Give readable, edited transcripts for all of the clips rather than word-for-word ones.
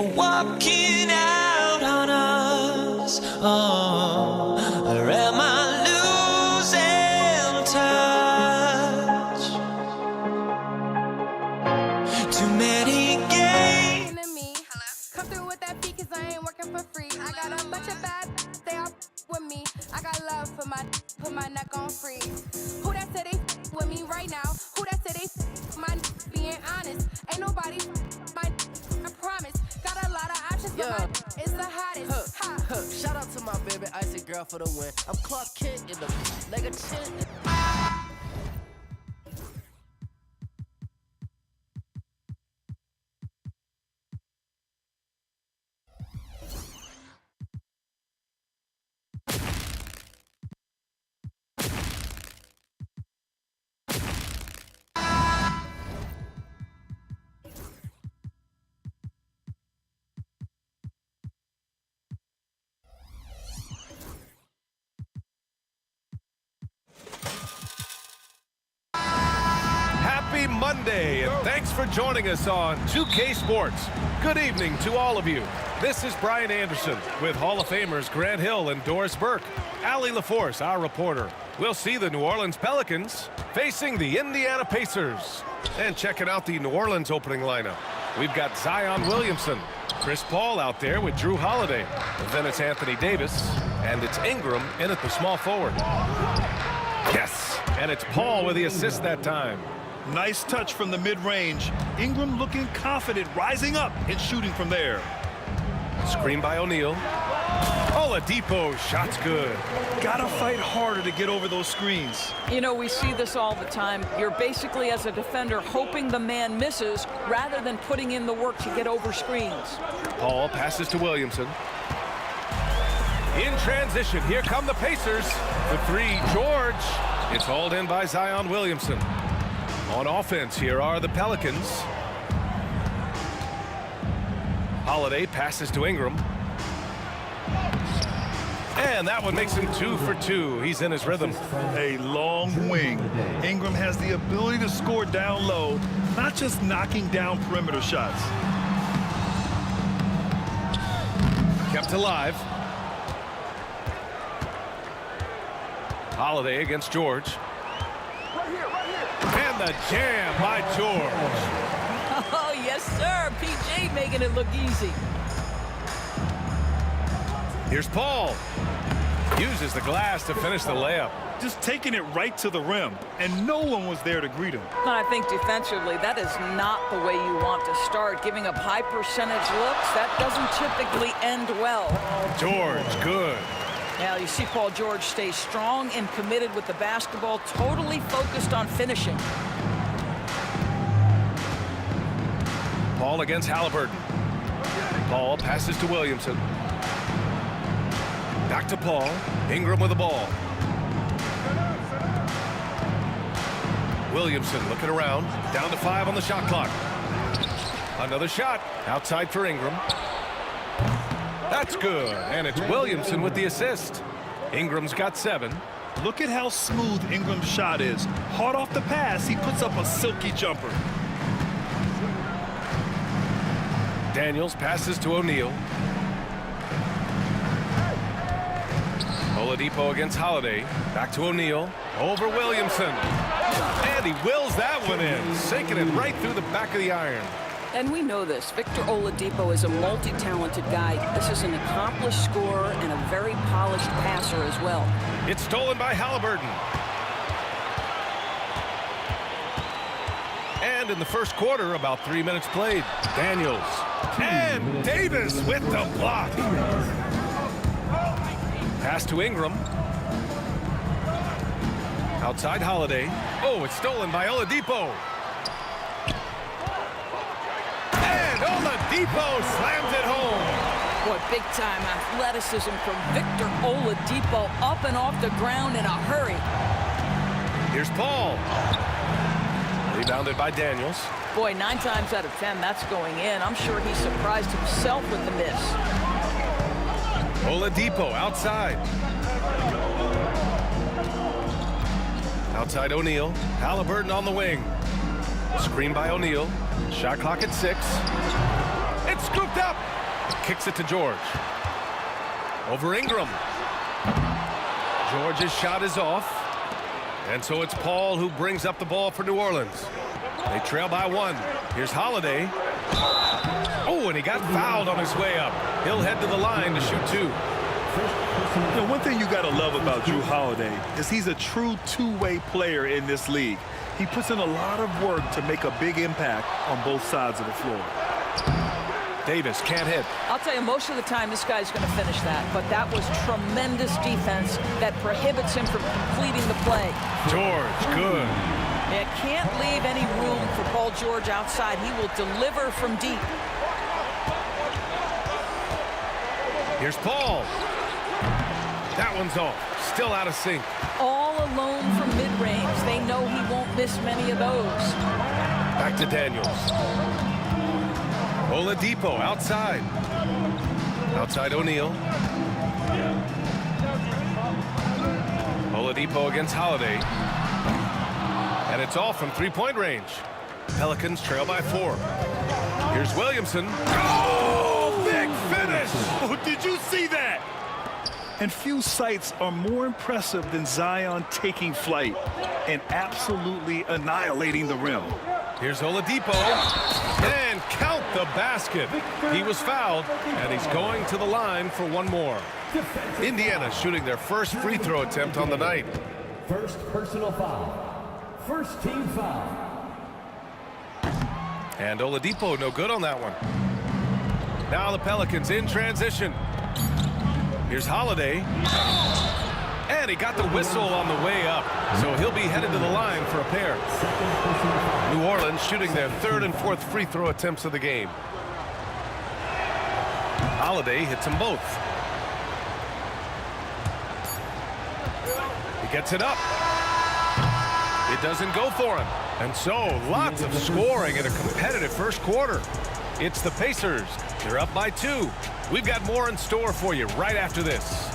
walking out on us. Oh, or am I losing touch? Too many games. Come through with that beat, cause I ain't working for free. I got a bunch of bad, they all with me. I got love for put my neck on free. Who that said they with me right now? Who that said they my being honest? Ain't nobody my I promise. Got a lot of options, but my is the hottest. Shout out to my baby icy girl for the win. I'm Clark Kent in the nigga chin. Happy Monday, and thanks for joining us on 2K Sports. Good evening to all of you. This is Brian Anderson with Hall of Famers Grant Hill and Doris Burke. Allie LaForce, our reporter. We'll see the New Orleans Pelicans facing the Indiana Pacers. And checking out the New Orleans opening lineup. We've got Zion Williamson, Chris Paul out there with Drew Holiday. Then it's Anthony Davis, and it's Ingram in at the small forward. Yes, and it's Paul with the assist that time. Nice touch from the mid-range. Ingram looking confident, rising up and shooting from there. Screen by O'Neal. Oladipo, shot's good. Gotta fight harder to get over those screens. You know, we see this all the time. You're basically, as a defender, hoping the man misses rather than putting in the work to get over screens. Paul passes to Williamson. In transition, here come the Pacers. The three, George. It's hauled in by Zion Williamson. On offense, here are the Pelicans. Holiday passes to Ingram. And that one makes him 2 for 2. He's in his rhythm. A long wing. Ingram has the ability to score down low, not just knocking down perimeter shots. Kept alive. Holiday against George. And the jam by George. Oh, yes, sir. PJ making it look easy. Here's Paul. Uses the glass to finish the layup. Just taking it right to the rim, and no one was there to greet him. And I think defensively, that is not the way you want to start. Giving up high percentage looks, that doesn't typically end well. George, good. Now, you see Paul George stay strong and committed with the basketball, totally focused on finishing. Paul against Halliburton. Paul passes to Williamson. Back to Paul. Ingram with the ball. Williamson looking around. Down to 5 on the shot clock. Another shot. Outside for Ingram. That's good. And it's Williamson with the assist. Ingram's got 7. Look at how smooth Ingram's shot is. Hard off the pass, he puts up a silky jumper. Daniels passes to O'Neal. Oladipo against Holiday. Back to O'Neal. Over Williamson. And he wills that one in. Sinking it right through the back of the iron. And we know this. Victor Oladipo is a multi-talented guy. This is an accomplished scorer and a very polished passer as well. It's stolen by Halliburton. And in the first quarter, about 3 minutes played. Daniels. And Davis with the block. Pass to Ingram. Outside Holiday. Oh, it's stolen by Oladipo. And Oladipo slams it home. Boy, big-time athleticism from Victor Oladipo, up and off the ground in a hurry. Here's Paul. Rebounded by Daniels. Boy, 9 times out of 10, that's going in. I'm sure he surprised himself with the miss. Oladipo outside. Outside O'Neal. Halliburton on the wing. Screen by O'Neal. Shot clock at 6. It's Scooped up. Kicks it to George. Over Ingram. George's shot is off. And so it's Paul who brings up the ball for New Orleans. They trail by 1. Here's Holiday. Oh, and he got fouled on his way up. He'll head to the line to shoot 2. You know, one thing you got to love about Jrue Holiday is he's a true two-way player in this league. He puts in a lot of work to make a big impact on both sides of the floor. Davis can't hit. I'll tell you, most of the time this guy's going to finish that, but that was tremendous defense that prohibits him from completing the play. George, good. You can't leave any room for Paul George outside. He will deliver from deep. Here's Paul. That one's off. Still out of sync. All alone from mid-range. They know he won't miss many of those. Back to Daniels. Oladipo outside. Outside O'Neal. Oladipo against Holiday. And it's off from three-point range. Pelicans trail by 4. Here's Williamson. Oh, big finish! Oh, did you see that? And few sights are more impressive than Zion taking flight and absolutely annihilating the rim. Here's Oladipo. And count the basket. He was fouled, and he's going to the line for one more. Indiana shooting their first free throw attempt on the night. First personal foul. First team foul. And Oladipo no good on that one. Now the Pelicans in transition. Here's Holiday. And he got the whistle on the way up. So he'll be headed to the line for a pair. New Orleans shooting their third and fourth free throw attempts of the game. Holiday hits them both. He gets it up. It doesn't go for him. And so lots of scoring in a competitive first quarter. It's the Pacers. They're up by 2. We've got more in store for you right after this.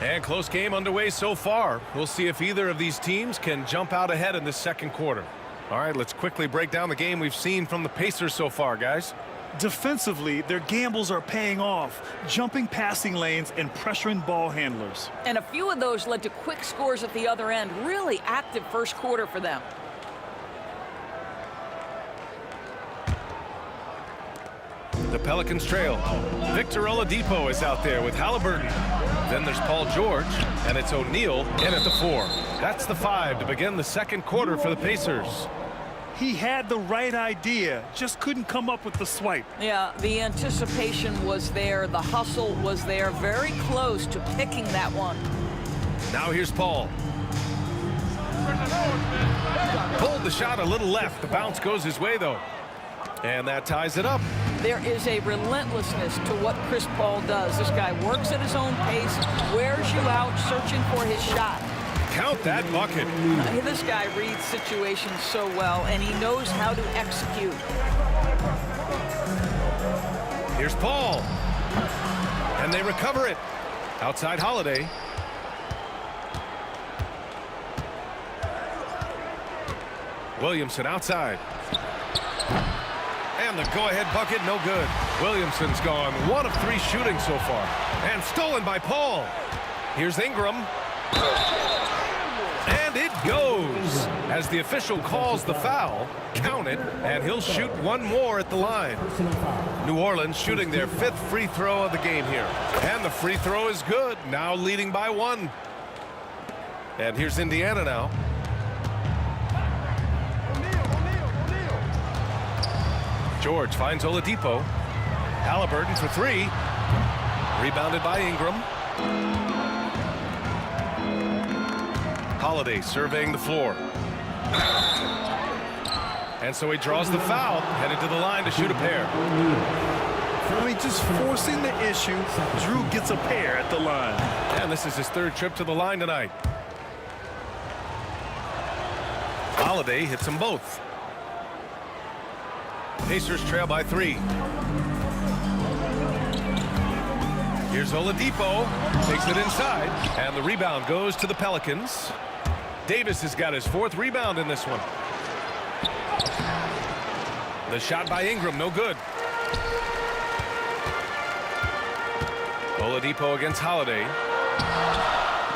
And close game underway so far. We'll see if either of these teams can jump out ahead in this second quarter. All right, let's quickly break down the game we've seen from the Pacers so far, guys. Defensively, their gambles are paying off, jumping passing lanes and pressuring ball handlers. And a few of those led to quick scores at the other end. Really active first quarter for them. The Pelicans trail. Victor Oladipo is out there with Halliburton. Then there's Paul George, and it's O'Neal in at the 4. That's the 5 to begin the second quarter for the Pacers. He had the right idea, just couldn't come up with the swipe. Yeah, the anticipation was there. The hustle was there. Very close to picking that one. Now here's Paul. Pulled the shot a little left. The bounce goes his way, though. And that ties it up. There is a relentlessness to what Chris Paul does. This guy works at his own pace, wears you out, searching for his shot. Count that bucket. This guy reads situations so well, and he knows how to execute. Here's Paul. And they recover it. Outside Holiday. Williamson outside. And the go-ahead bucket, no good. Williamson's gone 1 of 3 shooting so far. And stolen by Paul. Here's Ingram. And it goes. As the official calls the foul, count it, and he'll shoot one more at the line. New Orleans shooting their 5th free throw of the game here. And the free throw is good, now leading by 1. And here's Indiana now. George finds Oladipo. Halliburton for 3. Rebounded by Ingram. Holiday surveying the floor. And so he draws the foul, headed to the line to shoot a pair. I mean, just forcing the issue, Jrue gets a pair at the line. And this is his 3rd trip to the line tonight. Holiday hits them both. Pacers trail by 3. Here's Oladipo. Takes it inside. And the rebound goes to the Pelicans. Davis has got his 4th rebound in this one. The shot by Ingram, no good. Oladipo against Holiday.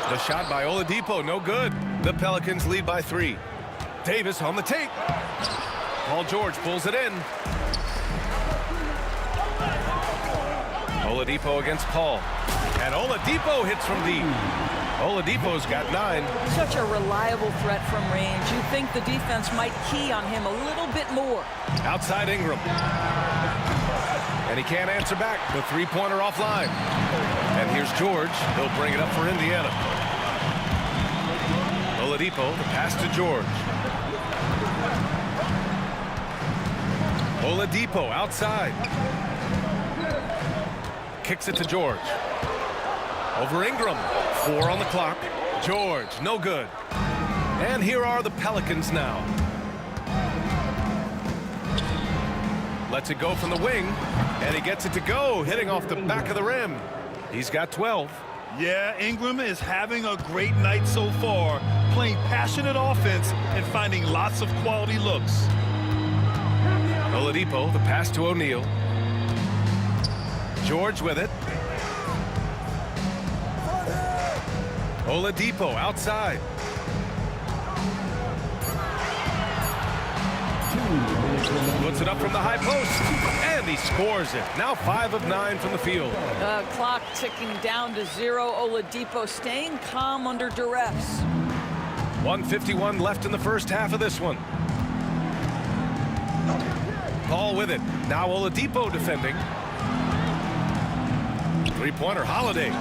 The shot by Oladipo, no good. The Pelicans lead by 3. Davis on the take. Paul George pulls it in. Oladipo against Paul. And Oladipo hits from deep. Oladipo's got 9. Such a reliable threat from range. You'd think the defense might key on him a little bit more. Outside Ingram. And he can't answer back. The 3-pointer offline. And here's George. He'll bring it up for Indiana. Oladipo, the pass to George. Oladipo outside. Kicks it to George. Over Ingram. 4 on the clock. George, no good. And here are the Pelicans now. Lets it go from the wing. And he gets it to go, hitting off the back of the rim. He's got 12. Yeah, Ingram is having a great night so far, playing passionate offense and finding lots of quality looks. Oladipo, the pass to O'Neal. George with it. Oladipo outside. Puts it up from the high post, and he scores it. Now 5 of 9 from the field. Clock ticking down to 0. Oladipo staying calm under duress. 1:51 left in the first half of this one. Paul with it. Now Oladipo defending. 3-pointer Holiday.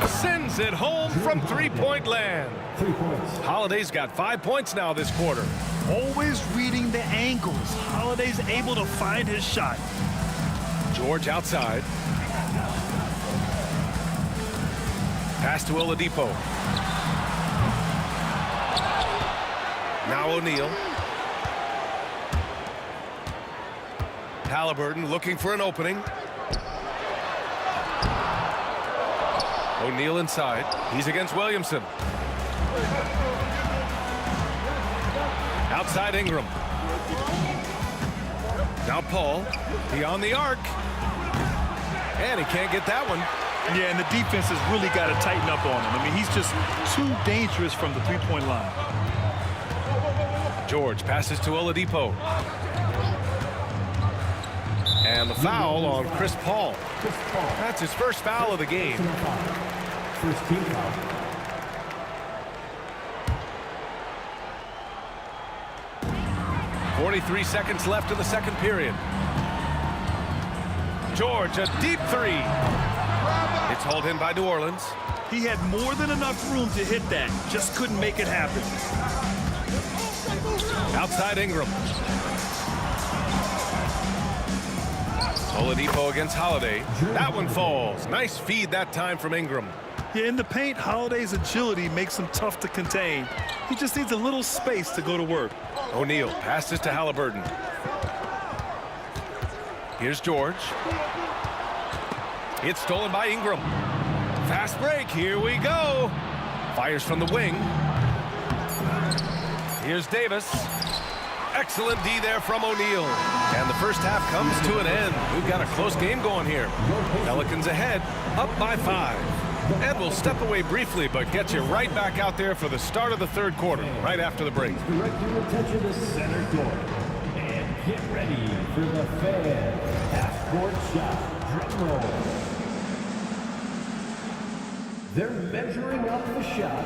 Sends it home from 3-point land. 3 points. Holiday's got 5 points now this quarter. Always reading the angles. Holiday's able to find his shot. George outside. Pass to Oladipo. Now O'Neal. Halliburton looking for an opening. O'Neal inside. He's against Williamson. Outside Ingram. Now Paul. Beyond the arc. And he can't get that one. Yeah, and the defense has really got to tighten up on him. I mean, he's just too dangerous from the 3-point line. George passes to Oladipo. And the foul on Chris Paul. That's his first foul of the game. First team foul. .43 seconds left in the second period. George, a deep 3. It's hauled in by New Orleans. He had more than enough room to hit that. Just couldn't make it happen. Outside Ingram. Oladipo against Holiday. That one falls. Nice feed that time from Ingram. Yeah, in the paint, Holiday's agility makes him tough to contain. He just needs a little space to go to work. O'Neal passes to Halliburton. Here's George. It's stolen by Ingram. Fast break. Here we go. Fires from the wing. Here's Davis. Excellent D there from O'Neal. And the first half comes to an end. We've got a close game going here. Pelicans ahead, up by 5. And we'll step away briefly, but get you right back out there for the start of the third quarter, right after the break. Direct your attention to center court. And get ready for the fan half-court shot. Drum roll. They're measuring up the shot.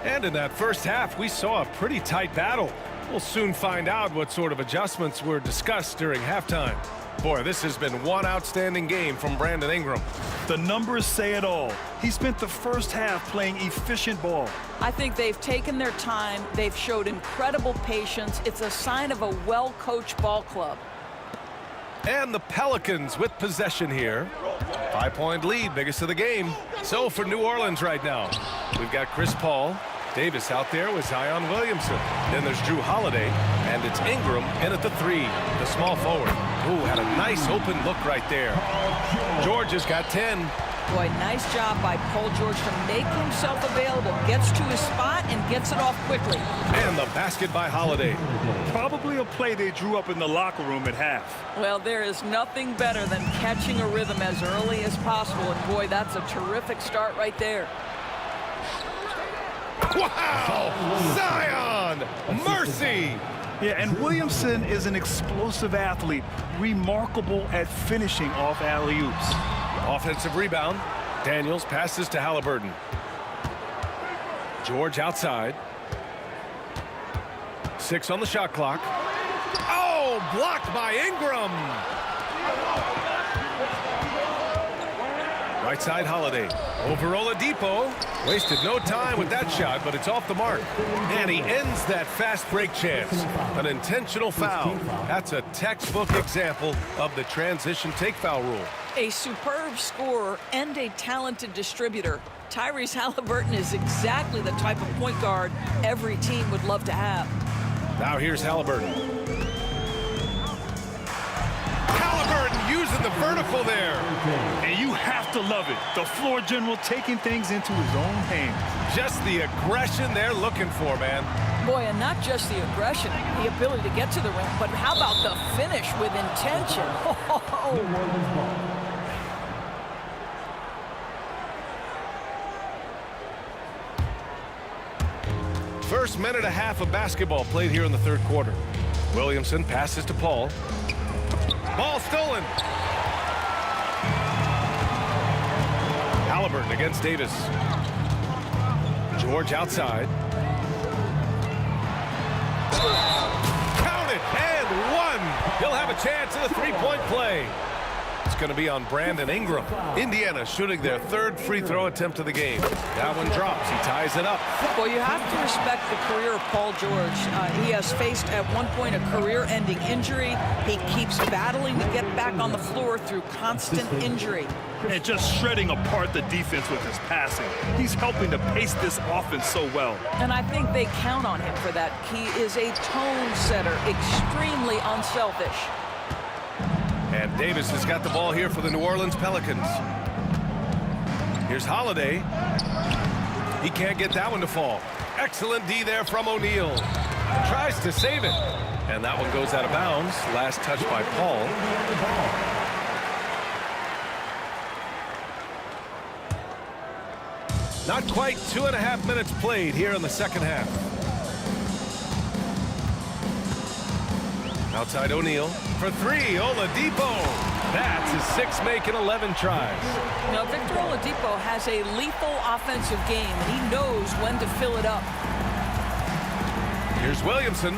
And in that first half, we saw a pretty tight battle. We'll soon find out what sort of adjustments were discussed during halftime. Boy, this has been one outstanding game from Brandon Ingram. The numbers say it all. He spent the first half playing efficient ball. I think they've taken their time. They've showed incredible patience. It's a sign of a well-coached ball club. And the Pelicans with possession here. 5-point lead, biggest of the game. So for New Orleans right now, we've got Chris Paul. Davis out there with Zion Williamson. Then there's Drew Holiday, and it's Ingram in at the 3, the small forward. Ooh, had a nice open look right there. George has got 10. Boy, nice job by Paul George to make himself available. Gets to his spot and gets it off quickly. And the basket by Holiday. Probably a play they drew up in the locker room at half. Well, there is nothing better than catching a rhythm as early as possible. And boy, that's a terrific start right there. Wow! Zion! Mercy! Yeah, and Williamson is an explosive athlete, remarkable at finishing off alley-oops. Offensive rebound. Daniels passes to Halliburton. George outside. 6 on the shot clock. Oh, blocked by Ingram. Right side Holiday. Over Oladipo. Wasted no time with that shot, but it's off the mark. And he ends that fast break chance. An intentional foul. That's a textbook example of the transition take foul rule. A superb scorer and a talented distributor. Tyrese Halliburton is exactly the type of point guard every team would love to have. Now here's Halliburton. Halliburton using the vertical there. And you have to love it. The floor general taking things into his own hands. Just the aggression they're looking for, man. Boy, and not just the aggression, the ability to get to the rim, but how about the finish with intention? First minute and a half of basketball played here in the third quarter. Williamson passes to Paul. Ball stolen. Halliburton against Davis. George outside. Count it and one. He'll have a chance at a three-point play. It's going to be on Brandon Ingram. Indiana shooting their third free throw attempt of the game. That one drops. He ties it up. Well, you have to respect the career of Paul George. He has faced at one point a career-ending injury. He keeps battling to get back on the floor through constant injury. And just shredding apart the defense with his passing. He's helping to pace this offense so well. And I think they count on him for that. He is a tone setter, extremely unselfish. And Davis has got the ball here for the New Orleans Pelicans. Here's Holiday. He can't get that one to fall. Excellent D there from O'Neal. Tries to save it. And that one goes out of bounds. Last touch by Paul. Not quite 2.5 minutes played here in the second half. Outside O'Neal for three. Oladipo. That's his 6th make in 11 tries. Now, Victor Oladipo has a lethal offensive game, and he knows when to fill it up. Here's Williamson.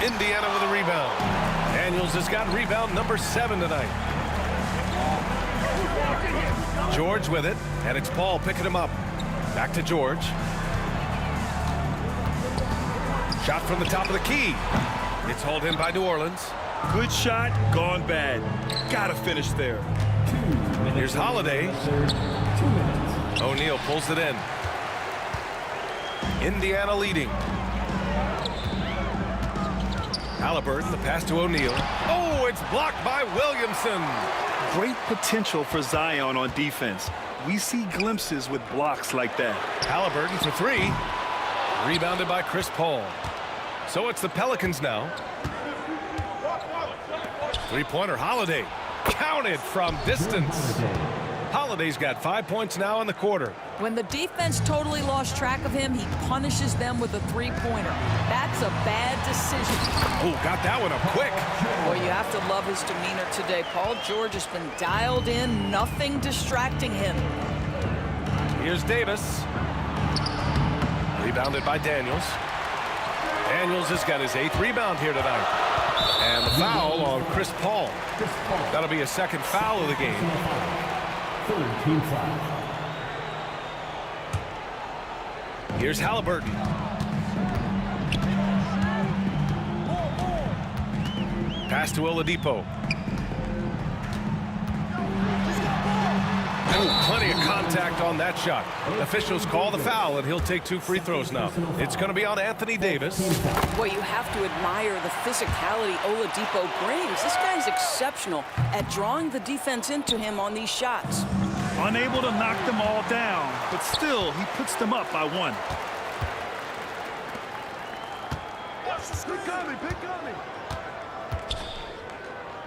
Indiana with a rebound. Daniels has got rebound number 7 tonight. George with it, and it's Paul picking him up. Back to George. Shot from the top of the key. It's hauled in by New Orleans. Good shot, gone bad. Gotta finish there. Here's Holiday. O'Neal pulls it in. Indiana leading. Halliburton, the pass to O'Neal. Oh, it's blocked by Williamson. Great potential for Zion on defense. We see glimpses with blocks like that. Halliburton for 3. Rebounded by Chris Paul. So it's the Pelicans now. Three-pointer Holiday. Counted from distance. Holiday's got 5 points now in the quarter. When the defense totally lost track of him, he punishes them with a three-pointer. That's a bad decision. Oh, got that one up quick. Boy, you have to love his demeanor today. Paul George has been dialed in, nothing distracting him. Here's Davis. Rebounded by Daniels. Daniels has got his 8th rebound here tonight. And the foul on Chris Paul. That'll be a second foul of the game. Here's Halliburton. Pass to Oladipo. Ooh, plenty of contact on that shot. Officials call the foul, and he'll take 2 free throws now. It's going to be on Anthony Davis. Boy, you have to admire the physicality Oladipo brings. This guy's exceptional at drawing the defense into him on these shots. Unable to knock them all down, but still, he puts them up by 1.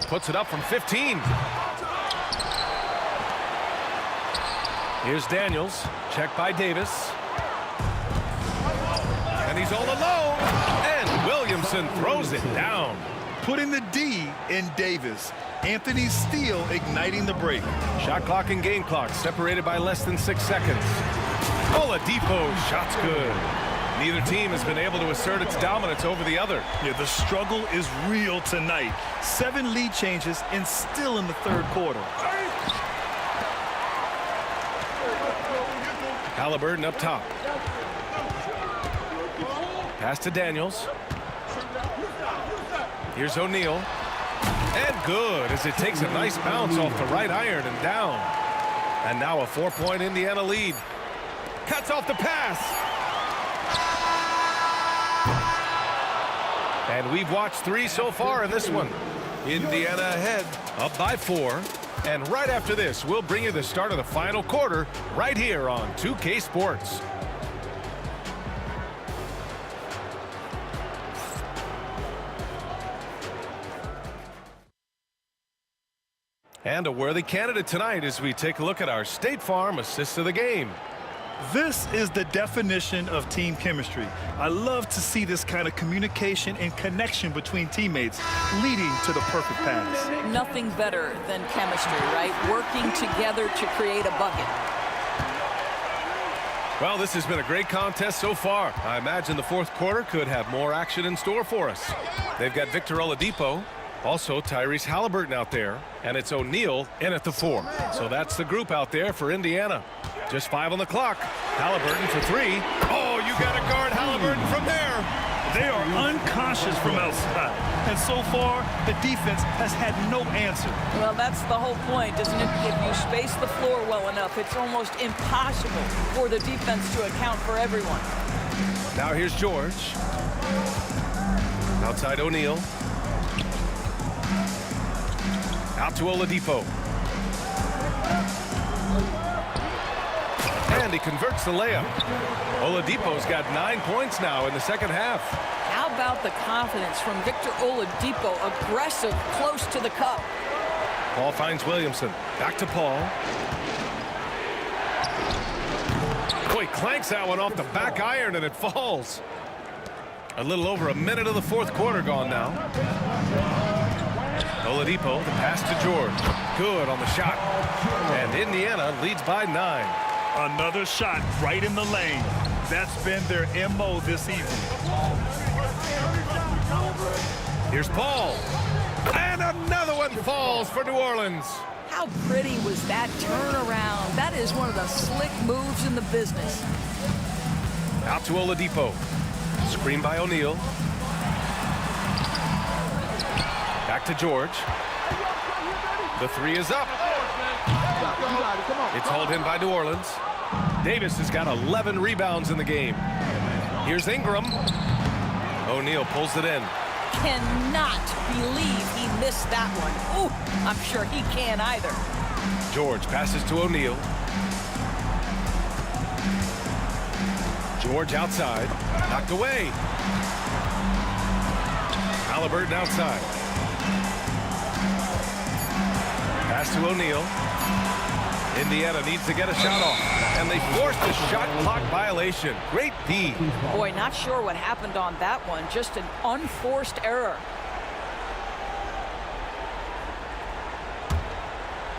Puts it up from 15. Here's Daniels. Checked by Davis. And he's all alone. And Williamson throws it down. Putting the D in Davis. Anthony's steal igniting the break. Shot clock and game clock separated by less than 6 seconds. Oladipo, shot's good. Neither team has been able to assert its dominance over the other. Yeah, the struggle is real tonight. 7 lead changes and still in the 3rd quarter. Halliburton up top. Pass to Daniels. Here's O'Neal. And good as it takes a nice bounce off the right iron and down. And now a 4-point Indiana lead. Cuts off the pass. And we've watched 3 so far in this one. Indiana ahead, up by 4. And right after this, we'll bring you the start of the final quarter right here on 2K Sports. And a worthy candidate tonight as we take a look at our State Farm assists of the game. This is the definition of team chemistry. I love to see this kind of communication and connection between teammates leading to the perfect pass. Nothing better than chemistry, right? Working together to create a bucket. Well, this has been a great contest so far. I imagine the 4th quarter could have more action in store for us. They've got Victor Oladipo, also Tyrese Halliburton out there, and it's O'Neal in at the 4. So that's the group out there for Indiana. Just 5 on the clock. Halliburton for 3. Oh, you got to guard Halliburton from there. They are unconscious from outside. And so far, the defense has had no answer. Well, that's the whole point, isn't it? If you space the floor well enough, it's almost impossible for the defense to account for everyone. Now here's George. Outside O'Neal. Out to Oladipo. And he converts the layup. Oladipo's got 9 points now in the 2nd half. How about the confidence from Victor Oladipo? Aggressive, close to the cup. Paul finds Williamson. Back to Paul. Boy, clanks that one off the back iron and it falls. A little over a minute of the 4th quarter gone now. Oladipo, the pass to George. Good on the shot. And Indiana leads by 9. Another shot right in the lane. That's been their MO this evening. Here's Paul. And another one falls for New Orleans. How pretty was that turnaround? That is one of the slick moves in the business. Out to Oladipo. Screen by O'Neal. Back to George. The 3 is up. It's hauled in by New Orleans. Davis has got 11 rebounds in the game. Here's Ingram. O'Neal pulls it in. Cannot believe he missed that one. Ooh, I'm sure he can't either. George passes to O'Neal. George outside. Knocked away. Halliburton outside. Pass to O'Neal. Indiana needs to get a shot off, and they forced a shot clock violation. Great D. Boy, not sure what happened on that one. Just an unforced error.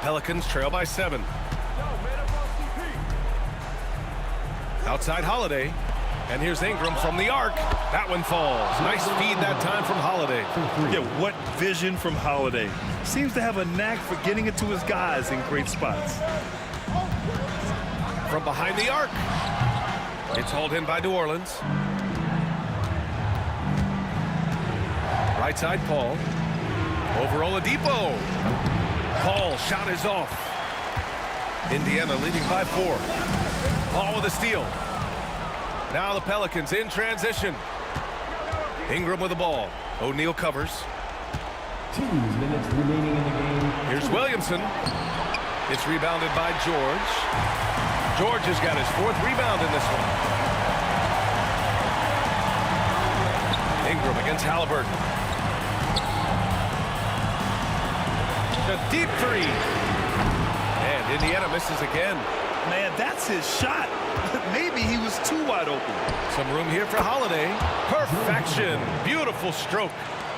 Pelicans trail by 7. Outside Holiday, and here's Ingram from the arc. That one falls. Nice feed that time from Holiday. Yeah, what vision from Holiday. Seems to have a knack for getting it to his guys in great spots. From behind the arc. It's hauled in by New Orleans. Right side Paul. Over Oladipo. Paul shot is off. Indiana leading by 4. Ball with a steal. Now the Pelicans in transition. Ingram with the ball. O'Neal covers. 2 minutes remaining in the game. Here's Williamson. It's rebounded by George. George has got his 4th rebound in this one. Ingram against Halliburton. The deep 3. And Indiana misses again. Man, that's his shot. Maybe he was too wide open. Some room here for Holiday. Perfection. Beautiful stroke.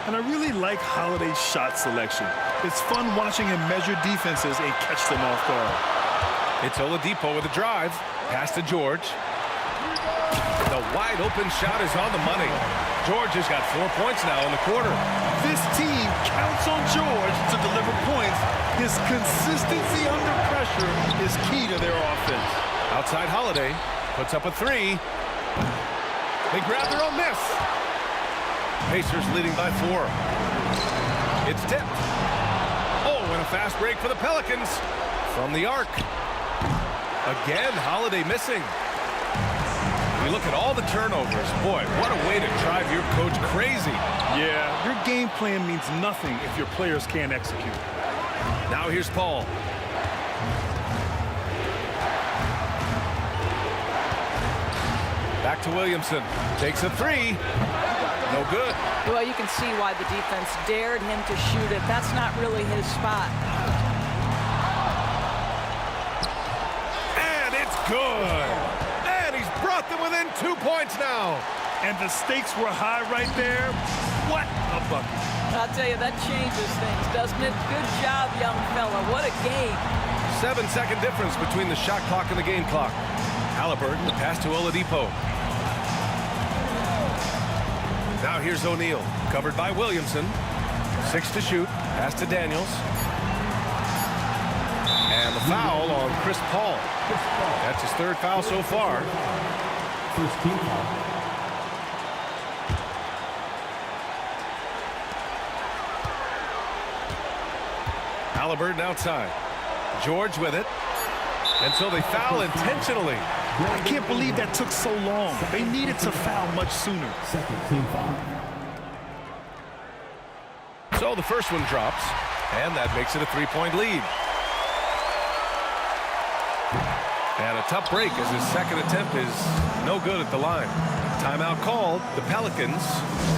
And I really like Holiday's shot selection. It's fun watching him measure defenses and catch them off guard. It's Oladipo with a drive. Pass to George. The wide open shot is on the money. George has got 4 points now in the quarter. This team counts on George to deliver points. His consistency under pressure is key to their offense. Outside Holiday puts up a 3. They grab their own miss. Pacers leading by 4. It's tipped. Oh, and a fast break for the Pelicans from the arc. Again, Holiday missing. You look at all the turnovers. Boy, what a way to drive your coach crazy. Yeah, your game plan means nothing if your players can't execute. Now here's Paul. Back to Williamson. Takes a 3. No good. Well, you can see why the defense dared him to shoot it. That's not really his spot. And it's good. And he's brought them within 2 points now. And the stakes were high right there. What a bucket. I'll tell you, that changes things, doesn't it? Good job, young fella. What a game. 7-second difference between the shot clock and the game clock. Halliburton, the pass to Oladipo. Now here's O'Neal, covered by Williamson. 6 to shoot, pass to Daniels. And the foul on Chris Paul. That's his 3rd foul so far. First team foul. Halliburton outside. George with it. And so they foul intentionally. I can't believe that took so long. They needed to foul much sooner. Second team foul. So the first one drops, and that makes it a 3-point lead. And a tough break as his second attempt is no good at the line. Timeout called, the Pelicans.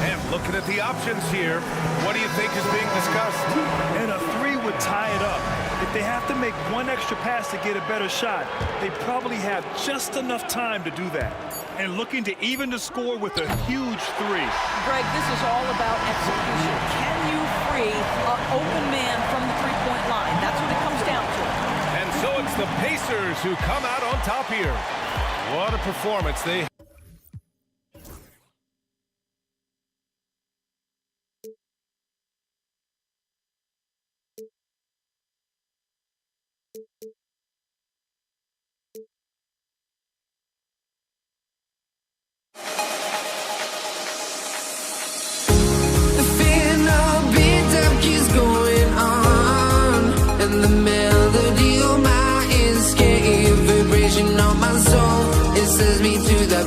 And looking at the options here, what do you think is being discussed? And a 3 would tie it up. If they have to make one extra pass to get a better shot, they probably have just enough time to do that. And looking to even the score with a huge 3. Greg, this is all about execution. Can you free an open man from the three-point line? That's what it comes down to. And so it's the Pacers who come out on top here. What a performance they says me to the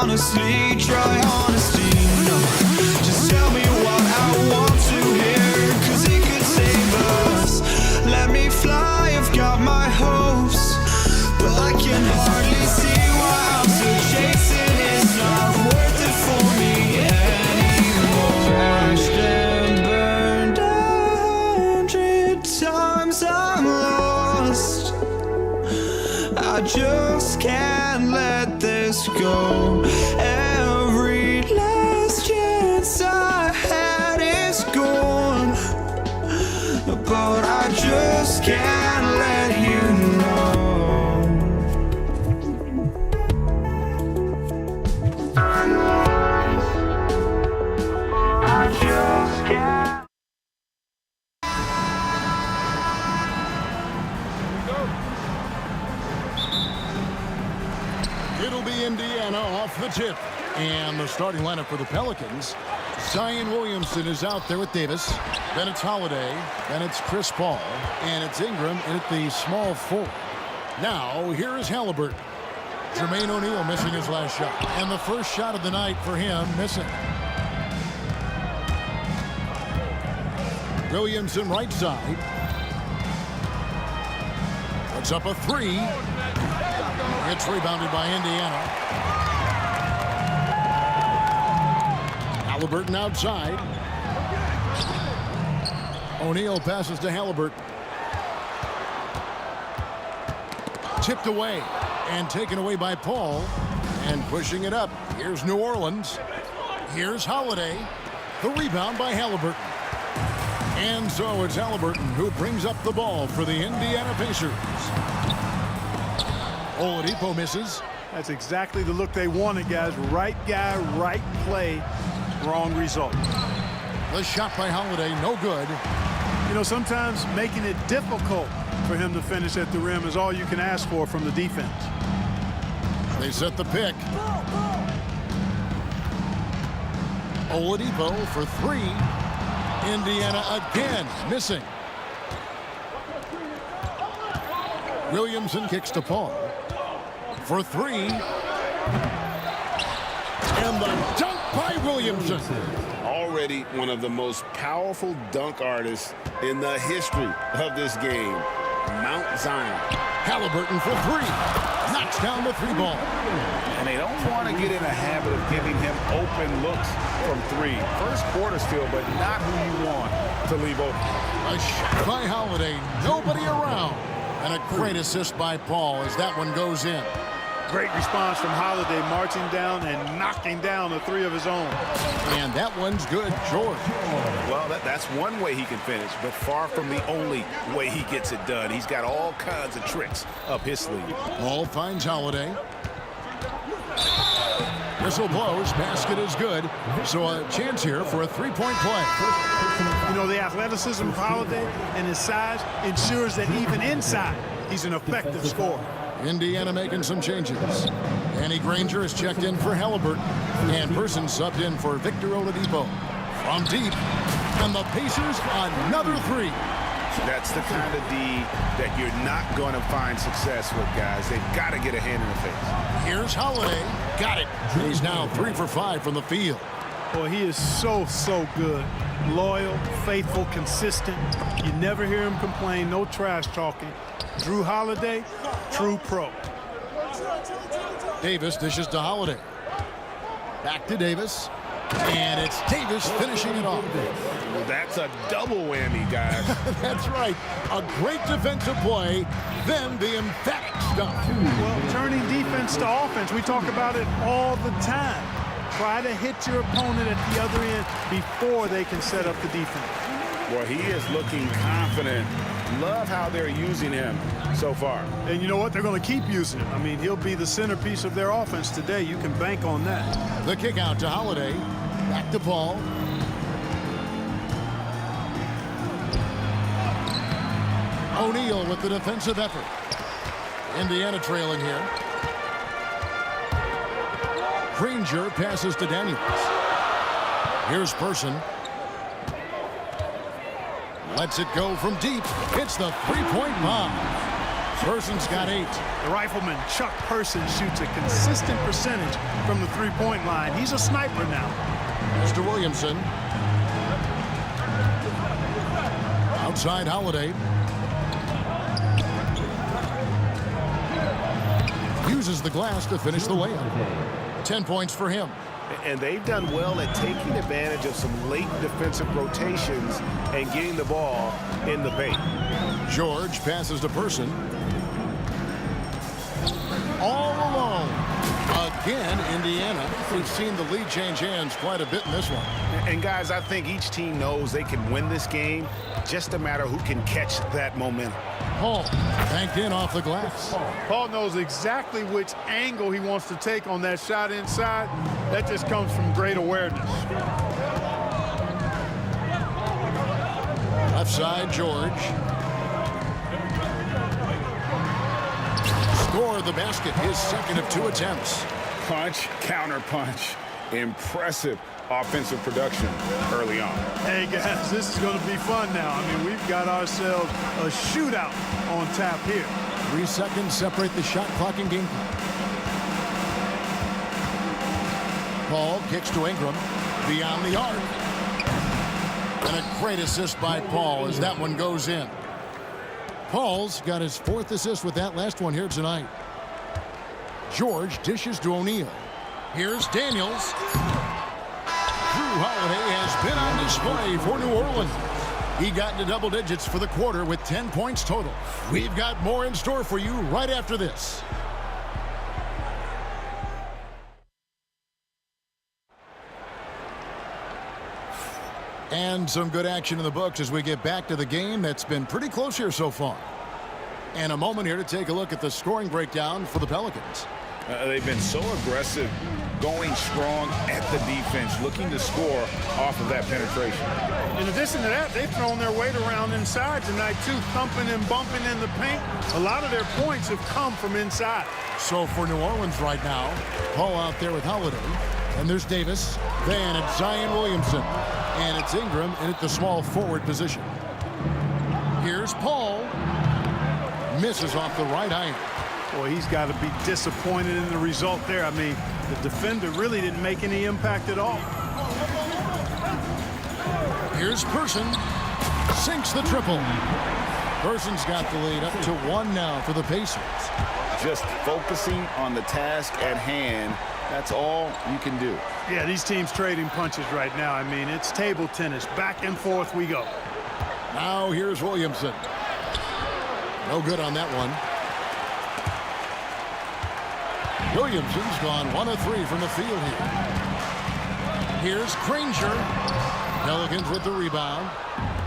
honestly, try honesty. No, just tell me what I want to hear, 'cause it could save us. Let me fly, I've got my hopes, but I can hardly see why I'm still chasing. It's not worth it for me anymore. Crashed and burned 100 times, I'm lost. I just can't let this go. Every last chance I had is gone, but I just can't let you know. I just can't. It'll be Indiana off the tip. And the starting lineup for the Pelicans. Zion Williamson is out there with Davis. Then it's Holiday. Then it's Chris Paul. And it's Ingram at the small forward. Now, here is Halliburton. Jermaine O'Neal missing his last shot. And the first shot of the night for him missing. Williamson right side. Puts up a three. It's rebounded by Indiana. Halliburton outside. O'Neal passes to Halliburton. Tipped away and taken away by Paul. And pushing it up. Here's New Orleans. Here's Holiday. The rebound by Halliburton. And so it's Halliburton who brings up the ball for the Indiana Pacers. Oladipo misses. That's exactly the look they wanted, guys. Right guy, right play, wrong result. The shot by Holiday, no good. You know, sometimes making it difficult for him to finish at the rim is all you can ask for from the defense. They set the pick. Oladipo for three. Indiana again missing. Williamson kicks to Paul for three. And the dunk by Williamson. Already one of the most powerful dunk artists in the history of this game. Mount Zion. Halliburton for three. Knocks down the three ball. And they don't want to get in a habit of giving him open looks from three. First quarter still, but not who you want to leave open. A shot by Holiday. Nobody around. And a great assist by Paul as that one goes in. Great response from Holiday, marching down and knocking down the three of his own. And that one's good, George. Well, that's one way he can finish, but far from the only way he gets it done. He's got all kinds of tricks up his sleeve. Paul finds Holiday. Whistle blows. Basket is good. So a chance here for a three-point play. You know, the athleticism of Holiday and his size ensures that even inside, he's an effective scorer. Indiana making some changes. Danny Granger is checked in for Halliburton. And Person subbed in for Victor Oladipo. From deep. And the Pacers another three. That's the kind of D that you're not going to find success with, guys. They've got to get a hand in the face. Here's Holiday. Got it. He's now 3 for 5 from the field. Boy, he is so good. Loyal, faithful, consistent. You never hear him complain. No trash talking. Drew Holiday, true pro. Davis dishes to Holiday. Back to Davis. And it's Davis finishing it off. Well, that's a double whammy, guys. That's right. A great defensive play, then the emphatic stuff. Well, turning defense to offense, we talk about it all the time. Try to hit your opponent at the other end before they can set up the defense. Boy, he is looking confident. Love how they're using him so far. And you know what? They're going to keep using him. I mean, he'll be the centerpiece of their offense today. You can bank on that. The kick out to Holiday. Back to Paul. O'Neal with the defensive effort. Indiana trailing here. Granger passes to Daniels. Here's Person. Lets it go from deep. It's the three-point bomb. Person's got 8. The rifleman, Chuck Person, shoots a consistent percentage from the three-point line. He's a sniper now. Mr. Williamson. Outside Holiday. Uses the glass to finish the layup. 10 points for him. And they've done well at taking advantage of some late defensive rotations and getting the ball in the paint. George passes to Person. All alone. Again, Indiana. We've seen the lead change hands quite a bit in this one. And guys, I think each team knows they can win this game. Just a matter who can catch that momentum. Paul banked in off the glass. Paul knows exactly which angle he wants to take on that shot inside. That just comes from great awareness. Left side, George. Score the basket, his second of 2 attempts. Punch, counter punch. Impressive offensive production early on. Hey, guys, this is going to be fun now. I mean, we've got ourselves a shootout on tap here. 3 seconds separate the shot clock and game clock. Paul kicks to Ingram. Beyond the arc. And a great assist by Paul as that one goes in. Paul's got his 4th assist with that last one here tonight. George dishes to O'Neal. Here's Daniels. Drew Holiday has been on display for New Orleans. He got into double digits for the quarter with 10 points total. We've got more in store for you right after this. And some good action in the books as we get back to the game that's been pretty close here so far. And a moment here to take a look at the scoring breakdown for the Pelicans. They've been so aggressive, going strong at the defense, looking to score off of that penetration. In addition to that, they've thrown their weight around inside tonight, too, thumping and bumping in the paint. A lot of their points have come from inside. So for New Orleans right now, Paul out there with Holiday. And there's Davis. Then it's Zion Williamson. And it's Ingram in at the small forward position. Here's Paul. Misses off the right iron. Boy, he's got to be disappointed in the result there. I mean, the defender really didn't make any impact at all. Here's Person. Sinks the triple. Person's got the lead up to 1 now for the Pacers. Just focusing on the task at hand. That's all you can do. Yeah, these teams trading punches right now. I mean, it's table tennis. Back and forth we go. Now here's Williamson. No good on that one. Williamson's gone 1 of 3 from the field here. Here's Granger. Pelicans with the rebound.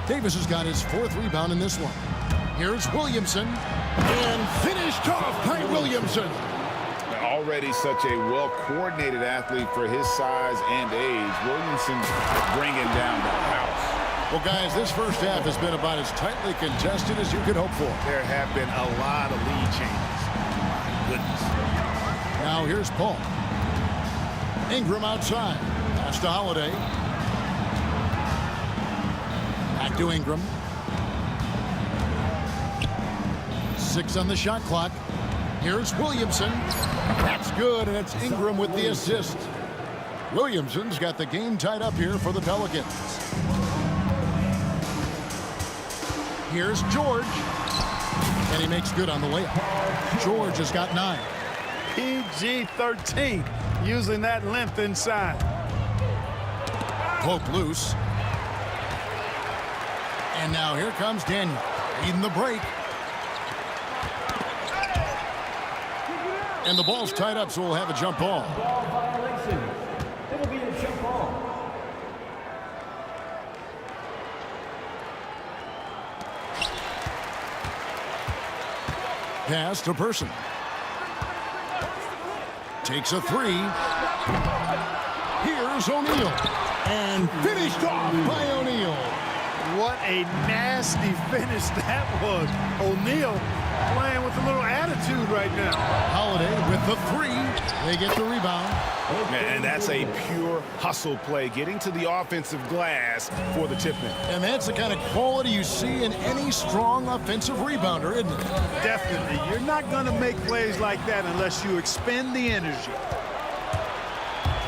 Davis has got his 4th rebound in this one. Here's Williamson. And finished off by Williamson. Already such a well-coordinated athlete for his size and age. Williamson bringing down the house. Well, guys, this first half has been about as tightly contested as you could hope for. There have been a lot of lead changes. My goodness. Now here's Paul. Ingram outside. Pass to Holiday. Back to Ingram. 6 on the shot clock. Here's Williamson. That's good, and it's Ingram with the assist. Williamson's got the game tied up here for the Pelicans. Here's George. And he makes good on the layup. George has got 9. PG-13, using that length inside. Poke loose. And now here comes Daniel, leading the break. And the ball's tied up, so we'll have a jump ball. Violation. It will be a jump ball. Pass to Person. Takes a 3. Here's O'Neal. And finished off by O'Neal. What a nasty finish that was. O'Neal playing with a little attitude right now. Holiday with the 3. They get the rebound. And that's a pure hustle play, getting to the offensive glass for the tip-in. And that's the kind of quality you see in any strong offensive rebounder, isn't it? Definitely. You're not going to make plays like that unless you expend the energy.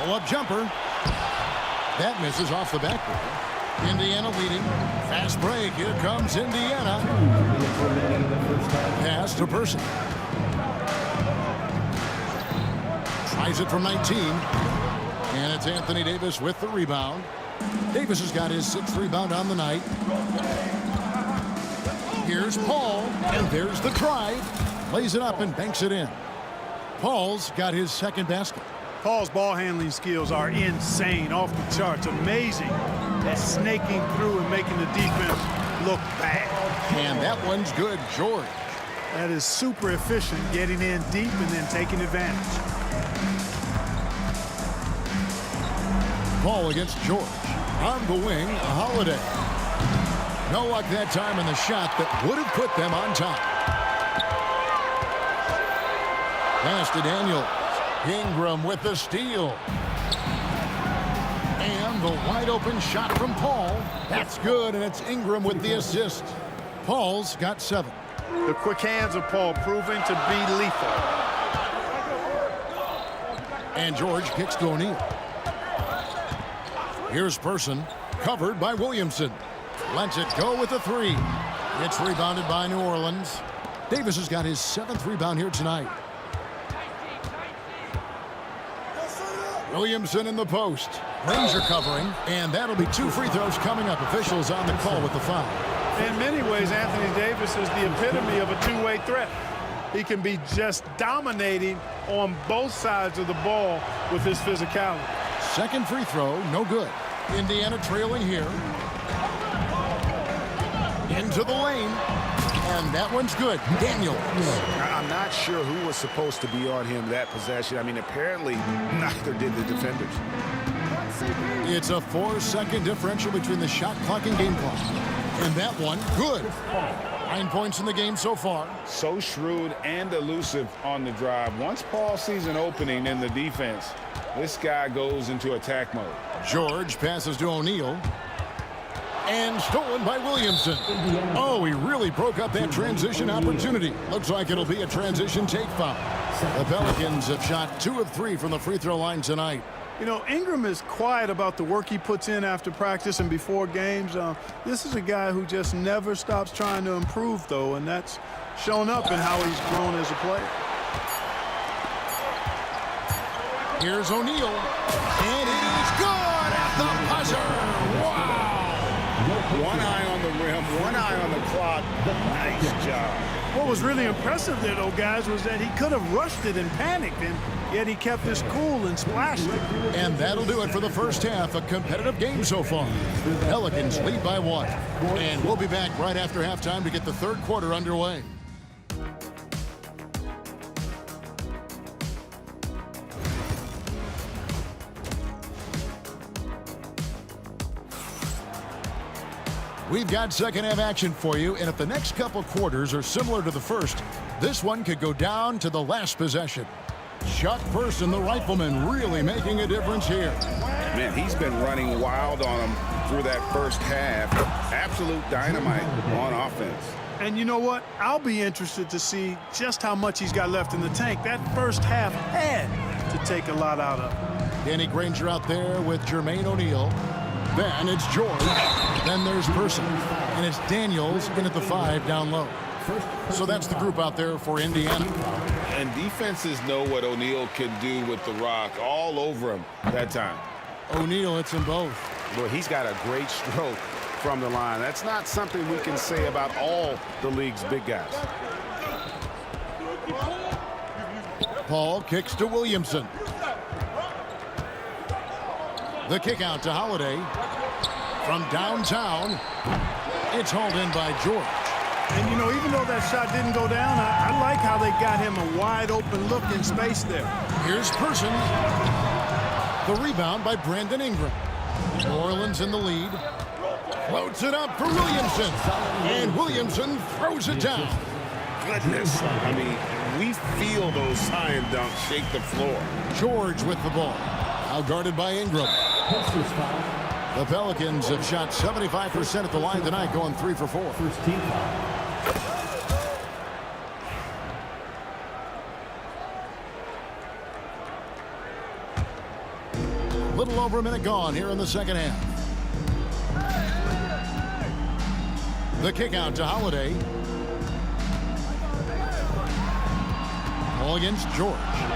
Pull-up jumper. That misses off the backboard. Indiana leading. Fast break. Here comes Indiana. Pass to Person. Tries it from 19. And it's Anthony Davis with the rebound. Davis has got his 6th rebound on the night. Here's Paul. And there's the drive. Lays it up and banks it in. Paul's got his 2nd basket. Paul's ball handling skills are insane, off the charts, amazing. That snaking through and making the defense look bad. And that one's good, George. That is super efficient, getting in deep and then taking advantage. Paul against George. On the wing, Holiday. No luck that time in the shot that would have put them on top. Pass to Daniels. Ingram with the steal. And the wide open shot from Paul. That's good, and it's Ingram with the assist. Paul's got 7. The quick hands of Paul proving to be lethal. And George kicks to O'Neal. Here's Person, covered by Williamson. Lets it go with the 3. It's rebounded by New Orleans. Davis has got his 7th rebound here tonight. Williamson in the post. Ranger covering, and that'll be 2 free throws coming up. Officials on the call with the foul. In many ways, Anthony Davis is the epitome of a two-way threat. He can be just dominating on both sides of the ball with his physicality. 2nd free throw, no good. Indiana trailing here. Into the lane. And that one's good. Daniels. I'm not sure who was supposed to be on him that possession. I mean, apparently neither did the defenders. It's a 4-second differential between the shot clock and game clock. And that one, good. 9 points in the game so far. So shrewd and elusive on the drive. Once Paul sees an opening in the defense, this guy goes into attack mode. George passes to O'Neal. And stolen by Williamson. Oh, he really broke up that transition opportunity. Looks like it'll be a transition take foul. The Pelicans have shot 2 of 3 from the free throw line tonight. You know, Ingram is quiet about the work he puts in after practice and before games. This is a guy who just never stops trying to improve, though, and that's shown up in how he's grown as a player. Here's O'Neal. And he's good at the buzzer. Wow. One eye on the rim, one eye on the clock. Nice job. What was really impressive there, though, guys, was that he could have rushed it and panicked, and yet he kept his cool and splashed it. And that'll do it for the first half. A competitive game so far. Pelicans lead by 1. And we'll be back right after halftime to get the 3rd quarter underway. We've got second half action for you, and if the next couple quarters are similar to the first, this one could go down to the last possession. Chuck Person, the rifleman, really making a difference here. Man, he's been running wild on him through that first half. Absolute dynamite on offense. And you know what? I'll be interested to see just how much he's got left in the tank. That first half had to take a lot out of him. Danny Granger out there with Jermaine O'Neal. Then it's George. Then there's Person. And it's Daniels in at the 5 down low. So that's the group out there for Indiana. And defenses know what O'Neal can do with the rock all over him that time. O'Neal hits them both. Well, he's got a great stroke from the line. That's not something we can say about all the league's big guys. Paul kicks to Williamson. The kick out to Holiday. From downtown, it's hauled in by George. And, you know, even though that shot didn't go down, I like how they got him a wide-open look in space there. Here's Person. The rebound by Brandon Ingram. New Orleans in the lead. Floats it up for Williamson. And Williamson throws it down. Goodness. I mean, We feel those science dunks shake the floor. George with the ball. Now guarded by Ingram. The Pelicans have shot 75% at the line tonight, going 3 for 4. First team foul. Little over a minute gone here in the second half. The kick out to Holiday. Ball against George.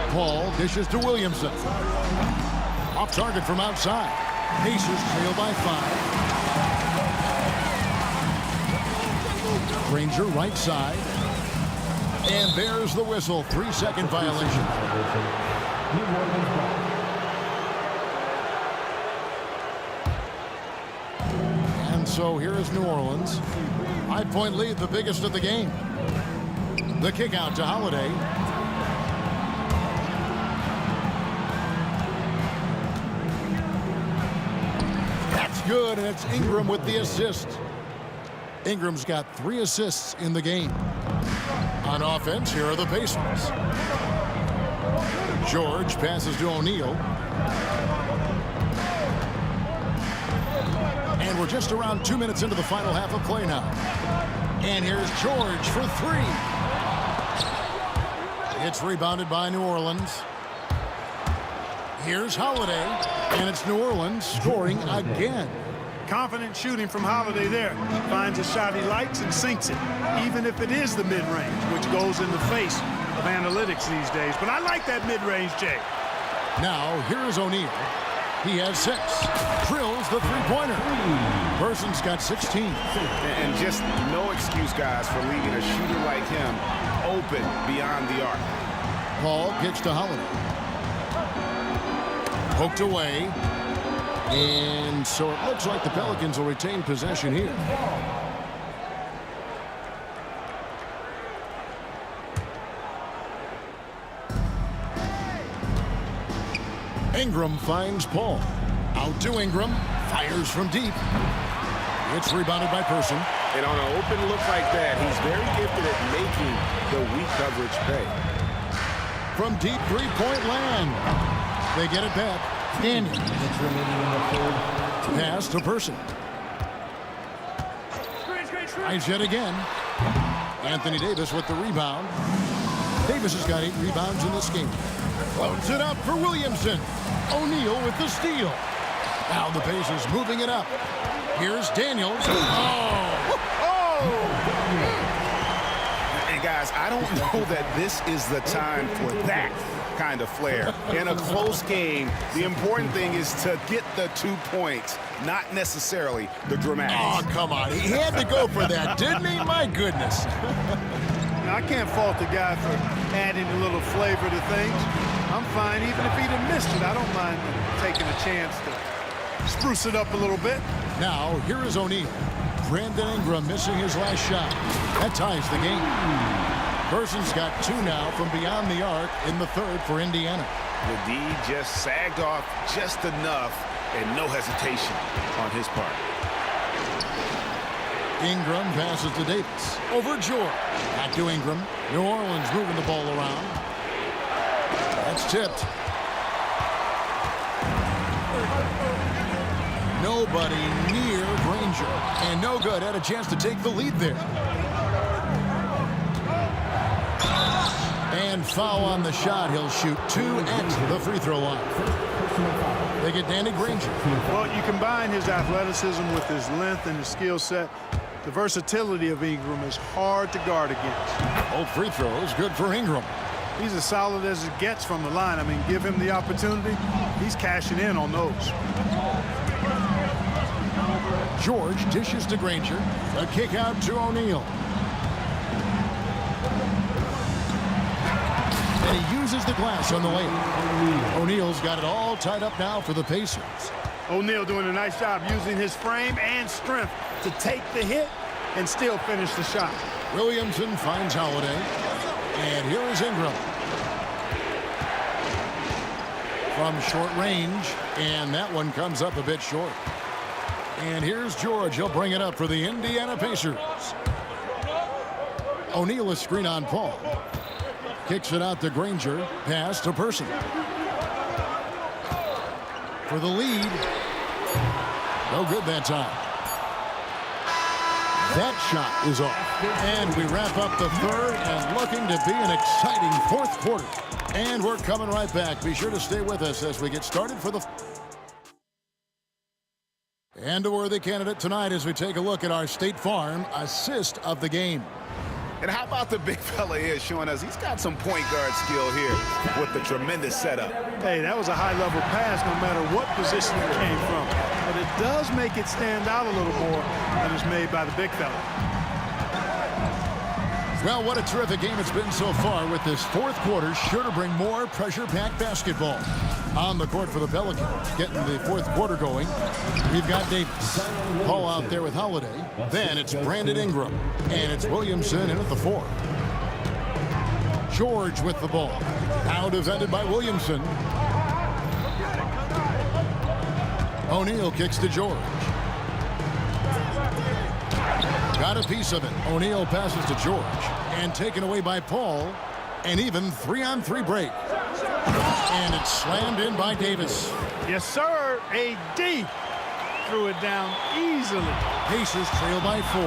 Paul dishes to Williamson. Off target from outside. Pacers trail by 5. Granger right side. And there's the whistle. 3-second violation. And so here is New Orleans. 5-point lead, the biggest of the game. The kick out to Holiday. That's good, and it's Ingram with the assist. Ingram's got 3 assists in the game. On offense, here are the Pacers. George passes to O'Neal. And we're just around 2 minutes into the final half of play now. And here's George for 3. It's rebounded by New Orleans. Here's Holiday, and it's New Orleans scoring again. Confident shooting from Holiday there. Finds a shot he likes and sinks it, even if it is the mid-range, which goes in the face of analytics these days. But I like that mid-range, Jay. Now, here's O'Neal. He has 6. Drills the three-pointer. Person's got 16. And just no excuse, guys, for leaving a shooter like him open beyond the arc. Paul gets to Holiday. Poked away. And so it looks like the Pelicans will retain possession here. Ingram finds Paul. Out to Ingram. Fires from deep. It's rebounded by Person. And on an open look like that, he's very gifted at making the weak coverage pay. From deep three-point land. They get it back. Daniel. Pass to Person. Tries yet again. Anthony Davis with the rebound. Davis has got 8 rebounds in this game. Loads it up for Williamson. O'Neal with the steal. Now the Pacers moving it up. Here's Daniels. And guys, I don't know that this is the time for that kind of flair. In a close game, the important thing is to get the 2 points, not necessarily the dramatics. Oh, come on. He had to go for that, didn't he? My goodness. Now, I can't fault the guy for adding a little flavor to things. I'm fine. Even if he'd have missed it, I don't mind taking a chance to spruce it up a little bit. Now, here is O'Neal. Brandon Ingram missing his last shot. That ties the game. Person's got 2 now from beyond the arc in the third for Indiana. The D just sagged off just enough and no hesitation on his part. Ingram passes to Davis. Over George. Back to Ingram. New Orleans moving the ball around. That's tipped. Nobody near Granger. And no good. Had a chance to take the lead there. And foul on the shot. He'll shoot 2 at the free throw line. They get Danny Granger. Well, you combine his athleticism with his length and his skill set. The versatility of Ingram is hard to guard against. Both free throws good for Ingram. He's as solid as it gets from the line. I mean, give him the opportunity. He's cashing in on those. George dishes to Granger. A kick out to O'Neal. And he uses the glass on the layup. O'Neal's got it all tied up now for the Pacers. O'Neal doing a nice job using his frame and strength to take the hit and still finish the shot. Williamson finds Holiday. And here is Ingram. From short range. And that one comes up a bit short. And here's George. He'll bring it up for the Indiana Pacers. O'Neal is screen on Paul. Kicks it out to Granger. Pass to Person. For the lead. No good that time. That shot is off. And we wrap up the third and looking to be an exciting fourth quarter. And we're coming right back. Be sure to stay with us as we get started for the... And a worthy candidate tonight as we take a look at our State Farm assist of the game. And how about the big fella here showing us he's got some point guard skill here with the tremendous setup. Hey, that was a high-level pass no matter what position it came from. But it does make it stand out a little more than it's made by the big fella. Well, what a terrific game it's been so far with this fourth quarter. Sure to bring more pressure-packed basketball on the court for the Pelicans. Getting the fourth quarter going. We've got Davis. Paul out there with Holiday. Then it's Brandon Ingram. And it's Williamson in at the 4. George with the ball. Now defended by Williamson. O'Neal kicks to George. Got a piece of it. O'Neal passes to George. And taken away by Paul. An even 3-on-3 break. And it's slammed in by Davis. Yes, sir. AD threw it down easily. Pacers trail by 4.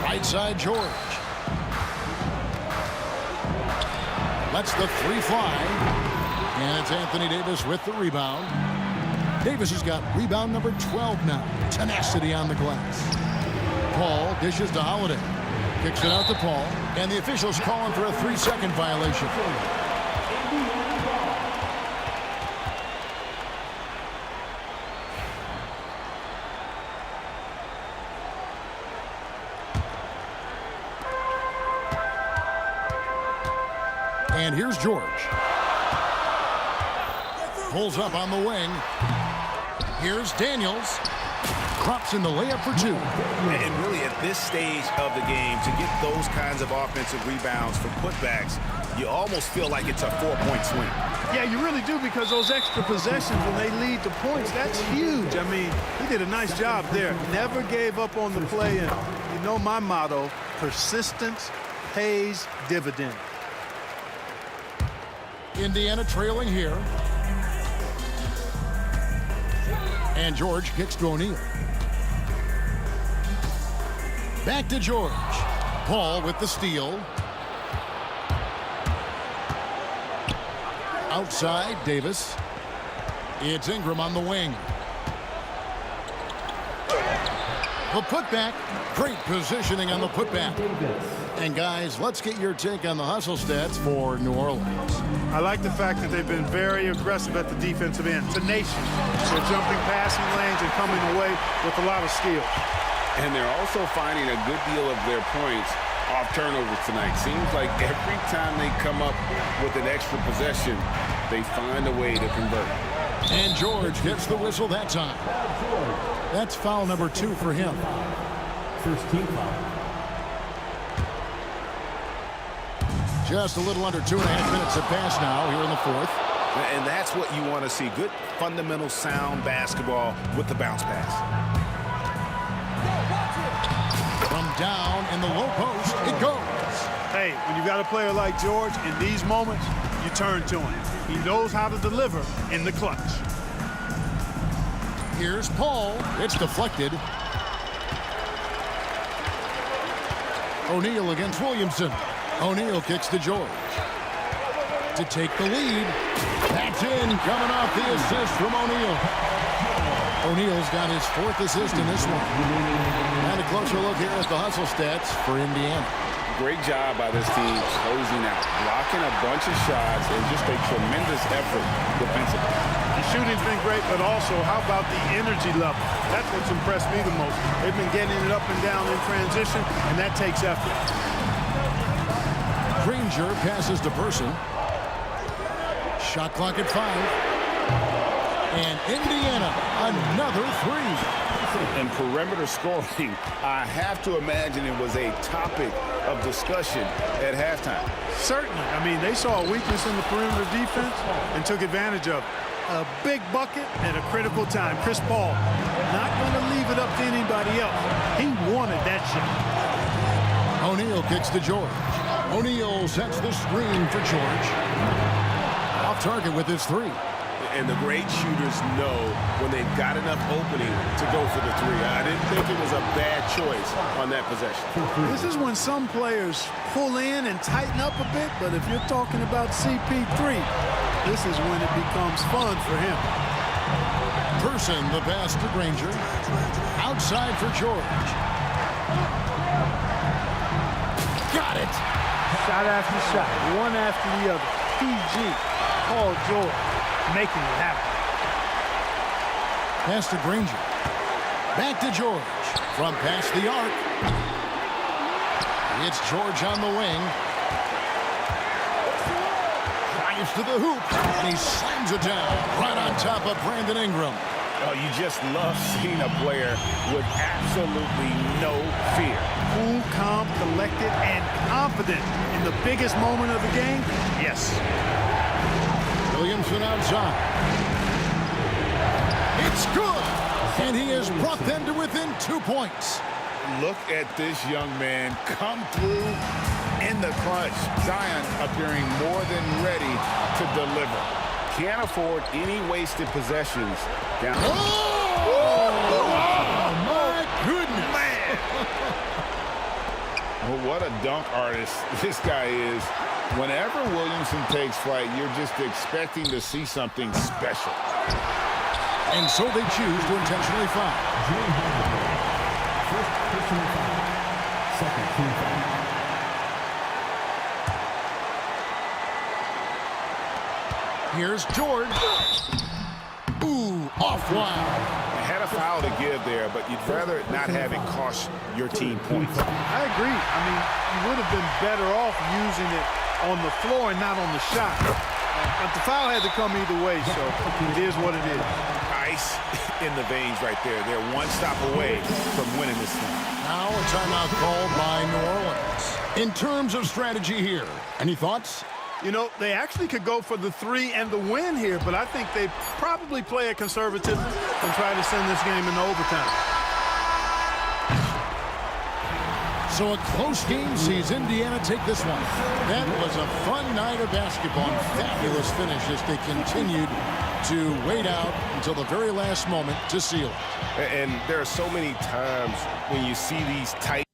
Right side, George. Lets the 3 fly. And it's Anthony Davis with the rebound. Davis has got rebound number 12 now. Tenacity on the glass. Paul dishes to Holiday. Kicks it out to Paul. And the officials calling for a 3-second violation. And here's George. Pulls up on the wing. Here's Daniels. Drops in the layup for 2. And really at this stage of the game, to get those kinds of offensive rebounds for putbacks, you almost feel like it's a 4-point swing. Yeah, you really do, because those extra possessions when they lead to points, that's huge. I mean, he did a nice job there. Never gave up on the play. And you know my motto, persistence pays dividend. Indiana trailing here. And George kicks to O'Neal. Back to George. Paul with the steal. Outside, Davis. It's Ingram on the wing. The putback. Great positioning on the putback. And guys, let's get your take on the hustle stats for New Orleans. I like the fact that they've been very aggressive at the defensive end. Tenacious. They're jumping passing lanes and coming away with a lot of skill. And they're also finding a good deal of their points off turnovers tonight. Seems like every time they come up with an extra possession, they find a way to convert. And George gets the whistle that time. That's foul number 2 for him. First team foul. Just a little under 2.5 minutes to pass now here in the fourth. And that's what you want to see. Good, fundamental, sound basketball with the bounce pass. From down in the low post, it goes. Hey, when you've got a player like George, in these moments, you turn to him. He knows how to deliver in the clutch. Here's Paul. It's deflected. O'Neal against Williamson. O'Neal kicks to George. To take the lead. That's in. Coming off the assist from O'Neal. O'Neal's got his 4th assist in this one. And a closer look here at the hustle stats for Indiana. Great job by this team closing out, blocking a bunch of shots, and just a tremendous effort defensively. The shooting's been great, but also how about the energy level? That's what's impressed me the most. They've been getting it up and down in transition, and that takes effort. Granger passes to Person. Shot clock at 5. And Indiana, another 3. And perimeter scoring, I have to imagine it was a topic of discussion at halftime. Certainly. I mean, they saw a weakness in the perimeter defense and took advantage of it. A big bucket at a critical time. Chris Paul not going to leave it up to anybody else. He wanted that shot. O'Neal kicks to George. O'Neal sets the screen for George. Off target with his three. And the great shooters know when they've got enough opening to go for the three. I didn't think it was a bad choice on that possession. This is when some players pull in and tighten up a bit, but if you're talking about CP3, this is when it becomes fun for him. Person the pass to Granger. Outside for George. Got it. Shot after shot, one after the other. PG, Paul George, making it happen. Pass to Granger. Back to George. From past the arc. It's George on the wing. Drives to the hoop. And he slams it down right on top of Brandon Ingram. Oh, you just love seeing a player with absolutely no fear. Cool, calm, collected, and confident in the biggest moment of the game. Yes. Williamson outside. It's good. And he has brought them to within 2 points. Look at this young man come through in the clutch. Zion appearing more than ready to deliver. Can't afford any wasted possessions. Down. Oh, my goodness. Man. Well, what a dunk artist this guy is. Whenever Williamson takes flight, you're just expecting to see something special. And so they choose to intentionally foul. First personal foul. Second team foul. Here's George. Ooh, offline. Had a foul to give there, but you'd rather not have it cost your team points. I agree. I mean, you would have been better off using it on the floor and not on the shot. But the foul had to come either way, so it is what it is. Ice in the veins right there. They're one stop away from winning this thing. Now a timeout called by New Orleans. In terms of strategy here, any thoughts? You know, they actually could go for the three and the win here, but I think they probably play it conservative and try to send this game into overtime. So a close game sees Indiana take this one. That was a fun night of basketball and fabulous finish as they continued to wait out until the very last moment to seal it. And there are so many times when you see these tight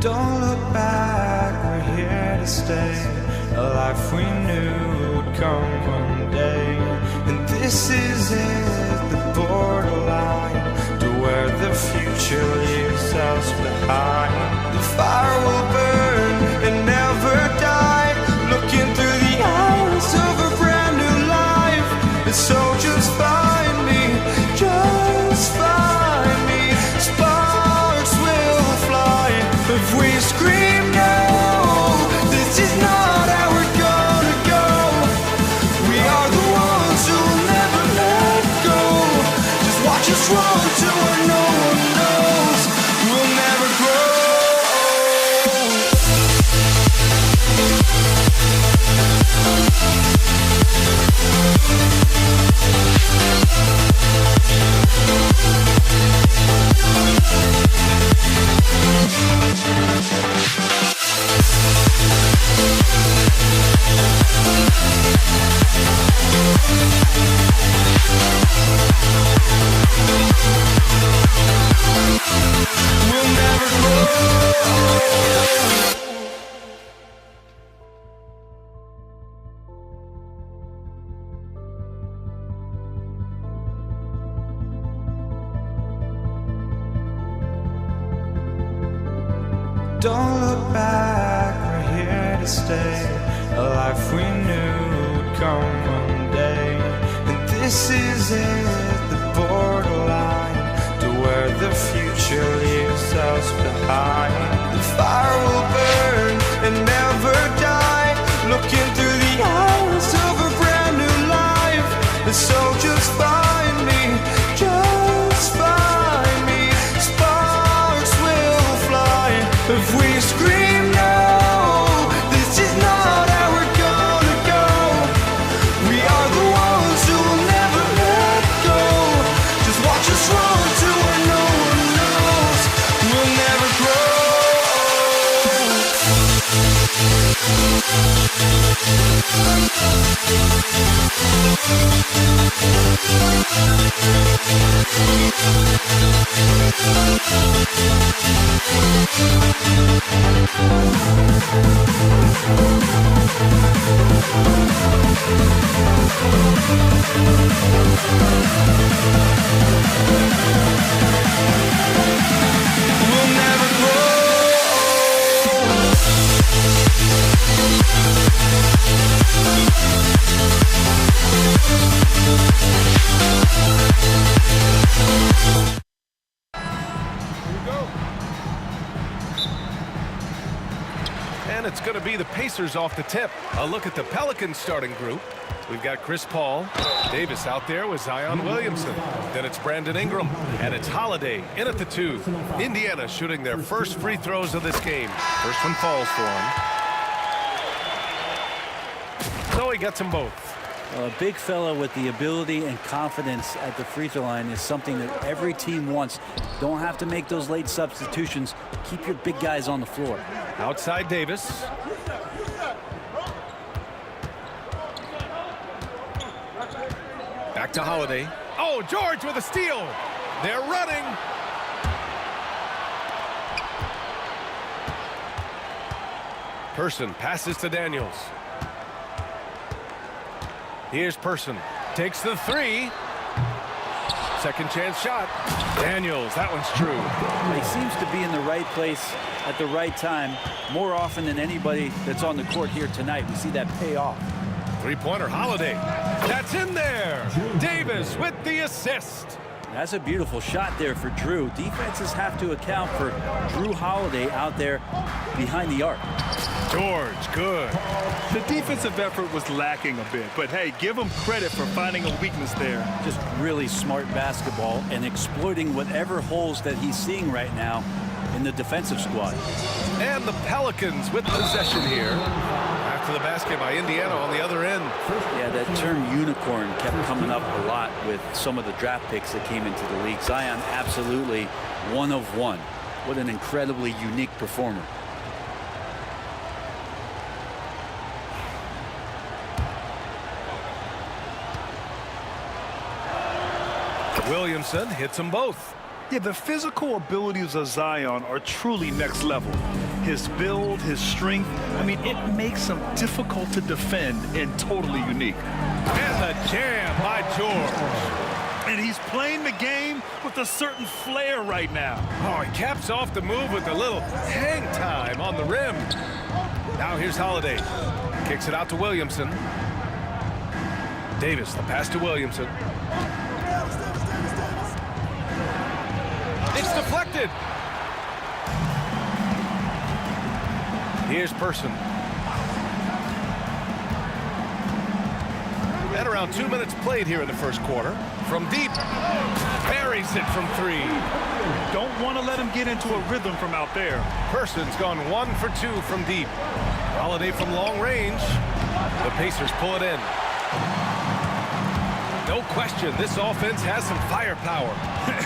Don't look back, we're here to stay. A life we knew would come one day. And this is it, the borderline to where the future leaves us behind. The fire will burn and never die, looking through the eyes of a brand new life. And so just find me, just find me. Sparks will fly if we scream no. This is not how we're gonna go. We are the ones who will never let go. Just watch us run to where no one knows. We'll never grow. We'll never grow. Don't look back, we're here to stay. A life we knew would come one day. And this is it, the borderline to where the future leaves us behind. The fire will burn and never die, looking through the eyes of a brand new life. And so just find me, just find me. Sparks will fly if we scream no. This is not how we're gonna go. We are the ones who will never let go. Just watch us run to where no one knows. We'll never grow. We'll never grow. And it's going to be the Pacers off the tip. A look at the Pelicans starting group. We've got Chris Paul. Davis out there with Zion Williamson. Then it's Brandon Ingram. And it's Holiday in at the 2. Indiana shooting their first free throws of this game. First one falls for him. So he gets them both. A big fella with the ability and confidence at the free throw line is something that every team wants. Don't have to make those late substitutions. Keep your big guys on the floor. Outside Davis. Back to Holiday. Oh, George with a steal. They're running. Person passes to Daniels. Here's Person. Takes the 3. Second chance shot. Daniels, that one's true. He seems to be in the right place at the right time more often than anybody that's on the court here tonight. We see that pay off. Three-pointer Holiday. That's in there. Davis with the assist. That's a beautiful shot there for Drew. Defenses have to account for Drew Holiday out there behind the arc. George, good. The defensive effort was lacking a bit, but hey, give him credit for finding a weakness there. Just really smart basketball and exploiting whatever holes that he's seeing right now in the defensive squad. And the Pelicans with possession here. After the basket by Indiana on the other end. Yeah, that term unicorn kept coming up a lot with some of the draft picks that came into the league. Zion, absolutely one of one. What an incredibly unique performer. Williamson hits them both. Yeah, the physical abilities of Zion are truly next level. His build, his strength, I mean, it makes him difficult to defend and totally unique. And the jam by George. And he's playing the game with a certain flair right now. Oh, he caps off the move with a little hang time on the rim. Now here's Holiday. Kicks it out to Williamson. Davis, the pass to Williamson. It's deflected. Here's Person. At around 2 minutes played here in the first quarter. From deep, buries it from three. Don't want to let him get into a rhythm from out there. Person's gone 1 for 2 from deep. Holiday from long range. The Pacers pull it in. No question, this offense has some firepower.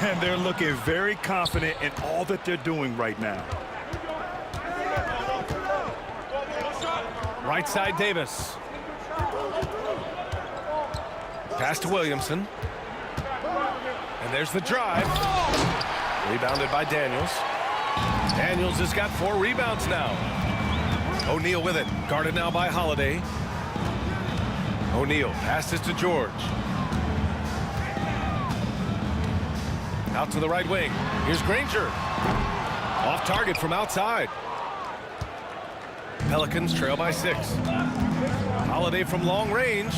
And they're looking very confident in all that they're doing right now. Right side, Davis. Pass to Williamson. And there's the drive. Rebounded by Daniels. Daniels has got 4 rebounds now. O'Neal with it. Guarded now by Holiday. O'Neal passes to George. Out to the right wing. Here's Granger. Off target from outside. Pelicans trail by 6. Holiday from long range.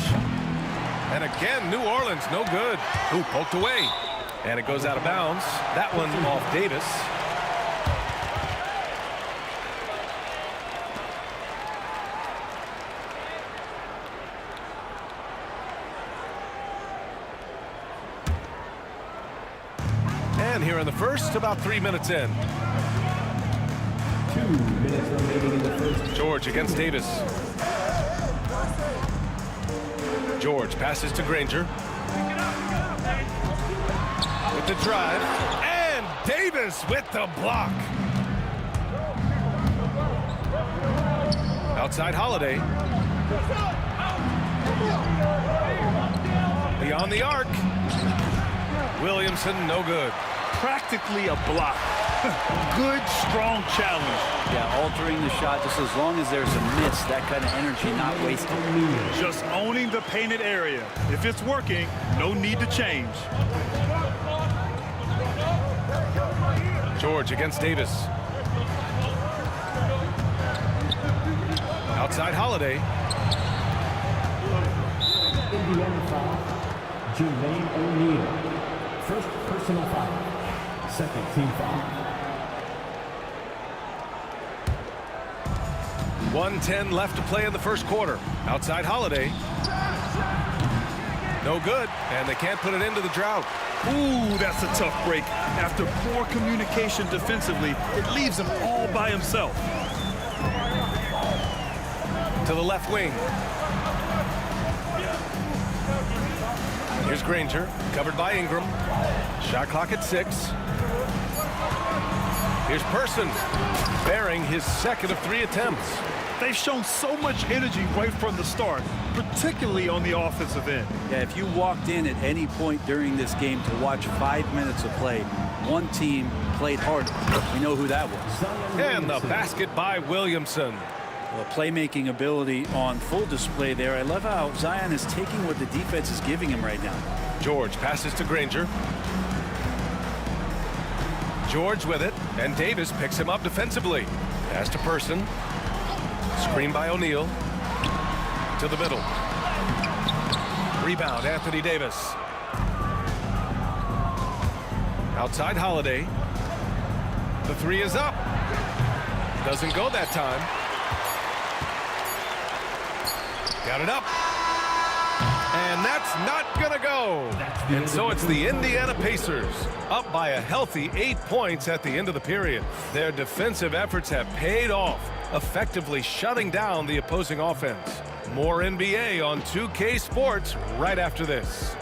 And again, New Orleans, no good. Ooh, poked away. And it goes out of bounds. That one off Davis. And here in the first, about 3 minutes in. 2 minutes remaining in the first. George against Davis. George passes to Granger. With the drive. And Davis with the block. Outside Holiday. Beyond the arc. Williamson, no good. Practically a block. Good, strong challenge. Yeah, altering the shot just as long as there's a miss, that kind of energy not wasted. Just owning the painted area. If it's working, no need to change. George against Davis. Outside Holiday. Indiana foul. Jermaine O'Neal. First personal foul. Second team foul. 1:10 left to play in the first quarter. Outside Holiday. No good, and they can't put it into the drought. Ooh, that's a tough break. After poor communication defensively, it leaves him all by himself. To the left wing. Here's Granger, covered by Ingram. Shot clock at 6. Here's Person, bearing his second of 3 attempts. They've shown so much energy right from the start, particularly on the offensive end. Yeah, if you walked in at any point during this game to watch 5 minutes of play, one team played harder. We know who that was. And the basket by Williamson. Well, playmaking ability on full display there. I love how Zion is taking what the defense is giving him right now. George passes to Granger. George with it, and Davis picks him up defensively. Pass to Person. Screen by O'Neal. To the middle. Rebound, Anthony Davis. Outside Holiday. The 3 is up. Doesn't go that time. Got it up. And that's not gonna go. And so it's the Indiana Pacers up by a healthy 8 points at the end of the period. Their defensive efforts have paid off, effectively shutting down the opposing offense. More NBA on 2K Sports right after this.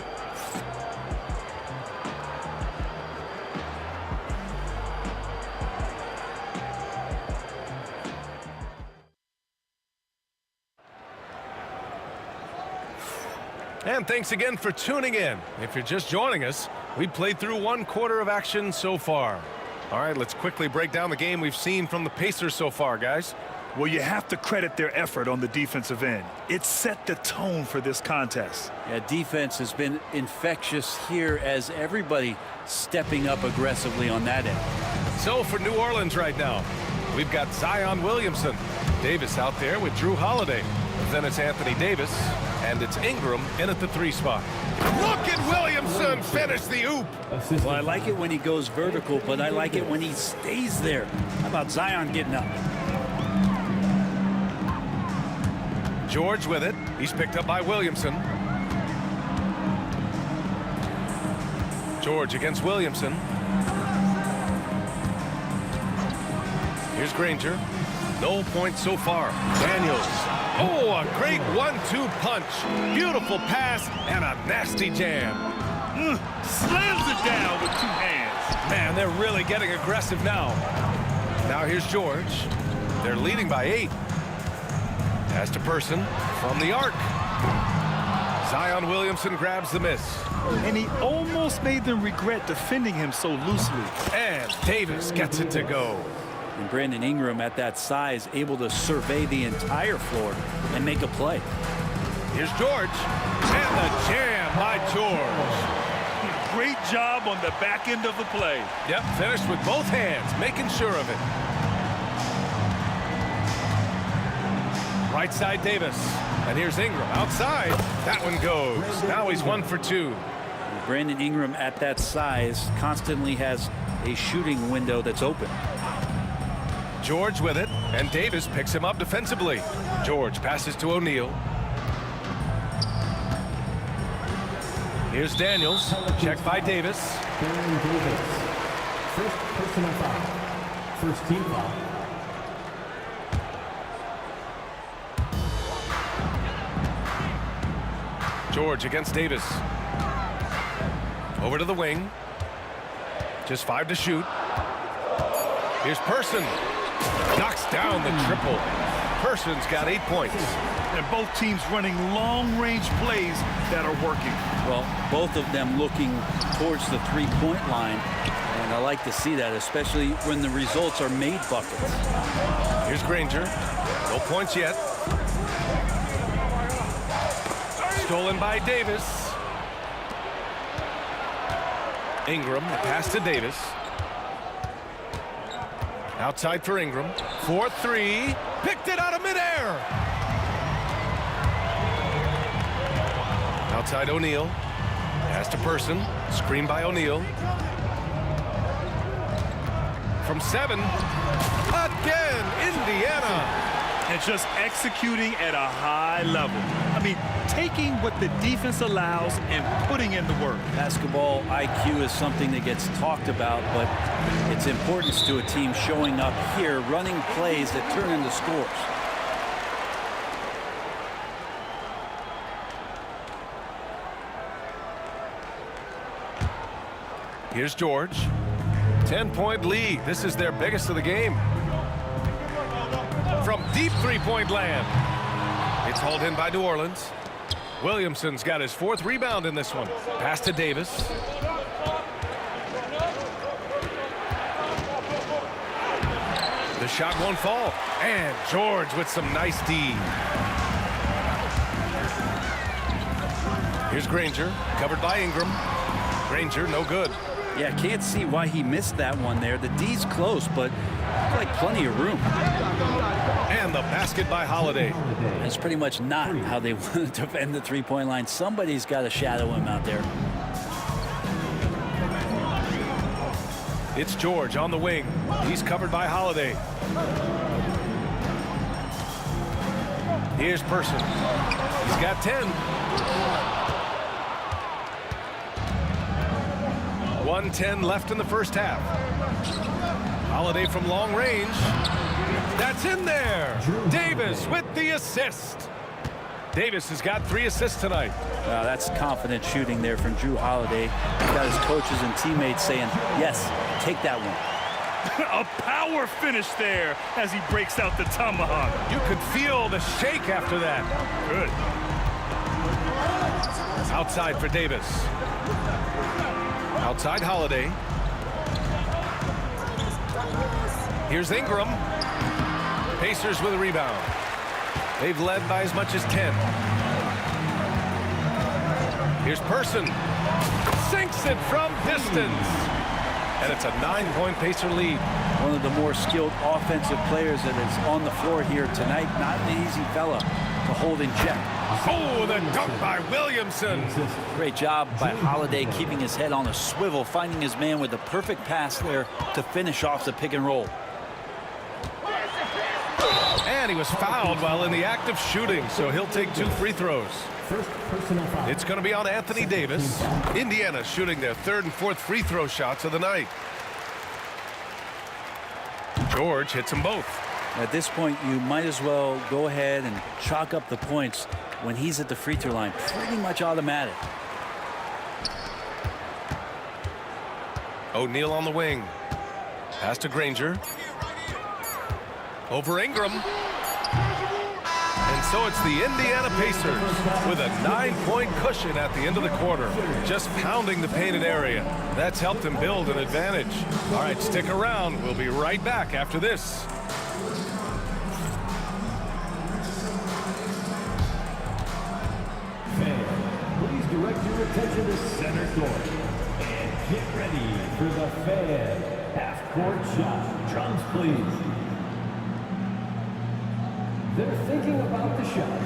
And thanks again for tuning in. If you're just joining us, we played through 1 quarter of action so far. All right, let's quickly break down the game we've seen from the Pacers so far, guys. Well, you have to credit their effort on the defensive end. It set the tone for this contest. Yeah, defense has been infectious here as everybody stepping up aggressively on that end. So for New Orleans right now, we've got Zion Williamson. Davis out there with Drew Holiday. Then it's Anthony Davis, and it's Ingram in at the 3 spot. Look at Williamson finish the oop. Well, I like it when he goes vertical, but I like it when he stays there. How about Zion getting up? George with it. He's picked up by Williamson. George against Williamson. Here's Granger. No points so far. Daniels. Oh, a great 1-2 punch. Beautiful pass and a nasty jam. Slams it down with 2 hands. Man, they're really getting aggressive now. Now here's George. They're leading by 8. Pass to Person from the arc. Zion Williamson grabs the miss. And he almost made them regret defending him so loosely. And Davis gets it to go. And Brandon Ingram at that size able to survey the entire floor and make a play. Here's George. And the jam by George. Great job on the back end of the play. Yep, finished with both hands, making sure of it. Right side Davis. And here's Ingram outside. That one goes. Now he's 1 for 2. Brandon Ingram at that size constantly has a shooting window that's open. George with it, and Davis picks him up defensively. George passes to O'Neal. Here's Daniels. Check by Davis. First personal foul. First team foul. George against Davis. Over to the wing. Just 5 to shoot. Here's Person. Knocks down the triple. Person's got 8 points. And both teams running long-range plays that are working. Well, both of them looking towards the 3-point line. And I like to see that, especially when the results are made buckets. Here's Granger. No points yet. Stolen by Davis. Ingram, the pass to Davis. Outside for Ingram. 4-3. Picked it out of midair. Outside O'Neal. Pass to Person. Screen by O'Neal. From 7. Again, Indiana. And just executing at a high level. I mean, taking what the defense allows and putting in the work. Basketball IQ is something that gets talked about, but its importance to a team showing up here, running plays that turn into scores. Here's George. 10-point lead. This is their biggest of the game. From deep 3-point land. It's hauled in by New Orleans. Williamson's got his 4th rebound in this one. Pass to Davis. The shot won't fall. And George with some nice D. Here's Granger, covered by Ingram. Granger, no good. Yeah, can't see why he missed that one there. The D's close, but like plenty of room. And the basket by Holiday. That's pretty much not how they want to defend the 3-point line. Somebody's got to shadow him out there. It's George on the wing. He's covered by Holiday. Here's Person. He's got 10. 1:10 left in the first half. Holiday from long range. That's in there. Davis with the assist. Davis has got 3 assists tonight. That's confident shooting there from Drew Holiday. He's got his coaches and teammates saying, yes, take that one. A power finish there as he breaks out the tomahawk. You could feel the shake after that. Good. Outside for Davis. Outside Holiday. Here's Ingram. Pacers with a rebound. They've led by as much as 10. Here's Person. Sinks it from distance. And it's a 9-point Pacer lead. One of the more skilled offensive players that is on the floor here tonight. Not an easy fella to hold in check. Oh, the dunk by Williamson. Great job by Holiday keeping his head on a swivel, finding his man with the perfect pass there to finish off the pick and roll. And he was fouled while in the act of shooting, so he'll take 2 free throws. It's going to be on Anthony Davis. Indiana shooting their 3rd and 4th free throw shots of the night. George hits them both. At this point, you might as well go ahead and chalk up the points when he's at the free throw line. Pretty much automatic. O'Neal on the wing. Pass to Granger. Over Ingram. And so it's the Indiana Pacers with a 9-point cushion at the end of the quarter. Just pounding the painted area. That's helped them build an advantage. All right, stick around. We'll be right back after this. Please direct your attention to center court and get ready for the Fan half-court shot. Drums, please. They're thinking about the shot.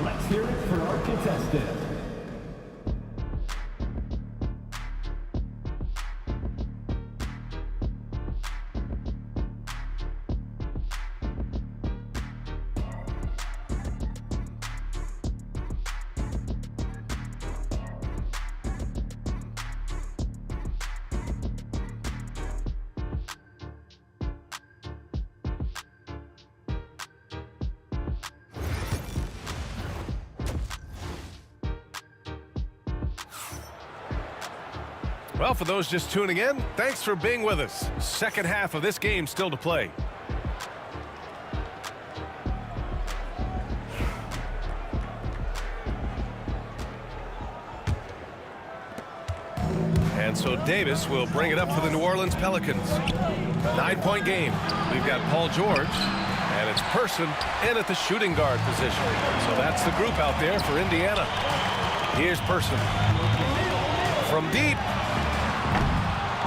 Let's hear it for our contestant. Well, for those just tuning in, thanks for being with us. Second half of this game still to play. And so Davis will bring it up for the New Orleans Pelicans. 9-point game. We've got Paul George, and it's Person in at the shooting guard position. So that's the group out there for Indiana. Here's Person. From deep.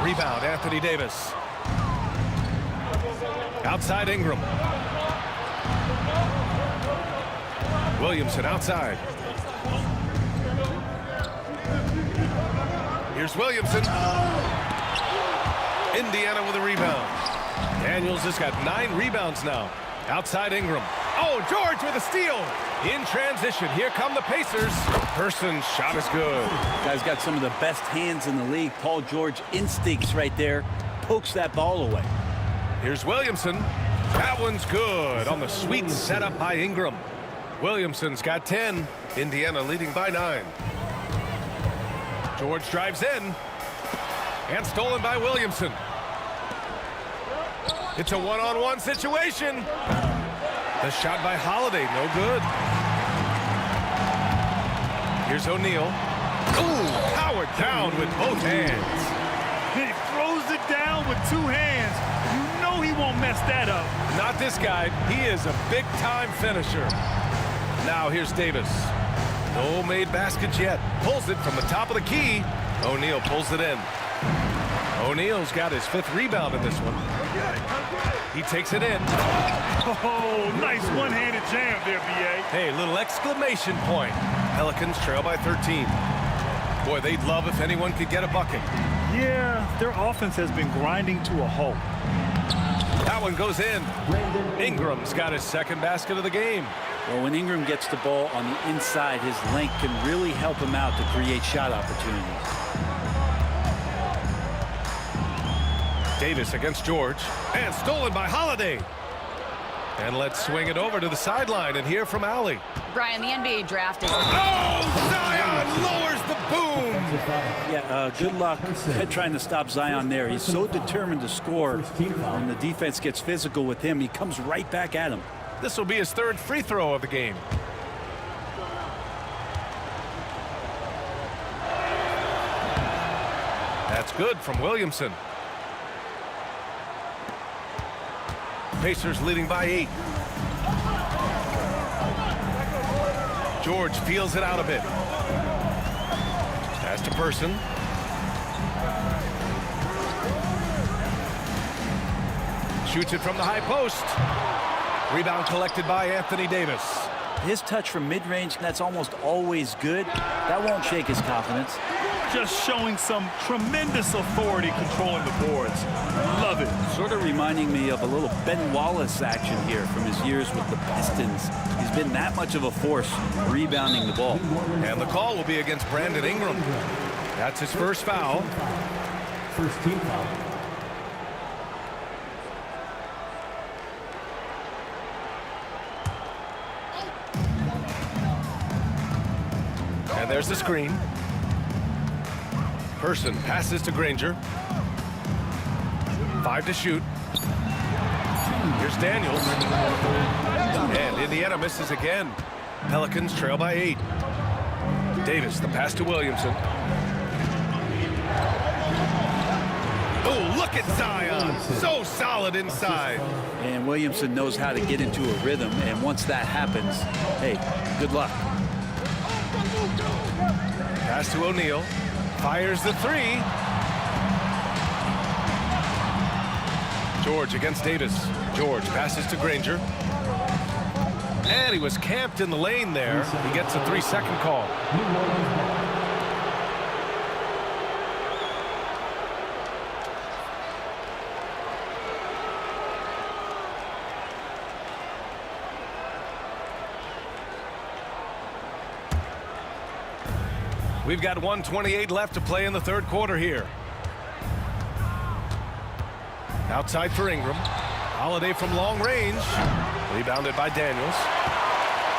Rebound, Anthony Davis. Outside Ingram. Williamson outside. Here's Williamson. Indiana with a rebound. Daniels has got 9 rebounds now. Outside Ingram. Oh, George with a steal. In transition, here come the Pacers. Person's shot is good. Guy's got some of the best hands in the league. Paul George instincts right there. Pokes that ball away. Here's Williamson. That one's good on the sweet setup by Ingram. Williamson's got 10. Indiana leading by 9. George drives in. And stolen by Williamson. It's a one-on-one situation. The shot by Holiday, no good. Here's O'Neal. Ooh, powered down with both hands. He throws it down with 2 hands. You know he won't mess that up. Not this guy. He is a big-time finisher. Now here's Davis. No made baskets yet. Pulls it from the top of the key. O'Neal pulls it in. O'Neal's got his 5th rebound in this one. He takes it in. Oh, nice one-handed jam there, B.A. Hey, little exclamation point. Pelicans trail by 13. Boy, they'd love if anyone could get a bucket. Yeah, their offense has been grinding to a halt. That one goes in. Ingram's got his 2nd basket of the game. Well, when Ingram gets the ball on the inside, his length can really help him out to create shot opportunities. Davis against George. And stolen by Holiday. And let's swing it over to the sideline and hear from Allie. Brian, the NBA draft is... Oh, Zion lowers the Boom! Yeah, good luck trying to stop Zion there. He's so determined to score. When the defense gets physical with him, he comes right back at him. This will be his third free throw of the game. That's good from Williamson. Pacers leading by 8. George feels it out a bit. Pass to Person. Shoots it from the high post. Rebound collected by Anthony Davis. His touch from mid-range, that's almost always good. That won't shake his confidence. Just showing some tremendous authority controlling the boards. Love it. Sort of reminding me of a little Ben Wallace action here from his years with the Pistons. He's been that much of a force rebounding the ball. And the call will be against Brandon Ingram. That's his first foul. First team foul. And there's the screen. Person passes to Granger. 5 to shoot. Here's Daniels. And Indiana misses again. Pelicans trail by 8. Davis, the pass to Williamson. Oh, look at Zion. So solid inside. And Williamson knows how to get into a rhythm. And once that happens, hey, good luck. Pass to O'Neal. Fires the 3. George against Davis. George passes to Granger. And he was camped in the lane there. He gets a 3-second call. We've got 1:28 left to play in the third quarter here. Outside for Ingram. Holiday from long range. Rebounded by Daniels.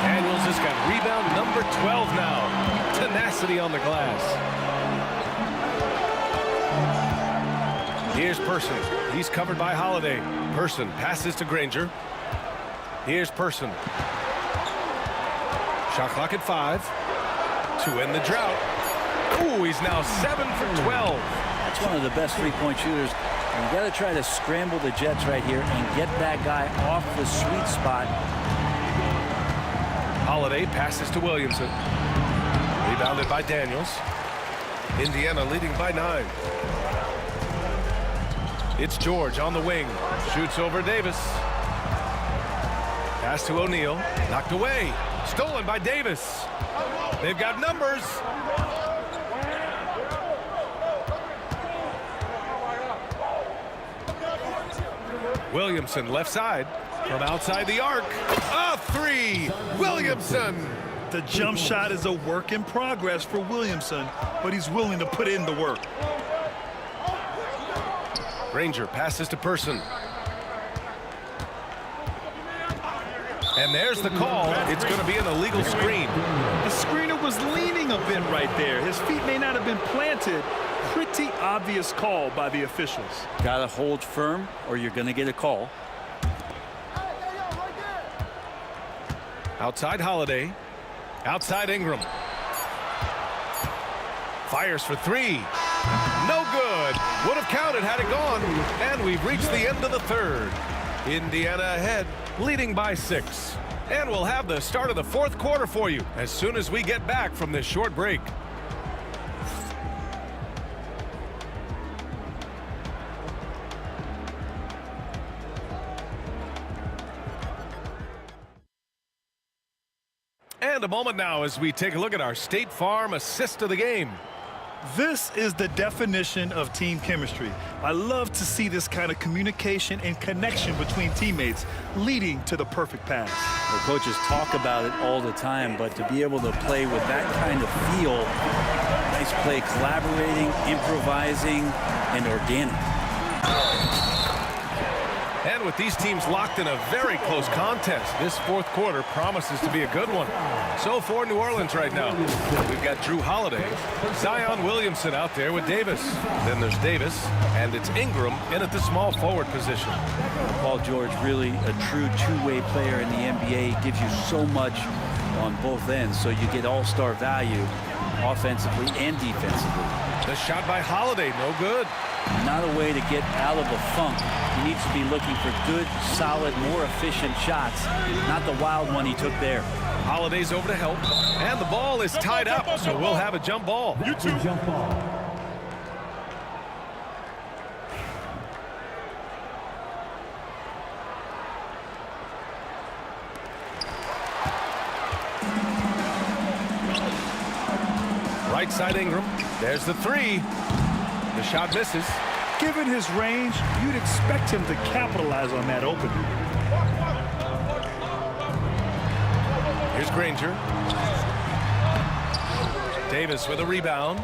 Daniels has got rebound number 12 now. Tenacity on the glass. Here's Person. He's covered by Holiday. Person passes to Granger. Here's Person. Shot clock at 5. To end the drought. Ooh, he's now 7 for 12. That's one of the best three-point shooters. And you got to try to scramble the Jets right here and get that guy off the sweet spot. Holiday passes to Williamson. Rebounded by Daniels. Indiana leading by 9. It's George on the wing. Shoots over Davis. Pass to O'Neal. Knocked away. Stolen by Davis. They've got numbers. Williamson left side from outside the arc. A 3. Williamson. The jump shot is a work in progress for Williamson, but he's willing to put in the work. Granger passes to Person. And there's the call. It's going to be an illegal screen. The screener was leaning a bit right there. His feet may not have been planted. Pretty obvious call by the officials. Got to hold firm or you're going to get a call. Outside Holiday. Outside Ingram. Fires for 3. No good. Would have counted had it gone. And we've reached the end of the third. Indiana ahead, leading by 6. And we'll have the start of the fourth quarter for you as soon as we get back from this short break. And a moment now as we take a look at our State Farm assist of the game. This is the definition of team chemistry. I love to see this kind of communication and connection between teammates leading to the perfect pass. The coaches talk about it all the time, but to be able to play with that kind of feel, nice play, collaborating, improvising, and organic. And with these teams locked in a very close contest, this fourth quarter promises to be a good one. So for New Orleans right now, we've got Drew Holiday, Zion Williamson out there with Davis. Then there's Davis, and it's Ingram in at the small forward position. Paul George, really a true two-way player in the NBA. He gives you so much on both ends, so you get all-star value offensively and defensively. The shot by Holiday, no good. Not a way to get out of a funk. He needs to be looking for good, solid, more efficient shots, not the wild one he took there. Holiday's over to help, and the ball is tied up, so we'll have a jump ball. Jump ball. Right side Ingram. There's the three. The shot misses. Given his range, you'd expect him to capitalize on that opening. Here's Granger. Davis with a rebound.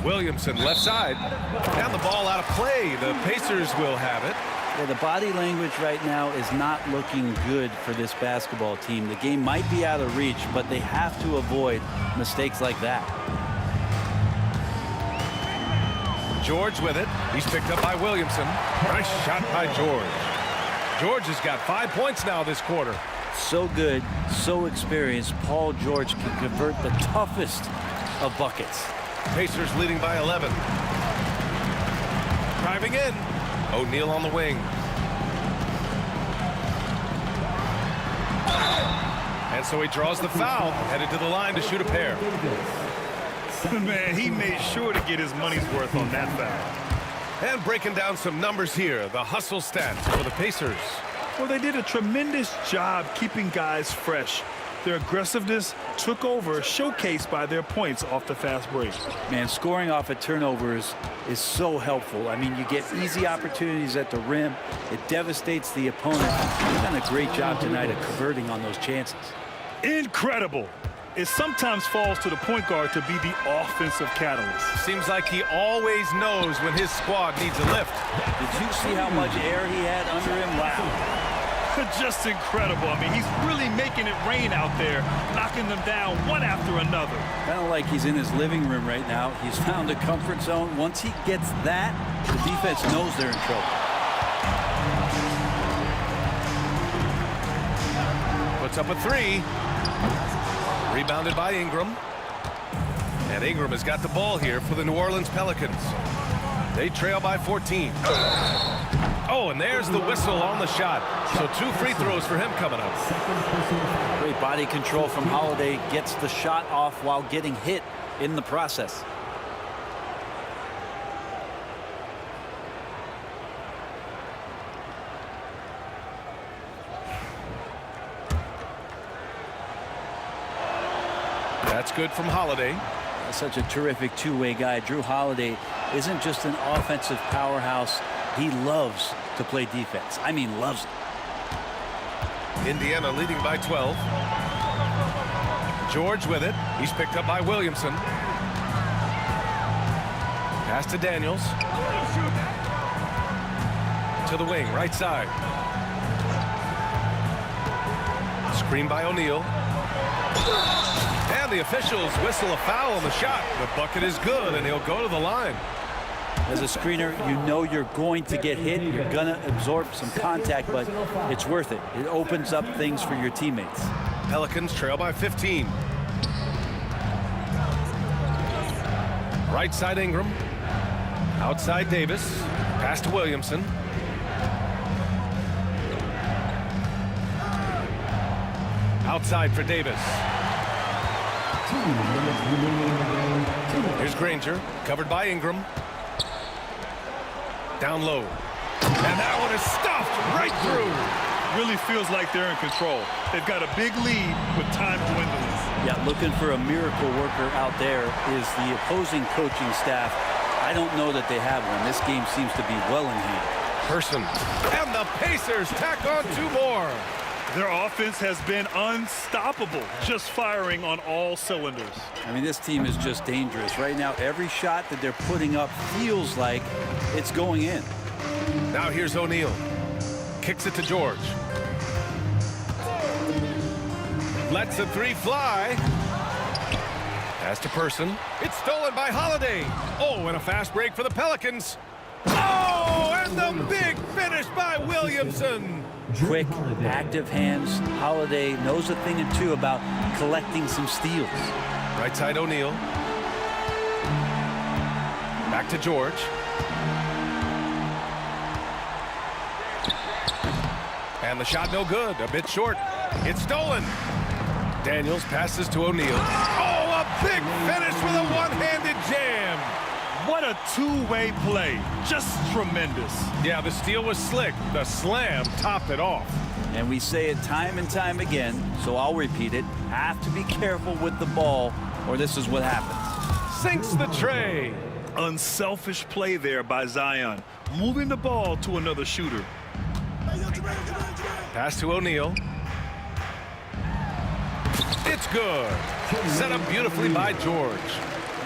Williamson left side. And the ball out of play. The Pacers will have it. Yeah, the body language right now is not looking good for this basketball team. The game might be out of reach, but they have to avoid mistakes like that. George with it. He's picked up by Williamson. Nice shot by George. George has got 5 points now this quarter. So good, so experienced. Paul George can convert the toughest of buckets. Pacers leading by 11. Driving in. O'Neal on the wing. And so he draws the foul, headed to the line to shoot a pair. Man, he made sure to get his money's worth on that foul. And breaking down some numbers here, the hustle stats for the Pacers. Well, they did a tremendous job keeping guys fresh. Their aggressiveness took over, showcased by their points off the fast break. Man, scoring off of turnovers is so helpful. I mean, you get easy opportunities at the rim. It devastates the opponent. He's done a great job tonight of converting on those chances. Incredible. It sometimes falls to the point guard to be the offensive catalyst. Seems like he always knows when his squad needs a lift. Did you see how much air he had under him? Wow. Just incredible. I mean, he's really making it rain out there, knocking them down one after another. Kind of like he's in his living room right now. He's found a comfort zone. Once he gets that, the defense knows they're in trouble. Puts up a three. Rebounded by Ingram. And Ingram has got the ball here for the New Orleans Pelicans. They trail by 14. Oh, and there's the whistle on the shot. So 2 free throws for him coming up. Great body control from Holiday. Gets the shot off while getting hit in the process. That's good from Holiday. Such a terrific two-way guy. Drew Holiday isn't just an offensive powerhouse. He loves to play defense. I mean, loves it. Indiana leading by 12. George with it. He's picked up by Williamson. Pass to Daniels. To the wing, right side. Screen by O'Neal. And the officials whistle a foul on the shot. The bucket is good, and he'll go to the line. As a screener, you know you're going to get hit. You're going to absorb some contact, but it's worth it. It opens up things for your teammates. Pelicans trail by 15. Right side Ingram. Outside Davis. Pass to Williamson. Outside for Davis. Here's Granger, covered by Ingram. Down low. And that one is stuffed right through. Really feels like they're in control. They've got a big lead with time dwindling. Yeah, looking for a miracle worker out there is the opposing coaching staff. I don't know that they have one. This game seems to be well in hand. Person. And the Pacers tack on 2 more. Their offense has been unstoppable, just firing on all cylinders. I mean, this team is just dangerous. Right now, every shot that they're putting up feels like it's going in. Now here's O'Neal. Kicks it to George. Lets a three fly. Pass to Person. It's stolen by Holiday. Oh, and a fast break for the Pelicans. Oh, and the big finish by Williamson. Quick, active hands. Holiday knows a thing or two about collecting some steals. Right side O'Neal. Back to George. And the shot no good. A bit short. It's stolen. Daniels passes to O'Neal. Oh, a big finish with a one-handed jam. What a two-way play. Just tremendous. Yeah, the steal was slick. The slam topped it off. And we say it time and time again, so I'll repeat it. Have to be careful with the ball, or this is what happens. Sinks the tray. Unselfish play there by Zion, moving the ball to another shooter. Pass to O'Neal. It's good. Set up beautifully by George.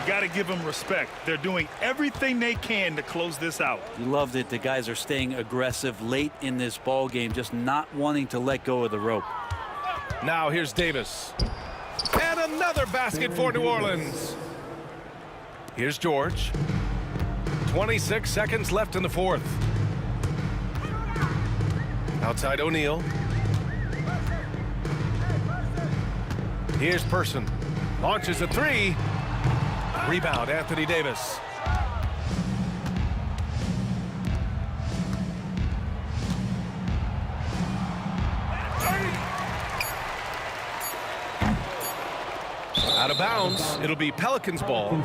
Got to give them respect. They're doing everything they can to close this out. You loved it. The guys are staying aggressive late in this ball game, just not wanting to let go of the rope. Now here's Davis. And another basket for New Orleans. Here's George. 26 seconds left in the fourth. Outside O'Neal. Here's Person. Launches a three. Rebound, Anthony Davis. Out of bounds. It'll be Pelicans ball.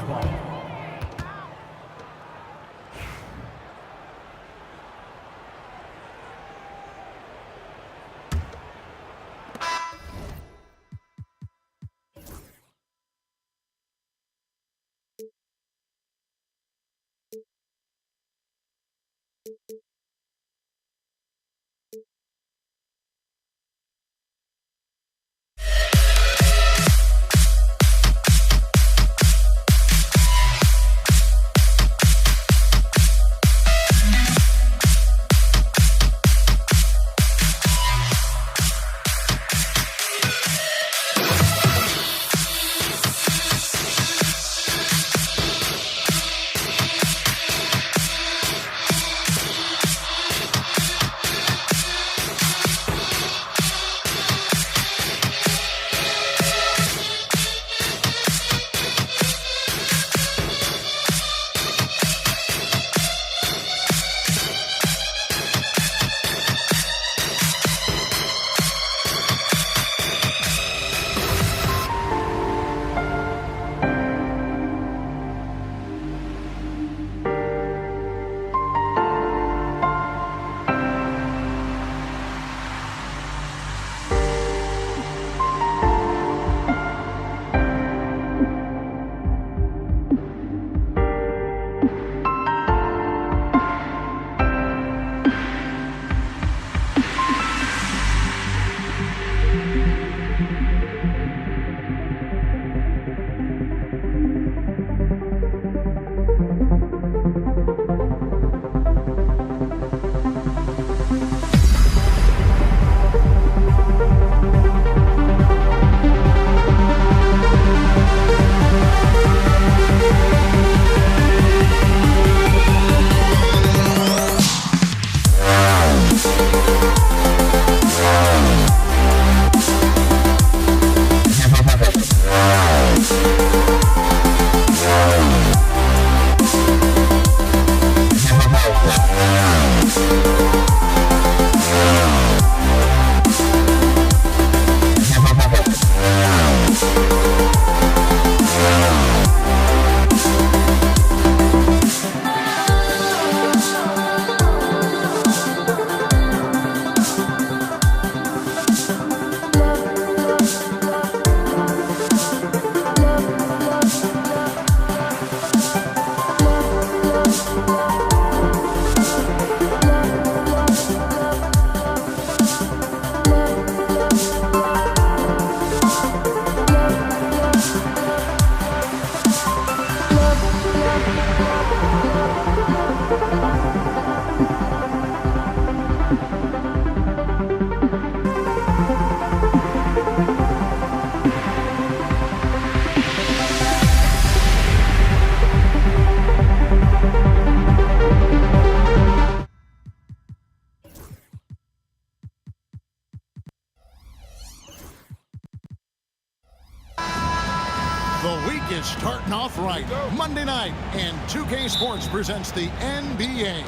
The week is starting off right. Monday night, and 2K Sports presents the NBA.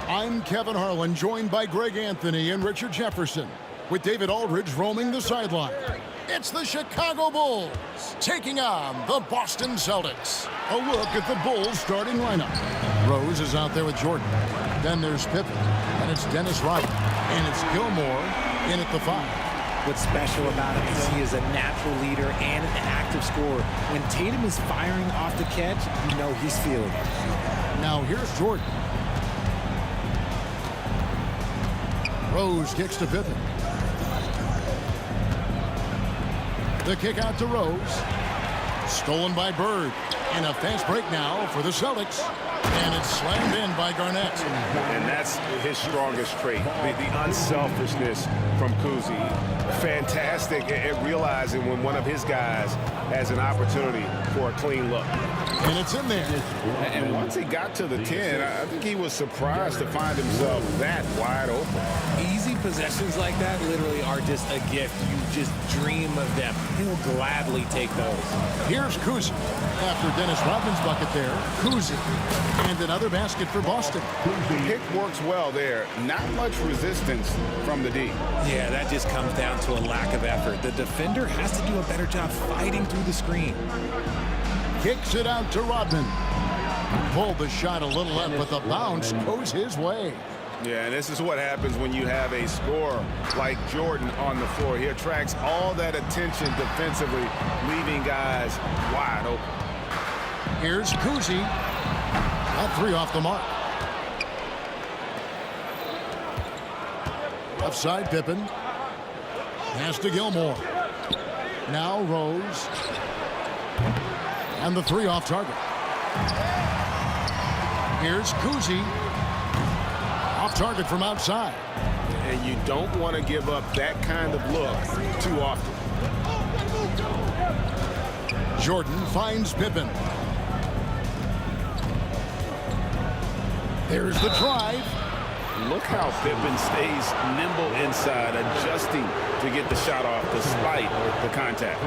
I'm Kevin Harlan, joined by Greg Anthony and Richard Jefferson, with David Aldridge roaming the sideline. It's the Chicago Bulls taking on the Boston Celtics. A look at the Bulls starting lineup. Rose is out there with Jordan. Then there's Pippen, and it's Dennis Rodman, and it's Gilmore in at the 5. What's special about him is he is a natural leader and an active scorer. When Tatum is firing off the catch, you know he's feeling it. Now here's Jordan. Rose kicks to Pippen. The kick out to Rose. Stolen by Bird. And a fast break now for the Celtics. And it's slammed in by Garnett. And that's his strongest trait, the unselfishness from Kuzi. Fantastic at realizing when one of his guys has an opportunity for a clean look. And it's in there. And once he got to the 10, I think he was surprised to find himself that wide open. Easy possessions like that literally are just a gift. You just dream of them. He'll gladly take those. Here's Kuzi. After Dennis Rodman's bucket there, Kuzi. And another basket for Boston. Pick works well there. Not much resistance from the D. Yeah, that just comes down to a lack of effort. The defender has to do a better job fighting through the screen. Kicks it out to Rodman. Pulled the shot a little left, but the bounce goes his way. Yeah, and this is what happens when you have a scorer like Jordan on the floor. He attracts all that attention defensively, leaving guys wide open. Here's Kuzi. That 3 off the mark. Left side, Pippen. Pass to Gilmore. Now Rose. And the 3 off target. Here's Kuzi. Off target from outside. And you don't want to give up that kind of look too often. Jordan finds Pippen. There's the drive. Look how Pippen stays nimble inside, adjusting to get the shot off despite the contact.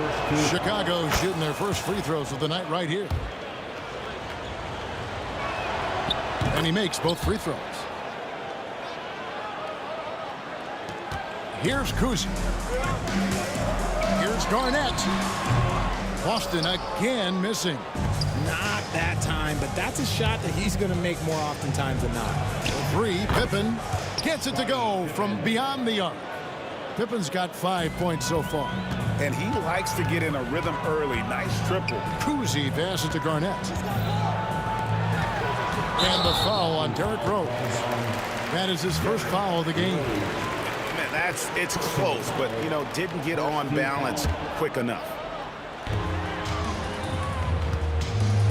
Chicago shooting their first free throws of the night right here. And he makes both free throws. Here's Kuzi. Here's Garnett. Boston again missing. Not that time, but that's a shot that he's going to make more oftentimes than not. 3, Pippen gets it to go from beyond the arc. Pippen's got 5 points so far. And he likes to get in a rhythm early. Nice triple. Kuzi passes to Garnett. And the foul on Derrick Rose. That is his first foul of the game. Man, it's close, but, you know, didn't get on balance quick enough.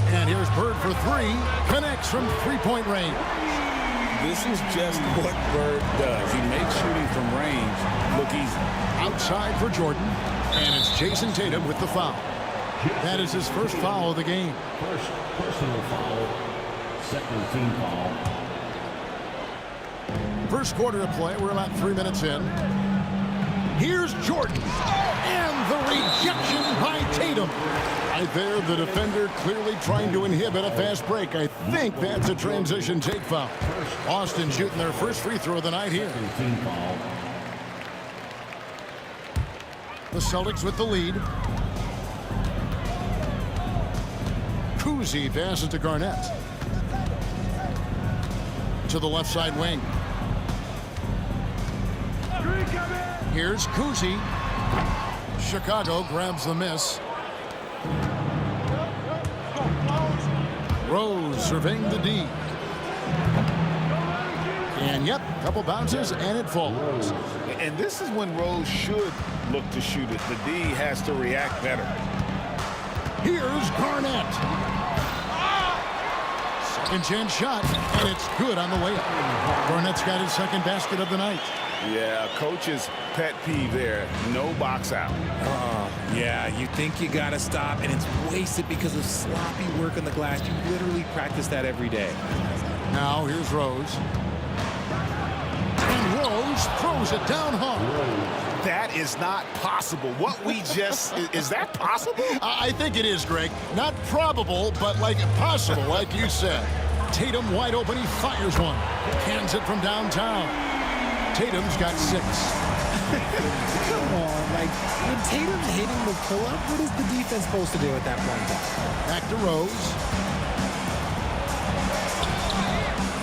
And here's Bird for 3. Connects from 3-point range. This is just what Bird does. He makes shooting from range look easy. Outside for Jordan. And it's Jason Tatum with the foul. That is his first foul of the game. First personal foul. Second team foul. First quarter of play. We're about 3 minutes in. Here's Jordan. And the rejection by Tatum. Right there, the defender clearly trying to inhibit a fast break. I think that's a transition take foul. Boston shooting their first free throw of the night here. The Celtics with the lead. Kuzi passes to Garnett. To the left side wing. Here's Kuzi. Chicago grabs the miss. Rose surveying the D. And yep, couple bounces and it falls. And this is when Rose should look to shoot it. The D has to react better. Here's Garnett. Second chance shot, and it's good on the way up. Garnett's got his second basket of the night. Yeah, coach's pet peeve there. No box out. Yeah, you think you got to stop, and it's wasted because of sloppy work on the glass. You literally practice that every day. Now here's Rose. And Rose throws it down hard. That is not possible. What we just, is that possible? I think it is, Greg. Not probable, but like possible, like you said. Tatum wide open, he fires one. Cans it from downtown. Tatum's got 6. Come on, like, when Tatum's hitting the pull-up, what is the defense supposed to do at that point? Back to Rose.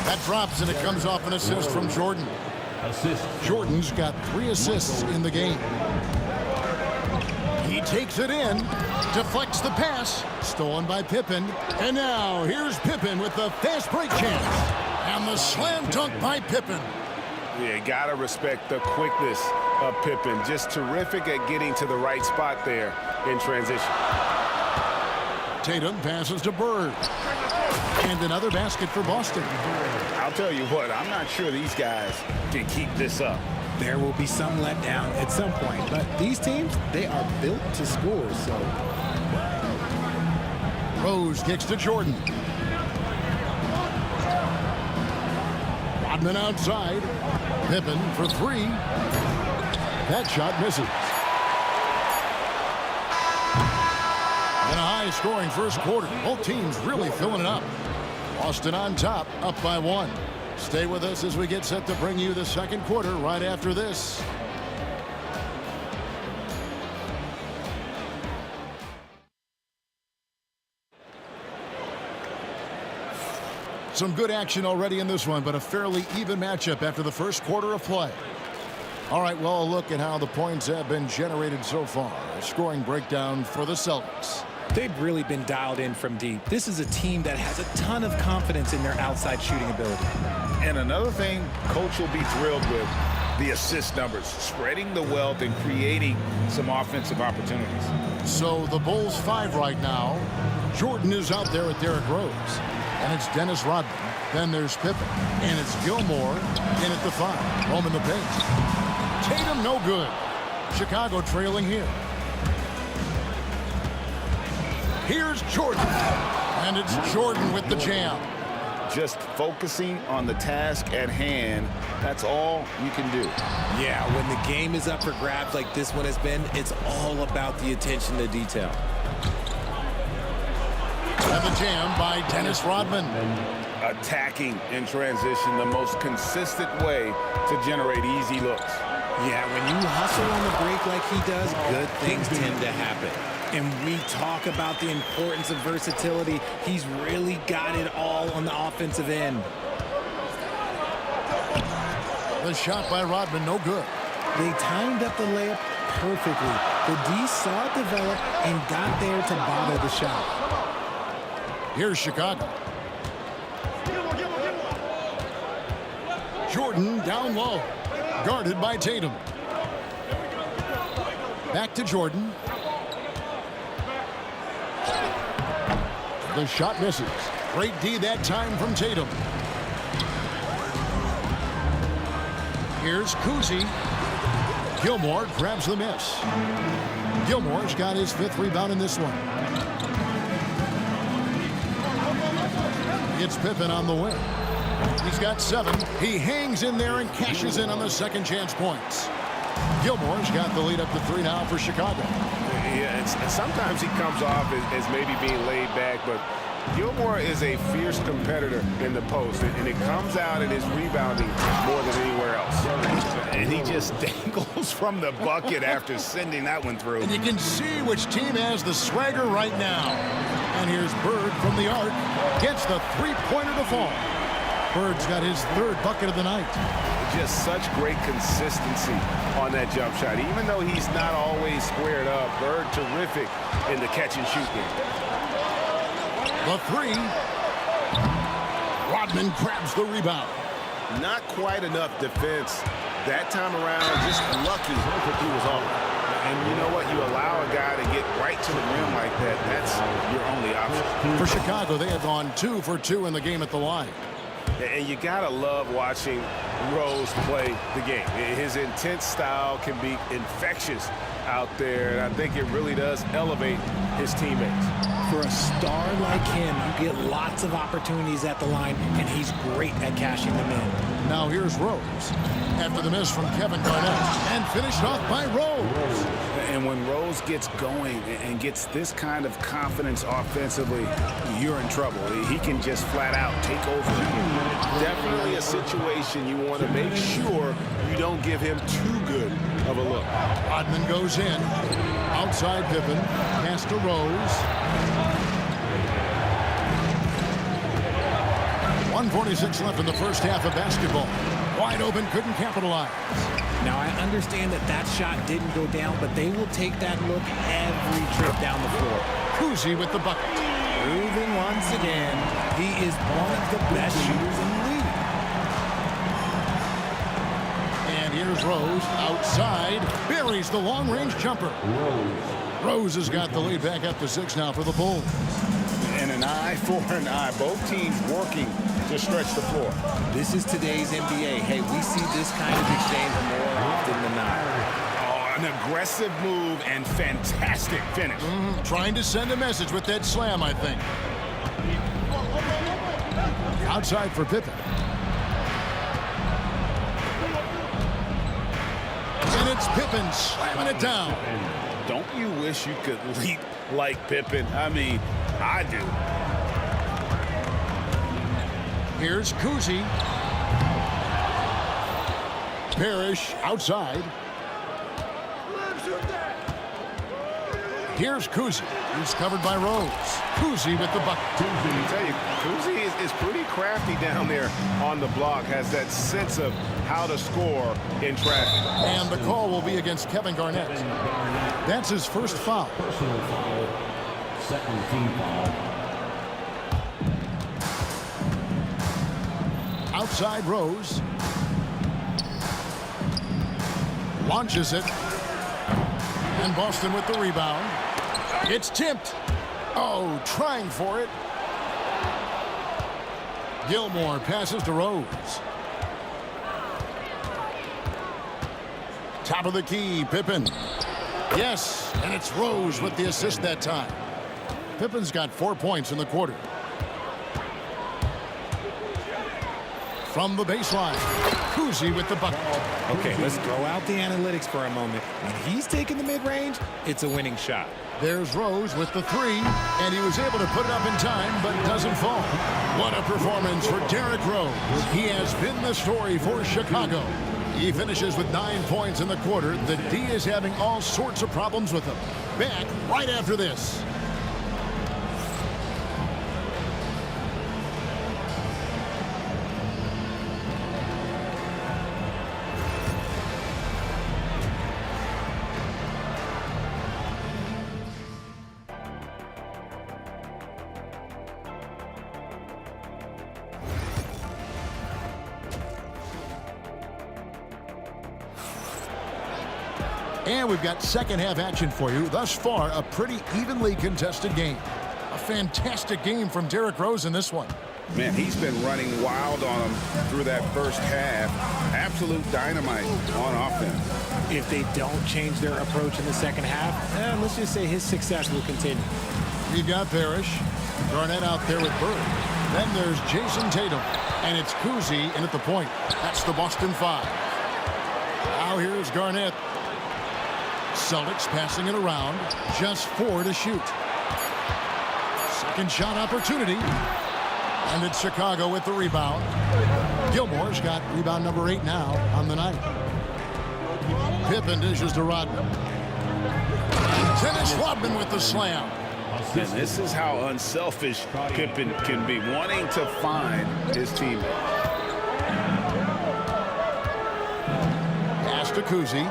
That drops, and it comes off an assist from Jordan. Jordan's got 3 assists in the game. He takes it in, deflects the pass, stolen by Pippen. And now here's Pippen with the fast break chance. And the slam dunk by Pippen. Yeah, gotta respect the quickness of Pippen. Just terrific at getting to the right spot there in transition. Tatum passes to Bird. And another basket for Boston. I'll tell you what, I'm not sure these guys can keep this up. There will be some letdown at some point, but these teams, they are built to score, so. Rose kicks to Jordan. Rodman outside. Pippen for 3. That shot misses. In a high-scoring first quarter, both teams really filling it up. Boston on top, up by 1. Stay with us as we get set to bring you the second quarter right after this. Some good action already in this one, but a fairly even matchup after the first quarter of play. All right, well, a look at how the points have been generated so far. A scoring breakdown for the Celtics. They've really been dialed in from deep. This is a team that has a ton of confidence in their outside shooting ability. And another thing Coach will be thrilled with, the assist numbers, spreading the wealth and creating some offensive opportunities. So the Bulls 5 right now. Jordan is out there with Derrick Rose. And it's Dennis Rodman. Then there's Pippen. And it's Gilmore in at the 5. Roaming the paint. Tatum no good. Chicago trailing here. Here's Jordan. And it's Jordan with the jam. Just focusing on the task at hand, that's all you can do. Yeah, when the game is up for grabs like this one has been, it's all about the attention to detail. And the jam by Dennis Rodman. Attacking in transition, the most consistent way to generate easy looks. Yeah, when you hustle on the break like he does, good things tend to happen. And we talk about the importance of versatility. He's really got it all on the offensive end. The shot by Rodman, no good. They timed up the layup perfectly. The D saw it develop and got there to bother the shot. Here's Chicago. Jordan down low. Guarded by Tatum. Back to Jordan. The shot misses. Great D that time from Tatum. Here's Kuzi. Gilmore grabs the miss. Gilmore's got his 5th rebound in this one. It's Pippen on the wing. He's got 7. He hangs in there and cashes in on the second chance points. Gilmore's got the lead up to 3 now for Chicago. Yeah, and sometimes he comes off as maybe being laid back, but Gilmore is a fierce competitor in the post, and it comes out in his rebounding more than anywhere else. And he just dangles from the bucket after sending that one through. And you can see which team has the swagger right now. And here's Bird from the arc. Gets the 3-pointer to fall. Bird's got his 3rd bucket of the night. Just such great consistency on that jump shot. Even though he's not always squared up, Bird terrific in the catch and shoot game. The 3. Rodman grabs the rebound. Not quite enough defense that time around. Just lucky he was off. And you know what? You allow a guy to get right to the rim like that. That's your only option. For Chicago, they have gone 2 for 2 in the game at the line. And you gotta love watching Rose play the game. His intense style can be infectious out there, and I think it really does elevate his teammates. For a star like him, you get lots of opportunities at the line, and he's great at cashing them in. Now here's Rose. After the miss from Kevin Garnett. And finished off by Rose. And when Rose gets going and gets this kind of confidence offensively, you're in trouble. He can just flat out take over. Definitely a situation you want to make sure you don't give him too good of a look. Rodman goes in. Outside Pippen. Pass to Rose. 1:46 left in the first half of basketball. Wide open, couldn't capitalize. Now, I understand that shot didn't go down, but they will take that look every trip down the floor. Kuzi with the bucket. Proving once again, he is one of the best shooters in the league. And here's Rose outside. Buries the long-range jumper. Rose has got the lead back up to 6 now for the Bulls. And an eye for an eye. Both teams working to stretch the floor. This is today's NBA. Hey, we see this kind of exchange more often than not. Oh, an aggressive move and fantastic finish. Trying to send a message with that slam, I think. Outside for Pippen. And it's Pippen slamming it down. Don't you wish you could leap like Pippen? I mean, I do. Here's Kuzi. Parrish outside. Here's Kuzi. He's covered by Rose. Kuzi with the bucket. I tell you, Kuzi is pretty crafty down there on the block. Has that sense of how to score in traffic. And the call will be against Kevin Garnett. That's his first foul. Personal foul. Second team foul. Outside Rose. Launches it. And Boston with the rebound. It's tipped. Oh, trying for it. Gilmore passes to Rose. Top of the key, Pippen. Yes, and it's Rose with the assist that time. Pippen's got 4 points in the quarter. From the baseline, Kuzi with the bucket. Okay, let's throw out the analytics for a moment. When he's taking the mid-range, it's a winning shot. There's Rose with the 3, and he was able to put it up in time, but doesn't fall. What a performance for Derrick Rose. He has been the story for Chicago. He finishes with 9 points in the quarter. The D is having all sorts of problems with him. Back right after this. And we've got second half action for you. Thus far, a pretty evenly contested game. A fantastic game from Derrick Rose in this one. Man, he's been running wild on him through that first half. Absolute dynamite on offense. If they don't change their approach in the second half, let's just say his success will continue. We've got Parrish. Garnett out there with Bird. Then there's Jason Tatum. And it's Kuzi in at the point. That's the Boston 5. Now here's Garnett. Celtics passing it around. Just 4 to shoot. Second shot opportunity. And it's Chicago with the rebound. Gilmore's got rebound number 8 now on the night. Pippen dishes to Rodman. And Dennis Rodman with the slam. And this is how unselfish Pippen can be, wanting to find his teammate. Pass to Kuzi.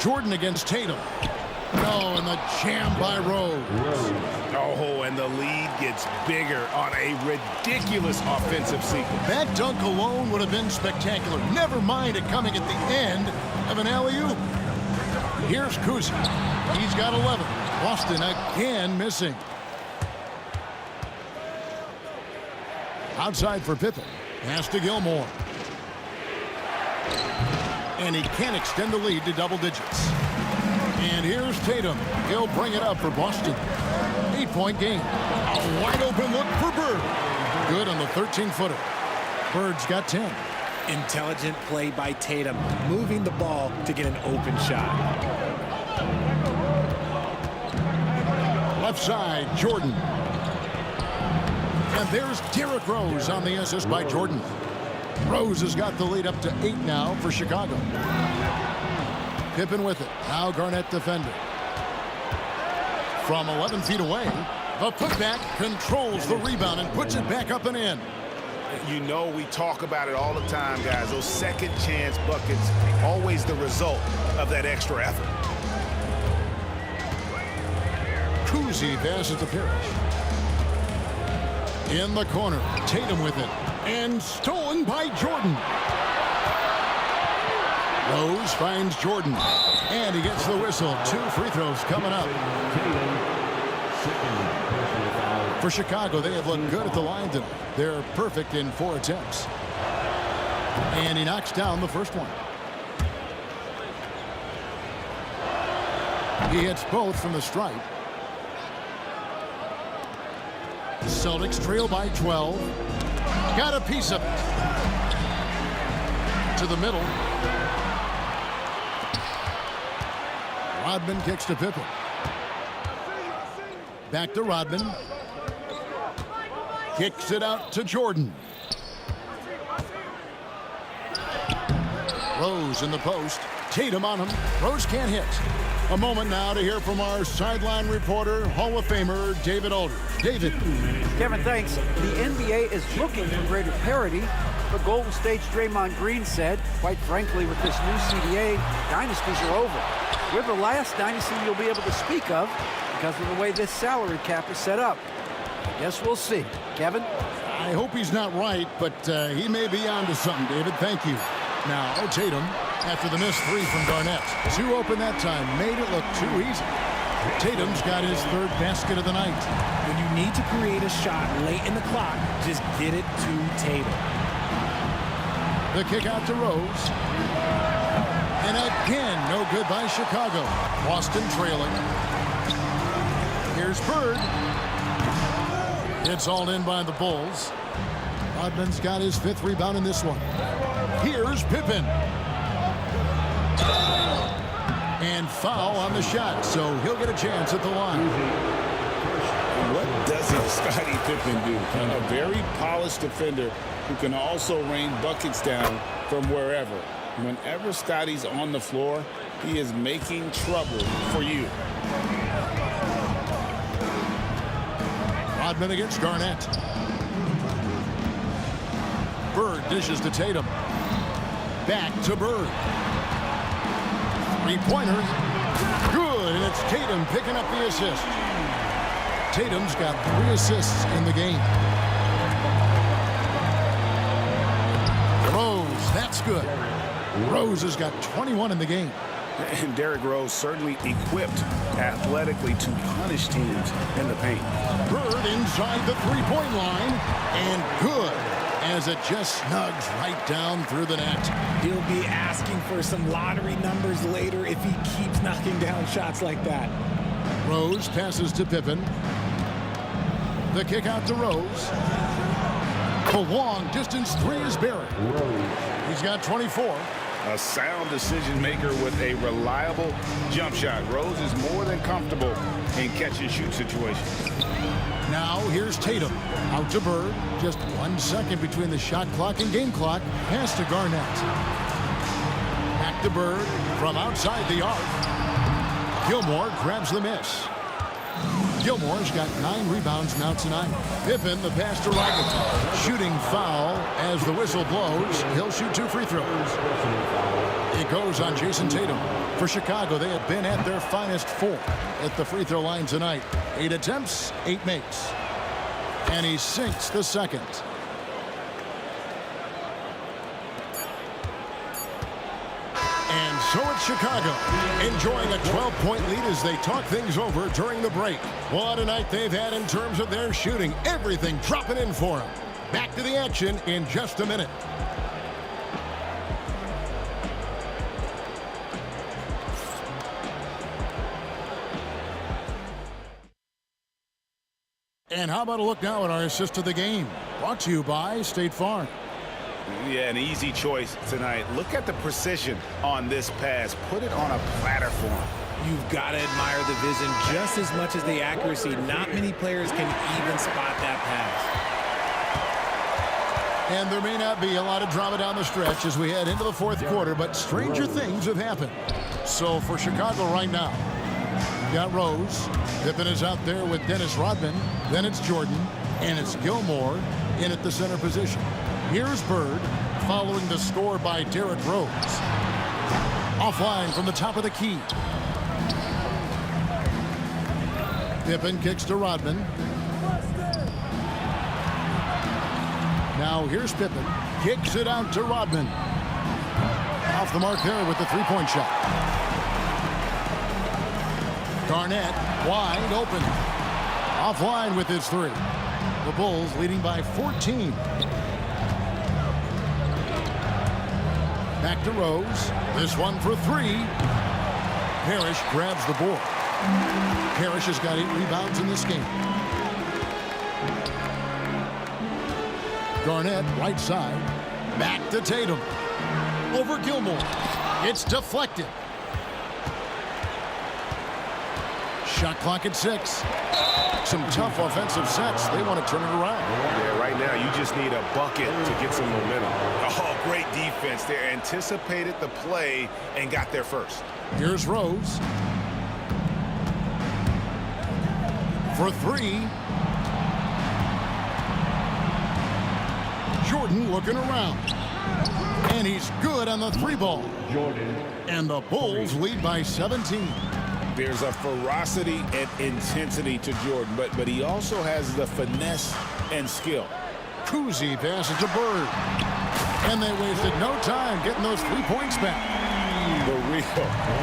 Jordan against Tatum. No, and the jam by Rose. Oh, and the lead gets bigger on a ridiculous offensive sequence. That dunk alone would have been spectacular. Never mind it coming at the end of an alley-oop. Here's Kuzi. He's got 11. Boston again missing. Outside for Pippen. Pass to Gilmore. And he can't extend the lead to double digits. And here's Tatum. He'll bring it up for Boston. 8-point game. A wide open look for Bird. Good on the 13-footer. Bird's got 10. Intelligent play by Tatum, moving the ball to get an open shot. Left side, Jordan. And there's Derrick Rose on the assist by Jordan. Rose has got the lead up to 8 now for Chicago. Pippen with it. Now Garnett defender. From 11 feet away, the putback controls the rebound and puts it back up and in. You know we talk about it all the time, guys. Those second chance buckets, always the result of that extra effort. Kuzi passes to Parrish. In the corner, Tatum with it. And stolen by Jordan. Rose finds Jordan. And he gets the whistle. 2 free throws coming up. For Chicago, they have looked good at the line tonight. They're perfect in 4 attempts. And he knocks down the first one. He hits both from the stripe. The Celtics trail by 12. Got a piece of it. To the middle. Rodman kicks to Pippen. Back to Rodman. Kicks it out to Jordan. Rose in the post. Tatum on him. Rose can't hit. A moment now to hear from our sideline reporter, Hall of Famer David Aldridge. David. Kevin, thanks. The NBA is looking for greater parity, but Golden State's Draymond Green said, quite frankly, with this new CBA, dynasties are over. We're the last dynasty you'll be able to speak of because of the way this salary cap is set up. I guess we'll see. Kevin? I hope he's not right, but he may be onto something, David. Thank you. Now, Tatum, after the missed 3 from Garnett. 2 open that time, made it look too easy. Tatum's got his 3rd basket of the night. When you need to create a shot late in the clock, just get it to Tatum. The kick out to Rose. And again, no good by Chicago. Boston trailing. Here's Bird. It's all in by the Bulls. Rodman's got his 5th rebound in this one. Here's Pippen. And foul on the shot, so he'll get a chance at the line. What doesn't Scottie Pippen do? A very polished defender who can also rain buckets down from wherever. Whenever Scottie's on the floor, he is making trouble for you. Rodman against Garnett. Bird dishes to Tatum. Back to Bird. 3-pointer. Good, and it's Tatum picking up the assist. Tatum's got 3 assists in the game. Rose, that's good. Rose has got 21 in the game. And Derrick Rose certainly equipped athletically to punish teams in the paint. Bird inside the 3-point line, and good, as it just snugs right down through the net. He'll be asking for some lottery numbers later if he keeps knocking down shots like that. Rose passes to Pippen. The kick out to Rose. The long distance 3 is Barrett. He's got 24. A sound decision maker with a reliable jump shot. Rose is more than comfortable in catch-and-shoot situations. Now here's Tatum. Out to Bird. Just 1 second between the shot clock and game clock. Pass to Garnett. Back to Bird from outside the arc. Gilmore grabs the miss. Gilmore's got 9 rebounds now tonight. Pippen, the pass to Rodman. Shooting foul as the whistle blows. He'll shoot 2 free throws. It goes on Jason Tatum. For Chicago, they have been at their finest 4 at the free throw line tonight. 8 attempts, 8 makes. And he sinks the second. And so it's Chicago, enjoying a 12-point lead as they talk things over during the break. What a night they've had in terms of their shooting. Everything dropping in for them. Back to the action in just a minute. And how about a look now at our assist of the game? Brought to you by State Farm. Yeah, an easy choice tonight. Look at the precision on this pass. Put it on a platter for him. You've got to admire the vision just as much as the accuracy. Not many players can even spot that pass. And there may not be a lot of drama down the stretch as we head into the fourth quarter, but stranger things have happened. So for Chicago right now, you got Rose. Pippen is out there with Dennis Rodman. Then it's Jordan, and it's Gilmore in at the center position. Here's Bird following the score by Derrick Rose. Offline from the top of the key. Pippen kicks to Rodman. Now here's Pippen. Kicks it out to Rodman. Off the mark there with the three-point shot. Garnett wide open. Offline with his three. The Bulls leading by 14. Back to Rose. This one for three. Parrish grabs the board. Parrish has got 8 rebounds in this game. Garnett, right side. Back to Tatum. Over Gilmore. It's deflected. Shot clock at 6. Some tough offensive sets. They want to turn it around. Yeah, right now you just need a bucket to get some momentum. Oh, great defense. They anticipated the play and got there first. Here's Rose. For three. Jordan looking around. And he's good on the three ball. And the Bulls lead by 17. There's a ferocity and intensity to Jordan, but he also has the finesse and skill. Cousy passes to Bird. And they wasted no time getting those 3 points back. The real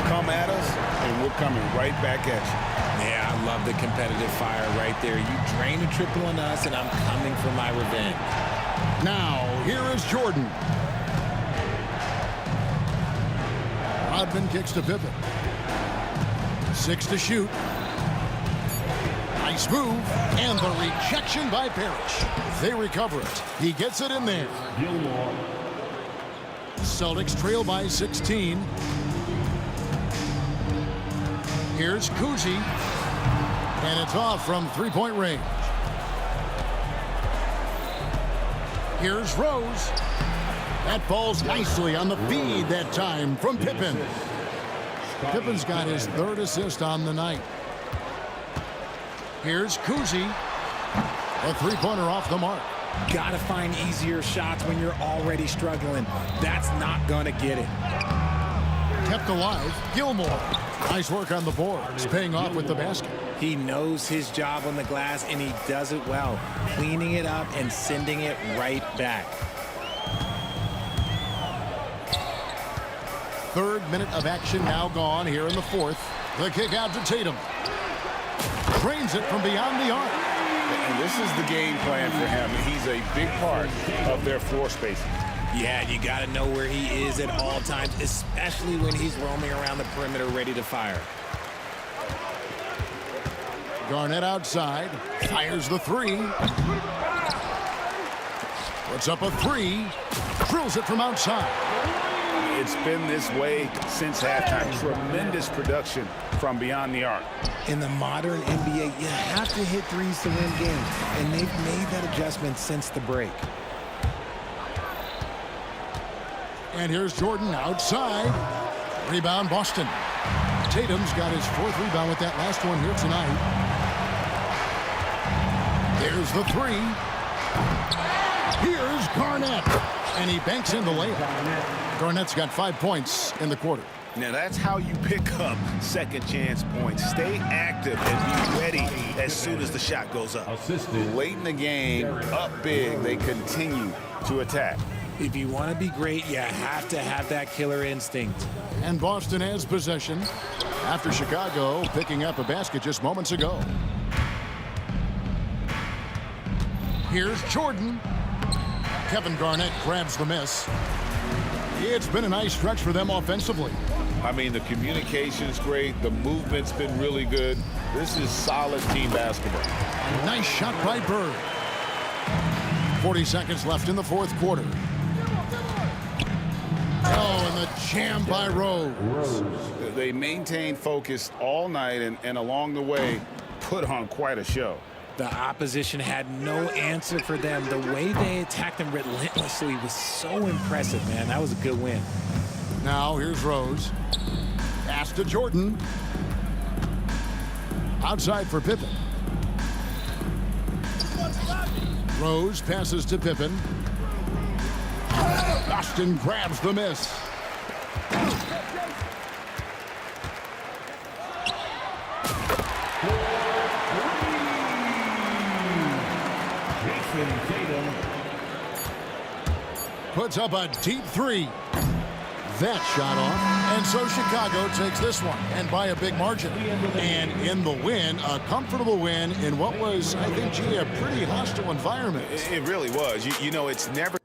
come at us, and we're coming right back at you. Yeah, I love the competitive fire right there. You drain a triple on us, and I'm coming for my revenge. Now, here is Jordan. Rodman kicks to Pippen. 6 to shoot. Nice move. And the rejection by Parrish. They recover it. He gets it in there. Celtics trail by 16. Here's Cousy. And it's off from three-point range. Here's Rose. That falls nicely on the feed that time from Pippen. Pippen's got his 3rd assist on the night. Here's Cousy. A three-pointer off the mark. Got to find easier shots when you're already struggling. That's not going to get it. Kept alive. Gilmore. Nice work on the boards. Paying off with the basket. He knows his job on the glass, and he does it well. Cleaning it up and sending it right back. 3rd minute of action now gone here in the 4th. The kick out to Tatum. Drains it from beyond the arc. And this is the game plan for him. He's a big part of their floor spacing. Yeah, you got to know where he is at all times, especially when he's roaming around the perimeter ready to fire. Garnett outside. Fires the three. Puts up a three. Drills it from outside. It's been this way since halftime. Tremendous production from beyond the arc. In the modern NBA, you have to hit threes to win games, and they've made that adjustment since the break. And here's Jordan outside. Rebound, Boston. Tatum's got his 4th rebound with that last one here tonight. There's the three. Here's Garnett. And he banks in the layup. Garnett's got 5 points in the quarter. Now that's how you pick up second chance points. Stay active and be ready as soon as the shot goes up. Late in the game, up big, they continue to attack. If you want to be great, you have to have that killer instinct. And Boston has possession after Chicago picking up a basket just moments ago. Here's Jordan. Kevin Garnett grabs the miss. It's been a nice stretch for them offensively. I mean, the communication's great. The movement's been really good. This is solid team basketball. Nice shot by Bird. 40 seconds left in the fourth quarter. Oh, and the jam by Rose. They maintained focus all night and along the way put on quite a show. The opposition had no answer for them. The way they attacked them relentlessly was so impressive, man. That was a good win. Now here's Rose. Pass to Jordan. Outside for Pippen. Rose passes to Pippen. Austin grabs the miss. Puts up a deep three. That shot off. And so Chicago takes this one, and by a big margin. And in the win, a comfortable win in what was, I think, gee, a pretty hostile environment. It really was. You know, it's never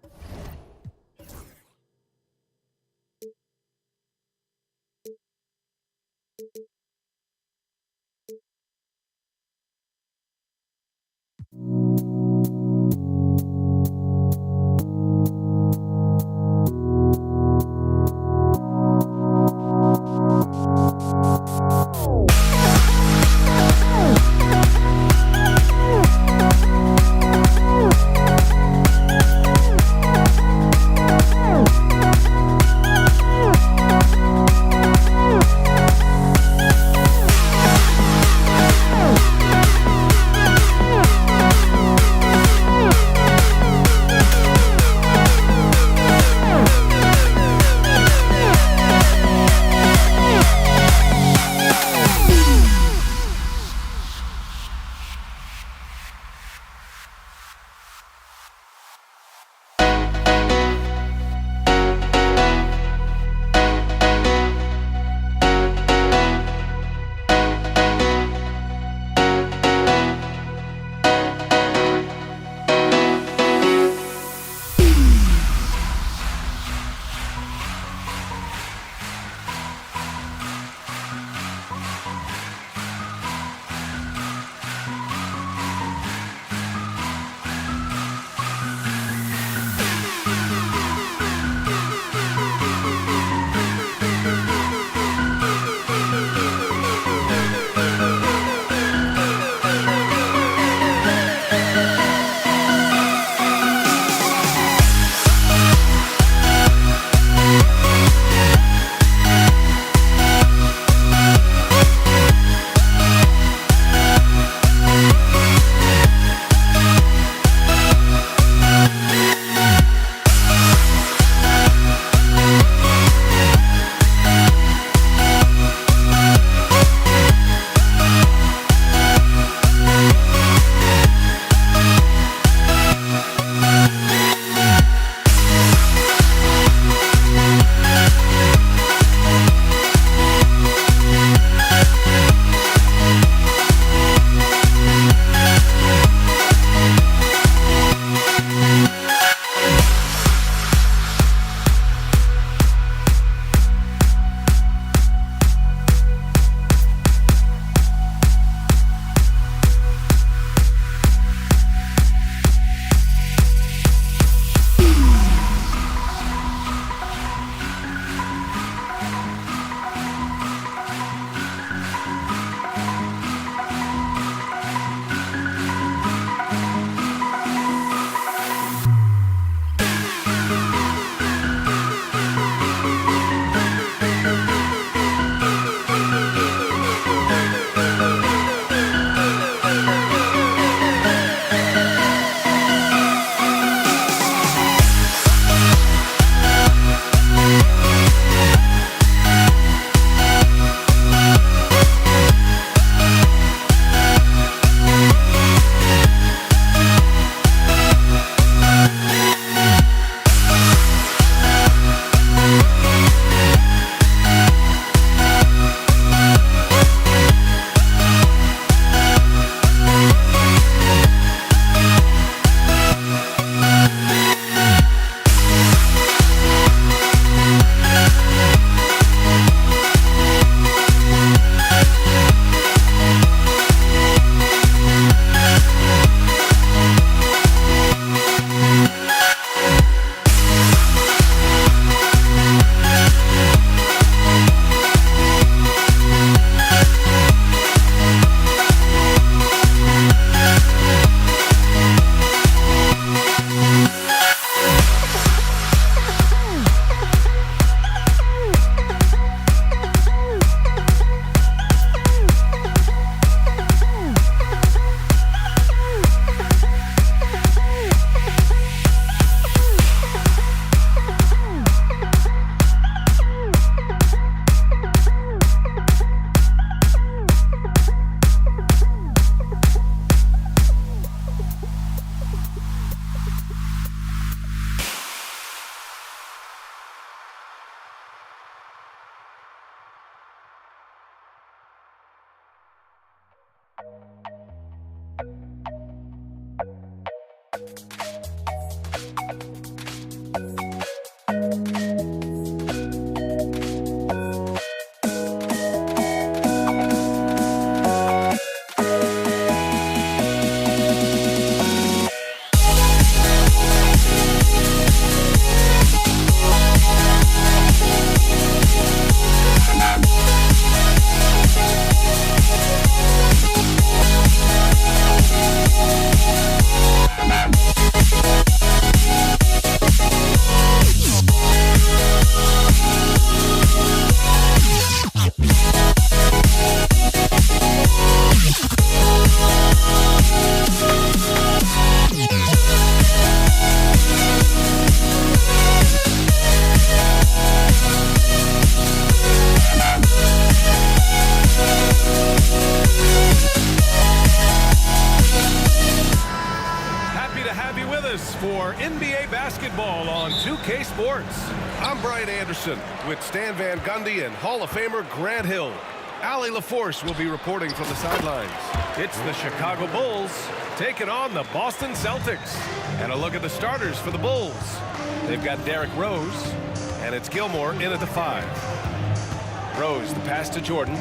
For NBA basketball on 2K Sports. I'm Brian Anderson with Stan Van Gundy and Hall of Famer Grant Hill. Allie LaForce will be reporting from the sidelines. It's the Chicago Bulls taking on the Boston Celtics. And a look at the starters for the Bulls. They've got Derrick Rose, and it's Gilmore in at the 5. Rose, the pass to Jordan.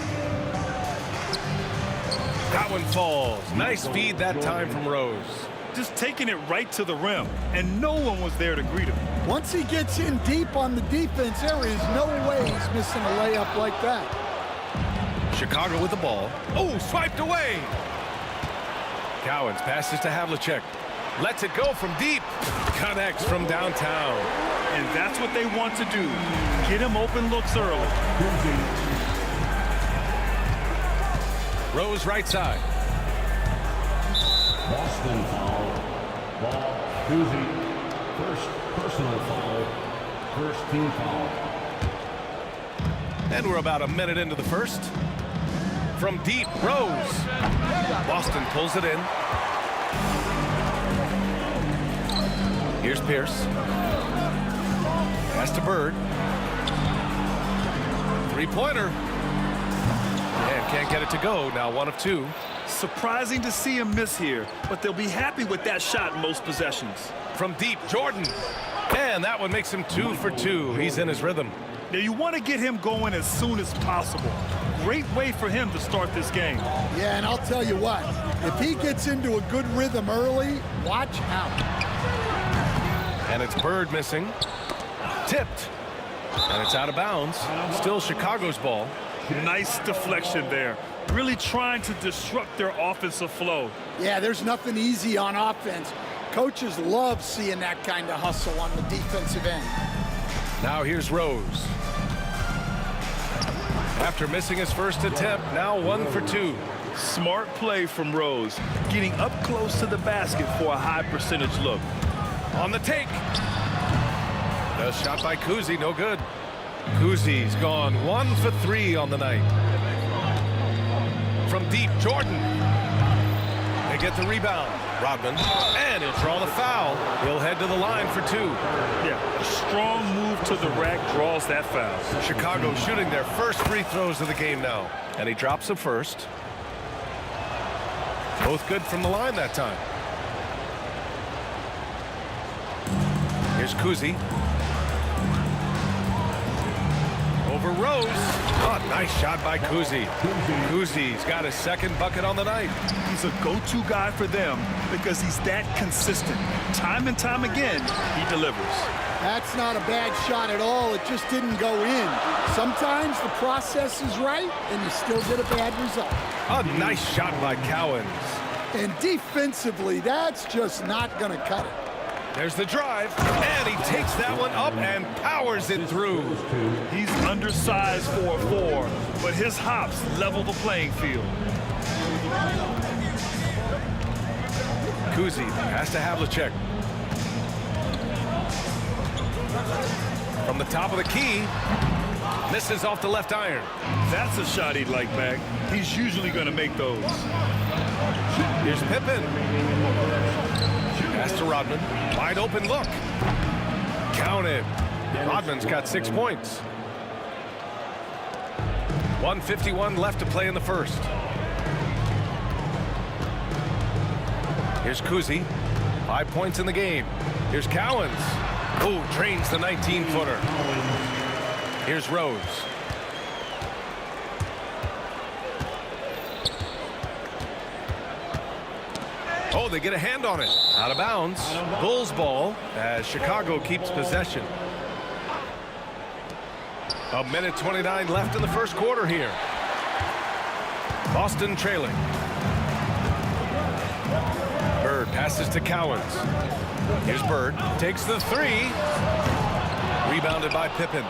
That one falls. Nice feed that time from Rose. Just taking it right to the rim, and no one was there to greet him. Once he gets in deep on the defense, there is no way he's missing a layup like that. Chicago with the ball. Oh, swiped away. Cowens passes to Havlicek. Lets it go from deep. Connects from downtown. And that's what they want to do. Get him open looks early. Rose right side. Boston foul. Ball, Kuzi. First personal foul. First team foul. And we're about a minute into the first. From deep, Rose. Boston pulls it in. Here's Pierce. Pass to Bird. Three-pointer. And can't get it to go. Now 1 of 2. Surprising to see him miss here, but they'll be happy with that shot in most possessions. From deep, Jordan. And that one makes him 2 for 2. He's in his rhythm. Now you want to get him going as soon as possible. Great way for him to start this game. Yeah, and I'll tell you what, if he gets into a good rhythm early, watch out. And it's Bird missing. Tipped. And it's out of bounds. Still Chicago's ball. Nice deflection there. Really trying to disrupt their offensive flow. Yeah, there's nothing easy on offense. Coaches love seeing that kind of hustle on the defensive end. Now here's Rose. After missing his first attempt, now 1 for 2. Smart play from Rose, getting up close to the basket for a high percentage look. On the take. The shot by Kuzi, no good. Kuzi's gone 1 for 3 on the night. From deep, Jordan. They get the rebound. Rodman, and he'll draw the foul. He'll head to the line for 2. Yeah, a strong move to the rack draws that foul. Chicago shooting their first free throws of the game now. And he drops the first. Both good from the line that time. Here's Kuzi. Over Rose. Oh, nice shot by Kuzi. Kuzi's got his second bucket on the night. He's a go-to guy for them because he's that consistent. Time and time again, he delivers. That's not a bad shot at all. It just didn't go in. Sometimes the process is right, and you still get a bad result. A nice shot by Cowens. And defensively, that's just not going to cut it. There's the drive, and he takes that one up and powers it through. He's undersized for a 4, but his hops level the playing field. Kuzi has to Havlicek. From the top of the key, misses off the left iron. That's a shot he'd like back. He's usually going to make those. Here's Pippen. Pass to Rodman. Wide open look. Counted. Rodman's got 6 points. 1:51 left to play in the first. Here's Kuzi. 5 points in the game. Here's Cowens. Oh, drains the 19-footer. Here's Rose. Oh, they get a hand on it. Out of bounds. Bulls ball as Chicago keeps possession. 1:29 left in the first quarter here. Boston trailing. Bird passes to Cowens. Here's Bird. Takes the three. Rebounded by Pippen.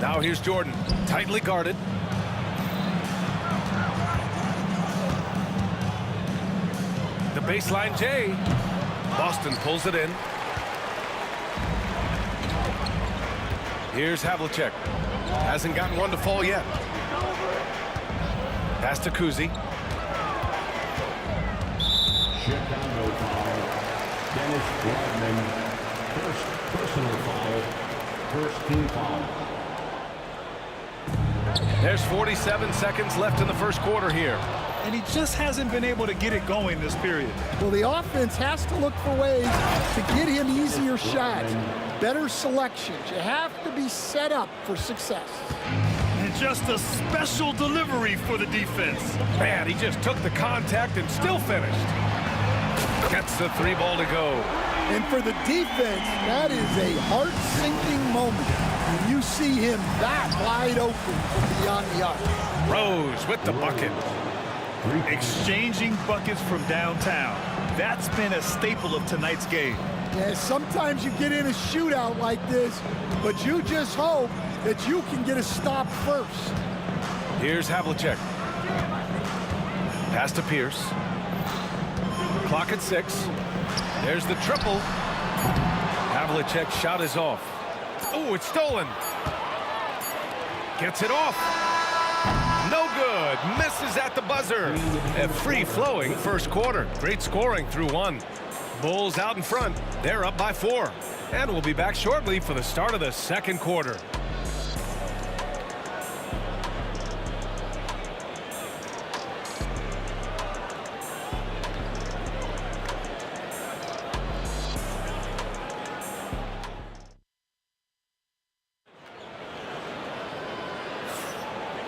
Now here's Jordan. Tightly guarded. The baseline J. Boston pulls it in. Here's Havlicek. Hasn't gotten one to fall yet. Pass to Kuzi. Chicago foul. Dennis Rodman. First personal foul. First team foul. There's 47 seconds left in the first quarter here. And he just hasn't been able to get it going this period. Well, the offense has to look for ways to get him easier shots, better selections. You have to be set up for success. And just a special delivery for the defense. Man, he just took the contact and still finished. Gets the three ball to go. And for the defense, that is a heart-sinking moment when you see him that wide open from beyond the arc. Rose with the bucket. Exchanging buckets from downtown. That's been a staple of tonight's game. Yeah, sometimes you get in a shootout like this, but you just hope that you can get a stop first. Here's Havlicek. Pass to Pierce. Clock at 6. There's the triple. Havlicek's shot is off. Oh, it's stolen. Gets it off. No good. Misses at the buzzer. A free-flowing first quarter. Great scoring through one. Bulls out in front. They're up by 4. And we'll be back shortly for the start of the second quarter.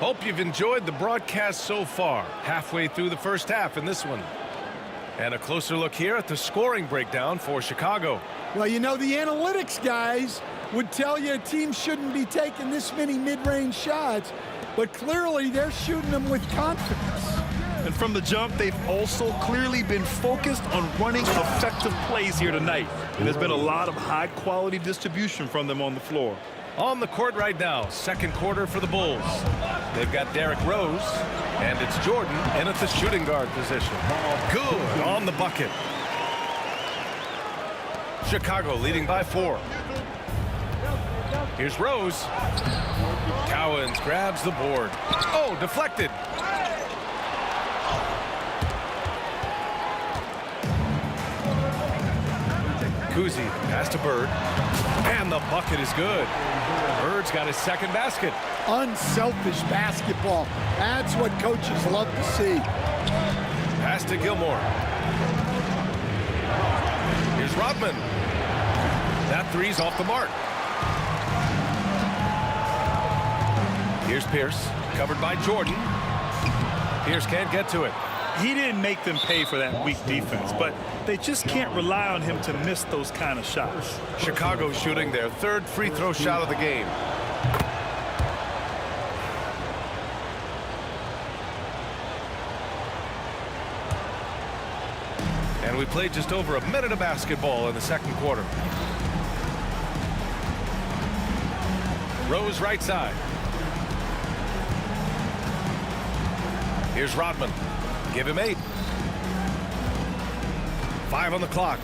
Hope you've enjoyed the broadcast so far. Halfway through the first half in this one. And a closer look here at the scoring breakdown for Chicago. Well, you know, the analytics guys would tell you a team shouldn't be taking this many mid-range shots, but clearly they're shooting them with confidence. And from the jump, they've also clearly been focused on running effective plays here tonight. And there's been a lot of high-quality distribution from them on the floor. On the court right now, second quarter for the Bulls. They've got Derrick Rose, and it's Jordan in at the shooting guard position. Good on the bucket. Chicago leading by 4. Here's Rose. Cowens grabs the board. Oh, deflected. Kuzi pass to Bird. And the bucket is good. Bird's got his second basket. Unselfish basketball. That's what coaches love to see. Pass to Gilmore. Here's Rodman. That three's off the mark. Here's Pierce, covered by Jordan. Pierce can't get to it. He didn't make them pay for that weak defense, but they just can't rely on him to miss those kind of shots. Chicago shooting their third free throw shot of the game. And we played just over a minute of basketball in the second quarter. Rose right side. Here's Rodman. Give him 8. 5 on the clock.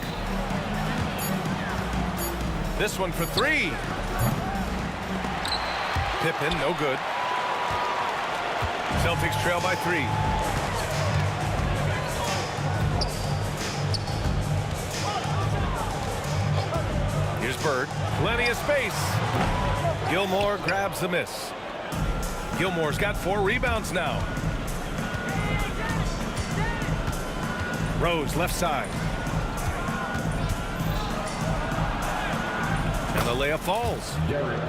This one for 3. Pippen, no good. Celtics trail by 3. Here's Bird. Plenty of space. Gilmore grabs the miss. Gilmore's got 4 rebounds now. Rose, left side. And the layup falls.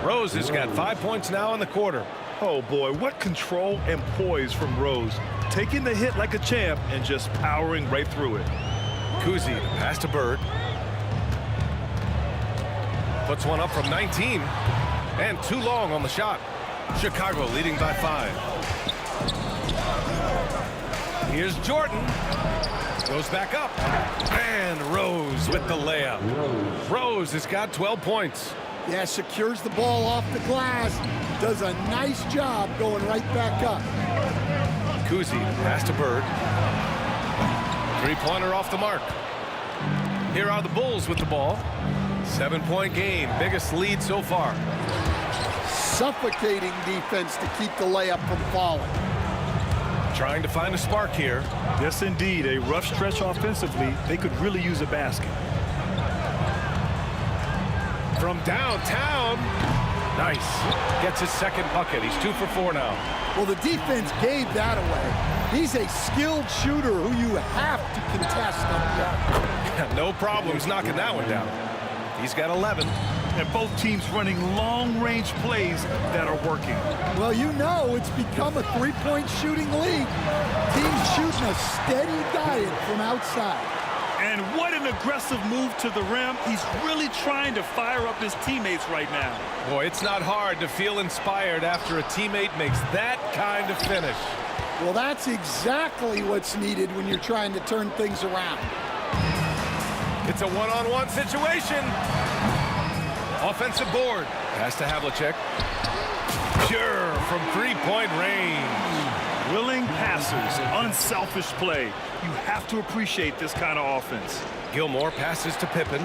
Rose has got 5 points now in the quarter. Oh, boy, what control and poise from Rose. Taking the hit like a champ and just powering right through it. Kuzi, pass to Bird. Puts one up from 19. And too long on the shot. Chicago leading by 5. Here's Jordan. Goes back up. And Rose with the layup. Rose has got 12 points. Yeah, secures the ball off the glass. Does a nice job going right back up. Kuzi, pass to Bird. Three-pointer off the mark. Here are the Bulls with the ball. 7-point game, biggest lead so far. Suffocating defense to keep the layup from falling. Trying to find a spark here. Yes, indeed. A rough stretch offensively. They could really use a basket. From downtown. Nice. Gets his second bucket. He's 2 for 4 now. Well, the defense gave that away. He's a skilled shooter who you have to contest up there. No problems knocking that one down. He's got 11. And both teams running long-range plays that are working. Well, you know it's become a three-point shooting league. Teams shooting a steady diet from outside. And what an aggressive move to the rim. He's really trying to fire up his teammates right now. Boy, it's not hard to feel inspired after a teammate makes that kind of finish. Well, that's exactly what's needed when you're trying to turn things around. It's a one-on-one situation. Offensive board. Pass to Havlicek. Pure from three-point range. Willing passes, unselfish play. You have to appreciate this kind of offense. Gilmore passes to Pippen.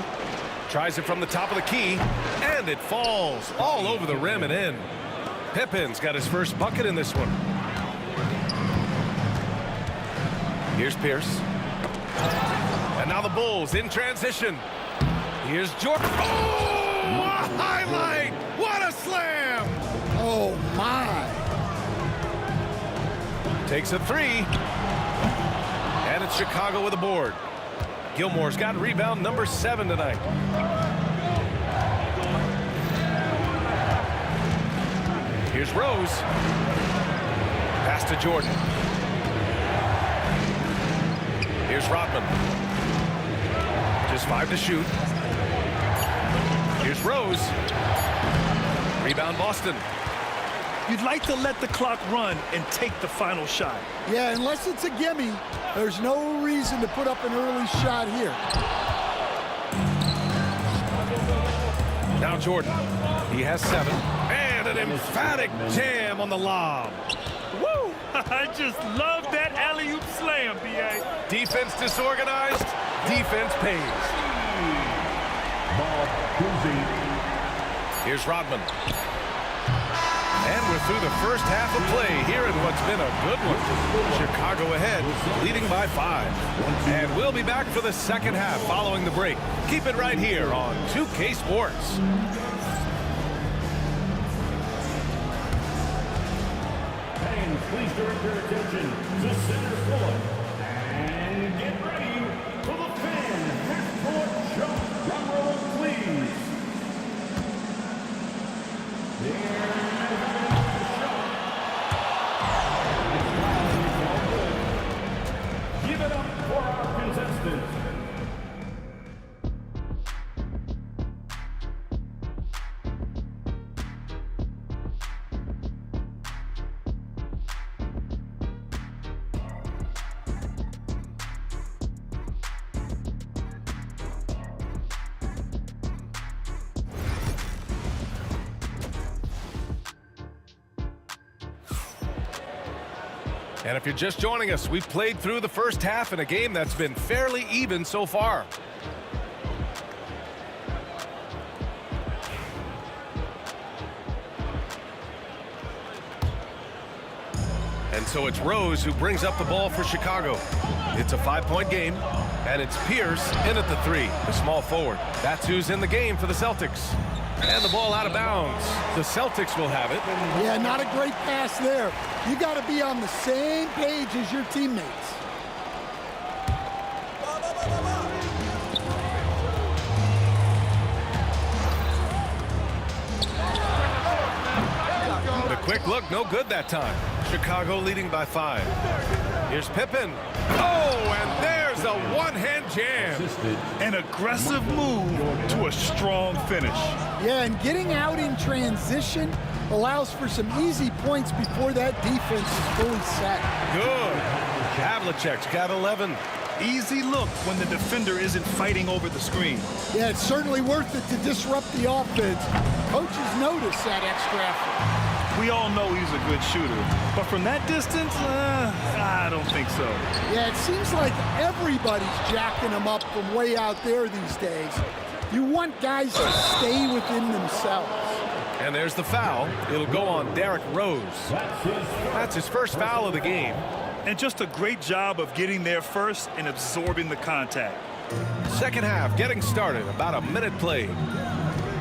Tries it from the top of the key. And it falls all over the rim and in. Pippen's got his first bucket in this one. Here's Pierce. And now the Bulls in transition. Here's Jordan. Oh! A highlight! What a slam! Oh, my. Takes a three. And it's Chicago with a board. Gilmore's got rebound number 7 tonight. Here's Rose. Pass to Jordan. Here's Rodman. Just 5 to shoot. Here's Rose. Rebound Boston. You'd like to let the clock run and take the final shot. Yeah, unless it's a gimme, there's no reason to put up an early shot here. Now Jordan. He has 7. And an emphatic jam on the lob. Woo! I just love that alley-oop slam, B.A. Defense disorganized. Defense pays. Here's Rodman. And we're through the first half of play here in what's been a good one. Chicago ahead, leading by 5. And we'll be back for the second half following the break. Keep it right here on 2K Sports. Fans, please direct your attention to center court. And get ready for the fan half-court jump. Drum roll, please. Give it up for our contestants. And if you're just joining us, we've played through the first half in a game that's been fairly even so far. And so it's Rose who brings up the ball for Chicago. It's a 5-point game, and it's Pierce in at the 3, the small forward. That's who's in the game for the Celtics. And the ball out of bounds. The Celtics will have it. Yeah, not a great pass there. You got to be on the same page as your teammates. Quick look, no good that time. Chicago leading by 5. Here's Pippen. Oh, and there's a one-hand jam. An aggressive move to a strong finish. Yeah, and getting out in transition allows for some easy points before that defense is fully set. Good. Havlicek's got 11. Easy look when the defender isn't fighting over the screen. Yeah, it's certainly worth it to disrupt the offense. Coaches notice that extra effort. We all know he's a good shooter, but from that distance, I don't think so. Yeah, it seems like everybody's jacking him up from way out there these days. You want guys to stay within themselves. And there's the foul. It'll go on Derrick Rose. That's his first foul of the game. And just a great job of getting there first and absorbing the contact. Second half getting started. About a minute played.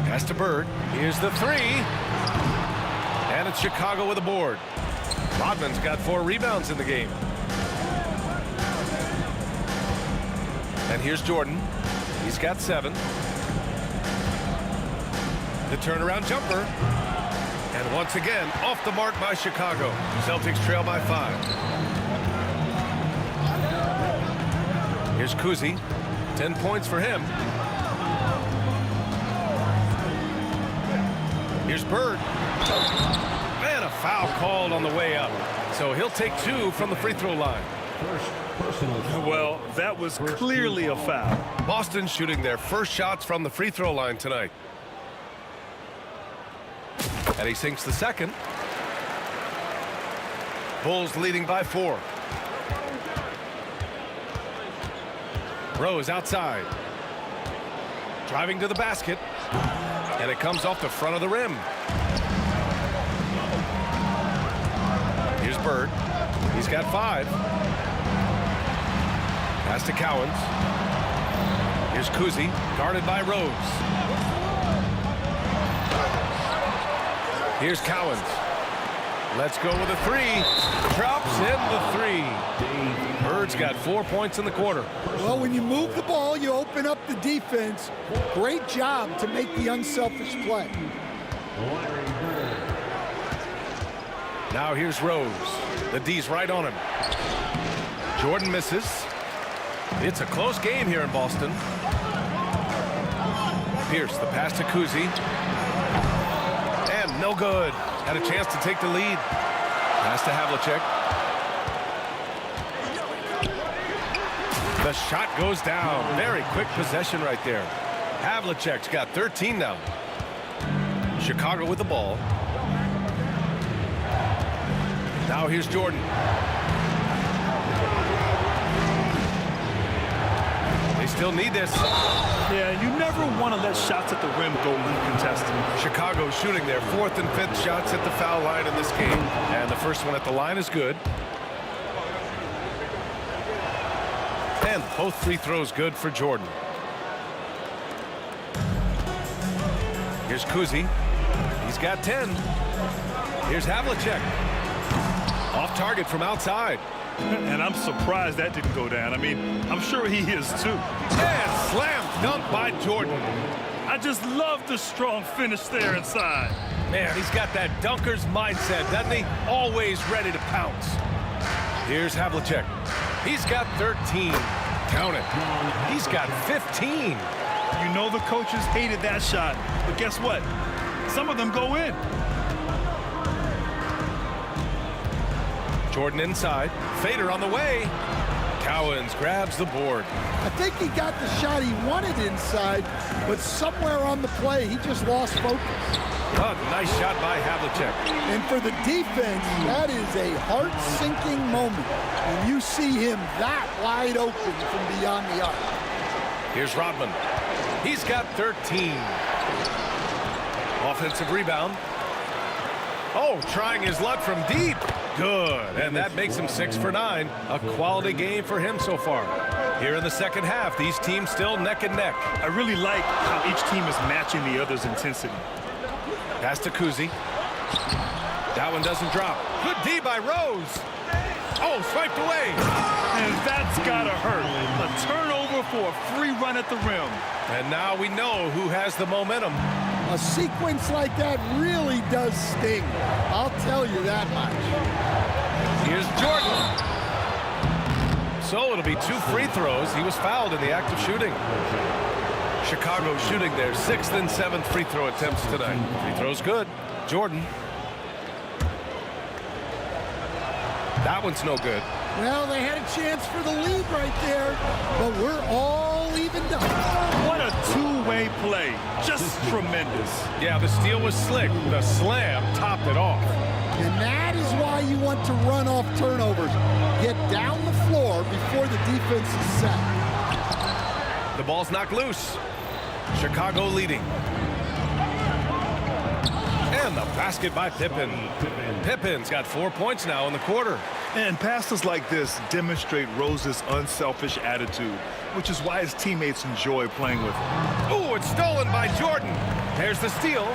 Pass to Bird. Here's the 3. And it's Chicago with a board. Rodman's got 4 rebounds in the game. And here's Jordan. He's got 7. The turnaround jumper. And once again, off the mark by Chicago. Celtics trail by 5. Here's Kuzi. 10 points for him. Here's Bird. And a foul called on the way up. So he'll take 2 from the free throw line. Well, that was clearly a foul. Boston shooting their first shots from the free throw line tonight. And he sinks the second. Bulls leading by 4. Rose outside. Driving to the basket. And it comes off the front of the rim. Here's Bird. He's got 5. Pass to Cowens. Here's Kuzi, guarded by Rose. Here's Cowens. Let's go with a 3. Drops in the 3. Bird's got 4 points in the quarter. Well, when you move the ball, you open up the defense. Great job to make the unselfish play. Now here's Rose. The D's right on him. Jordan misses. It's a close game here in Boston. Pierce, the pass to Kuzi. And no good. Had a chance to take the lead. Pass to Havlicek. The shot goes down. Very quick possession right there. Havlicek's got 13 now. Chicago with the ball. Now here's Jordan. They still need this. Yeah, you never want to let shots at the rim go uncontested. Chicago shooting their 4th and 5th shots at the foul line in this game. And the first one at the line is good. And both free throws good for Jordan. Here's Kuzi. He's got 10. Here's Havlicek. Off target from outside. And I'm surprised that didn't go down. I mean, I'm sure he is too. And slam dunk by Jordan. I just love the strong finish there inside. Man, he's got that dunker's mindset, doesn't he? Always ready to pounce. Here's Havlicek. He's got 13. Count it. He's got 15. You know the coaches hated that shot, but guess what? Some of them go in. Jordan inside. Fader on the way. Cowens grabs the board. I think he got the shot he wanted inside, but somewhere on the play, he just lost focus. Oh, nice shot by Havlicek. And for the defense, that is a heart-sinking moment when you see him that wide open from beyond the arc. Here's Rodman. He's got 13. Offensive rebound. Oh, trying his luck from deep. Good. And that makes him 6 for 9. A quality game for him so far. Here in the second half, these teams still neck and neck. I really like how each team is matching the other's intensity. Pass to Kuzi. That one doesn't drop. Good D by Rose. Oh, swiped away. And that's gotta hurt. A turnover for a free run at the rim. And now we know who has the momentum. A sequence like that really does sting. I'll tell you that much. Here's Jordan. So it'll be 2 free throws. He was fouled in the act of shooting. Chicago shooting their 6th and 7th free throw attempts tonight. Free throw's good. Jordan. That one's no good. Well, they had a chance for the lead right there, but we're all evened up. What a two-way play. Just tremendous. Yeah, the steal was slick. The slam topped it off. And that is why you want to run off turnovers. Get down the floor before the defense is set. The ball's knocked loose. Chicago leading. And the basket by Pippen. Pippin's got 4 points now in the quarter. And passes like this demonstrate Rose's unselfish attitude, which is why his teammates enjoy playing with him. Ooh, it's stolen by Jordan. There's the steal.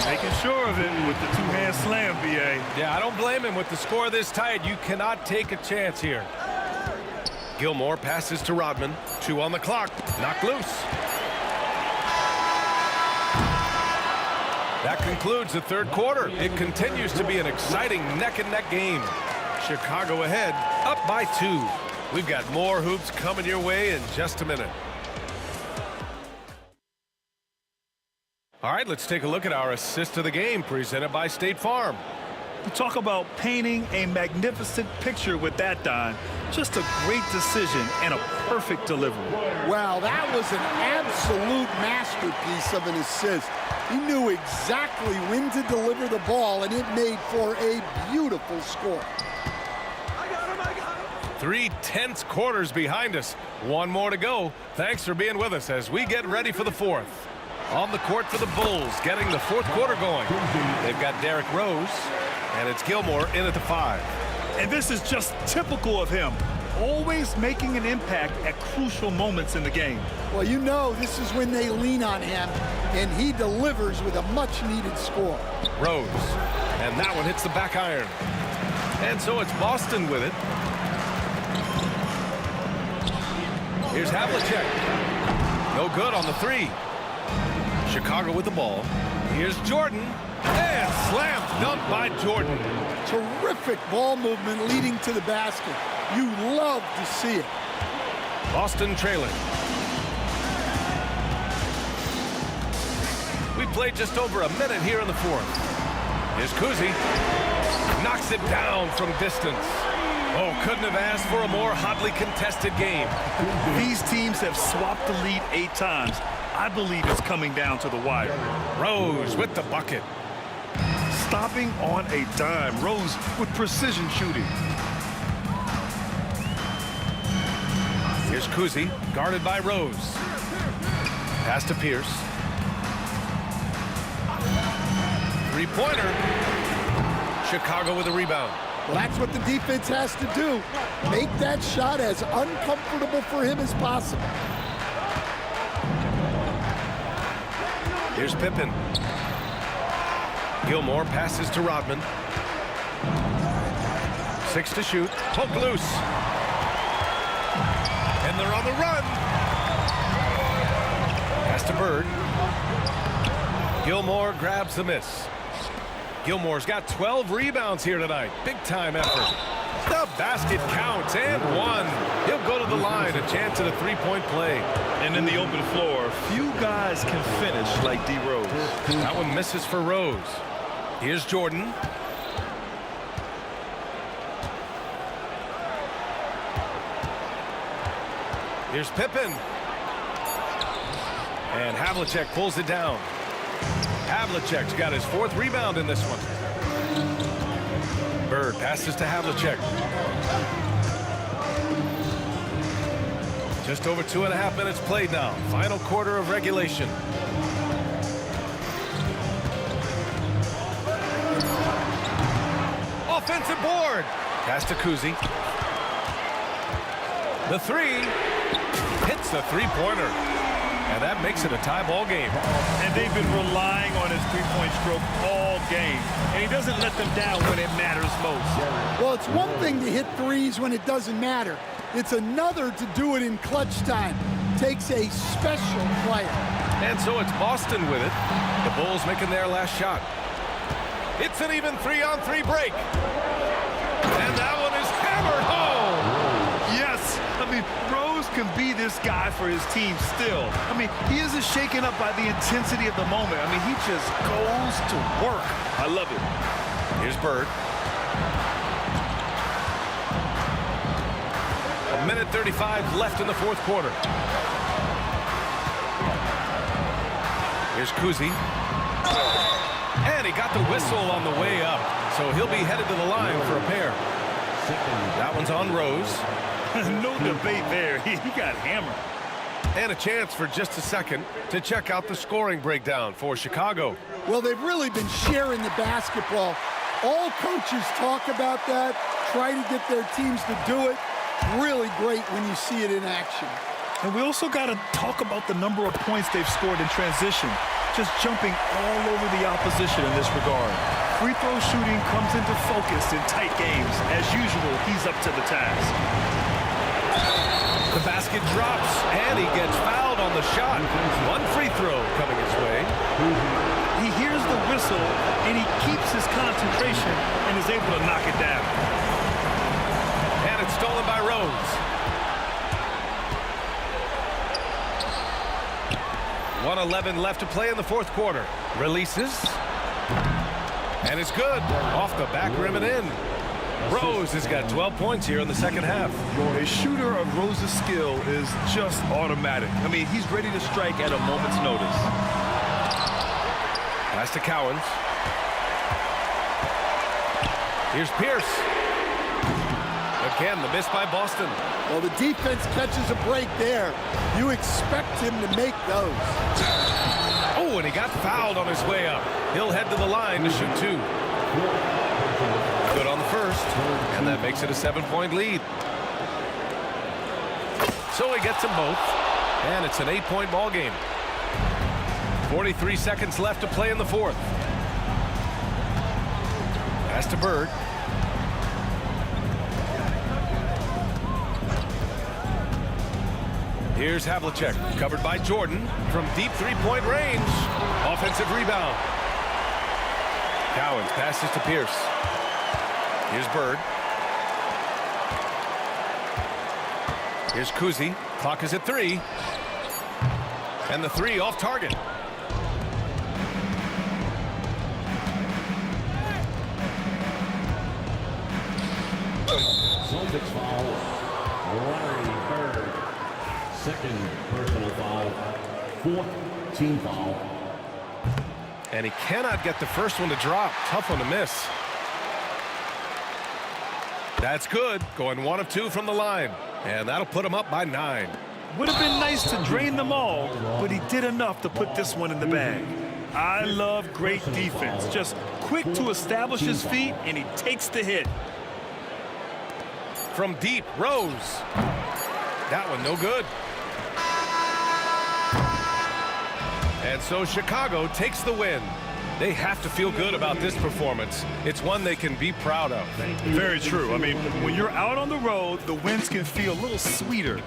Making sure of it with the two-hand slam, B.A. Yeah, I don't blame him. With the score this tight, you cannot take a chance here. Gilmore passes to Rodman. 2 on the clock. Knocked loose. That concludes the third quarter. It continues to be an exciting neck-and-neck game. Chicago ahead, up by 2. We've got more hoops coming your way in just a minute. All right, let's take a look at our assist of the game presented by State Farm. You talk about painting a magnificent picture with that, Don. Just a great decision and a perfect delivery. Wow, that was an absolute masterpiece of an assist. He knew exactly when to deliver the ball, and it made for a beautiful score. 3 tense quarters behind us. 1 more to go. Thanks for being with us as we get ready for the 4th. On the court for the Bulls, getting the 4th quarter going. They've got Derrick Rose, and it's Gilmore in at the 5. And this is just typical of him. Always making an impact at crucial moments in the game. Well, you know this is when they lean on him, and he delivers with a much-needed score. Rose, and that one hits the back iron. And so it's Boston with it. Here's Havlicek. No good on the 3. Chicago with the ball. Here's Jordan. And slam dunk by Jordan. Terrific ball movement leading to the basket. You love to see it. Boston trailing. We played just over a minute here in the 4th. Here's Kuzi. Knocks it down from distance. Oh, couldn't have asked for a more hotly contested game. These teams have swapped the lead 8 times. I believe it's coming down to the wire. Rose with the bucket. Stopping on a dime. Rose with precision shooting. Here's Kuzi, guarded by Rose. Pass to Pierce. 3-pointer. Chicago with a rebound. Well, that's what the defense has to do. Make that shot as uncomfortable for him as possible. Here's Pippen. Gilmore passes to Rodman. 6 to shoot. Poke loose. And they're on the run. Pass to Bird. Gilmore grabs the miss. Gilmore's got 12 rebounds here tonight. Big-time effort. The basket counts, and 1. He'll go to the line, a chance at a 3-point play. And in the open floor, few guys can finish like D. Rose. That one misses for Rose. Here's Jordan. Here's Pippen. And Havlicek pulls it down. Havlicek's got his 4th rebound in this one. Bird passes to Havlicek. Just over 2.5 minutes played now. Final quarter of regulation. Offensive board. Pass to Kuzi. The 3 hits the 3-pointer. And that makes it a tie ball game. And they've been relying on his three-point stroke all game. And he doesn't let them down when it matters most. Well, it's one thing to hit threes when it doesn't matter. It's another to do it in clutch time. Takes a special player. And so it's Boston with it. The Bulls making their last shot. It's an even 3-on-3 break. And that one is hammered home. Yes, I mean, Rose can be this guy for his team still. I mean, he isn't shaken up by the intensity of the moment. I mean, he just goes to work. I love it. Here's Bird. 1:35 left in the fourth quarter. Here's Kuzi. And he got the whistle on the way up. So he'll be headed to the line for a pair. That one's on Rose. No debate there. He got hammered. And a chance for just a second to check out the scoring breakdown for Chicago. Well, they've really been sharing the basketball. All coaches talk about that, try to get their teams to do it. Really great when you see it in action. And we also got to talk about the number of points they've scored in transition, just jumping all over the opposition in this regard. Free throw shooting comes into focus in tight games. As usual, he's up to the task. The basket drops, and he gets fouled on the shot. One free throw coming his way. He hears the whistle, and he keeps his concentration and is able to knock it down. And it's stolen by Rose. 1:11 left to play in the fourth quarter. Releases. And it's good. Off the back rim and in. Rose has got 12 points here in the second half. A shooter of Rose's skill is just automatic. I mean, he's ready to strike at a moment's notice. Pass to Cowens. Here's Pierce. Again, the miss by Boston. Well, the defense catches a break there. You expect him to make those. Oh, and he got fouled on his way up. He'll head to the line to shoot two. Good on the first, and that makes it a 7-point lead. So he gets them both, and it's an 8-point ball game. 43 seconds left to play in the fourth. Pass to Bird. Here's Havlicek, covered by Jordan from deep three-point range. Offensive rebound. Cowens passes to Pierce. Here's Bird. Here's Kuzi. Clock is at 3. And the 3 off target. Celtics foul. Larry Bird. Second personal foul. Fourth team foul. And he cannot get the first one to drop. Tough one to miss. That's good. Going 1 of 2 from the line. And that'll put him up by 9. Would have been nice to drain them all, but he did enough to put this one in the bag. I love great defense. Just quick to establish his feet, and he takes the hit. From deep, Rose. That one no good. And so Chicago takes the win. They have to feel good about this performance. It's one they can be proud of. Very true. I mean, when you're out on the road, the wins can feel a little sweeter.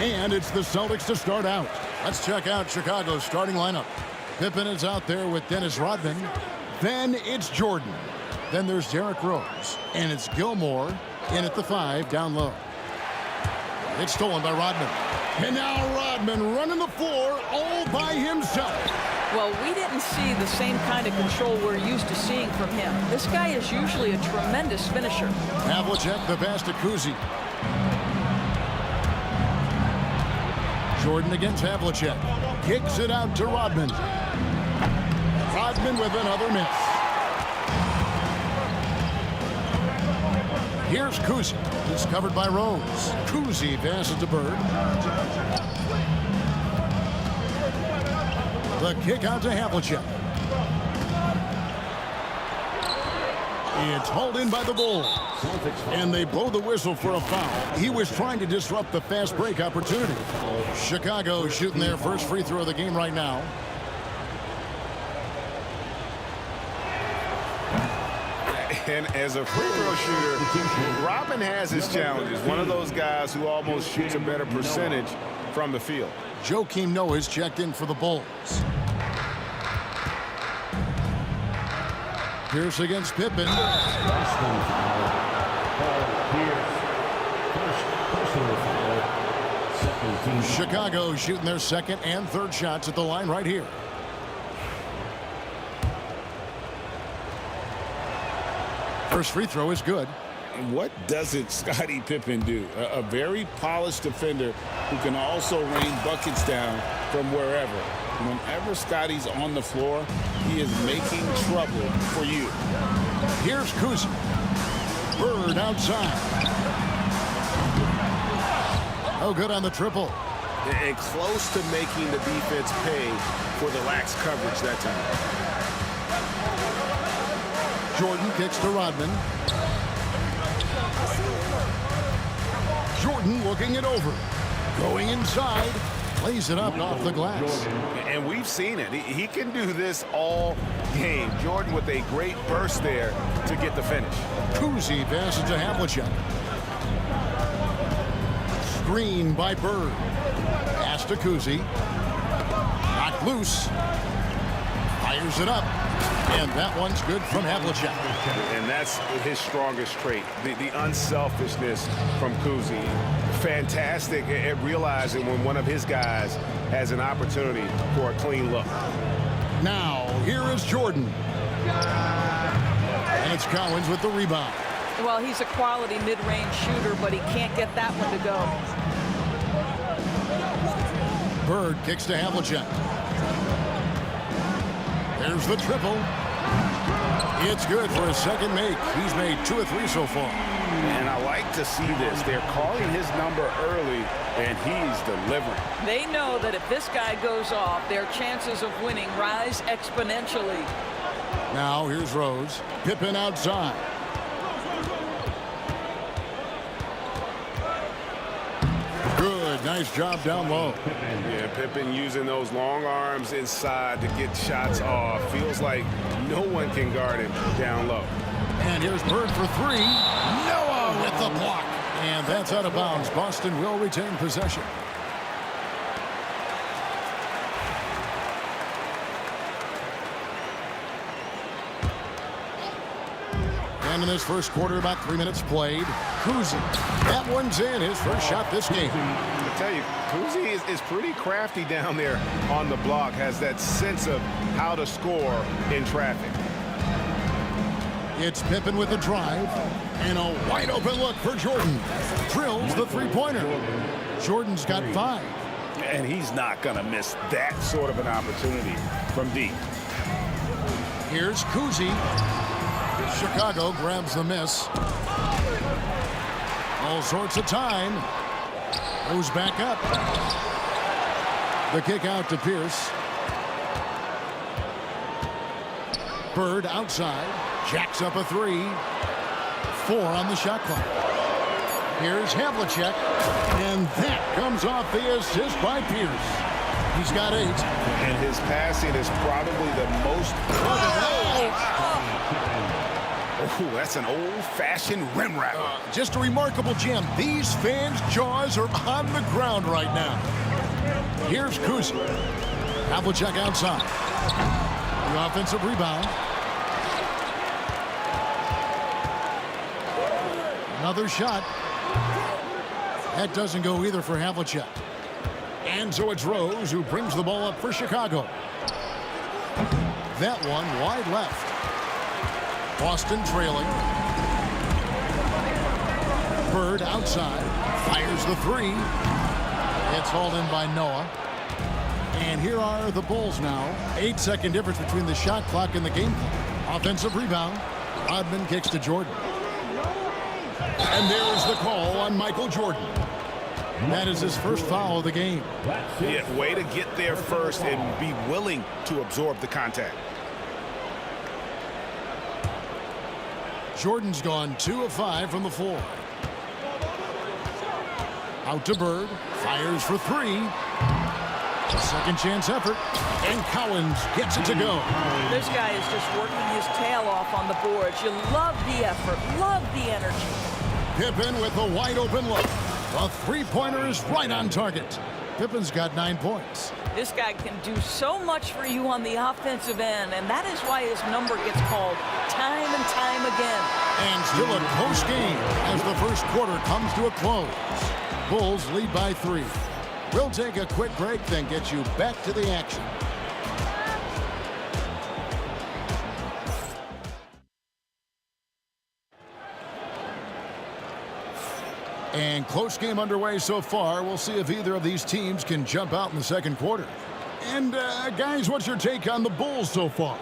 And it's the Celtics to start out. Let's check out Chicago's starting lineup. Pippen is out there with Dennis Rodman. Then it's Jordan. Then there's Derrick Rose. And it's Gilmore in at the 5 down low. It's stolen by Rodman. And now Rodman running the floor all by himself. Well, we didn't see the same kind of control we're used to seeing from him. This guy is usually a tremendous finisher. Havlicek the pass to Kuzi. Jordan against Havlicek. Kicks it out to Rodman. Rodman with another miss. Here's Kuzi. He's covered by Rose. Kuzi passes to Bird. The kick out to Havlicek. It's hauled in by the Bulls. And they blow the whistle for a foul. He was trying to disrupt the fast break opportunity. Chicago shooting their first free throw of the game right now. And as a free throw shooter, Robin has his challenges. One of those guys who almost shoots a better percentage from the field. Joakim Noah's checked in for the Bulls. Pierce against Pippen. Chicago shooting their second and third shots at the line right here. First free throw is good. And what doesn't Scottie Pippen do? A very polished defender who can also rain buckets down from wherever. Whenever Scottie's on the floor, he is making trouble for you. Here's Kuzi. Bird outside. Oh, good on the triple. And close to making the defense pay for the lax coverage that time. Jordan kicks to Rodman. Jordan looking it over. Going inside. Plays it up off the glass. And we've seen it. He can do this all game. Jordan with a great burst there to get the finish. Kuzi passes to Havlicek. Screen by Bird. Pass to Kuzi. Knocked loose. Fires it up. And that one's good from Havlicek. And that's his strongest trait, the unselfishness from Kuzi. Fantastic at realizing when one of his guys has an opportunity for a clean look. Now, here is Jordan. And it's Collins with the rebound. Well, he's a quality mid-range shooter, but he can't get that one to go. Bird kicks to Havlicek. There's the triple. It's good for his second make. He's made 2 of 3 so far. And I like to see this. They're calling his number early, and he's delivering. They know that if this guy goes off, their chances of winning rise exponentially. Now here's Rose. Pippen outside. Good, nice job down low. Yeah, Pippen using those long arms inside to get shots off. Feels like no one can guard him down low. And here's Bird for 3. Noah with the block. And that's out of bounds. Boston will retain possession. And in this first quarter, about 3 minutes played. Kuzi. That one's in. His first shot this game. I tell you, Kuzi is pretty crafty down there on the block. Has that sense of how to score in traffic. It's Pippen with a drive. And a wide open look for Jordan. Drills the three-pointer. Jordan's got 5. And he's not going to miss that sort of an opportunity from deep. Here's Kuzi. Chicago grabs the miss. All sorts of time. Goes back up. The kick out to Pierce. Bird outside. Jacks up a 3. 4 on the shot clock. Here's Havlicek. And that comes off the assist by Pierce. He's got 8. And his passing is probably the most... Ooh, that's an old-fashioned rim wrap. Just a remarkable jam. These fans' jaws are on the ground right now. Here's Kuzi. Havlicek outside. The offensive rebound. Another shot. That doesn't go either for Havlicek. And so it's Rose who brings the ball up for Chicago. That one wide left. Boston trailing. Bird outside. Fires the three. It's hauled in by Noah. And here are the Bulls now. 8-second difference between the shot clock and the game clock. Offensive rebound. Rodman kicks to Jordan. And there's the call on Michael Jordan. That is his first foul of the game. Yeah, way to get there first and be willing to absorb the contact. Jordan's gone 2 of 5 from the floor. Out to Bird. Fires for three. A second chance effort. And Cowens gets it to go. This guy is just working his tail off on the boards. You love the effort, love the energy. Pippen with a wide open look. The three-pointer is right on target. Pippen's got 9 points. This guy can do so much for you on the offensive end, and that is why his number gets called time and time again. And still a close game as the first quarter comes to a close. Bulls lead by 3. We'll take a quick break, then get you back to the action. And close game underway so far. We'll see if either of these teams can jump out in the second quarter. And guys, what's your take on the Bulls so far?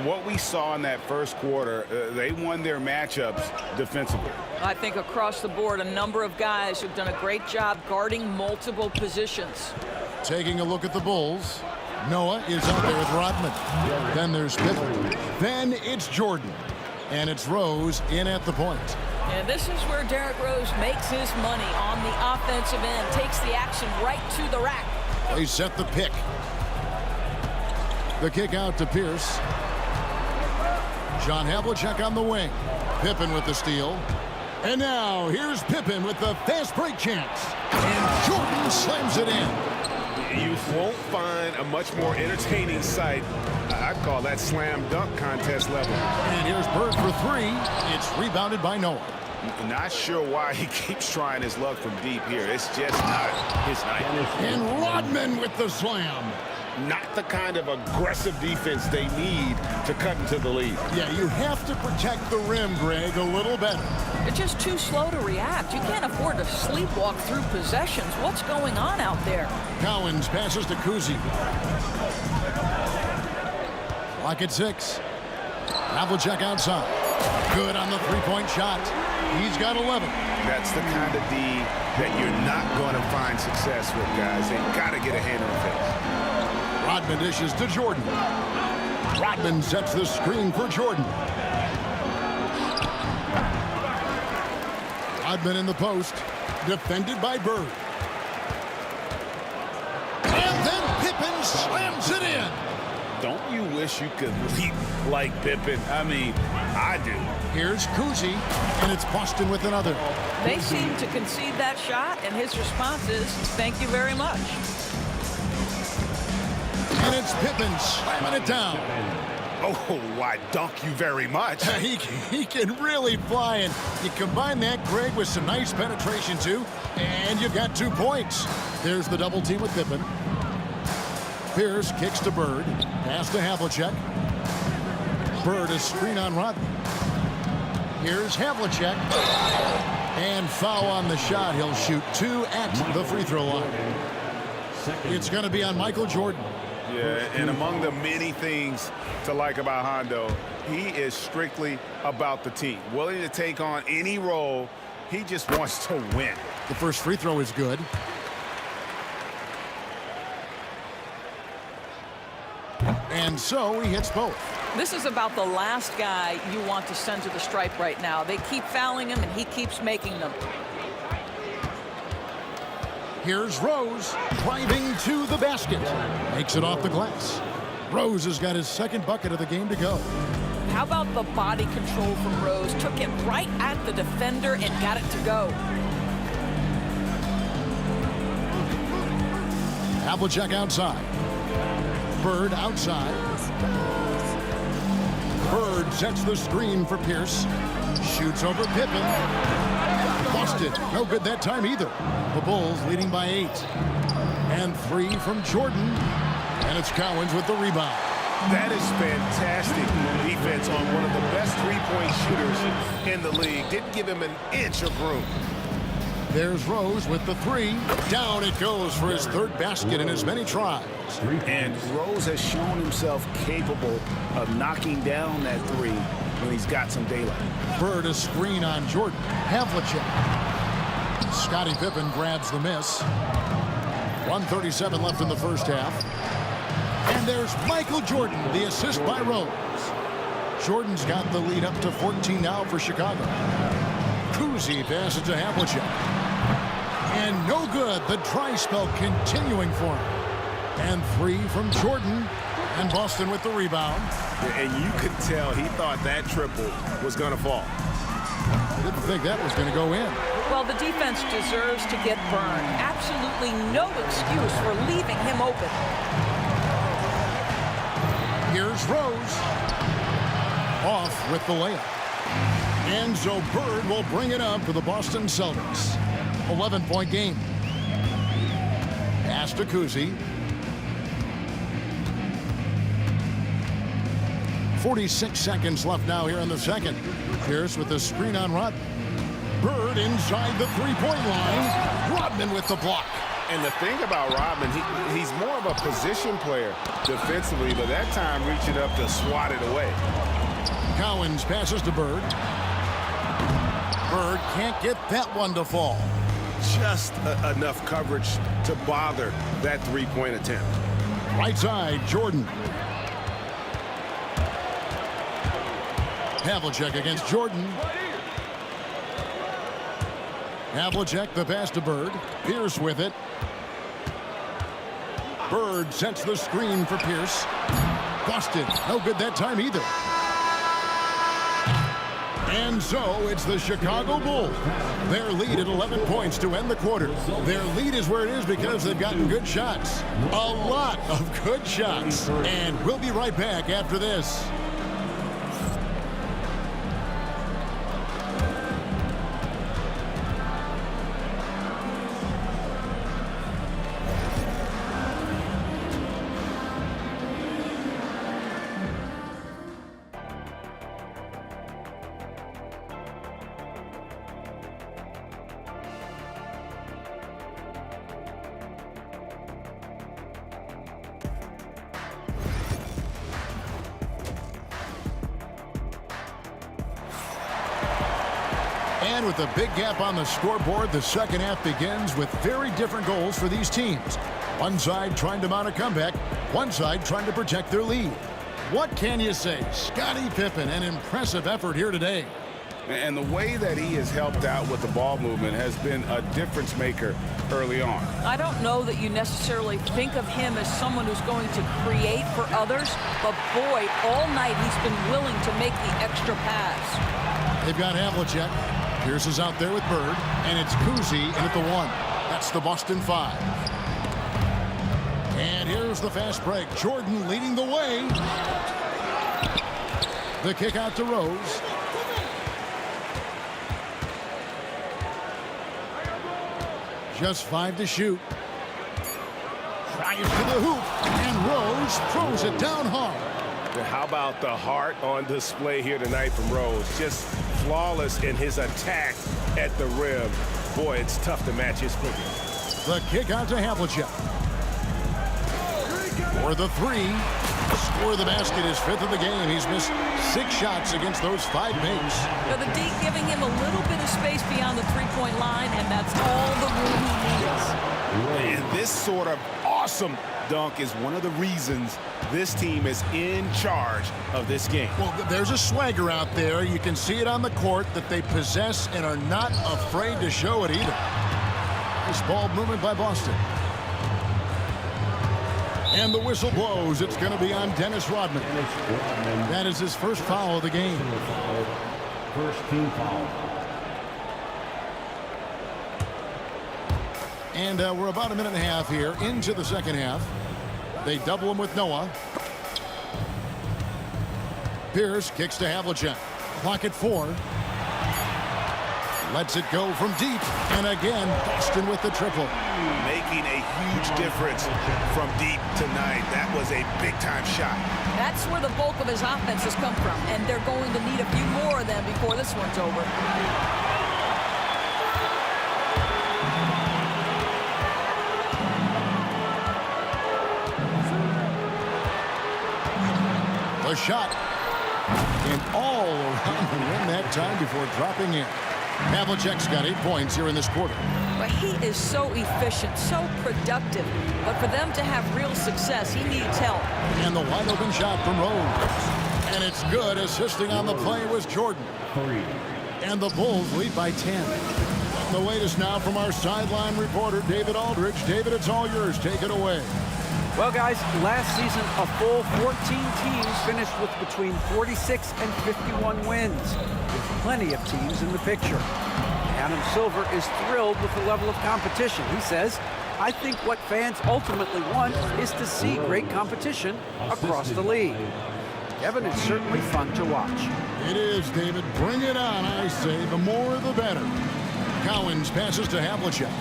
What we saw in that first quarter, they won their matchups defensively. I think across the board, a number of guys who've done a great job guarding multiple positions. Taking a look at the Bulls. Noah is out there with Rodman. Then there's Pippen. Then it's Jordan. And it's Rose in at the point. And this is where Derrick Rose makes his money on the offensive end. Takes the action right to the rack. They set the pick. The kick out to Pierce. John Havlicek on the wing. Pippen with the steal. And now here's Pippen with the fast break chance. And Jordan slams it in. You won't find a much more entertaining sight. I'd call that slam dunk contest level. And here's Bird for three. It's rebounded by Noah. Not sure why he keeps trying his luck from deep here. It's just not his night. And Rodman with the slam. Not the kind of aggressive defense they need to cut into the lead. Yeah, you have to protect the rim, Greg, a little better. They're just too slow to react. You can't afford to sleepwalk through possessions. What's going on out there? Cowens passes to Kuzi. Clock at 6. Havlicek outside. Good on the three-point shot. He's got 11. That's the kind of D that you're not going to find success with, guys. They got to get a hand in the face. Rodman dishes to Jordan. Rodman sets the screen for Jordan. Rodman in the post. Defended by Bird. And then Pippen slams it in. Don't you wish you could leap like Pippen? I mean, I do. Here's Kuzi, and it's Boston with another. They seem to concede that shot, and his response is, thank you very much. And it's Pippen slamming it down. Oh, why, dunk you very much. He can really fly, and you combine that, Greg, with some nice penetration, too, and you've got 2 points. There's the double team with Pippen. Pierce kicks to Bird. Pass to Havlicek. Bird is screen on Rodman. Here's Havlicek. And foul on the shot. He'll shoot 2 at the free throw line. It's going to be on Michael Jordan. Yeah, and among the many things to like about Hondo, he is strictly about the team. Willing to take on any role. He just wants to win. The first free throw is good. And so he hits both. This is about the last guy you want to send to the stripe right now. They keep fouling him, and he keeps making them. Here's Rose driving to the basket. Makes it off the glass. Rose has got his second bucket of the game to go. How about the body control from Rose? Took it right at the defender and got it to go. Havlicek outside. Bird outside. Bird sets the screen for Pierce. Shoots over Pippen. Busted. No good that time either. The Bulls leading by 8. And 3 from Jordan. And it's Cowens with the rebound. That is fantastic defense on one of the best three-point shooters in the league. Didn't give him an inch of room. There's Rose with the 3. Down it goes for his 3rd basket in as many tries. And Rose has shown himself capable of knocking down that 3 when he's got some daylight. Bird a screen on Jordan. Havlicek. Scottie Pippen grabs the miss. 1:37 left in the first half. And there's Michael Jordan, the assist by Rose. Jordan's got the lead up to 14 now for Chicago. Kuzi passes to Havlicek. And no good. The dry spell continuing for him. And 3 from Jordan. And Boston with the rebound. And you could tell he thought that triple was going to fall. Didn't think that was going to go in. Well, the defense deserves to get burned. Absolutely no excuse for leaving him open. Here's Rose. Off with the layup. And so Bird will bring it up for the Boston Celtics. 11-point game. Pass to Kuzi. 46 seconds left now here in the second. Pierce with the screen on Rodman. Bird inside the three-point line. Rodman with the block. And the thing about Rodman, he's more of a position player defensively, but that time reaching up to swat it away. Cowens passes to Bird. Bird can't get that one to fall. Just enough coverage to bother that three-point attempt. Right side, Jordan. Havlicek against Jordan. Havlicek, the pass to Bird. Pierce with it. Bird sets the screen for Pierce. Busted. No good that time either. And so it's the Chicago Bulls. Their lead at 11 points to end the quarter. Their lead is where it is because they've gotten good shots. A lot of good shots. And we'll be right back after this. And with a big gap on the scoreboard, the second half begins with very different goals for these teams. One side trying to mount a comeback, one side trying to protect their lead. What can you say? Scottie Pippen, an impressive effort here today. And the way that he has helped out with the ball movement has been a difference maker early on. I don't know that you necessarily think of him as someone who's going to create for others, but boy, all night he's been willing to make the extra pass. They've got Havlicek. Pierce is out there with Bird, and it's Kuzi in at the 1. That's the Boston 5. And here's the fast break. Jordan leading the way. The kick out to Rose. Just 5 to shoot. Tries to the hoop, and Rose throws it down hard. How about the heart on display here tonight from Rose? Just flawless in his attack at the rim. Boy, it's tough to match his quickness. The kick out to Havlicek. For the 3. Score of the basket is 5th of the game. He's missed 6 shots against those 5 mates. So the D giving him a little bit of space beyond the three-point line, and that's all the room he needs. And this sort of awesome dunk is one of the reasons this team is in charge of this game. Well, there's a swagger out there. You can see it on the court that they possess and are not afraid to show it either. Nice ball movement by Boston. And the whistle blows. It's going to be on Dennis Rodman. That is his first foul of the game. First team foul. And we're about a minute and a half here into the second half. They double him with Noah. Pierce kicks to Havlicek. Clock at 4. Lets it go from deep. And again, Boston with the triple. Making a huge difference from deep tonight. That was a big-time shot. That's where the bulk of his offense has come from, and they're going to need a few more of them before this one's over. The shot. And all around the rim that time before dropping in. Havlicek's got 8 points here in this quarter. But he is so efficient, so productive. But for them to have real success, he needs help. And the wide open shot from Rose. And it's good. Assisting on the play was Jordan. And the Bulls lead by 10. The latest now from our sideline reporter, David Aldridge. David, it's all yours. Take it away. Well, guys, last season, a full 14 teams finished with between 46 and 51 wins, with plenty of teams in the picture. Adam Silver is thrilled with the level of competition. He says, I think what fans ultimately want is to see great competition across the league. Kevin, it's certainly fun to watch. It is, David. Bring it on, I say. The more, the better. Cowens passes to Havlicek.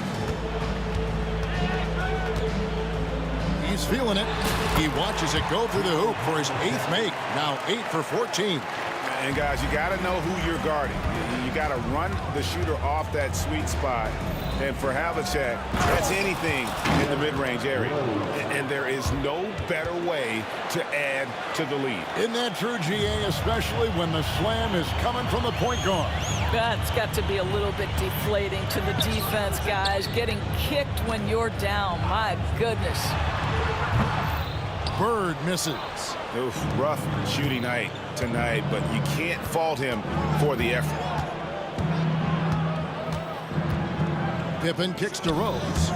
He's feeling it. He watches it go through the hoop for his 8th make. Now 8 for 14. And guys, you got to know who you're guarding. You got to run the shooter off that sweet spot. And for Havlicek, that's anything in the mid-range area. And there is no better way to add to the lead. Isn't that true, GA, especially when the slam is coming from the point guard? That's got to be a little bit deflating to the defense, guys. Getting kicked when you're down. My goodness. Bird misses. Oof, rough shooting night tonight, but you can't fault him for the effort. Pippen kicks to Rose.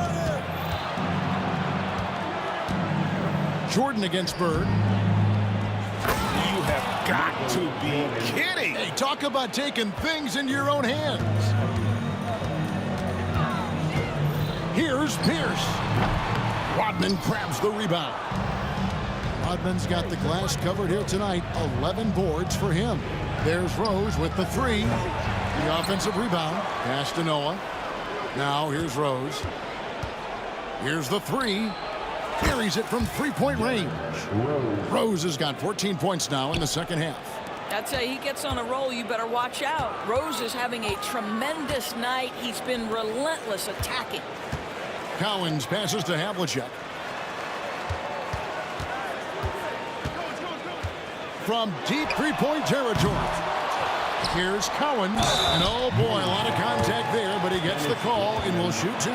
Jordan against Bird. You have got to be kidding. Hey, talk about taking things into your own hands. Here's Pierce. Rodman grabs the rebound. Rodman's got the glass covered here tonight. 11 boards for him. There's Rose with the 3. The offensive rebound. Pass to Noah. Now here's Rose. Here's the 3. Carries it from 3-point range. Rose has got 14 points now in the second half. That's how he gets on a roll. You better watch out. Rose is having a tremendous night. He's been relentless attacking. Cowens passes to Havlicek. From deep 3-point territory. Here's Cowens. And oh boy, a lot of contact there, but he gets the call and will shoot 2.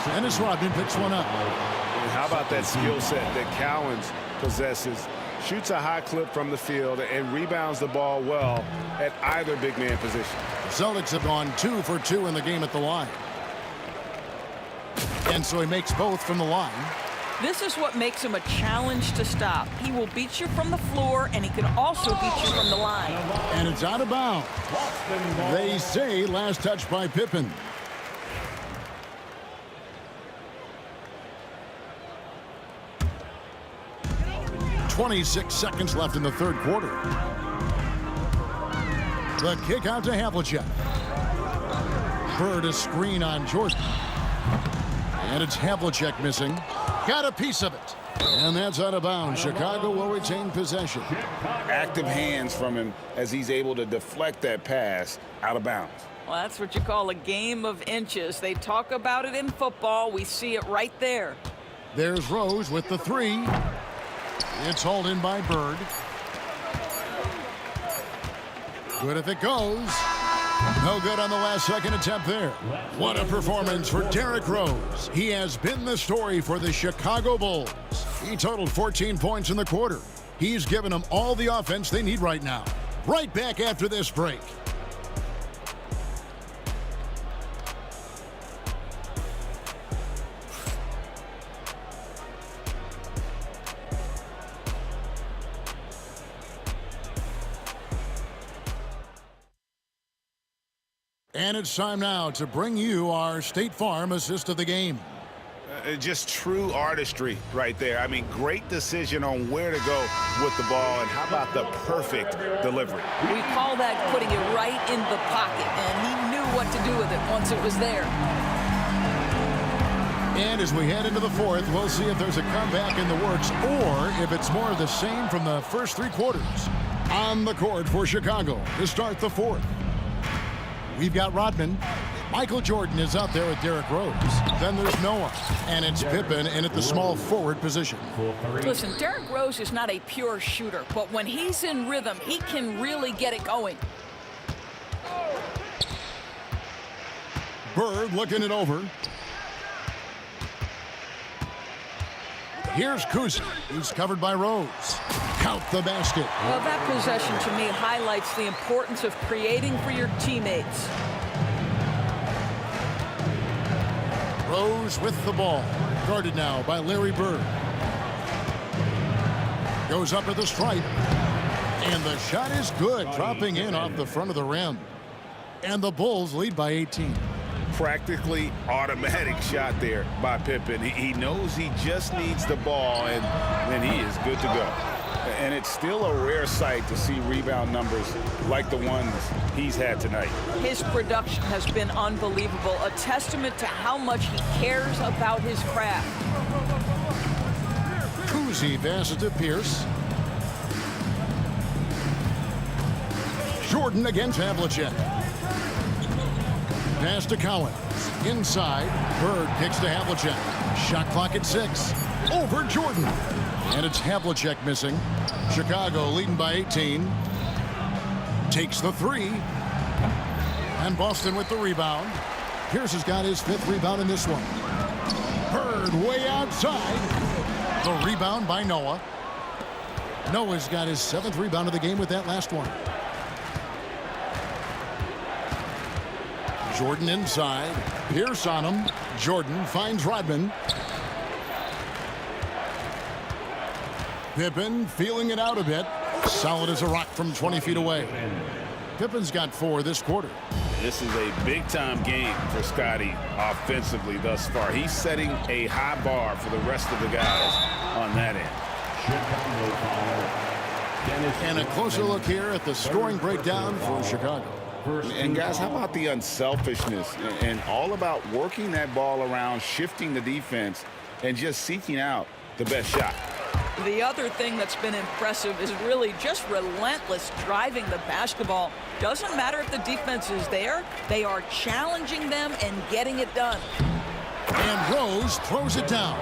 Dennis Rodman picks one up. And how about that skill set that Cowens possesses? Shoots a high clip from the field and rebounds the ball well at either big man position. Celtics have gone 2 for 2 in the game at the line. And so he makes both from the line. This is what makes him a challenge to stop. He will beat you from the floor, and he can also beat you from the line. And it's out of bounds. They say last touch by Pippen. .26 seconds left in the third quarter. The kick out to Havlicek. Bird a screen on Jordan. And it's Havlicek missing. Got a piece of it. And that's out of bounds. Chicago will retain possession. Active hands from him as he's able to deflect that pass out of bounds. Well, that's what you call a game of inches. They talk about it in football. We see it right there. There's Rose with the 3. It's hauled in by Bird. Good if it goes. No good on the last second attempt there. What a performance for Derrick Rose. He has been the story for the Chicago Bulls. He totaled 14 points in the quarter. He's given them all the offense they need right now. Right back after this break. And it's time now to bring you our State Farm assist of the game. Just true artistry right there. I mean, great decision on where to go with the ball, and how about the perfect delivery? We call that putting it right in the pocket, and he knew what to do with it once it was there. And as we head into the fourth, we'll see if there's a comeback in the works or if it's more of the same from the first 3 quarters. On the court for Chicago to start the fourth, we've got Rodman. Michael Jordan is out there with Derrick Rose. Then there's Noah. And it's Pippen in at the small forward position. Listen, Derrick Rose is not a pure shooter, but when he's in rhythm, he can really get it going. Bird looking it over. Here's Kuzi. He's covered by Rose. Count the basket. Well, that possession to me highlights the importance of creating for your teammates. Rose with the ball. Guarded now by Larry Bird. Goes up at the stripe. And the shot is good. Dropping in off the front of the rim. And the Bulls lead by 18. Practically automatic shot there by Pippen. He knows he just needs the ball, and then he is good to go. And it's still a rare sight to see rebound numbers like the ones he's had tonight. His production has been unbelievable, a testament to how much he cares about his craft. Kuzi passes to Pierce. Jordan against Havlicek. Pass to Collins. Inside. Bird kicks to Havlicek. Shot clock at 6. Over Jordan. And it's Havlicek missing. Chicago leading by 18. Takes the 3. And Boston with the rebound. Pierce has got his 5th rebound in this one. Bird way outside. The rebound by Noah. Noah's got his 7th rebound of the game with that last one. Jordan inside. Pierce on him. Jordan finds Rodman. Pippen feeling it out a bit. Solid as a rock from 20 feet away. Pippen's got 4 this quarter. This is a big-time game for Scotty offensively thus far. He's setting a high bar for the rest of the guys on that end. And a closer look here at the scoring breakdown for Chicago. And guys, how about the unselfishness and all about working that ball around, shifting the defense, and just seeking out the best shot. The other thing that's been impressive is really just relentless driving the basketball. Doesn't matter if the defense is there, they are challenging them and getting it done. And Rose throws it down.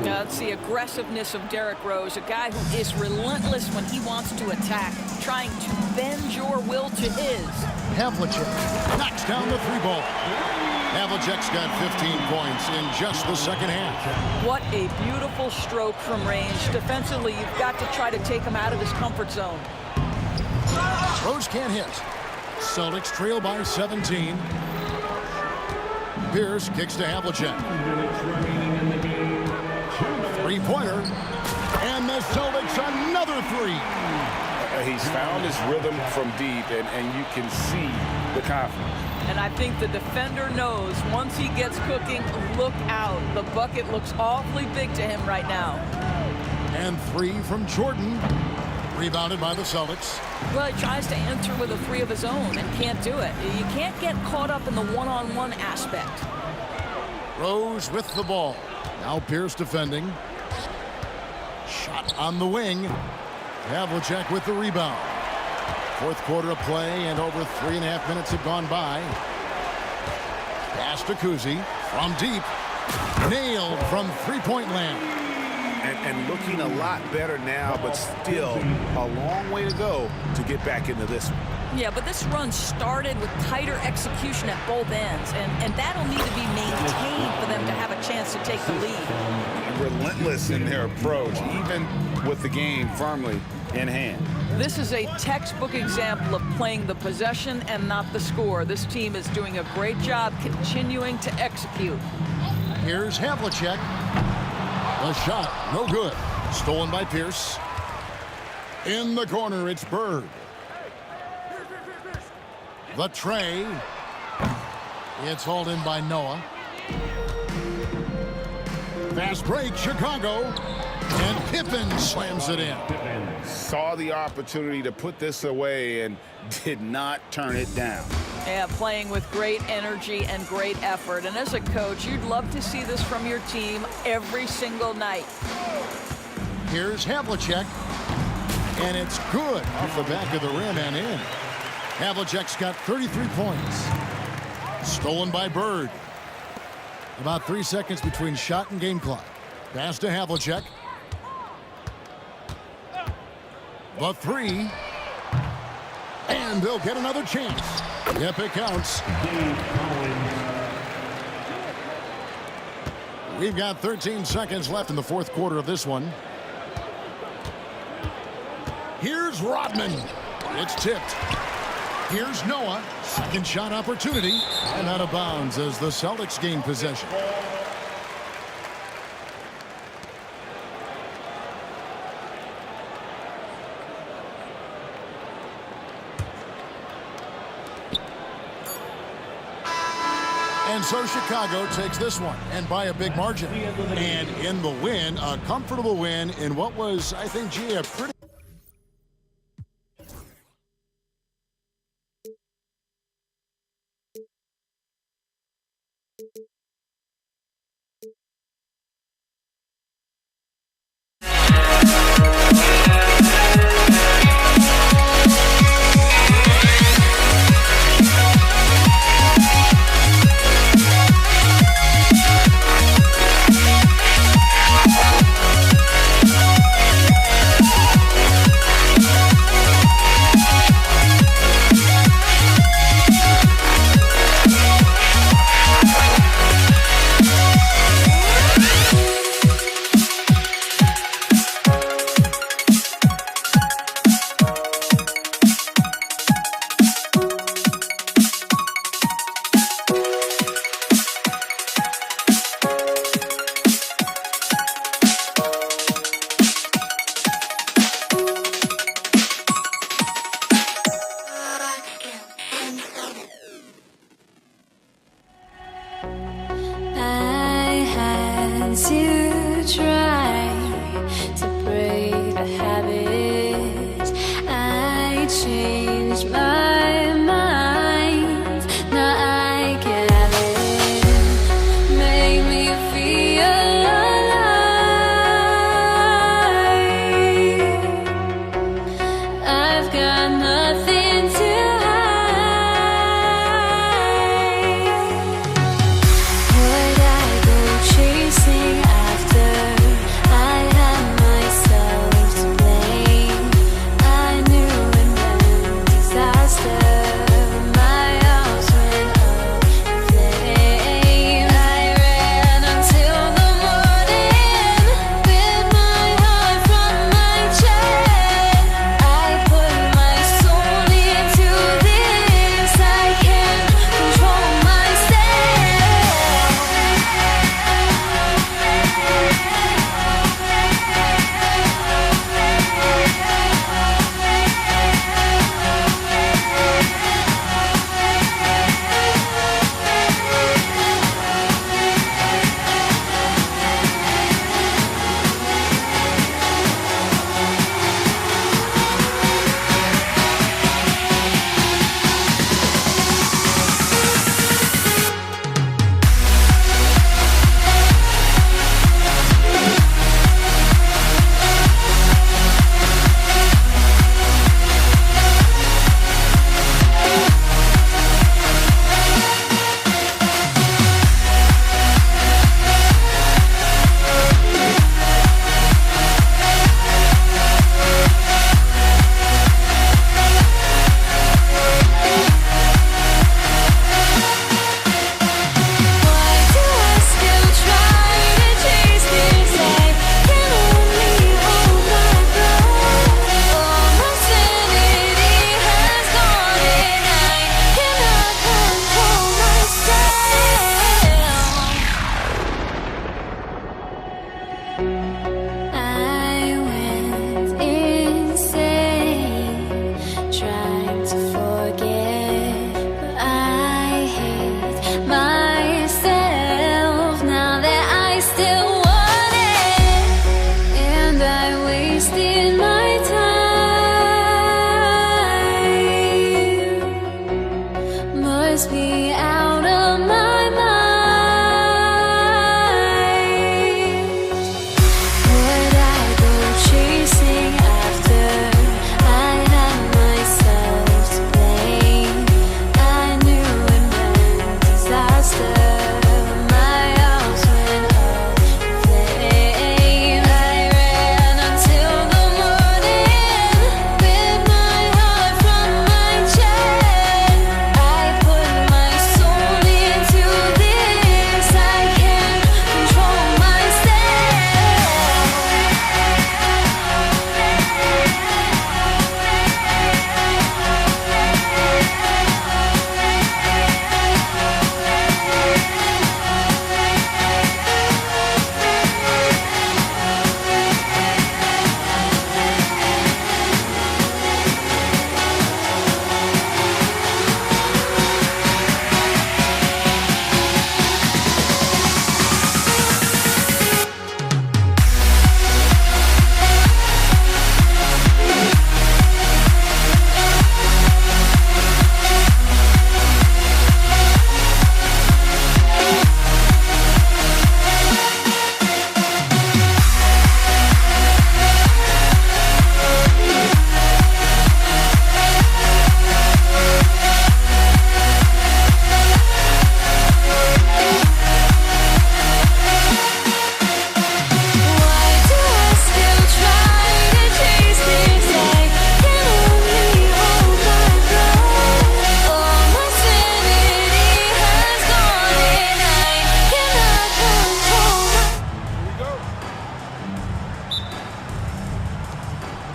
That's the aggressiveness of Derrick Rose, a guy who is relentless when he wants to attack, trying to bend your will to his. Havlicek knocks down the 3-ball. Havlicek's got 15 points in just the second half. What a beautiful stroke from range. Defensively, you've got to try to take him out of his comfort zone. Rose can't hit. Celtics trail by 17. Pierce kicks to Havlicek. 3-pointer. And the Celtics another 3. He's found his rhythm from deep, and you can see the confidence. And I think the defender knows once he gets cooking, look out. The bucket looks awfully big to him right now. And 3 from Jordan. Rebounded by the Celtics. Well, he tries to enter with a 3 of his own and can't do it. You can't get caught up in the one-on-one aspect. Rose with the ball. Now Pierce defending. Shot on the wing. Havlicek with the rebound. 4th quarter of play, and over 3.5 minutes have gone by. Pass to Kuzi from deep. Nailed from 3-point land. And looking a lot better now, but still a long way to go to get back into this one. Yeah, but this run started with tighter execution at both ends, and that'll need to be maintained for them to have a chance to take the lead. Relentless in their approach, even with the game firmly in hand. This is a textbook example of playing the possession and not the score. This team is doing a great job continuing to execute. Here's Havlicek. The shot, no good. Stolen by Pierce. In the corner, it's Bird. The tray. It's hauled in by Noah. Fast break, Chicago. And Pippen slams it in. Saw the opportunity to put this away and did not turn it down. Yeah, playing with great energy and great effort. And as a coach, you'd love to see this from your team every single night. Here's Havlicek. And it's good off the back of the rim and in. Havlicek's got 33 points. Stolen by Bird. About 3 seconds between shot and game clock. Pass to Havlicek. The three. And they'll get another chance. Yep, it counts. We've got 13 seconds left in the fourth quarter of this one. Here's Rodman. It's tipped. Here's Noah. Second shot opportunity. And out of bounds as the Celtics gain possession. And so Chicago takes this one, and by a big margin. And in the win, a comfortable win in what was, I think, G, a pretty...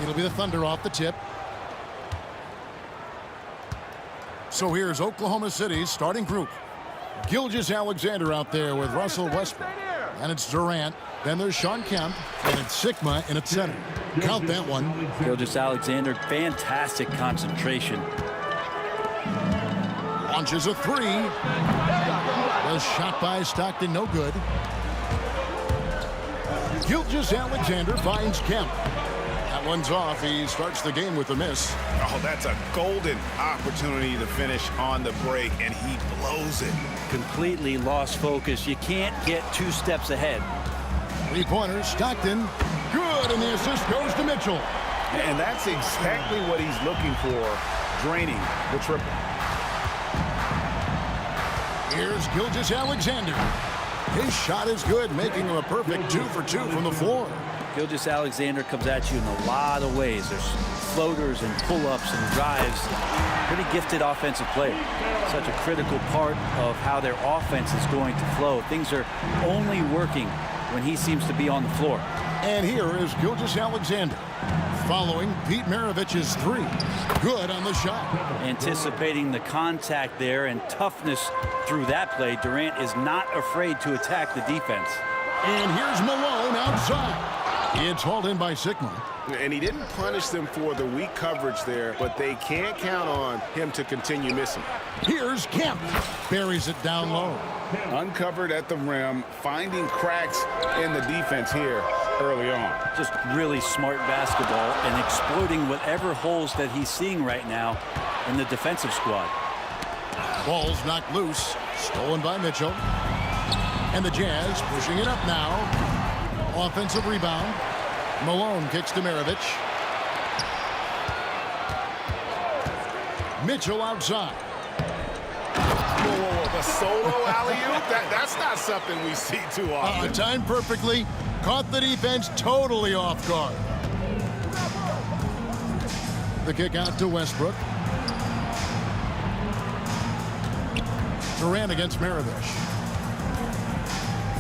It'll be the Thunder off the tip. So here's Oklahoma City's starting group. Gilgeous-Alexander out there with Russell Westbrook. And it's Durant. Then there's Sean Kemp. And it's Sigma in at center. Count that one. Gilgeous-Alexander, fantastic concentration. Launches a three. The shot by Stockton, no good. Gilgeous-Alexander finds Kemp. That one's off. He starts the game with a miss. Oh, that's a golden opportunity to finish on the break, and he blows it. Completely lost focus. You can't get 2 steps ahead. Three-pointer, Stockton. Good, and the assist goes to Mitchell. And that's exactly what he's looking for, draining the triple. Here's Gilgeous-Alexander. His shot is good, making him a perfect 2 for 2 from the floor. Gilgeous-Alexander comes at you in a lot of ways. There's floaters and pull-ups and drives. Pretty gifted offensive player. Such a critical part of how their offense is going to flow. Things are only working when he seems to be on the floor. And here is Gilgeous-Alexander following Pete Maravich's three. Good on the shot. Anticipating the contact there and toughness through that play, Durant is not afraid to attack the defense. And here's Malone outside. It's hauled in by Sigma. And he didn't punish them for the weak coverage there, but they can't count on him to continue missing. Here's Kemp. Buries it down low. Uncovered at the rim, finding cracks in the defense here early on. Just really smart basketball and exploiting whatever holes that he's seeing right now in the defensive squad. Ball's knocked loose. Stolen by Mitchell. And the Jazz pushing it up now. Offensive rebound. Malone kicks to Maravich. Mitchell outside. Whoa, the solo alley-oop? That's not something we see too often. Timed perfectly. Caught the defense totally off guard. The kick out to Westbrook. Durant against Maravich.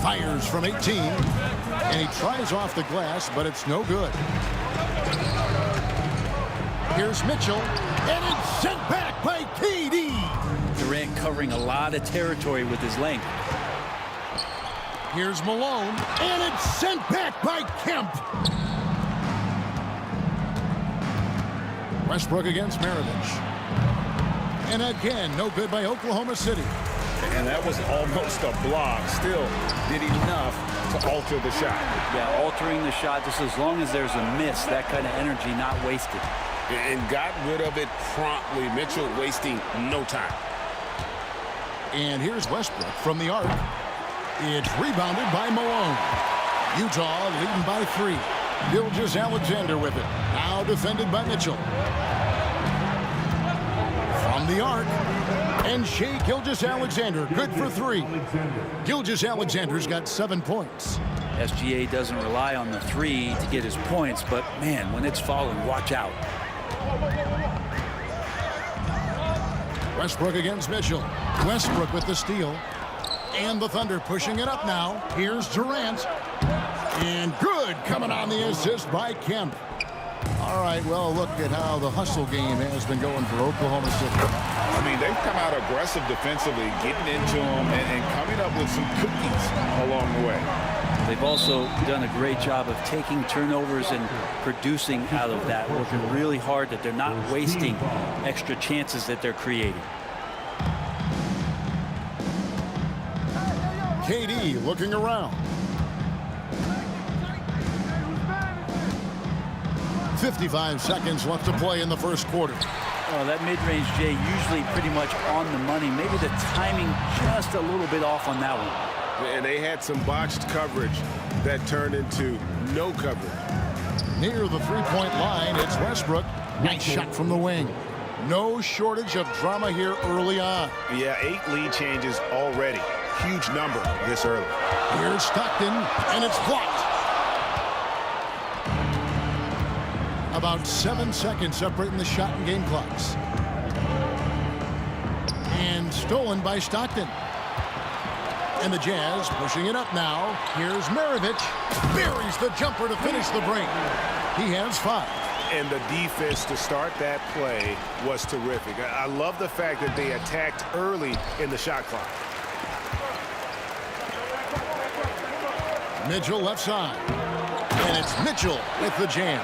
Fires from 18. And he tries off the glass, but it's no good. Here's Mitchell. And it's sent back by KD. Durant covering a lot of territory with his length. Here's Malone. And it's sent back by Kemp. Westbrook against Maravich. And again, no good by Oklahoma City. And that was almost a block. Still did enough to alter the shot. Yeah, altering the shot just as long as there's a miss. That kind of energy not wasted. And got rid of it promptly. Mitchell wasting no time. And here's Westbrook from the arc. It's rebounded by Malone. Utah leading by 3. Gilgeous-Alexander with it. Now defended by Mitchell. From the arc. And Shai Gilgeous-Alexander, good for 3. Gilgeous-Alexander's got 7 points. SGA doesn't rely on the 3 to get his points, but man, when it's falling, watch out. Westbrook against Mitchell. Westbrook with the steal. And the Thunder pushing it up now. Here's Durant. And good coming on the assist by Kemp. All right, well, look at how the hustle game has been going for Oklahoma City. I mean, they've come out aggressive defensively, getting into them and coming up with some cookies along the way. They've also done a great job of taking turnovers and producing out of that, working really hard that they're not wasting extra chances that they're creating. KD looking around. 55 seconds left to play in the first quarter. Oh, that mid-range, Jay, usually pretty much on the money. Maybe the timing just a little bit off on that one. And they had some botched coverage that turned into no coverage. Near the three-point line, it's Westbrook. Nice shot from the wing. No shortage of drama here early on. Yeah, 8 lead changes already. Huge number this early. Here's Stockton, and it's blocked. About 7 seconds separating the shot and game clocks. And stolen by Stockton. And the Jazz pushing it up now. Here's Maravich. Buries the jumper to finish the break. He has 5. And the defense to start that play was terrific. I love the fact that they attacked early in the shot clock. Mitchell left side. And it's Mitchell with the jam.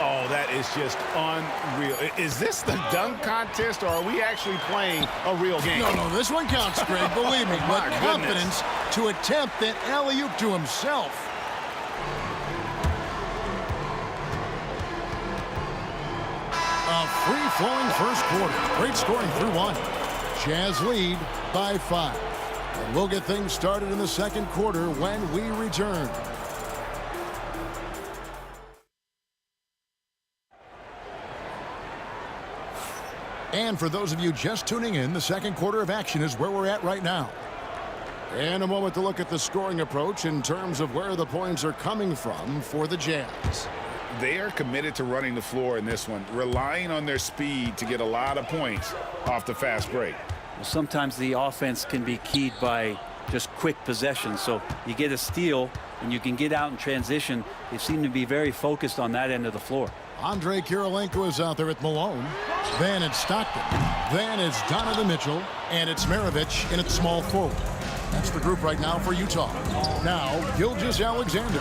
Oh, that is just unreal. Is this the dunk contest, or are we actually playing a real game? No, this one counts, Greg. Believe me. But confidence to attempt that alley-oop to himself. A free-flowing first quarter. Great scoring through one. Jazz lead by 5. And we'll get things started in the second quarter when we return. And for those of you just tuning in, the second quarter of action is where we're at right now. And a moment to look at the scoring approach in terms of where the points are coming from for the Jazz. They are committed to running the floor in this one, relying on their speed to get a lot of points off the fast break. Well, sometimes the offense can be keyed by just quick possession. So you get a steal and you can get out in transition. They seem to be very focused on that end of the floor. Andrei Kirilenko is out there with Malone. Then it's Stockton. Then it's Donovan Mitchell. And it's Maravich in its small forward. That's the group right now for Utah. Now, Gilgeous-Alexander.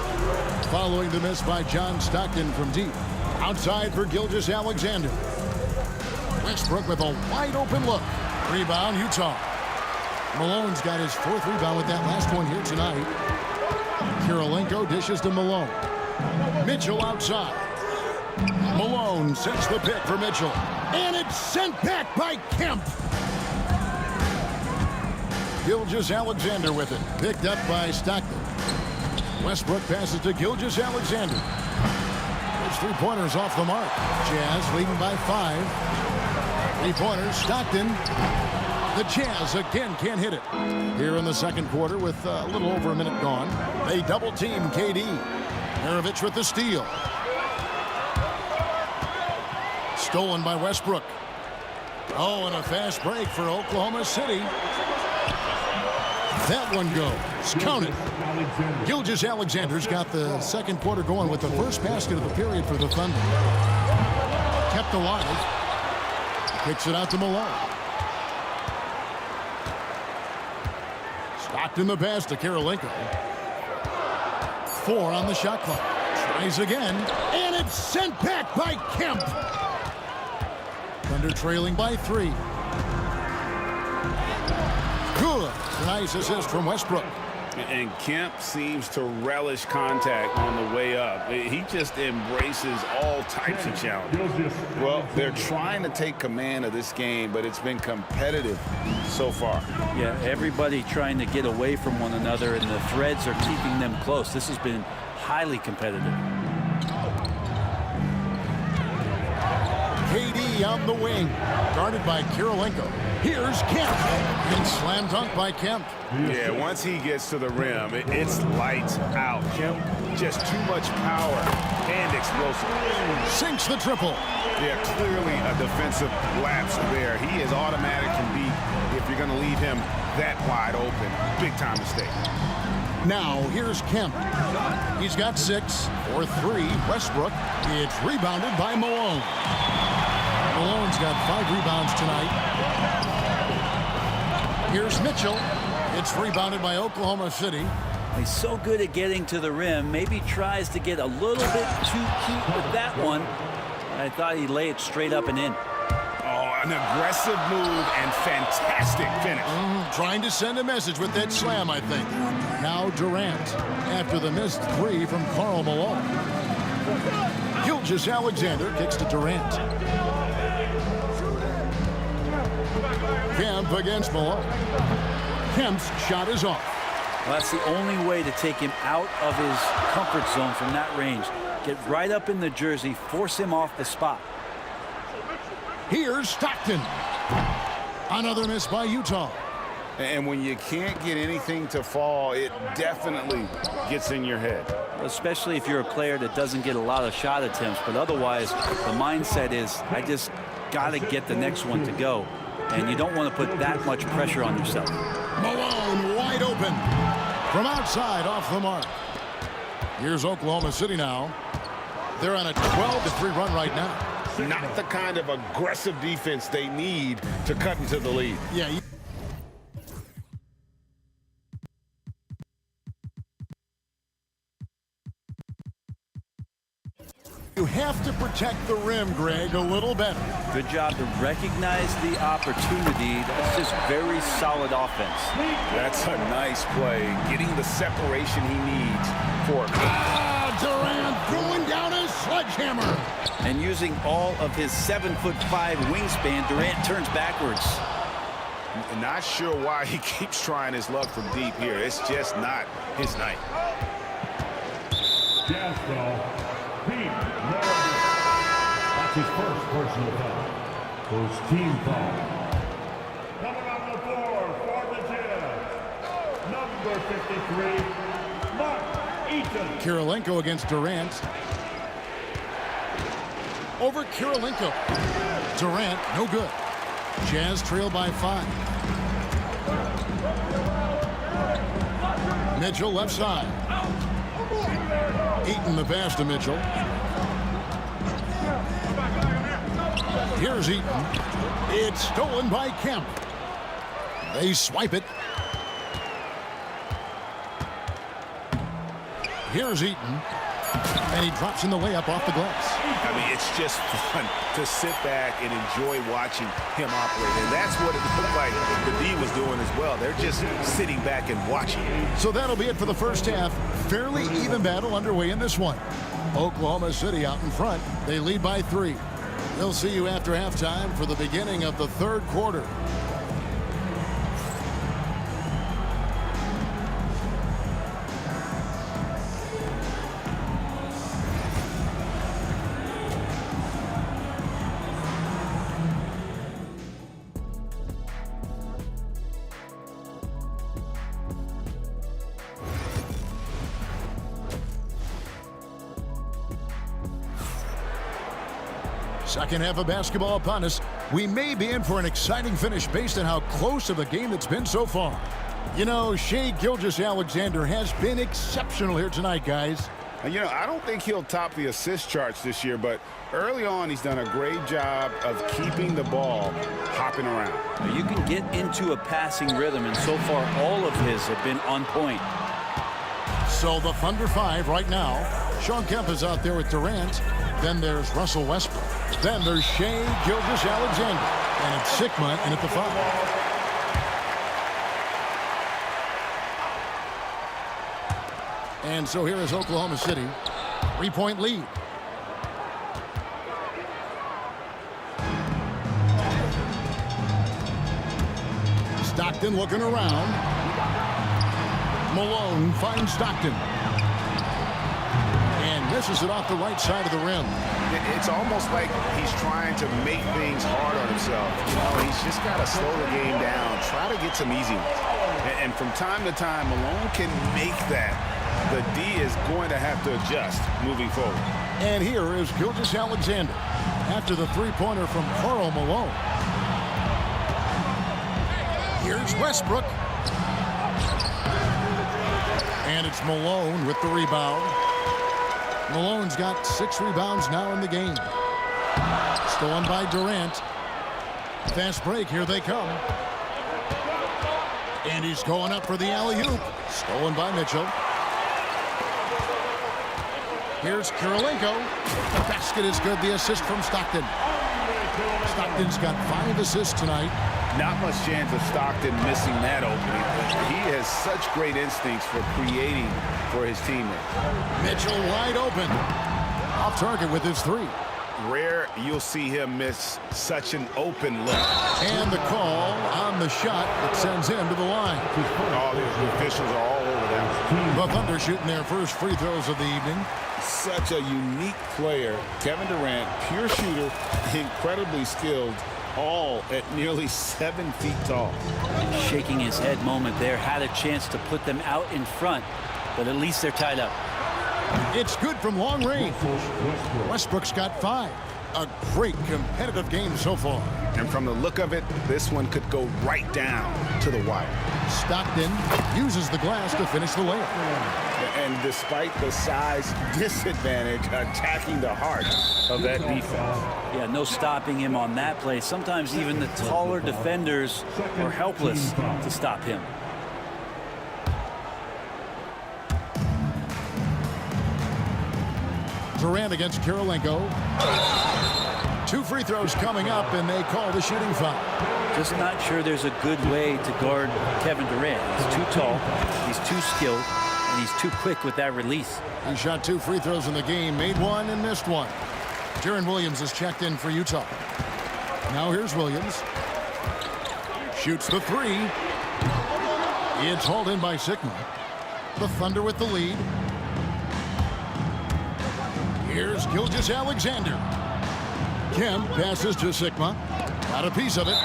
Following the miss by John Stockton from deep. Outside for Gilgeous-Alexander. Westbrook with a wide open look. Rebound, Utah. Malone's got his 4th rebound with that last one here tonight. Kirilenko dishes to Malone. Mitchell outside. Malone sets the pick for Mitchell. And it's sent back by Kemp. Gilgeous-Alexander with it. Picked up by Stockton. Westbrook passes to Gilgeous-Alexander. Those three-pointers off the mark. Jazz leading by 5. Three-pointers, Stockton. The Jazz again can't hit it. Here in the second quarter with a little over a minute gone. They double-team KD. Maravich with the steal. Stolen by Westbrook. Oh, and a fast break for Oklahoma City. That one goes. Count it. Gilgeous-Alexander's got the second quarter going with the first basket of the period for the Thunder. Kept alive. Kicks it out to Malone. Stockton the pass to Kirilenko. 4 on the shot clock. Tries again. And it's sent back by Kemp. Thunder trailing by 3. Good. Nice assist from Westbrook. And Kemp seems to relish contact on the way up. He just embraces all types of challenges. Well, they're trying to take command of this game, but it's been competitive so far. Yeah, everybody trying to get away from one another, and the threads are keeping them close. This has been highly competitive. KD on the wing, guarded by Kirilenko. Here's Kemp, and slam dunk by Kemp. Yeah, once he gets to the rim, it's lights out. Kemp, just too much power and explosive. Sinks the triple. Yeah, clearly a defensive lapse there. He is automatic from deep if you're going to leave him that wide open. Big time mistake. Now, here's Kemp. He's got 6 for 3. Westbrook. It's rebounded by Malone. Malone's got 5 rebounds tonight. Here's Mitchell. It's rebounded by Oklahoma City. He's so good at getting to the rim. Maybe tries to get a little bit too cute with that one. I thought he'd lay it straight up and in. Oh, an aggressive move and fantastic finish. Trying to send a message with that slam, I think. Now Durant after the missed 3 from Karl Malone. Gilgeous-Alexander kicks to Durant. Kemp against Malone. Kemp's shot is off. Well, that's the only way to take him out of his comfort zone from that range. Get right up in the jersey, force him off the spot. Here's Stockton. Another miss by Utah. And when you can't get anything to fall, it definitely gets in your head. Especially if you're a player that doesn't get a lot of shot attempts. But otherwise, the mindset is, I just got to get the next one to go. And you don't want to put that much pressure on yourself. Malone wide open. From outside, off the mark. Here's Oklahoma City now. They're on a 12-3 run right now. Not the kind of aggressive defense they need to cut into the lead. Yeah. You have to protect the rim, Greg, a little better. Good job to recognize the opportunity. That's just very solid offense. That's a nice play, getting the separation he needs for it. Durant throwing down his sledgehammer. And using all of his 7'5" wingspan, Durant turns backwards. Not sure why he keeps trying his luck from deep here. It's just not his night. Gas foul. That's his first personal foul. First team foul. Coming on the floor for the Jazz, number 53, Mark Eaton. Kirilenko against Durant. Over Kirilenko. Durant, no good. Jazz trail by 5. Mitchell left side. Eaton the pass to Mitchell. Here's Eaton. It's stolen by Kemp. They swipe it. Here's Eaton. And he drops in the layup off the glass. I mean, it's just fun to sit back and enjoy watching him operate. And that's what it looked like the D was doing as well. They're just sitting back and watching. So that'll be it for the first half. Fairly even battle underway in this one. Oklahoma City out in front. They lead by 3. They'll see you after halftime for the beginning of the third quarter. Second half of basketball upon us. We may be in for an exciting finish based on how close of a game it's been so far. You know, Shai Gilgeous-Alexander has been exceptional here tonight, guys. And, you know, I don't think he'll top the assist charts this year, but early on he's done a great job of keeping the ball hopping around. You can get into a passing rhythm, and so far all of his have been on point. So the Thunder 5 right now. Shawn Kemp is out there with Durant. Then there's Russell Westbrook. Then there's Shai Gilgeous-Alexander. And it's Sigma in at the 5. And so here is Oklahoma City. 3-point lead. Stockton looking around. Malone finds Stockton. And misses it off the right side of the rim. It's almost like he's trying to make things hard on himself. You know, he's just got to slow the game down, try to get some easy ones. And from time to time, Malone can make that. The D is going to have to adjust moving forward. And here is Gilgeous-Alexander after the three-pointer from Karl Malone. Here's Westbrook. And it's Malone with the rebound. Malone's got 6 rebounds now in the game. Stolen by Durant. Fast break, here they come. And he's going up for the alley-oop. Stolen by Mitchell. Here's Kirilenko. The basket is good. The assist from Stockton. Stockton's got 5 assists tonight. Not much chance of Stockton missing that opening. He has such great instincts for creating for his teammates. Mitchell wide open. Off target with his 3. Rare you'll see him miss such an open look. And the call on the shot that sends him to the line. All the officials are all over that. The Thunder shooting their first free throws of the evening. Such a unique player. Kevin Durant, pure shooter, incredibly skilled, all at nearly 7 feet tall. Shaking his head moment there. Had a chance to put them out in front, but at least they're tied up. It's good from long range. Westbrook's got 5. A great competitive game so far. And from the look of it, this one could go right down to the wire. Stockton uses the glass to finish the layup. And despite the size disadvantage, attacking the heart of that defense. Yeah, no stopping him on that play. Sometimes even the taller defenders are helpless to stop him. Durant against Kirilenko. 2 free throws coming up, and they call the shooting foul. Just not sure there's a good way to guard Kevin Durant. He's too tall, he's too skilled, and he's too quick with that release. He shot 2 free throws in the game, made 1 and missed 1. Jaron Williams is checked in for Utah. Now here's Williams. Shoots the 3. It's hauled in by Sigma. The Thunder with the lead. Here's Gilgeous-Alexander. Kemp passes to Sigma. Got a piece of it.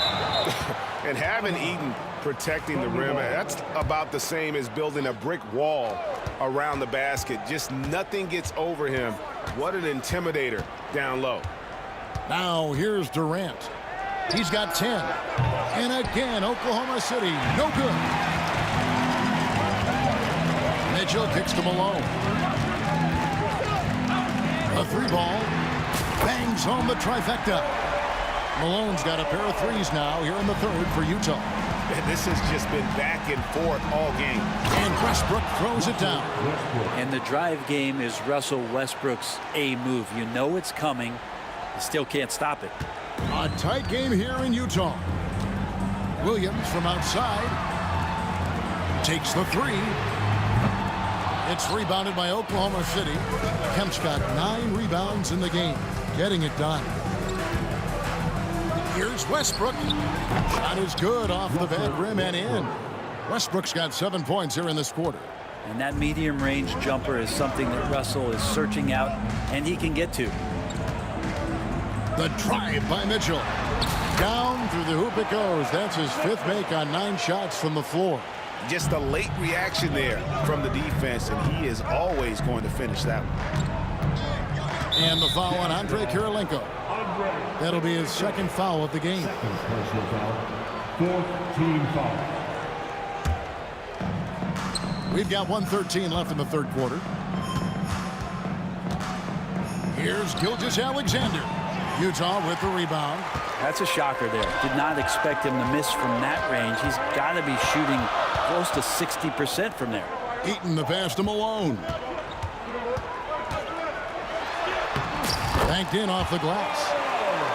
And having Eaton protecting the rim, that's about the same as building a brick wall around the basket. Just nothing gets over him. What an intimidator down low. Now here's Durant. He's got 10. And again, Oklahoma City, no good. Mitchell kicks to Malone. A 3 ball. Bangs home the trifecta. Malone's got a pair of 3s now here in the 3rd for Utah. And this has just been back and forth all game. And Westbrook throws it down. And the drive game is Russell Westbrook's A move. You know it's coming. You still can't stop it. A tight game here in Utah. Williams from outside. Takes the 3. It's rebounded by Oklahoma City. Kemp's got 9 rebounds in the game. Getting it done. Here's Westbrook. Shot is good off the bad rim and in. Westbrook's got 7 points here in this quarter. And that medium range jumper is something that Russell is searching out, and he can get to. The drive by Mitchell. Down through the hoop it goes. That's his 5th make on 9 shots from the floor. Just a late reaction there from the defense, and he is always going to finish that one. And the foul on Andre Kirilenko. That'll be his 2nd foul of the game. 4th team foul. We've got 1:13 left in the 3rd quarter. Here's Gilgeous-Alexander. Utah with the rebound. That's a shocker there. Did not expect him to miss from that range. He's got to be shooting close to 60% from there. Eaton the pass to Malone. Banked in off the glass.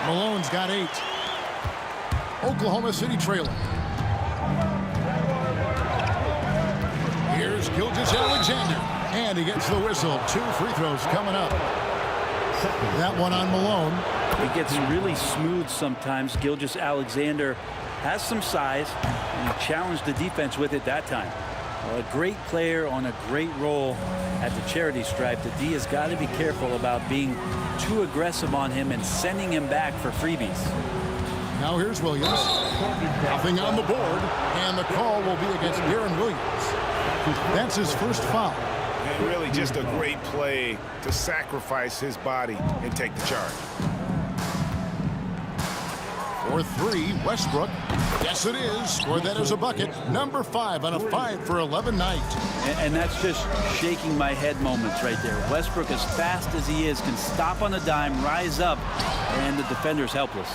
Malone's got 8. Oklahoma City trailing. Here's Gilgeous-Alexander. And he gets the whistle. 2 free throws coming up. That one on Malone. He gets really smooth sometimes. Gilgeous-Alexander has some size, and he challenged the defense with it that time. Well, a great player on a great role at the charity stripe. The D has got to be careful about being too aggressive on him and sending him back for freebies. Now here's Williams. Nothing on the board, and the call will be against Jaron Williams. That's his 1st foul. And really just a great play to sacrifice his body and take the charge. For 3, Westbrook. Yes, it is. Scored that as a bucket. Number 5 on a 5 for 11 night. And that's just shaking my head moments right there. Westbrook, as fast as he is, can stop on a dime, rise up, and the defender's helpless.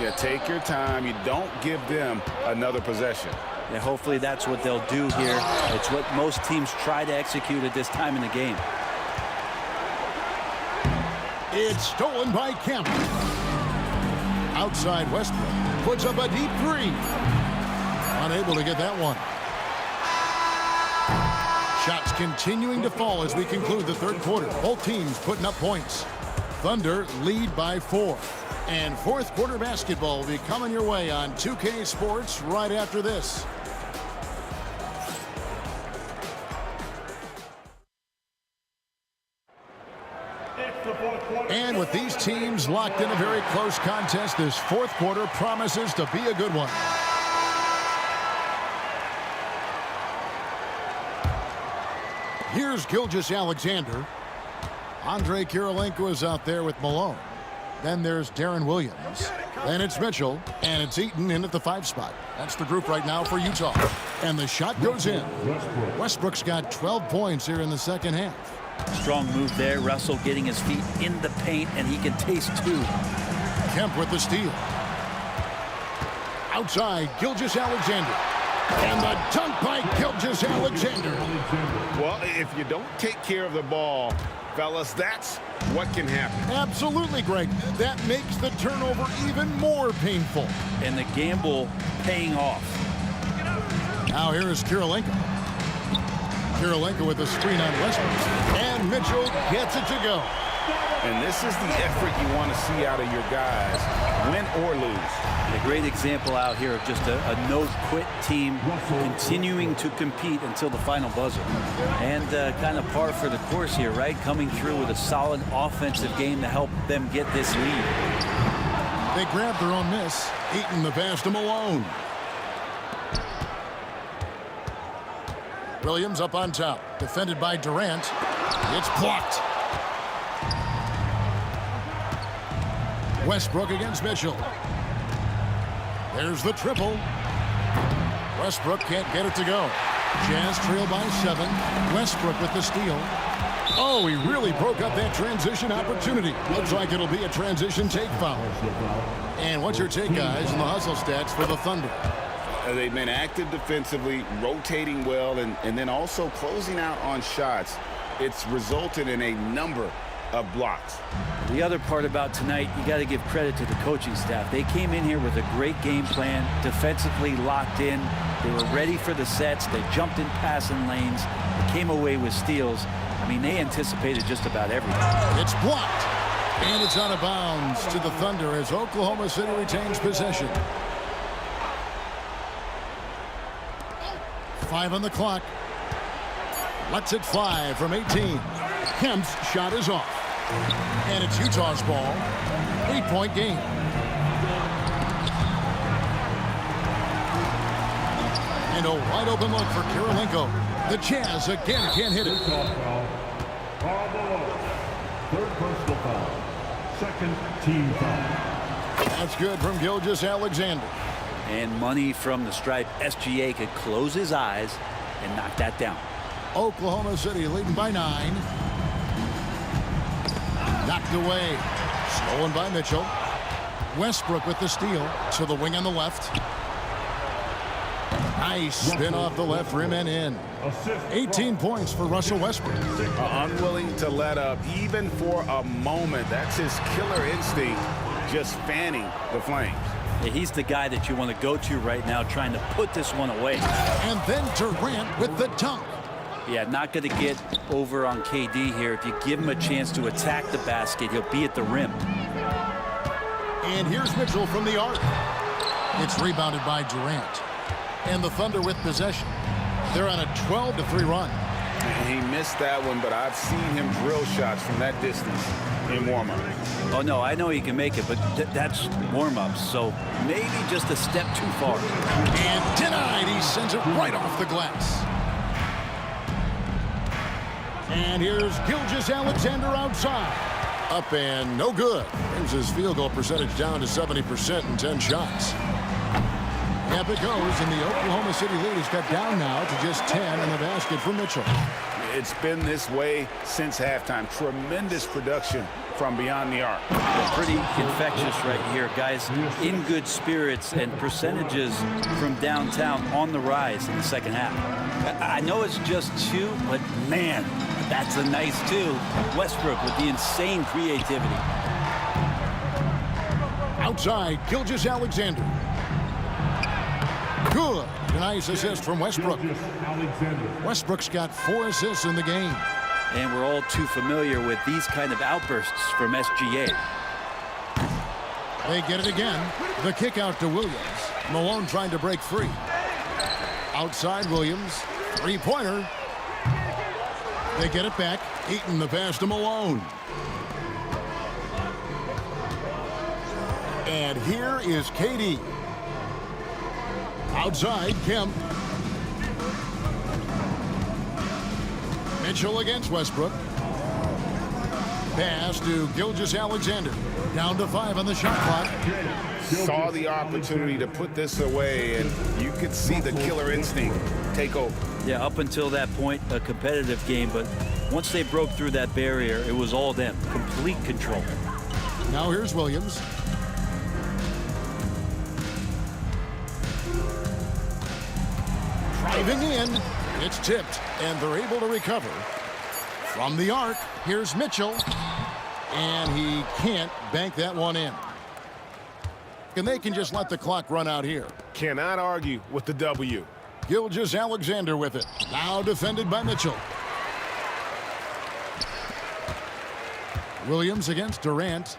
Yeah, take your time. You don't give them another possession. Yeah, hopefully that's what they'll do here. It's what most teams try to execute at this time in the game. It's stolen by Kemp. Outside Westbrook puts up a deep 3. Unable to get that one. Shots continuing to fall as we conclude the 3rd quarter. Both teams putting up points. Thunder lead by 4. And 4th quarter basketball will be coming your way on 2K Sports right after this. And with these teams locked in a very close contest, this 4th quarter promises to be a good one. Here's Gilgeous-Alexander. Andre Kirilenko is out there with Malone. Then there's Darren Williams. Then it's Mitchell, and it's Eaton in at the 5 spot. That's the group right now for Utah. And the shot goes in. Westbrook's got 12 points here in the second half. Strong move there. Russell getting his feet in the paint, and he can taste 2. Kemp with the steal. Outside, Gilgeous-Alexander. And the dunk by Gilgeous-Alexander. Well, if you don't take care of the ball, fellas, that's what can happen. Absolutely, Greg. That makes the turnover even more painful. And the gamble paying off. Now here is Kirilenko. Kirilenko with the screen on Westbrook. And Mitchell gets it to go. And this is the effort you want to see out of your guys, win or lose. A great example out here of just a no-quit team continuing to compete until the final buzzer. And kind of par for the course here, right? Coming through with a solid offensive game to help them get this lead. They grab their own miss. Eaton the pass to Malone. Williams up on top. Defended by Durant. It's blocked. Westbrook against Mitchell. There's the triple. Westbrook can't get it to go. Jazz trail by 7. Westbrook with the steal. Oh, he really broke up that transition opportunity. Looks like it'll be a transition take foul. And what's your take, guys, in the hustle stats for the Thunder? They've been active defensively, rotating well, and then also closing out on shots. It's resulted in a number of blocks. The other part about tonight, you got to give credit to the coaching staff. They came in here with a great game plan, defensively locked in. They were ready for the sets. They jumped in passing lanes. They came away with steals. I mean, they anticipated just about everything. It's blocked. And it's out of bounds to the Thunder as Oklahoma City retains possession. 5 on the clock. Lets it fly from 18. Kemp's shot is off. And it's Utah's ball. 8-point game. And a wide open look for Kirilenko. The Jazz again can't hit it. Third personal foul. Second team foul. That's good from Gilgeous-Alexander. And money from the stripe. SGA could close his eyes and knock that down. Oklahoma City leading by 9. Knocked away. Stolen by Mitchell. Westbrook with the steal to the wing on the left. Nice spin off the left rim and in. 18 points for Russell Westbrook. Unwilling to let up even for a moment. That's his killer instinct, just fanning the flames. Yeah, he's the guy that you want to go to right now, trying to put this one away. And then Durant with the dunk. Yeah, not going to get over on KD here. If you give him a chance to attack the basket, he'll be at the rim. And here's Mitchell from the arc. It's rebounded by Durant. And the Thunder with possession. They're on a 12-3 run. He missed that one, but I've seen him drill shots from that distance in warm-up. Oh, no, I know he can make it, but that's warm-ups, so maybe just a step too far. And denied. He sends it right off the glass. And here's Gilgeous-Alexander outside. Up and no good. Brings his field goal percentage down to 70% in 10 shots. Up it goes, and the Oklahoma City lead is cut down now to just 10 in the basket for Mitchell. It's been this way since halftime. Tremendous production from beyond the arc. Pretty infectious right here, guys. In good spirits and percentages from downtown on the rise in the second half. I know it's just 2, but man, that's a nice 2. Westbrook with the insane creativity. Outside, Gilgeous-Alexander. Good. A nice assist from Westbrook. Westbrook's got 4 assists in the game. And we're all too familiar with these kind of outbursts from SGA. They get it again. The kick out to Williams. Malone trying to break free. Outside Williams. 3-pointer. They get it back. Eaton the pass to Malone. And here is KD. Outside, Kemp. Mitchell against Westbrook. Pass to Gilgeous-Alexander. Down to 5 on the shot clock. Saw the opportunity to put this away, and you could see the killer instinct take over. Yeah, up until that point, a competitive game, but once they broke through that barrier, it was all them. Complete control. Now here's Williams. Driving in. It's tipped, and they're able to recover. From the arc, here's Mitchell. And he can't bank that one in. And they can just let the clock run out here. Cannot argue with the W. Gilgeous-Alexander with it. Now defended by Mitchell. Williams against Durant.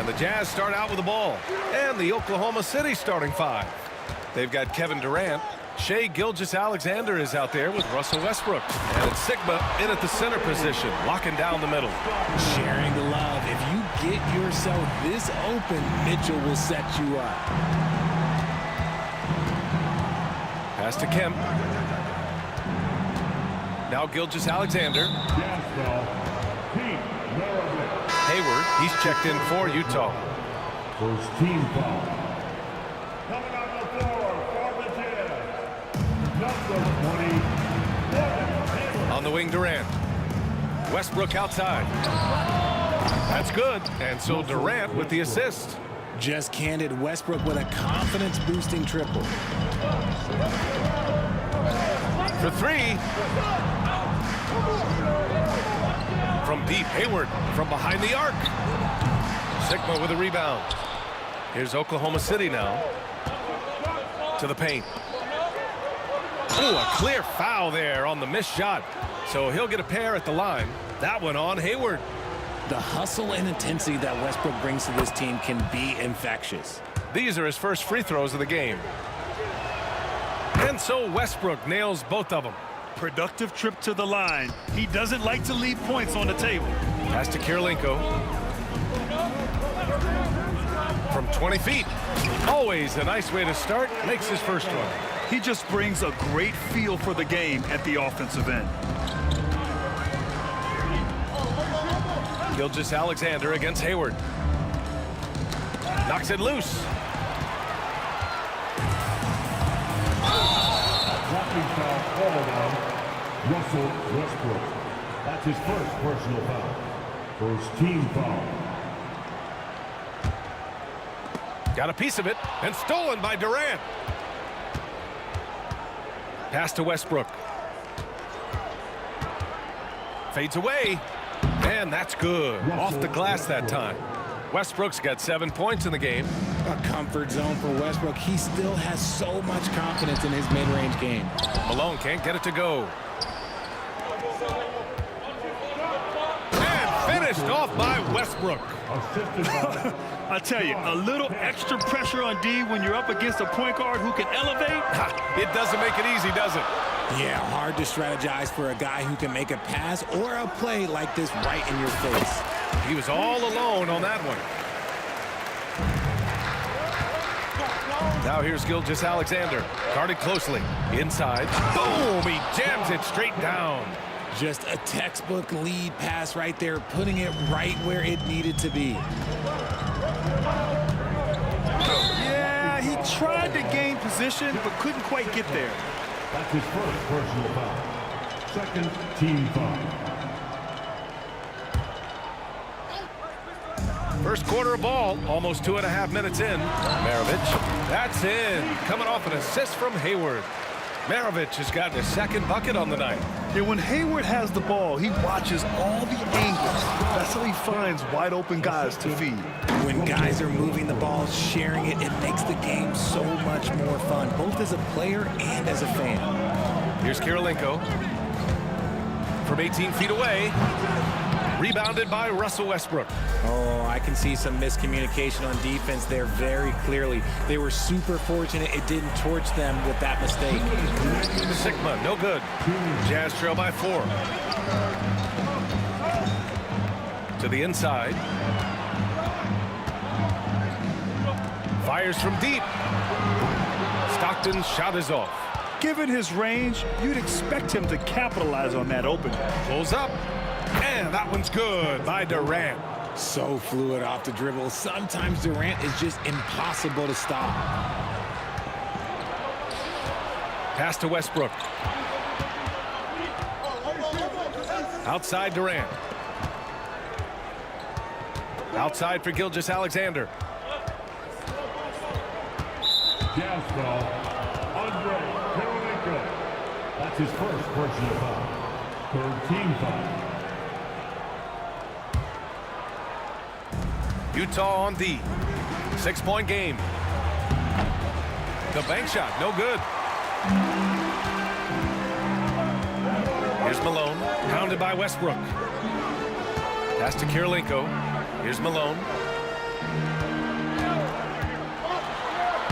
the Jazz start out with the ball. And the Oklahoma City starting five. They've got Kevin Durant. Shai Gilgeous-Alexander is out there with Russell Westbrook. And it's Sigma in at the center position, locking down the middle. Sharing the love. If you get yourself this open, Mitchell will set you up. Pass to Kemp. Now Gilgeous-Alexander. Hayward, he's checked in for Utah. First team foul. Coming on the floor for the Jazz, number 20. On the wing, Durant. Westbrook outside. That's good. And so Durant with the assist. Just candid Westbrook with a confidence-boosting triple. For three. From deep, Hayward from behind the arc. Sigma with a rebound. Here's Oklahoma City now. To the paint. Ooh, a clear foul there on the missed shot. So he'll get a pair at the line. That one on Hayward. The hustle and intensity that Westbrook brings to this team can be infectious. These are his first free throws of the game. And so Westbrook nails both of them. Productive trip to the line. He doesn't like to leave points on the table. Pass to Kirilenko. From 20 feet. Always a nice way to start. Makes his first one. He just brings a great feel for the game at the offensive end. Gilgeous-Alexander against Hayward. Knocks it loose. Dropping foul called on Russell Westbrook. That's his first personal foul. First team foul. Got a piece of it and stolen by Durant. Pass to Westbrook. Fades away. And that's good. Off the glass that time. Westbrook's got 7 points in the game. A comfort zone for Westbrook. He still has so much confidence in his mid-range game. Malone can't get it to go. And finished off by Westbrook. I tell you, a little extra pressure on D when you're up against a point guard who can elevate. It doesn't make it easy, does it? Yeah, hard to strategize for a guy who can make a pass or a play like this right in your face. He was all alone on that one. Now here's Gilgeous-Alexander. Guarded closely. Inside. Boom! He jams it straight down. Just a textbook lead pass right there, putting it right where it needed to be. Yeah, he tried to gain position, but couldn't quite get there. That's his first personal foul. Second team foul. First quarter of ball, almost 2.5 minutes in. Maravich, that's in. Coming off an assist from Hayward. Maravich has gotten his second bucket on the night. Yeah, when Hayward has the ball, he watches all the angles. That's how he finds wide open guys to feed. When guys are moving the ball, sharing it, it makes the game so much more fun, both as a player and as a fan. Here's Kirilenko. From 18 feet away. Rebounded by Russell Westbrook. Oh, I can see some miscommunication on defense there very clearly. They were super fortunate it didn't torch them with that mistake. Sigma, no good. Jazz trail by 4. To the inside. Fires from deep. Stockton's shot is off. Given his range, you'd expect him to capitalize on that opening. Pulls up. And that one's good by Durant. So fluid off the dribble. Sometimes Durant is just impossible to stop. Pass to Westbrook. Outside Durant. Outside for Gilgeous-Alexander. Jazz foul. Andre Kirilenko. That's his first personal foul. Third team foul. Utah on D. 6-point game. The bank shot, no good. Here's Malone, pounded by Westbrook. Pass to Kirilenko. Here's Malone.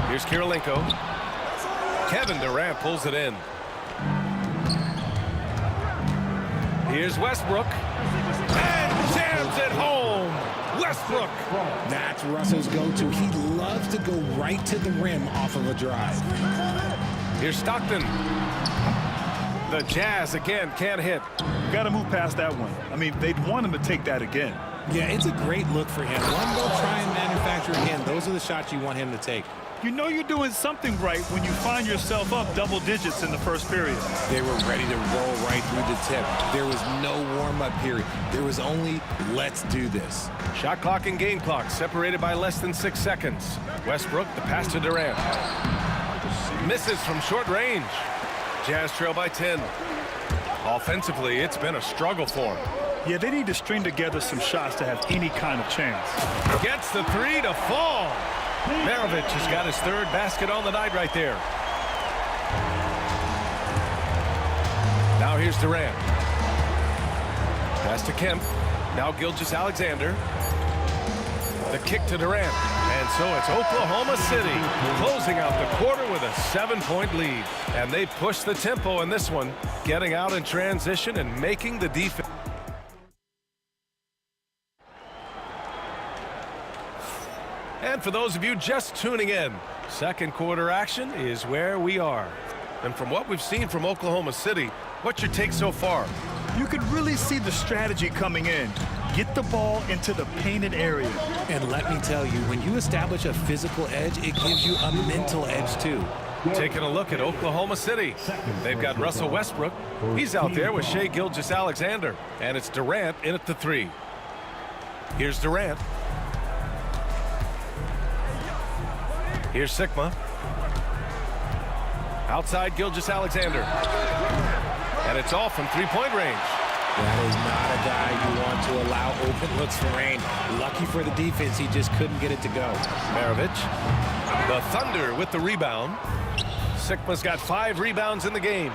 Here's Kirilenko. Kevin Durant pulls it in. Here's Westbrook. And jams it home. Westbrook. That's Russell's go-to. He loves to go right to the rim off of a drive. Here's Stockton. The Jazz again can't hit. Got to move past that one. I mean, they'd want him to take that again. Yeah, it's a great look for him. One, they'll try and manufacture again. Those are the shots you want him to take. You know you're doing something right when you find yourself up double digits in the first period. They were ready to roll right through the tip. There was no warm-up period. There was only, let's do this. Shot clock and game clock separated by less than 6 seconds. Westbrook, the pass to Durant. Misses from short range. Jazz trail by 10. Offensively, it's been a struggle for him. Yeah, they need to string together some shots to have any kind of chance. Gets the three to fall. Maravich has got his third basket on the night right there. Now here's Durant. Pass to Kemp. Now Gilgeous-Alexander. The kick to Durant. And so it's Oklahoma City closing out the quarter with a 7-point lead. And they push the tempo in this one, getting out in transition and making the defense. And for those of you just tuning in, second quarter action is where we are. And from what we've seen from Oklahoma City, what's your take so far? You could really see the strategy coming in. Get the ball into the painted area. And let me tell you, when you establish a physical edge, it gives you a mental edge too. Taking a look at Oklahoma City. They've got Russell Westbrook. He's out there with Shai Gilgeous-Alexander. And it's Durant in at the three. Here's Durant. Here's Sigma. Outside Gilgeous-Alexander. And it's off from three-point range. That is not a guy you want to allow open looks for rain. Lucky for the defense, he just couldn't get it to go. Maravich. The Thunder with the rebound. Sigma's got 5 rebounds in the game.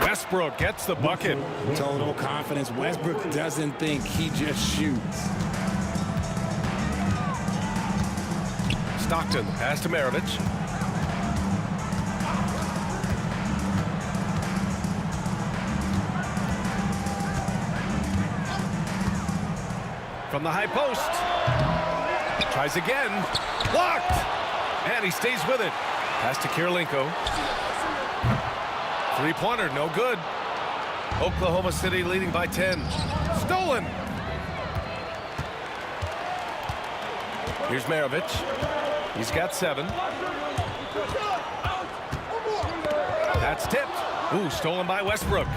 Westbrook gets the bucket. Total confidence. Westbrook doesn't think, he just shoots. Stockton, pass to Maravich. From the high post. Tries again. Blocked! And he stays with it. Pass to Kirilenko. Three-pointer, no good. Oklahoma City leading by 10. Stolen! Here's Maravich. He's got 7. That's tipped. Ooh, stolen by Westbrook.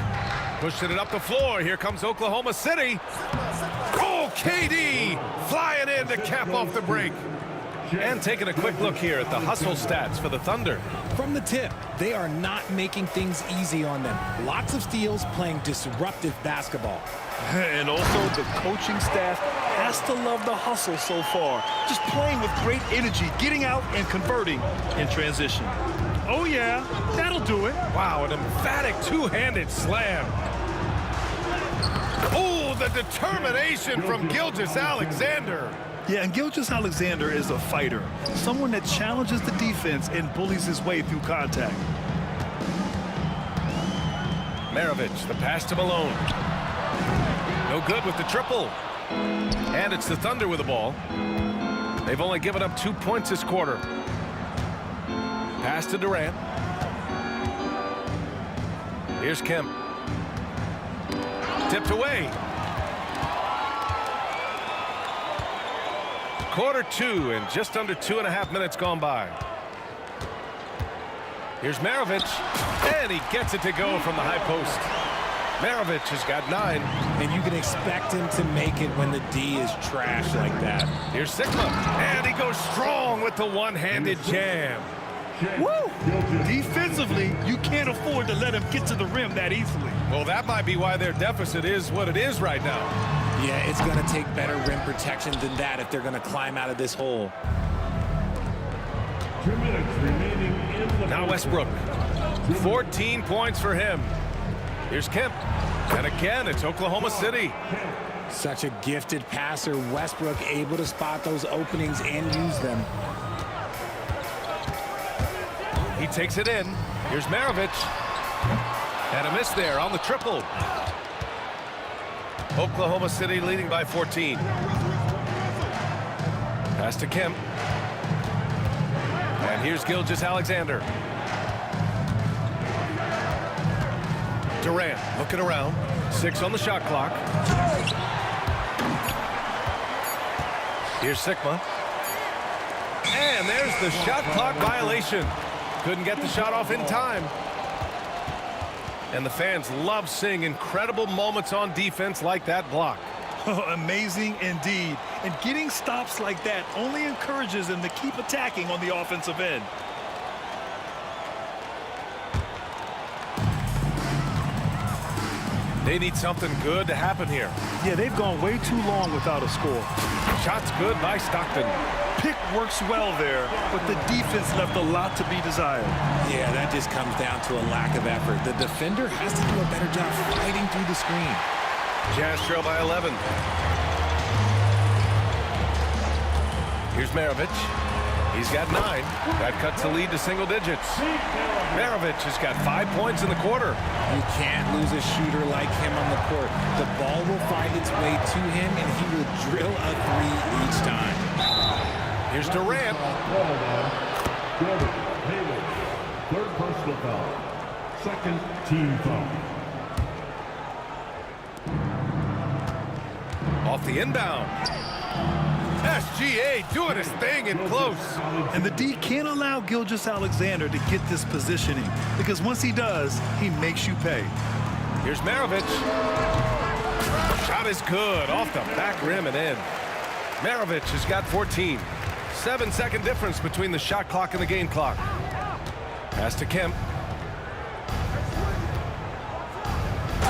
Pushing it up the floor. Here comes Oklahoma City. Oh, KD flying in to cap off the break. And taking a quick look here at the hustle stats for the Thunder. From the tip, they are not making things easy on them. Lots of steals, playing disruptive basketball. And also the coaching staff has to love the hustle so far. Just playing with great energy, getting out and converting in transition. Oh yeah, that'll do it. Wow, an emphatic two-handed slam. Oh, the determination from Gilgeous-Alexander. Yeah, and Gilgeous-Alexander is a fighter. Someone that challenges the defense and bullies his way through contact. Maravich, the pass to Malone. No good with the triple. And it's the Thunder with the ball. They've only given up 2 points this quarter. Pass to Durant. Here's Kemp. Tipped away. Quarter 2 and just under 2.5 minutes gone by. Here's Maravich. And he gets it to go from the high post. Maravich has got 9. And you can expect him to make it when the D is trash like that. Here's Sigma. And he goes strong with the one-handed jam. Woo! Defensively, you can't afford to let him get to the rim that easily. Well, that might be why their deficit is what it is right now. Yeah, it's going to take better rim protection than that if they're going to climb out of this hole. 2 minutes remaining in the Now Westbrook. 14 points for him. Here's Kemp. And again, it's Oklahoma City. Such a gifted passer. Westbrook able to spot those openings and use them. He takes it in. Here's Maravich. And a miss there on the triple. Oklahoma City leading by 14. Pass to Kemp. And here's Gilgeous-Alexander. Durant looking around. 6 on the shot clock. Here's Sigma. And there's the shot clock violation. Couldn't get the shot off in time. And the fans love seeing incredible moments on defense like that block. Amazing indeed. And getting stops like that only encourages them to keep attacking on the offensive end. They need something good to happen here. Yeah, they've gone way too long without a score. Shot's good by Stockton. Pick works well there, but the defense left a lot to be desired. Yeah, that just comes down to a lack of effort. The defender has to do a better job fighting through the screen. Jazz trail by 11. Here's Maravich. He's got 9. That cuts the lead to single digits. Maravich has got 5 points in the quarter. You can't lose a shooter like him on the court. The ball will find its way to him, and he will drill a 3 each time. Here's Durant. Gordon Hayward, 3rd personal foul. 2nd team foul. Off the inbound. SGA doing his thing in close. And the D can't allow Gilgeous-Alexander to get this positioning, because once he does, he makes you pay. Here's Maravich. Shot is good off the back rim and in. Maravich has got 14. 7-second difference between the shot clock and the game clock. Pass to Kemp.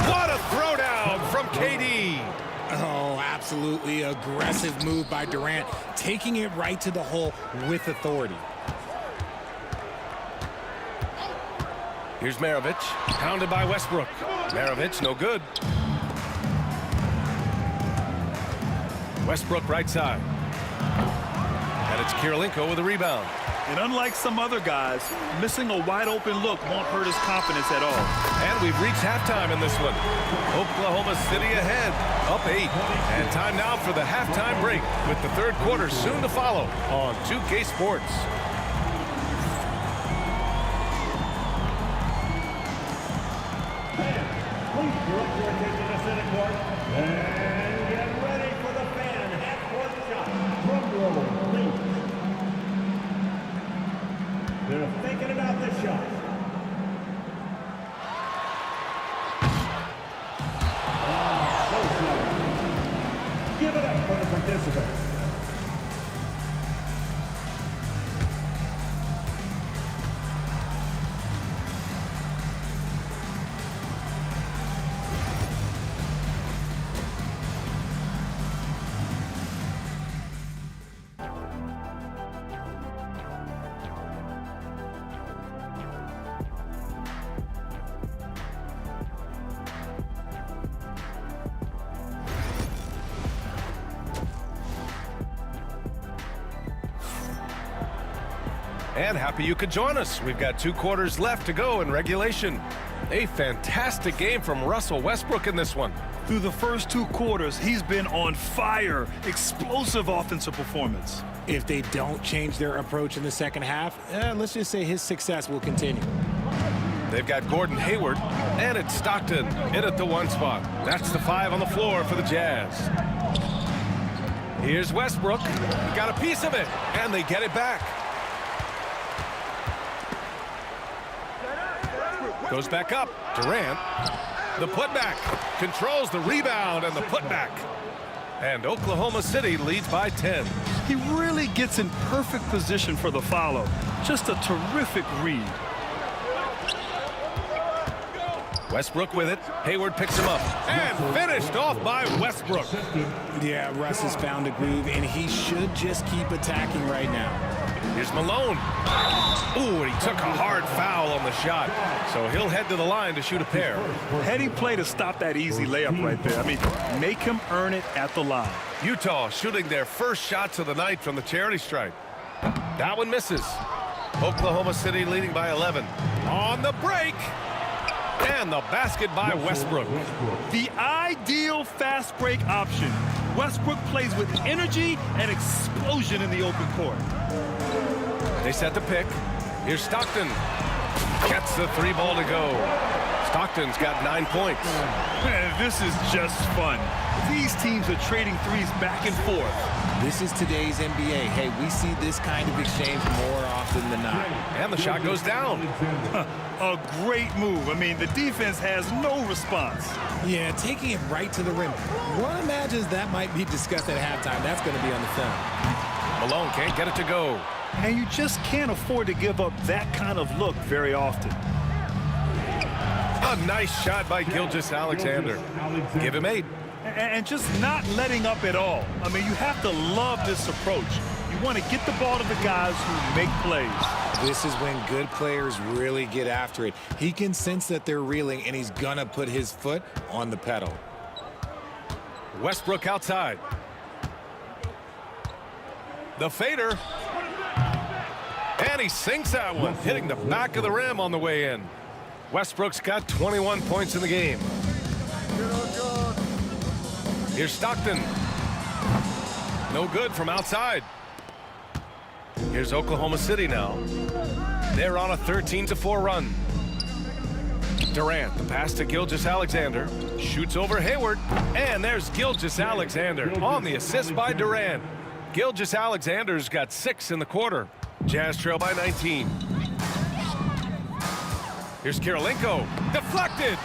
What a throwdown from KD. Oh, absolutely aggressive move by Durant, taking it right to the hole with authority. Here's Maravich, pounded by Westbrook. Maravich, no good. Westbrook right side. And it's Kirilenko with a rebound. And unlike some other guys, missing a wide-open look won't hurt his confidence at all. And we've reached halftime in this one. Oklahoma City ahead, up 8. And time now for the halftime break, with the 3rd quarter soon to follow on 2K Sports. Please direct your attention to center court and get ready for the fan half-court shot. Drum roll, please. They're thinking about this shot. So close. Give it up for the participants. And happy you could join us. We've got 2 quarters left to go in regulation. A fantastic game from Russell Westbrook in this one. Through the first 2 quarters, he's been on fire. Explosive offensive performance. If they don't change their approach in the second half, let's just say his success will continue. They've got Gordon Hayward, and it's Stockton in at the 1 spot. That's the 5 on the floor for the Jazz. Here's Westbrook. He got a piece of it, and they get it back. Goes back up. Durant. The putback. Controls the rebound and the putback. And Oklahoma City leads by 10. He really gets in perfect position for the follow. Just a terrific read. Westbrook with it. Hayward picks him up. And finished off by Westbrook. Yeah, Russ has found a groove, and he should just keep attacking right now. Here's Malone. Ooh, and he took a hard foul on the shot. So he'll head to the line to shoot a pair. Heady play to stop that easy layup right there. I mean, make him earn it at the line. Utah shooting their first shots of the night from the charity stripe. That one misses. Oklahoma City leading by 11. On the break. And the basket by Westbrook. The ideal fast break option. Westbrook plays with energy and explosion in the open court. They set the pick. Here's Stockton. Gets the 3 ball to go. Stockton's got 9 points. Man, this is just fun. These teams are trading threes back and forth. This is today's NBA. Hey, we see this kind of exchange more often than not. And the shot goes down. A great move. I mean, the defense has no response. Yeah, taking it right to the rim. One imagines that might be discussed at halftime. That's going to be on the film. Malone can't get it to go. And you just can't afford to give up that kind of look very often. A nice shot by Gilgeous-Alexander. Give him 8. And just not letting up at all. I mean, you have to love this approach. You want to get the ball to the guys who make plays. This is when good players really get after it. He can sense that they're reeling, and he's going to put his foot on the pedal. Westbrook outside. The fader. And he sinks that one, hitting the back of the rim on the way in. Westbrook's got 21 points in the game. Here's Stockton. No good from outside. Here's Oklahoma City now. They're on a 13-4 run. Durant, the pass to Gilgeous-Alexander. Shoots over Hayward. And there's Gilgeous-Alexander on the assist by Durant. Gilgeous-Alexander's got 6 in the quarter. Jazz trail by 19. Here's Kirilenko. Deflected.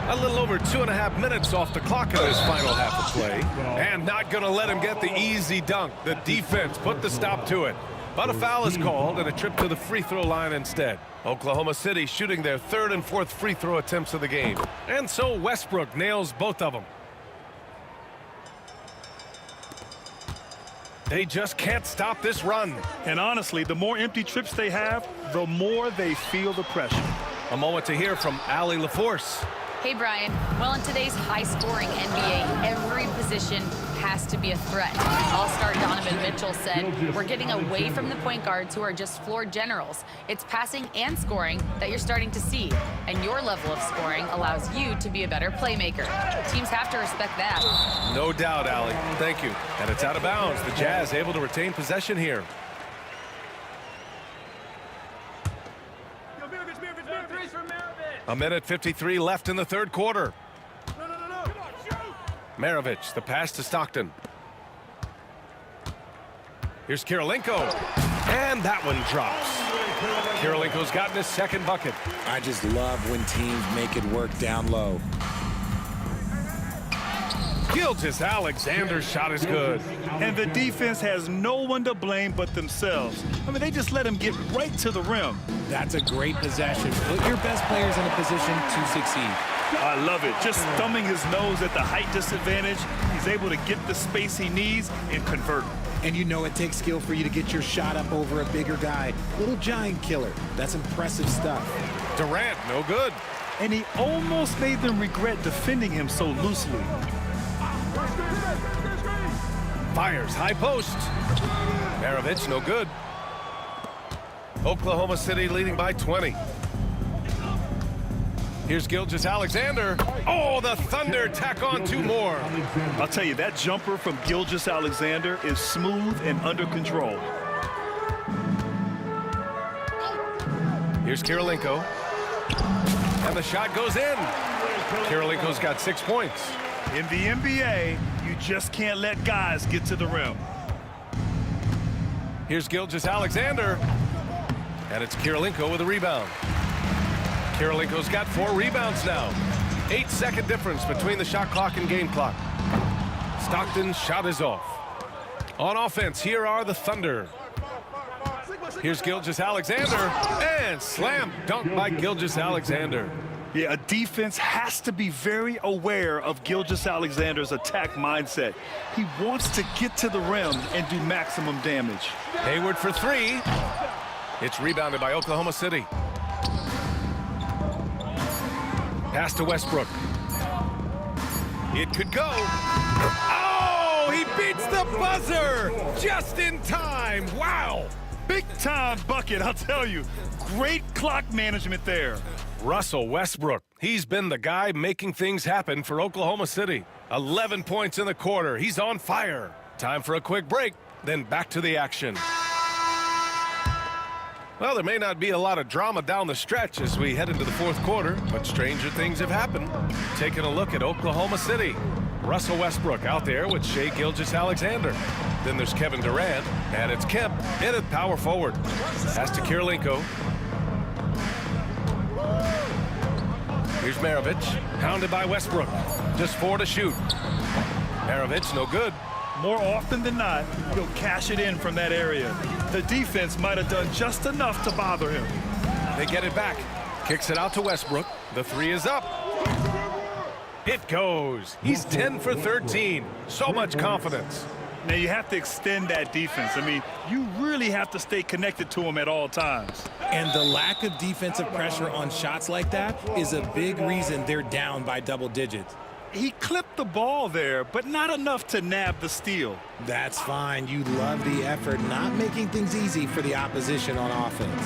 A little over 2.5 minutes off the clock in this final half of play. And not going to let him get the easy dunk. The defense put the stop to it. But a foul is called and a trip to the free throw line instead. Oklahoma City shooting their 3rd and 4th free throw attempts of the game. And so Westbrook nails both of them. They just can't stop this run. And honestly, the more empty trips they have, the more they feel the pressure. A moment to hear from Allie LaForce. Hey, Brian. Well, in today's high-scoring NBA, every position has to be a threat. All-star Donovan Mitchell said, we're getting away from the point guards who are just floor generals. It's passing and scoring that you're starting to see, and your level of scoring allows you to be a better playmaker. Teams have to respect that. No doubt, Allie. Thank you. And it's out of bounds. The Jazz able to retain possession here. A minute 53 left in the 3rd quarter. Maravich, the pass to Stockton. Here's Kirilenko. And that one drops. Kirilenko's gotten his 2nd bucket. I just love when teams make it work down low. Gilgeous-Alexander's shot is good. And the defense has no one to blame but themselves. I mean, they just let him get right to the rim. That's a great possession. Put your best players in a position to succeed. I love it. Just thumbing his nose at the height disadvantage. He's able to get the space he needs and convert. And you know it takes skill for you to get your shot up over a bigger guy. Little giant killer. That's impressive stuff. Durant, no good. And he almost made them regret defending him so loosely. Fires high post. Maravich, no good. Oklahoma City leading by 20. Here's Gilgeous-Alexander. Oh, the Thunder tack on 2 more. I'll tell you, that jumper from Gilgeous-Alexander is smooth and under control. Here's Kirilenko. And the shot goes in. Kirilenko's got 6 points. In the NBA, you just can't let guys get to the rim. Here's Gilgeous-Alexander. And it's Kirilenko with a rebound. Kirilenko's got 4 rebounds now. 8-second difference between the shot clock and game clock. Stockton's shot is off. On offense, here are the Thunder. Here's Gilgeous-Alexander, and slam dunk by Gilgeous-Alexander. Yeah, a defense has to be very aware of Gilgeous-Alexander's attack mindset. He wants to get to the rim and do maximum damage. Hayward for three. It's rebounded by Oklahoma City. Pass to Westbrook. It could go. Oh, he beats the buzzer just in time. Wow. Big time bucket, I'll tell you. Great clock management there. Russell Westbrook. He's been the guy making things happen for Oklahoma City. 11 points in the quarter. He's on fire. Time for a quick break, then back to the action. Well, there may not be a lot of drama down the stretch as we head into the fourth quarter, but stranger things have happened. Taking a look at Oklahoma City. Russell Westbrook out there with Shai Gilgeous-Alexander. Then there's Kevin Durant, and it's Kemp in at power forward. Pass to Kirilenko. Here's Maravich, hounded by Westbrook. Just 4 to shoot. Maravich, no good. More often than not, he'll cash it in from that area. The defense might have done just enough to bother him. They get it back. Kicks it out to Westbrook. The three is up. It goes. He's 10 for 13. So much confidence. Now you have to extend that defense. I mean, you really have to stay connected to him at all times. And the lack of defensive pressure on shots like that is a big reason they're down by double digits. He clipped the ball there, but not enough to nab the steal. That's fine. You love the effort, not making things easy for the opposition on offense.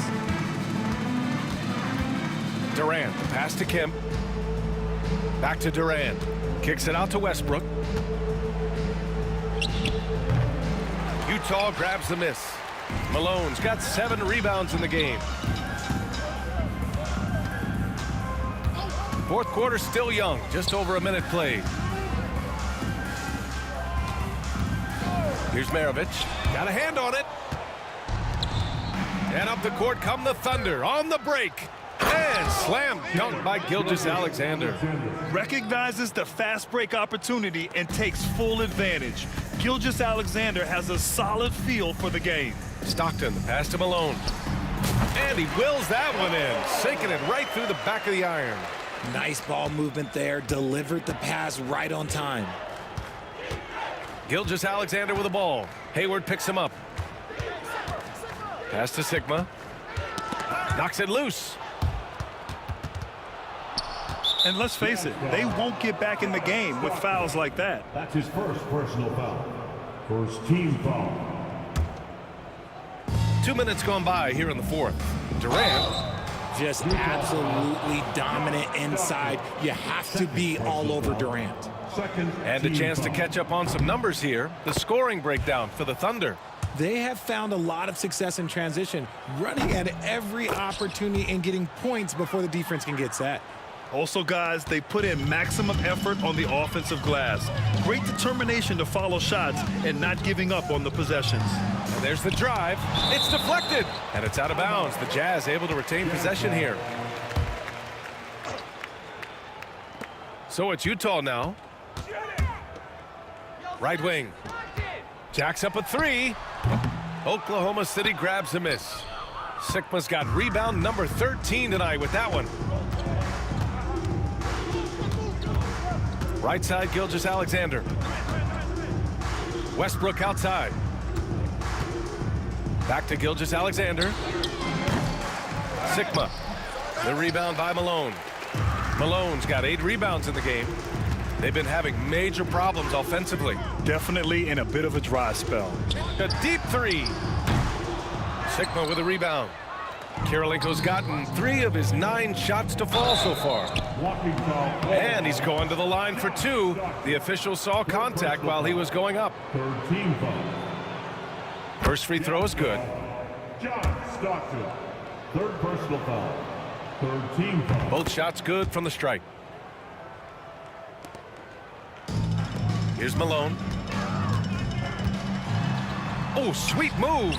Durant, pass to Kemp. Back to Durant. Kicks it out to Westbrook. Utah grabs the miss. Malone's got 7 rebounds in the game. Fourth quarter still young, just over a minute played. Here's Maravich, got a hand on it. And up the court come the Thunder on the break. And slam dunk by Gilgeous-Alexander. Recognizes the fast break opportunity and takes full advantage. Gilgeous-Alexander has a solid feel for the game. Stockton, the pass to Malone. And he wills that one in, sinking it right through the back of the iron. Nice ball movement there, delivered the pass right on time. Gilgeous-Alexander with the ball. Hayward picks him up. Pass to Sigma. Knocks it loose. And let's face it, they won't get back in the game with fouls like that. That's his first personal foul. First team foul. 2 minutes gone by here in the fourth. Durant. Just absolutely dominant inside. You have to be all over Durant. And a chance to catch up on some numbers here. The scoring breakdown for the Thunder. They have found a lot of success in transition, running at every opportunity and getting points before the defense can get set. Also, guys, they put in maximum effort on the offensive glass. Great determination to follow shots and not giving up on the possessions. And there's the drive. It's deflected. And it's out of bounds. The Jazz able to retain possession here. So it's Utah now. Right wing. Jacks up a three. Oklahoma City grabs a miss. Sigma's got rebound number 13 tonight with that one. Right side, Gilgeous-Alexander. Westbrook outside. Back to Gilgeous-Alexander. Sigma. The rebound by Malone. Malone's got 8 rebounds in the game. They've been having major problems offensively. Definitely in a bit of a dry spell. A deep three. Sigma with a rebound. Kirilenko's gotten 3 of his 9 shots to fall so far. And he's going to the line for 2. The official saw contact while he was going up. First free throw is good. John Stockton, third personal foul. Third team foul. Both shots good from the strike. Here's Malone. Oh, sweet move.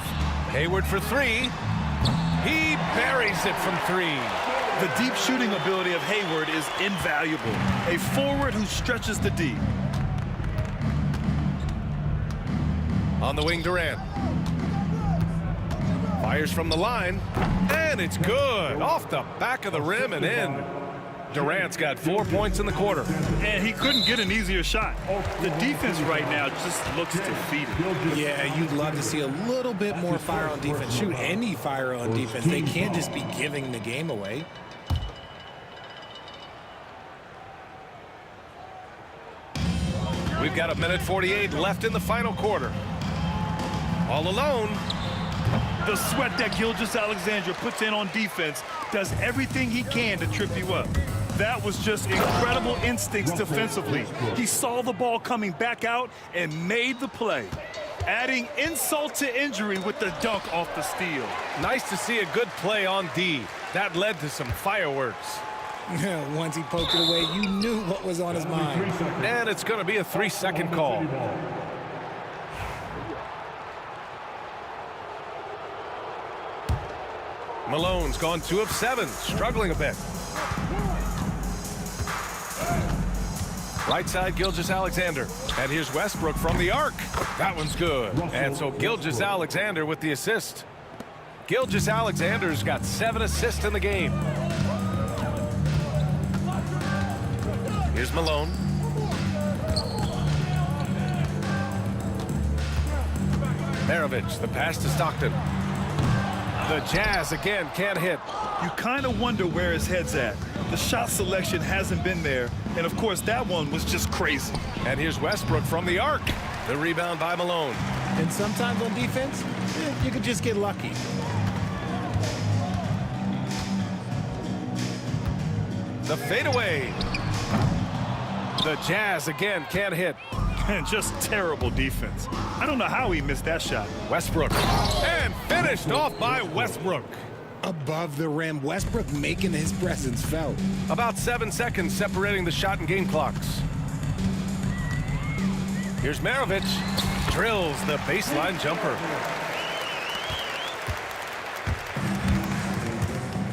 Hayward for 3. He buries it from 3. The deep shooting ability of Hayward is invaluable. A forward who stretches the deep. On the wing, Durant. Fires from the line, and it's good. Off the back of the rim and in. Durant's got 4 points in the quarter. And he couldn't get an easier shot. The defense right now just looks defeated. Yeah, you'd love to see a little bit more fire on defense. Shoot, any fire on defense. They can't just be giving the game away. We've got 1:48 left in the final quarter. All alone. The sweat that Gilgeous-Alexander puts in on defense does everything he can to trip you up. That was just incredible instincts defensively. He saw the ball coming back out and made the play, adding insult to injury with the dunk off the steal. Nice to see a good play on D. That led to some fireworks. Once he poked it away, you knew what was on his mind. And it's going to be a 3-second call. Malone's gone 2 of 7, struggling a bit. Right side, Gilgeous-Alexander. And here's Westbrook from the arc. That one's good. And so Gilgeous-Alexander with the assist. Gilgeous-Alexander's got 7 assists in the game. Here's Malone. Maravich, the pass to Stockton. The Jazz again can't hit. You kind of wonder where his head's at. The shot selection hasn't been there, and of course that one was just crazy. And here's Westbrook from the arc. The rebound by Malone. And sometimes on defense, you could just get lucky. The fadeaway. The Jazz again can't hit. And just terrible defense. I don't know how he missed that shot. Westbrook. And finished off by Westbrook. Above the rim, Westbrook making his presence felt. About 7 seconds separating the shot and game clocks. Here's Maravich. Drills the baseline jumper.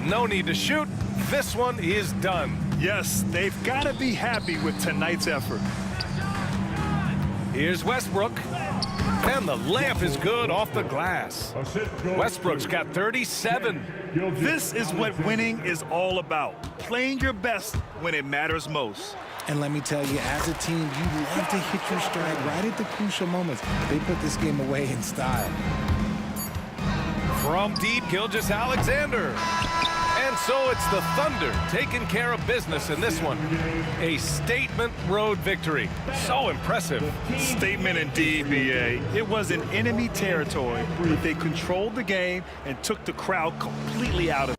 No need to shoot. This one is done. Yes, they've got to be happy with tonight's effort. Here's Westbrook. And the layup is good off the glass. Westbrook's got 37. This is what winning is all about. Playing your best when it matters most. And let me tell you, as a team, you love to hit your stride right at the crucial moments. They put this game away in style. From deep, Gilgeous-Alexander. And so it's the Thunder taking care of business in this one. A statement road victory. So impressive. Statement indeed, BA. It was in enemy territory, but they controlled the game and took the crowd completely out of it.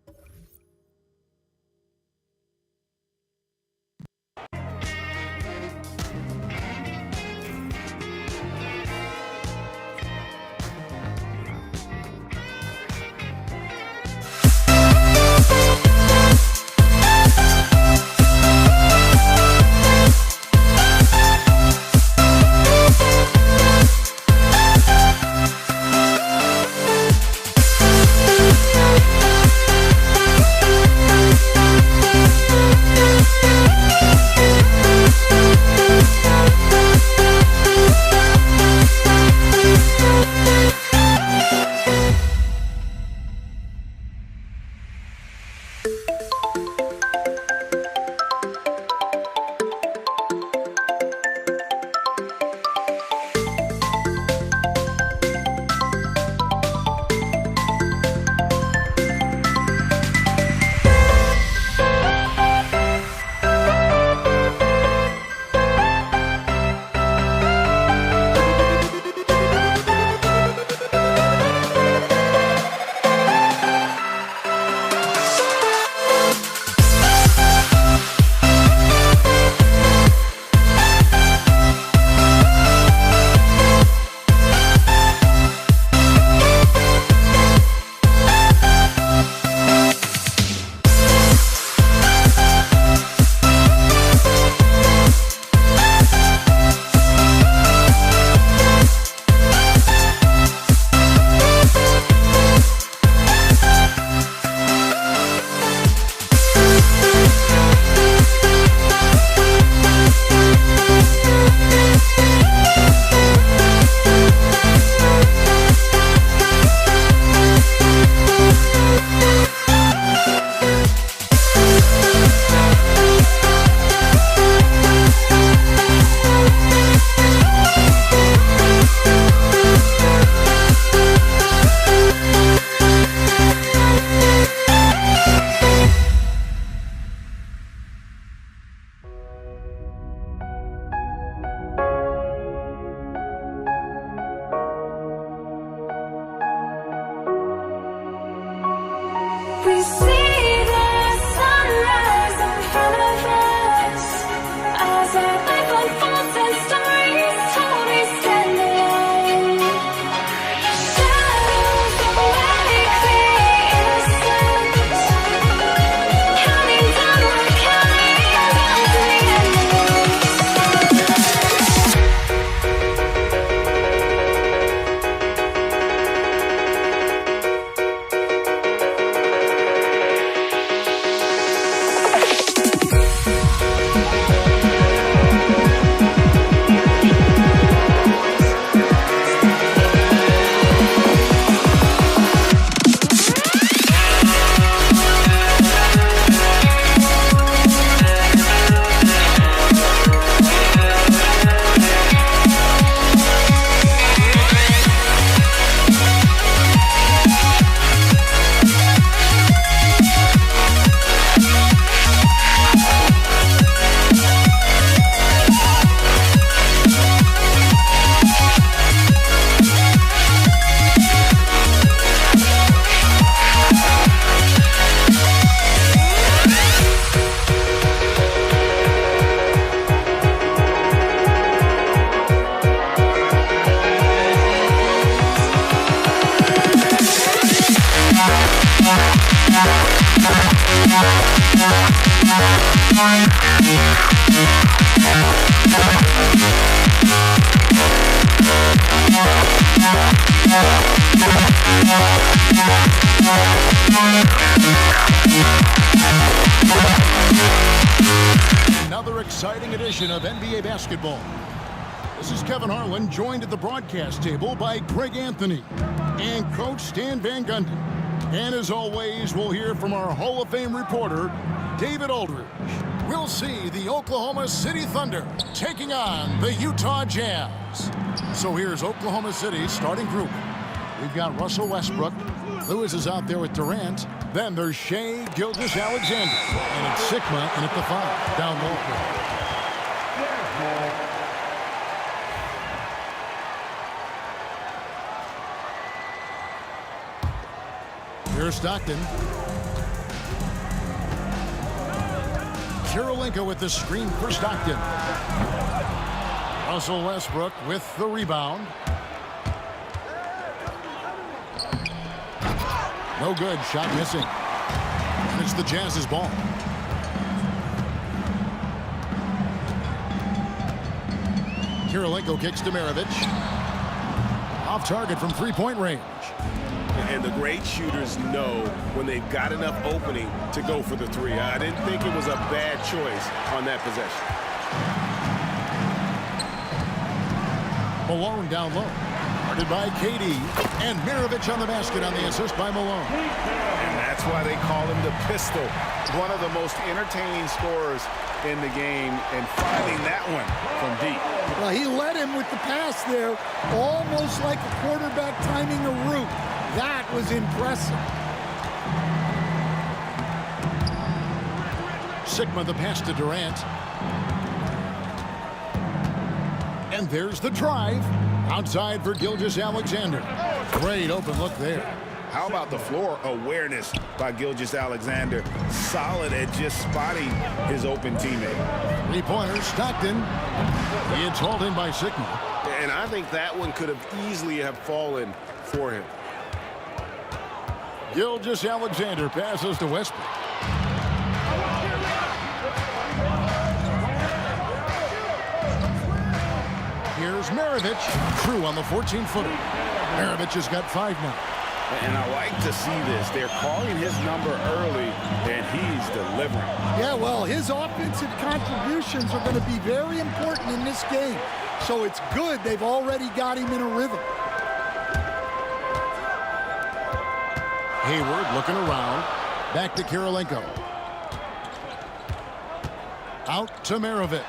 we see the sunrise in front of us. As our life unfolds and stories told, we stand alone. Shadows of light create innocence. Counting down, we're counting down to the end of us. Another exciting edition of NBA basketball. This is Kevin Harlan, joined at the broadcast table by Greg Anthony and Coach Stan Van Gundy. And as always, we'll hear from our Hall of Fame reporter, David Aldridge. We'll see the Oklahoma City Thunder taking on the Utah Jazz. So here's Oklahoma City's starting group. We've got Russell Westbrook. Lewis is out there with Durant. Then there's Shea Gilgeous-Alexander. And it's Sigma in at the 5, down low. Here's Stockton. Kirilenko with the screen for Stockton. Russell Westbrook with the rebound. No good, shot missing. And it's the Jazz's ball. Kirilenko kicks to Maravich. Off target from three-point range. And the great shooters know when they've got enough opening to go for the three. I didn't think it was a bad choice on that possession. Malone down low. Guarded by KD. And Maravich on the basket on the assist by Malone. And that's why they call him the pistol. One of the most entertaining scorers in the game, and finding that one from deep. Well, he led him with the pass there, almost like a quarterback timing a route. That was impressive. Sigma the pass to Durant. And there's the drive. Outside for Gilgeous-Alexander. Great open look there. How about the floor awareness by Gilgeous-Alexander? Solid at just spotting his open teammate. Three-pointer, Stockton. It's hauled in by Sigma. And I think that one could have easily have fallen for him. Gilgeous-Alexander passes to Westbrook. Here's Maravich. True on the 14-footer. Maravich has got 5 now. And I like to see this. They're calling his number early, and he's delivering. Yeah, well, his offensive contributions are going to be very important in this game. So it's good they've already got him in a rhythm. Hayward looking around. Back to Kirilenko. Out to Maravich.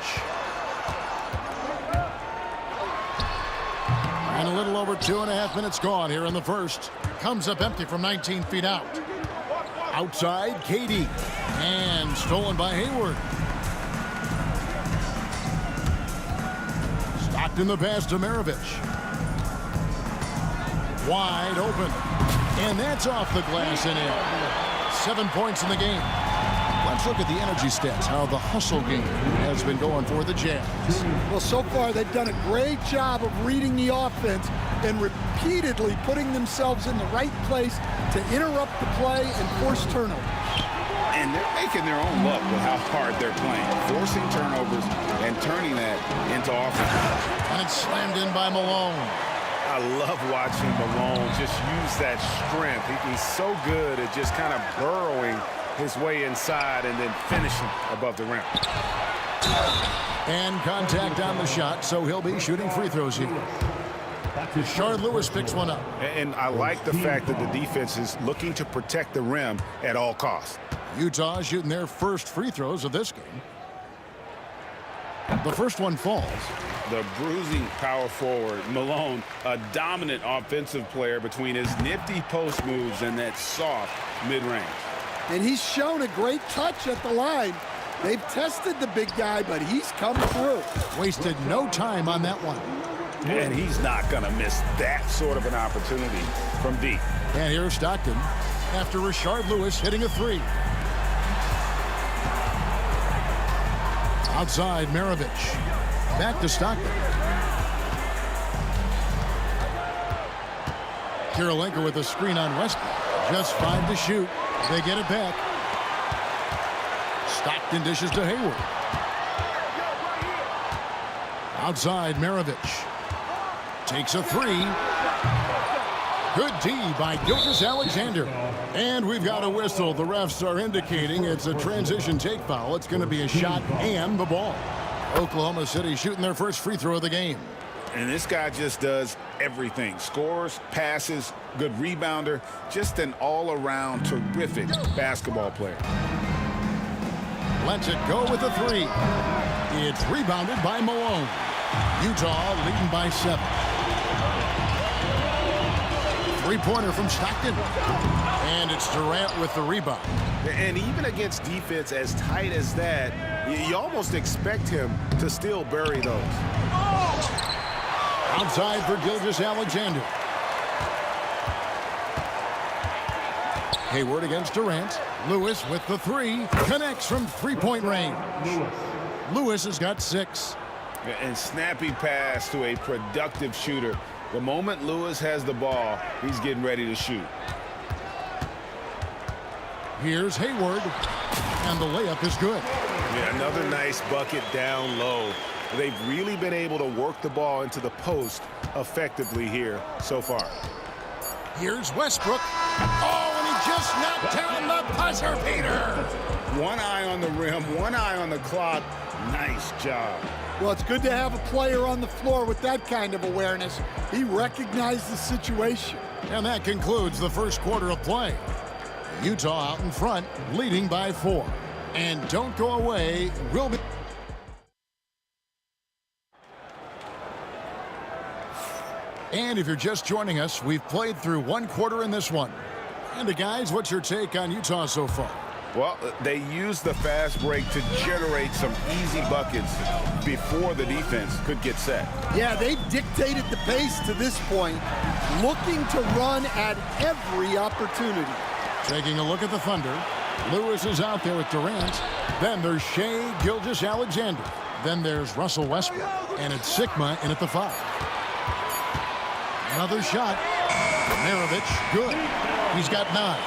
And a little over 2.5 minutes gone here in the first. Comes up empty from 19 feet out. Outside, KD. And stolen by Hayward. Stockton the pass to Maravich. Wide open. And that's off the glass and in. 7 points in the game. Let's look at the energy stats, how the hustle game has been going for the Jazz. Well, so far they've done a great job of reading the offense and repeatedly putting themselves in the right place to interrupt the play and force turnovers. And they're making their own luck with how hard they're playing, forcing turnovers and turning that into offense. And it's slammed in by Malone. I love watching Malone just use that strength. He's so good at just kind of burrowing his way inside and then finishing above the rim. And contact on the shot, so he'll be shooting free throws here. Rashard Lewis picks one up. And I like the fact that the defense is looking to protect the rim at all costs. Utah shooting their first free throws of this game. The first one falls. The bruising power forward, Malone, a dominant offensive player between his nifty post moves and that soft mid-range. And he's shown a great touch at the line. They've tested the big guy, but he's come through. Wasted no time on that one. And he's not going to miss that sort of an opportunity from deep. And here's Stockton after Rashard Lewis hitting a three. Outside, Maravich. Back to Stockton. Kirilenko with a screen on Westbrook. Just 5 to shoot. They get it back. Stockton dishes to Hayward. Outside, Maravich. Takes a three. Good D by Gilgeous-Alexander. And we've got a whistle. The refs are indicating it's a transition take foul. It's going to be a shot and the ball. Oklahoma City shooting their first free throw of the game. And this guy just does everything. Scores, passes, good rebounder. Just an all-around terrific basketball player. Lets it go with a three. It's rebounded by Malone. Utah leading by 7. Three-pointer from Stockton. And it's Durant with the rebound. And even against defense as tight as that, you almost expect him to still bury those. Outside for Gilgeous-Alexander. Hayward against Durant. Lewis with the three. Connects from three-point range. Lewis has got 6. And snappy pass to a productive shooter. The moment Lewis has the ball, he's getting ready to shoot. Here's Hayward. And the layup is good. Yeah, another nice bucket down low. They've really been able to work the ball into the post effectively here so far. Here's Westbrook. Oh, and he just knocked down the buzzer beater. One eye on the rim, one eye on the clock. Nice job. Well, it's good to have a player on the floor with that kind of awareness. He recognized the situation. And that concludes the first quarter of play. Utah out in front, leading by 4. And don't go away. We'll be... And if you're just joining us, we've played through one quarter in this one. And guys, what's your take on Utah so far? Well, they used the fast break to generate some easy buckets before the defense could get set. Yeah, they've dictated the pace to this point, looking to run at every opportunity. Taking a look at the Thunder. Lewis is out there with Durant. Then there's Shai Gilgeous-Alexander. Then there's Russell Westbrook. And it's Sigma in at the 5. Another shot. Maravich, good. He's got 9.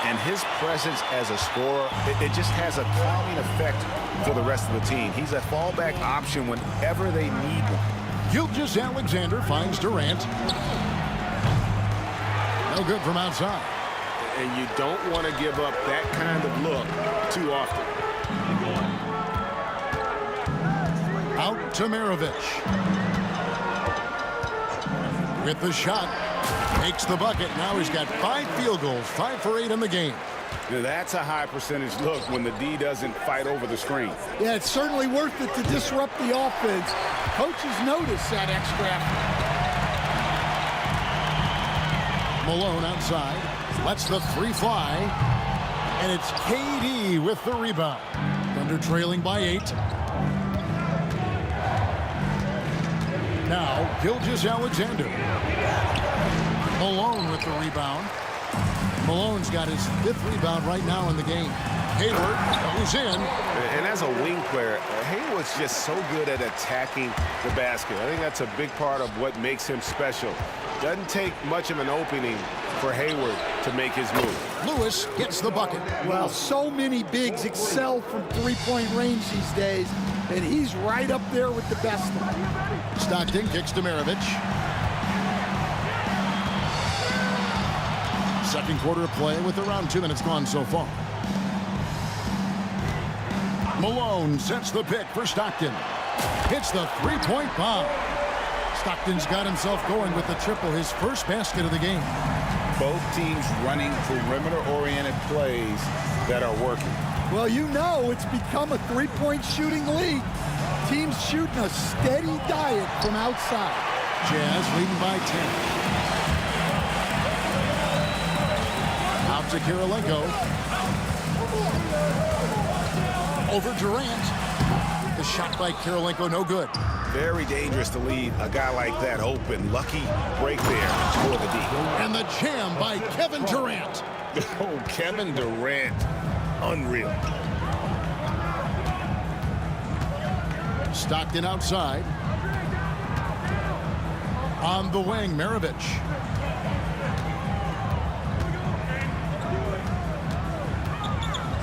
And his presence as a scorer, it just has a calming effect for the rest of the team. He's a fallback option whenever they need one. Gilgeous-Alexander finds Durant. No good from outside. And you don't want to give up that kind of look too often. Out to Maravich. With the shot. Makes the bucket. Now he's got 5 field goals, 5 for 8 in the game. Now that's a high percentage look when the D doesn't fight over the screen. Yeah, it's certainly worth it to disrupt the offense. Coaches notice that extra effort. Malone outside. Lets the 3 fly. And it's KD with the rebound. Thunder trailing by 8. Now, Gilgeous-Alexander. Malone with the rebound. Malone's got his 5th rebound right now in the game. Hayward goes in. And as a wing player, Hayward's just so good at attacking the basket. I think that's a big part of what makes him special. Doesn't take much of an opening for Hayward to make his move. Lewis gets the bucket. Well, so many bigs excel from three-point range these days, and he's right up there with the best of them. Stockton kicks to Maravich. Second quarter of play with around 2 minutes gone so far. Malone sets the pick for Stockton. Hits the three-point bomb. Stockton's got himself going with the triple, his first basket of the game. Both teams running perimeter-oriented plays that are working. Well, you know it's become a three-point shooting league. Teams shooting a steady diet from outside. Jazz leading by 10. Out to Kirilenko. Over Durant. The shot by Kirilenko, no good. Very dangerous to leave a guy like that open. Lucky break there for the D. And the jam by Kevin Durant. Oh, Kevin Durant. Unreal. Stockton outside. On the wing, Maravich.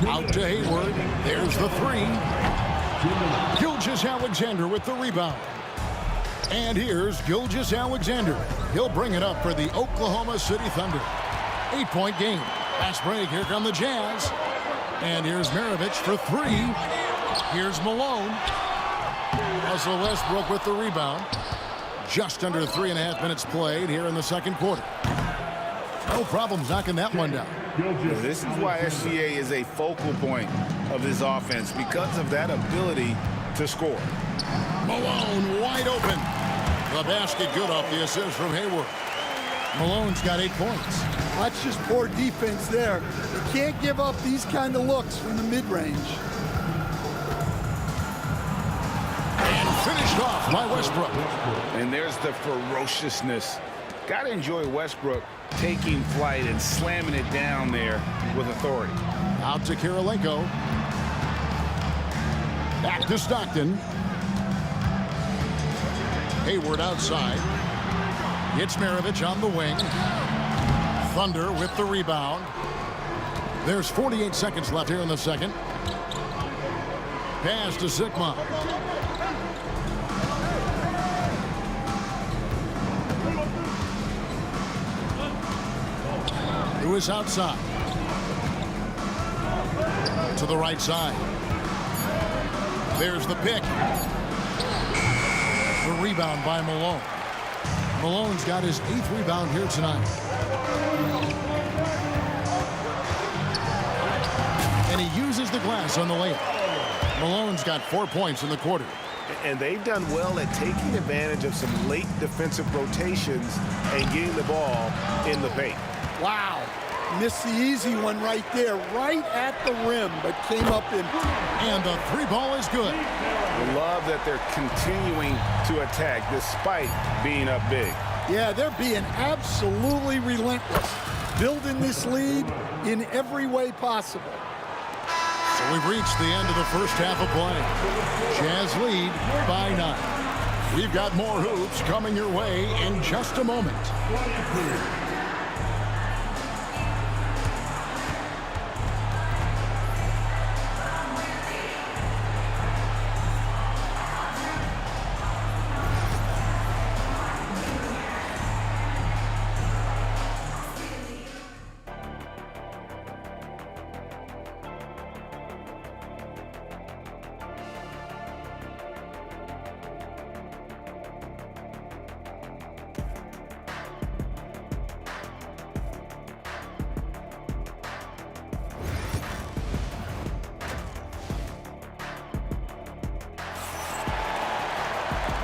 Out to Hayward. There's the three. Gilgeous-Alexander with the rebound. And here's Gilgeous-Alexander. He'll bring it up for the Oklahoma City Thunder. 8-point game. Fast break. Here come the Jazz. And here's Maravich for three. Here's Malone. Russell Westbrook with the rebound. Just under 3.5 minutes played here in the second quarter. No problems knocking that one down. This is why SGA is a focal point of this offense, because of that ability to score. Malone wide open. The basket good off the assist from Hayward. Malone's got 8 points. That's just poor defense there. You can't give up these kind of looks from the mid-range. And finished off by Westbrook. And there's the ferociousness. Got to enjoy Westbrook taking flight and slamming it down there with authority. Out to Kirilenko. Back to Stockton. Hayward outside. It's Maravich on the wing. Thunder with the rebound. There's 48 seconds left here in the second. Pass to Sigma. Lewis outside. To the right side. There's the pick. The rebound by Malone. Malone's got his 8th rebound here tonight. And he uses the glass on the layup. Malone's got 4 points in the quarter. And they've done well at taking advantage of some late defensive rotations and getting the ball in the paint. Wow. Missed the easy one right there, right at the rim, but came up in. And the three ball is good. I love that they're continuing to attack despite being up big. Yeah, they're being absolutely relentless, building this lead in every way possible. So we've reached the end of the first half of play. Jazz lead by 9. We've got more hoops coming your way in just a moment.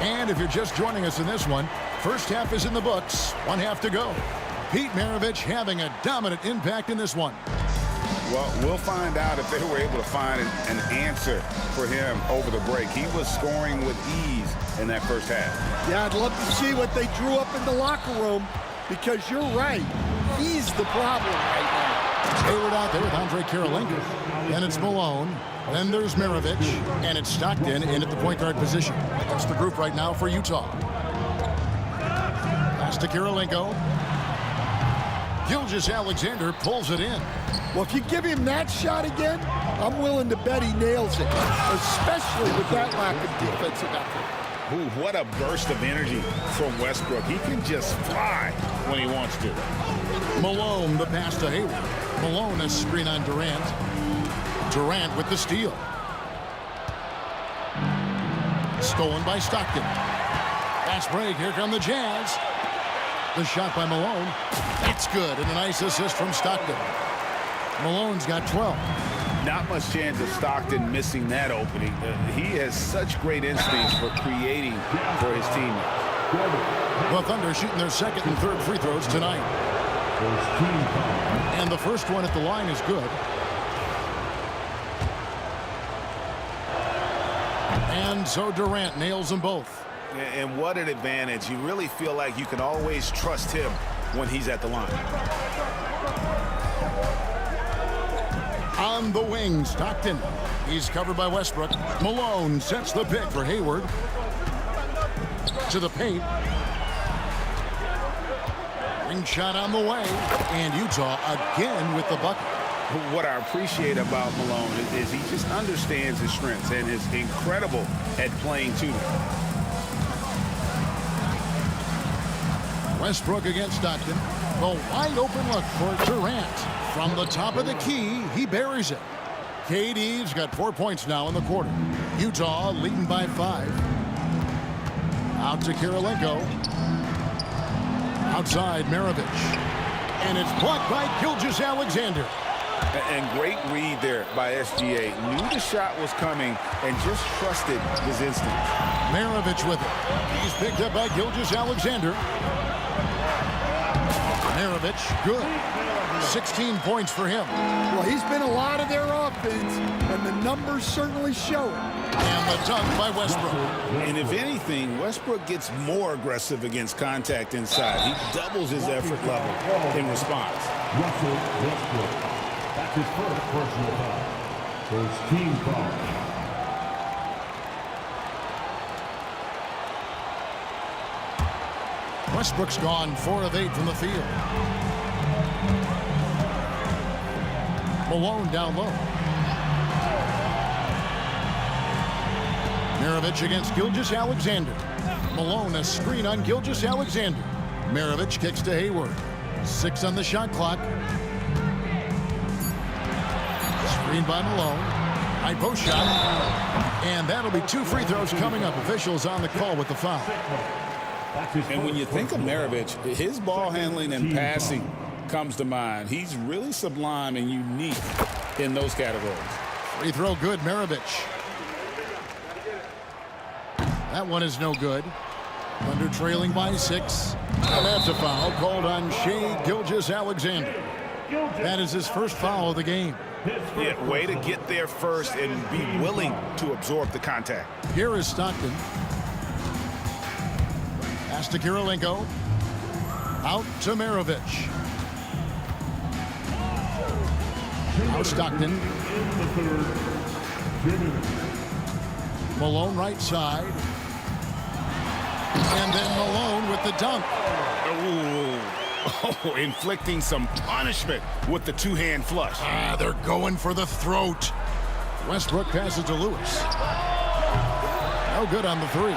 And if you're just joining us in this one, first half is in the books. 1 half to go. Pete Maravich having a dominant impact in this one. Well, we'll find out if they were able to find an answer for him over the break. He was scoring with ease in that first half. Yeah, I'd love to see what they drew up in the locker room, because you're right. He's the problem right now. Hayward out there with Andre Kirilenko. Then it's Malone. Then there's Maravich. And it's Stockton in at the point guard position. That's the group right now for Utah. Pass to Kirilenko. Gilgeous-Alexander pulls it in. Well, if you give him that shot again, I'm willing to bet he nails it, especially with that lack of defensive effort. Ooh, what a burst of energy from Westbrook. He can just fly when he wants to. Malone, the pass to Hayward. Malone, a screen on Durant. Durant with the steal. Stolen by Stockton. Fast break. Here come the Jazz. The shot by Malone. That's good. And a nice assist from Stockton. Malone's got 12. Not much chance of Stockton missing that opening. He has such great instincts for creating for his teammates. The Thunder shooting their second and third free throws tonight. And the first one at the line is good. And so Durant nails them both. And what an advantage. You really feel like you can always trust him when he's at the line. On the wing, Stockton. He's covered by Westbrook. Malone sets the pick for Hayward. To the paint. Ring shot on the way. And Utah again with the bucket. What I appreciate about Malone is he just understands his strengths and is incredible at playing to them. Westbrook against Stockton. The wide open look for Durant. From the top of the key, he buries it. KD's got 4 points now in the quarter. Utah leading by 5. Out to Kirilenko. Outside, Maravich. And it's blocked by Gilgeous-Alexander. And great read there by SGA. Knew the shot was coming and just trusted his instincts. Maravich with it. He's picked up by Gilgeous-Alexander. Maravich, good. 16 points for him. Well, he's been a lot of their offense, and the numbers certainly show it. And the dunk by Westbrook. And if anything, Westbrook gets more aggressive against contact inside. He doubles his effort level in response. Russell Westbrook. That's his first personal foul. First team foul. Westbrook's gone 4 of 8 from the field. Malone down low. Maravich against Gilgeous-Alexander. Malone a screen on Gilgeous-Alexander. Maravich kicks to Hayward. 6 on the shot clock. Screen by Malone. High post shot. And that'll be 2 free throws coming up. Officials on the call with the foul. And when you think of Maravich, his ball handling and passing comes to mind. He's really sublime and unique in those categories. Free throw good, Maravich. That one is no good. Thunder trailing by 6. And that's a foul called on Shai Gilgeous-Alexander. That is his first foul of the game. Yeah, way to get there first and be willing to absorb the contact. Here is Stockton. Pass to Kirilenko. Out to Maravich. Now Stockton. Malone right side. And then Malone with the dunk. Oh, inflicting some punishment with the two-hand flush. They're going for the throat. Westbrook passes to Lewis. No good on the 3.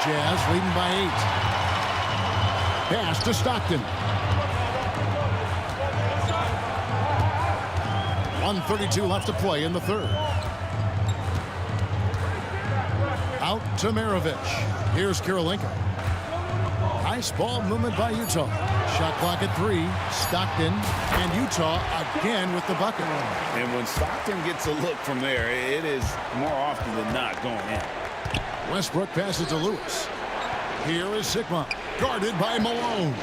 Jazz leading by 8. Pass to Stockton. 1:32 left to play in the third. Out to Maravich. Here's Kirilenko. Nice ball movement by Utah. Shot clock at 3. Stockton and Utah again with the bucket. And when Stockton gets a look from there, it is more often than not going in. Westbrook passes to Lewis. Here is Sigma, guarded by Malone.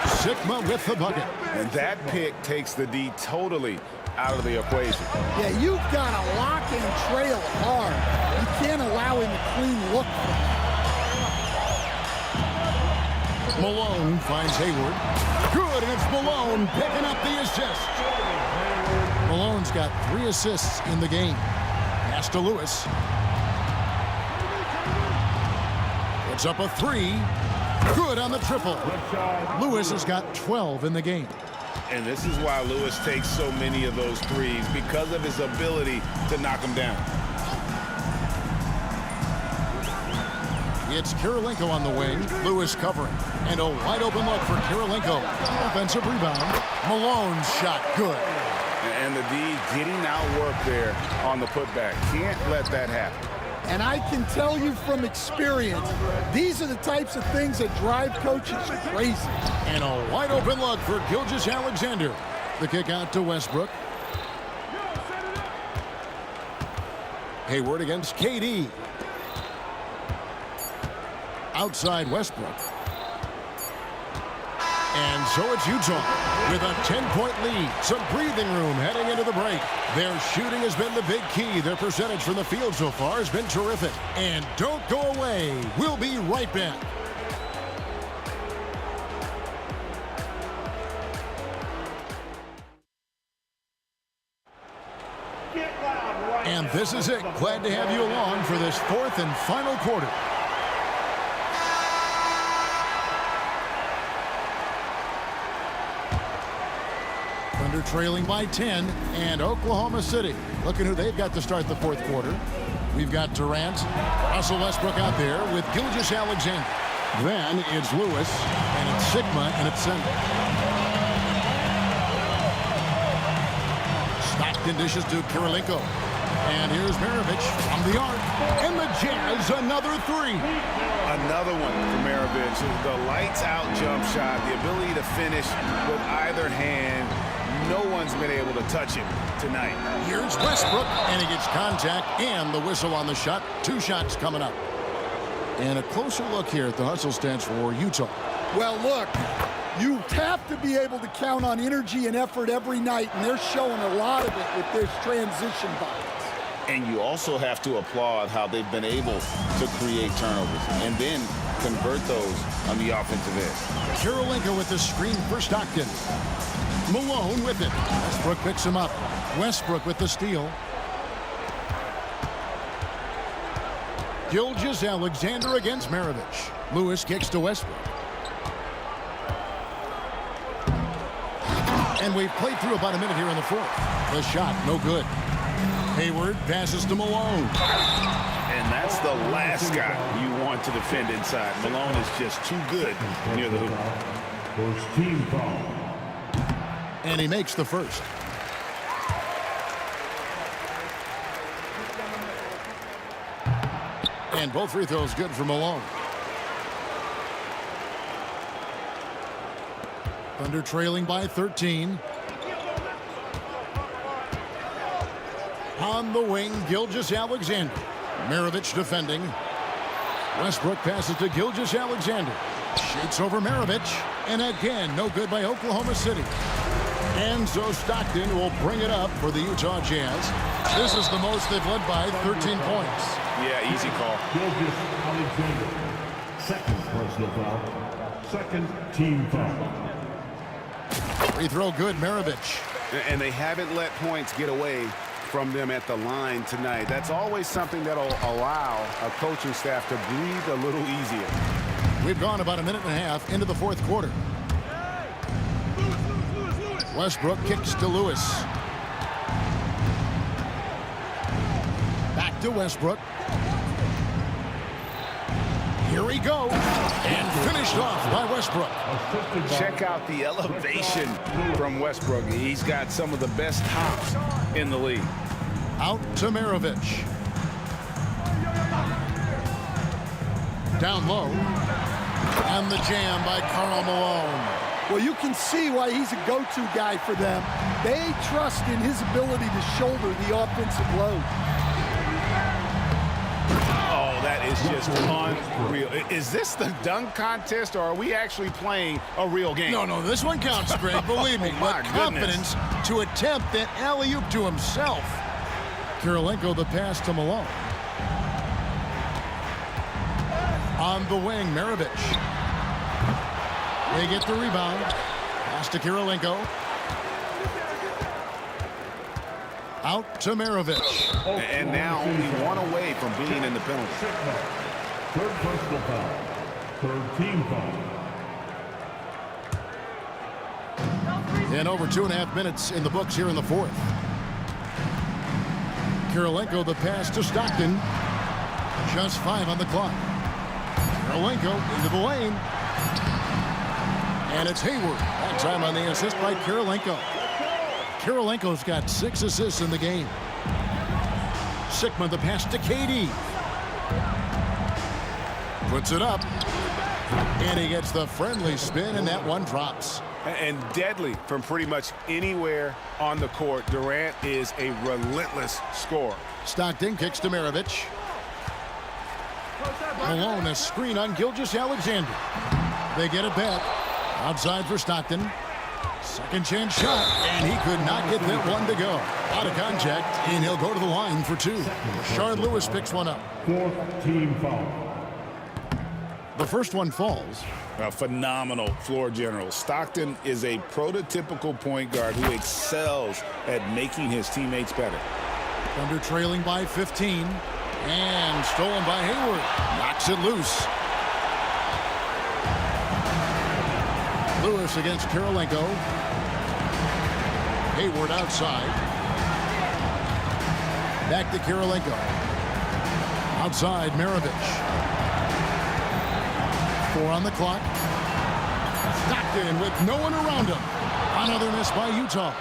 Sigma with the bucket. And that pick takes the D totally out of the equation. Yeah, you've got to lock and trail hard. You can't allow him a clean look. Malone finds Hayward. Good, and it's Malone picking up the assist. Malone's got 3 assists in the game. Pass to Lewis. Puts up a 3. Good on the triple. Lewis has got 12 in the game. And this is why Lewis takes so many of those threes, because of his ability to knock them down. It's Kirilenko on the wing. Lewis covering. And a wide open look for Kirilenko. Offensive rebound. Malone's shot good. And the D getting out work there on the putback. Can't let that happen. And I can tell you from experience, these are the types of things that drive coaches crazy. And a wide open look for Gilgeous-Alexander. The kick out to Westbrook. Hayward against KD. Outside Westbrook. And so it's Utah with a 10-point lead. Some breathing room heading into the break. Their shooting has been the big key. Their percentage from the field so far has been terrific. And don't go away. We'll be right back. And this is it. Glad to have you along for this 4th and final quarter. Thunder trailing by 10, and Oklahoma City looking who they've got to start the 4th quarter. We've got Durant, Russell Westbrook out there with Gilgeous-Alexander. Then it's Lewis, and it's Sigma, and it's center. Stockton dishes to Kirilenko. And here's Maravich from the arc. And the Jazz, another 3. Another one for Maravich. The lights-out jump shot, the ability to finish with either hand. No one's been able to touch him tonight. Here's Westbrook, and he gets contact and the whistle on the shot. 2 shots coming up. And a closer look here at the hustle stats for Utah. Well, look, you have to be able to count on energy and effort every night, and they're showing a lot of it with this transition bias. And you also have to applaud how they've been able to create turnovers and then convert those on the offensive end. Kirilenko with the screen for Stockton. Malone with it. Westbrook picks him up. Westbrook with the steal. Gilgeous-Alexander against Maravich. Lewis kicks to Westbrook. And we've played through about a minute here in the 4th. The shot, no good. Hayward passes to Malone. And that's the last guy you want to defend inside. Malone is just too good near the hoop. First team foul. And he makes the first. And both free throws good for Malone. Thunder trailing by 13. On the wing, Gilgeous-Alexander. Maravich defending. Westbrook passes to Gilgeous-Alexander. Shakes over Maravich. And again, no good by Oklahoma City. And so Stockton will bring it up for the Utah Jazz. This is the most they've led by 13 points. Yeah, easy call. Gilgeous-Alexander. Second personal foul. Second team foul. Free throw good, Maravich. And they haven't let points get away from them at the line tonight. That's always something that'll allow a coaching staff to breathe a little easier. We've gone about a minute and a half into the 4th quarter. Westbrook kicks to Lewis. Back to Westbrook. Here we go. And finished off by Westbrook. Check out the elevation from Westbrook. He's got some of the best hops in the league. Out to Maravich. Down low. And the jam by Karl Malone. Well, you can see why he's a go-to guy for them. They trust in his ability to shoulder the offensive load. Oh, that is just unreal. Is this the dunk contest, or are we actually playing a real game? No, this one counts, Greg. Believe me. My But confidence to attempt that alley-oop to himself. Kirilenko the pass to Malone. On the wing, Maravich. They get the rebound. Pass to Kirilenko. Out to Maravich. And now only one away from being in the penalty. Third personal foul. Third team foul. And over 2.5 minutes in the books here in the fourth. Kirilenko, the pass to Stockton. Just 5 on the clock. Kirilenko into the lane. And it's Hayward. That time on the assist by Kirilenko. Kirilenko's got 6 assists in the game. Sickman, the pass to KD. Puts it up. And he gets the friendly spin, and that one drops. And deadly from pretty much anywhere on the court. Durant is a relentless scorer. Stockton kicks to Maravich. Malone, a screen on Gilgeous-Alexander. They get it back. Outside for Stockton. Second chance shot, and he could not get that one to go. Out of contact, and he'll go to the line for 2. Shard Lewis picks one up. Fourth team foul. The first one falls. A phenomenal floor general. Stockton is a prototypical point guard who excels at making his teammates better. Thunder trailing by 15. And stolen by Hayward. Knocks it loose. Lewis against Kirilenko. Hayward outside. Back to Kirilenko. Outside, Maravich. 4 on the clock. Stockton with no one around him. Another miss by Utah.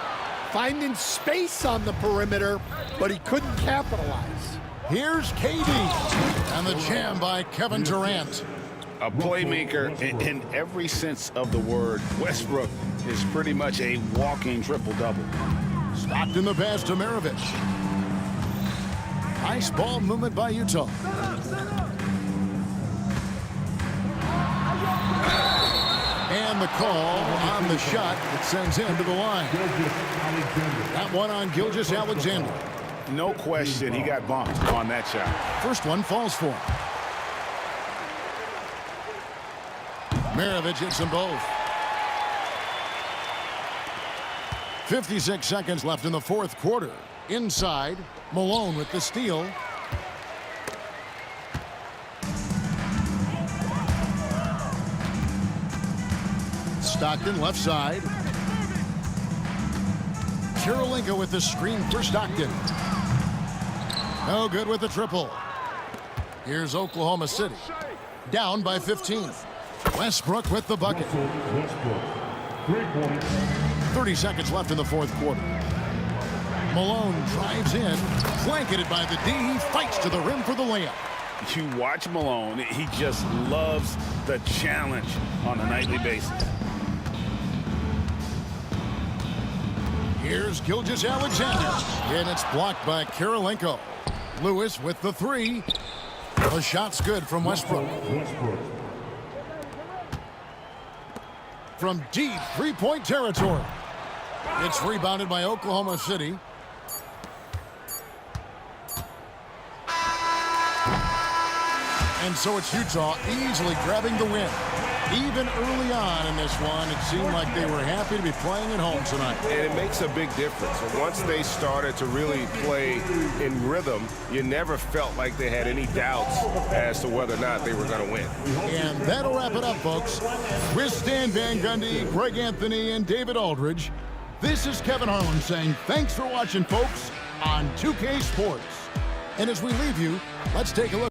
Finding space on the perimeter, but he couldn't capitalize. Here's KD. And the jam by Kevin Durant. A playmaker in every sense of the word. Westbrook is pretty much a walking triple-double. Stockton the pass to Maravich. Nice ball movement by Utah. And the call on the shot that sends him to the line. That one on Gilgeous-Alexander. No question, he got bumped on that shot. First one falls for him. Maravich hits them both. 56 seconds left in the fourth quarter. Inside, Malone with the steal. Stockton left side. Kirilenko with the screen for Stockton. No good with the triple. Here's Oklahoma City. Down by 15. Westbrook with the bucket. 30 seconds left in the fourth quarter. Malone drives in, blanketed by the D. He fights to the rim for the layup. You watch Malone, he just loves the challenge on a nightly basis. Here's Gilgeous-Alexander, and it's blocked by Kirilenko. Lewis with the 3. The shot's good from Westbrook. From deep three-point territory. It's rebounded by Oklahoma City. And so it's Utah easily grabbing the win. Even early on in this one, it seemed like they were happy to be playing at home tonight. And it makes a big difference. Once they started to really play in rhythm, you never felt like they had any doubts as to whether or not they were going to win. And that'll wrap it up, folks. With Stan Van Gundy, Greg Anthony, and David Aldridge, this is Kevin Harlan saying thanks for watching, folks, on 2K Sports. And as we leave you, let's take a look.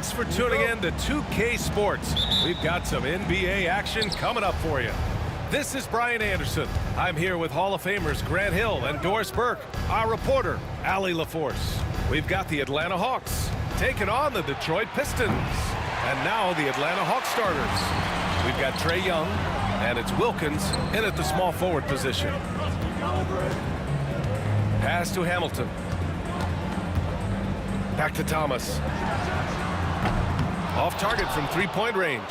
Thanks for tuning in to 2K Sports. We've got some NBA action coming up for you. This is Brian Anderson. I'm here with Hall of Famers Grant Hill and Doris Burke, our reporter, Allie LaForce. We've got the Atlanta Hawks taking on the Detroit Pistons. And now the Atlanta Hawks starters. We've got Trae Young, and it's Wilkins in at the small forward position. Pass to Hamilton. Back to Thomas. Off target from three-point range.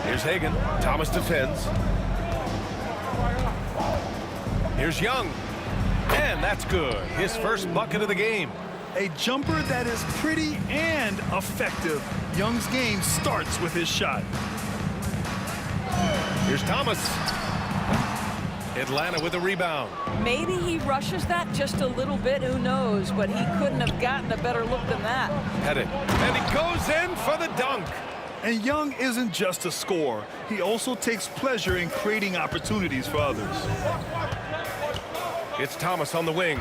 Here's Hagan. Thomas defends. Here's Young. And that's good. His first bucket of the game. A jumper that is pretty and effective. Young's game starts with his shot. Here's Thomas. Atlanta with a rebound. Maybe he rushes that just a little bit, who knows, but he couldn't have gotten a better look than that. Headed. And he goes in for the dunk. And Young isn't just a scorer. He also takes pleasure in creating opportunities for others. It's Thomas on the wing.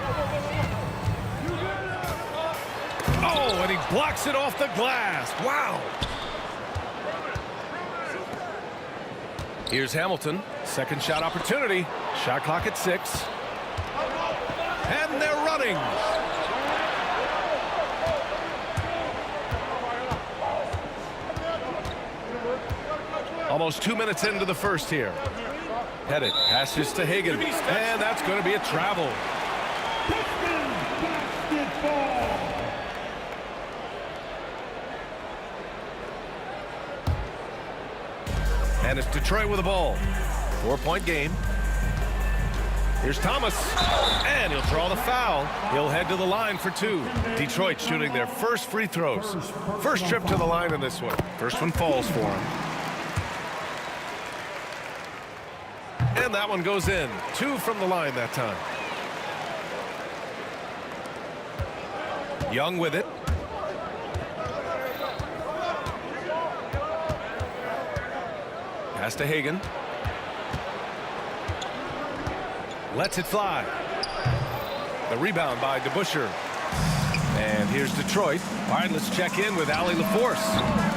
Oh, and he blocks it off the glass. Wow. Here's Hamilton. Second shot opportunity. Shot clock at 6. And they're running. Almost 2 minutes into the first here. Headed. Passes to Hagan. And that's going to be a travel. And it's Detroit with the ball. 4-point game. Here's Thomas. And he'll draw the foul. He'll head to the line for 2. Detroit shooting their first free throws. First trip to the line in this one. First one falls for him. And that one goes in. 2 from the line that time. Young with it. Pass to Hagan. Lets it fly. The rebound by DeBusschere. And here's Detroit. All right, let's check in with Allie LaForce.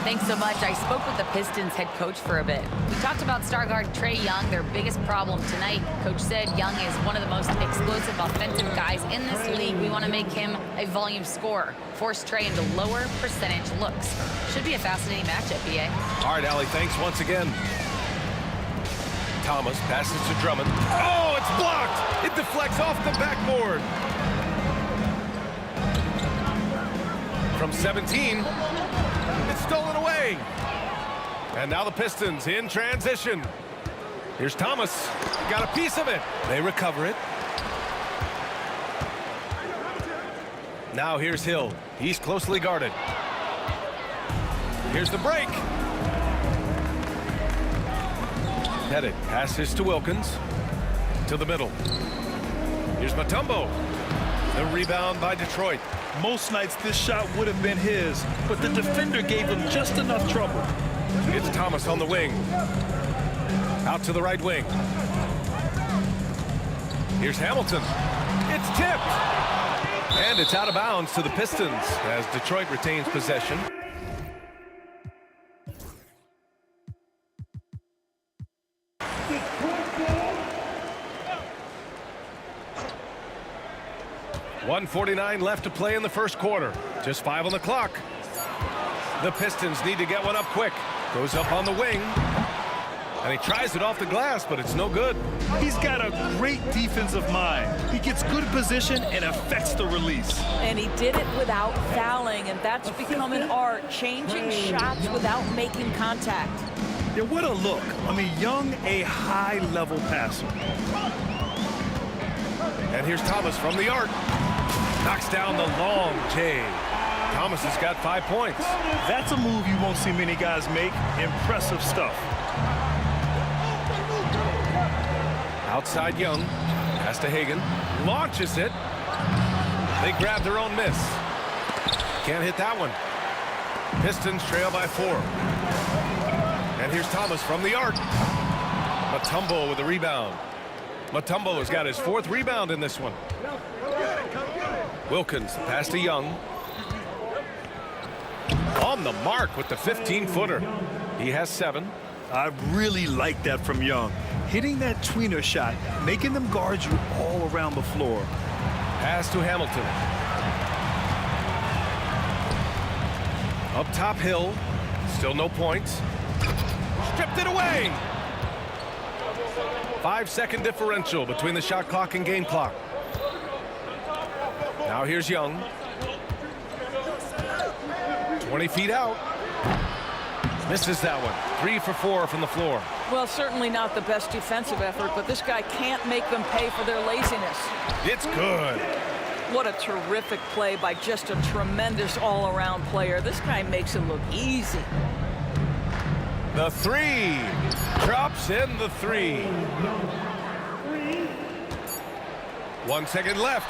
Thanks so much. I spoke with the Pistons head coach for a bit. We talked about star guard Trae Young, their biggest problem tonight. Coach said Young is one of the most explosive offensive guys in this league. We want to make him a volume scorer. Force Trae into lower percentage looks. Should be a fascinating matchup, BA. All right, Allie, thanks once again. Thomas passes to Drummond. Oh, it's blocked. It deflects off the backboard. From 17, it's stolen away. And now the Pistons in transition. Here's Thomas. Got a piece of it. They recover it. Now here's Hill. He's closely guarded. Here's the break. Headed. Passes to Wilkins. To the middle. Here's Mutombo. The rebound by Detroit. Most nights this shot would have been his, but the defender gave him just enough trouble. It's Thomas on the wing. Out to the right wing. Here's Hamilton. It's tipped. And it's out of bounds to the Pistons as Detroit retains possession. .149 left to play in the first quarter. Just 5 on the clock. The Pistons need to get one up quick. Goes up on the wing. And he tries it off the glass, but it's no good. He's got a great defensive mind. He gets good position and affects the release. And he did it without fouling, and that's become an art, changing shots without making contact. Yeah, what a look. I mean, Young, a high-level passer. And here's Thomas from the arc. Knocks down the long J. Thomas has got 5 points. That's a move you won't see many guys make. Impressive stuff. Outside Young. Pass to Hagan. Launches it. They grab their own miss. Can't hit that one. Pistons trail by 4. And here's Thomas from the arc. Mutombo with the rebound. Mutombo has got his 4th rebound in this one. Wilkins, the pass to Young. On the mark with the 15-footer. He has 7. I really like that from Young. Hitting that tweener shot, making them guard you all around the floor. Pass to Hamilton. Up top Hill. Still no points. Stripped it away. 5-second differential between the shot clock and game clock. Now here's Young. 20 feet out. Misses that one. 3 for 4 from the floor. Well, certainly not the best defensive effort, but this guy can't make them pay for their laziness. It's good. What a terrific play by just a tremendous all-around player. This guy makes it look easy. The 3. Drops in the 3. 1 second left.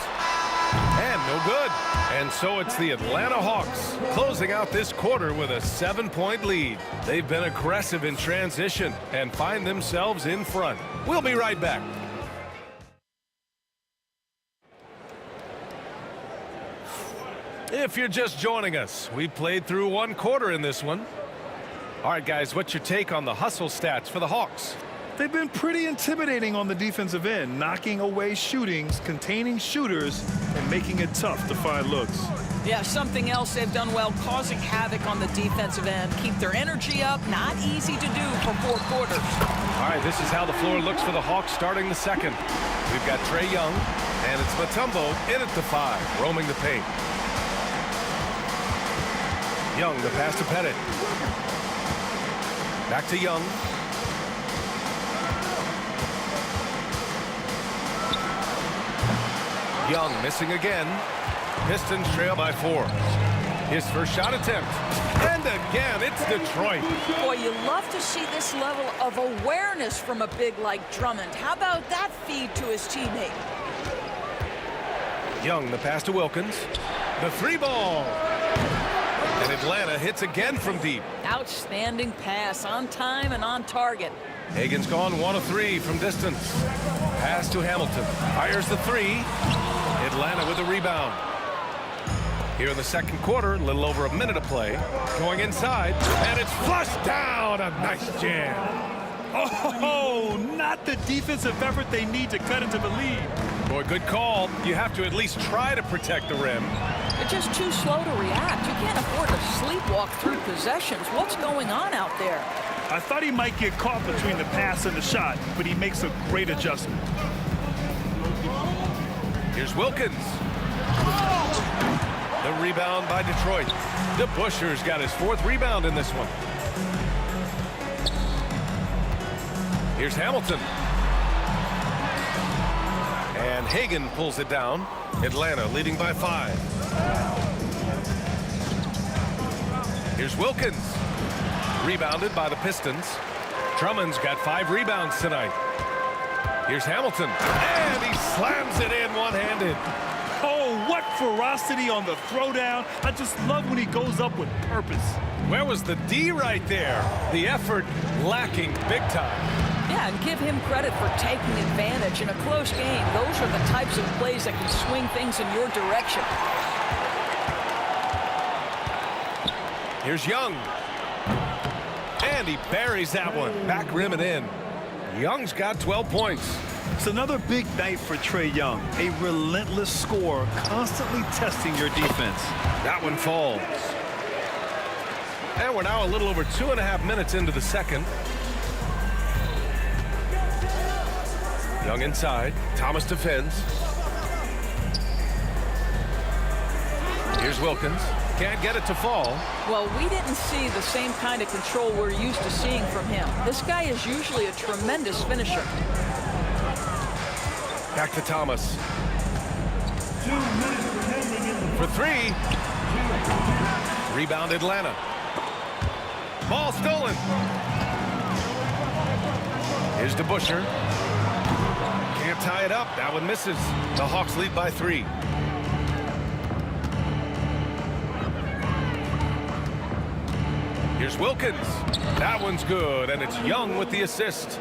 And no good. And so it's the Atlanta Hawks closing out this quarter with a 7-point lead. They've been aggressive in transition and find themselves in front. We'll be right back. If you're just joining us, we played through 1 quarter in this one. All right, guys, what's your take on the hustle stats for the Hawks? They've been pretty intimidating on the defensive end, knocking away shootings, containing shooters, and making it tough to find looks. Yeah, something else they've done well, causing havoc on the defensive end. Keep their energy up. Not easy to do for 4 quarters. All right, this is how the floor looks for the Hawks starting the second. We've got Trae Young, and it's Mutombo in at the 5, roaming the paint. Young, the pass to Pettit. Back to Young. Young missing again. Pistons trail by 4. His first shot attempt. And again, it's Detroit. Boy, you love to see this level of awareness from a big like Drummond. How about that feed to his teammate? Young, the pass to Wilkins. The 3 ball. And Atlanta hits again from deep. Outstanding pass, on time and on target. Hagan's gone 1 of 3 from distance. Pass to Hamilton. Fires the 3. Atlanta with a rebound. Here in the second quarter, a little over a minute of play. Going inside, and it's flushed down. A nice jam. Oh, not the defensive effort they need to cut into the lead. Boy, good call. You have to at least try to protect the rim. They're just too slow to react. You can't afford to sleepwalk through possessions. What's going on out there? I thought he might get caught between the pass and the shot, but he makes a great adjustment. Here's Wilkins. The rebound by Detroit. DeBuscher's got his 4th rebound in this one. Here's Hamilton. And Hagan pulls it down. Atlanta leading by 5. Here's Wilkins. Rebounded by the Pistons. Drummond's got 5 rebounds tonight. Here's Hamilton. And he slams it in one-handed. Oh, what ferocity on the throwdown. I just love when he goes up with purpose. Where was the D right there? The effort lacking big time. Yeah, and give him credit for taking advantage in a close game. Those are the types of plays that can swing things in your direction. Here's Young. And he buries that one. Back rim and in. Young's got 12 points. It's another big night for Trae Young. A relentless scorer, constantly testing your defense. That one falls. And we're now a little over 2.5 minutes into the second. Young inside. Thomas defends. Here's Wilkins. Can't get it to fall. Well, we didn't see the same kind of control we're used to seeing from him. This guy is usually a tremendous finisher. Back to Thomas. For 3. Rebound Atlanta. Ball stolen. Here's DeBuscher. Can't tie it up. That one misses. The Hawks lead by 3. Here's Wilkins. That one's good, and it's Young with the assist.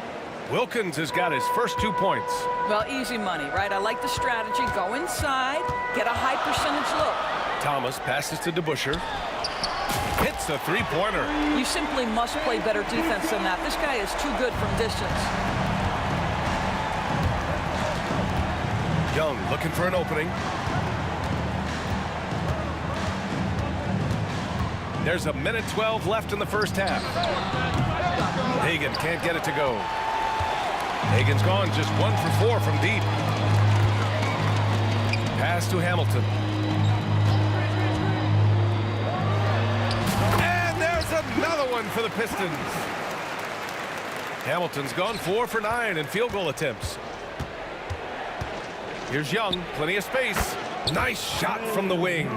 Wilkins has got his first 2 points. Well, easy money, right? I like the strategy. Go inside, get a high percentage look. Thomas passes to DeBuscher. Hits a three-pointer. You simply must play better defense than that. This guy is too good from distance. Young looking for an opening. There's a minute 12 left in the first half. Hagan can't get it to go. Hagan's gone just 1 for 4 from deep. Pass to Hamilton. And there's another one for the Pistons. Hamilton's gone 4 for 9 in field goal attempts. Here's Young, plenty of space. Nice shot from the wing.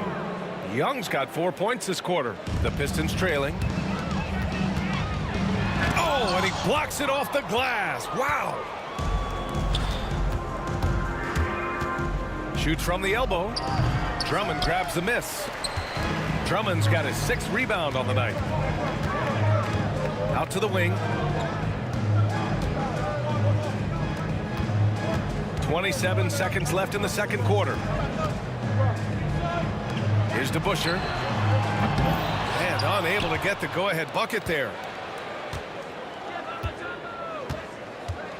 Young's got 4 points this quarter. The Pistons trailing. Oh, and he blocks it off the glass. Wow. Shoots from the elbow. Drummond grabs the miss. Drummond's got his 6th rebound on the night. Out to the wing. 27 seconds left in the second quarter. Here's DeBuscher. And unable to get the go-ahead bucket there.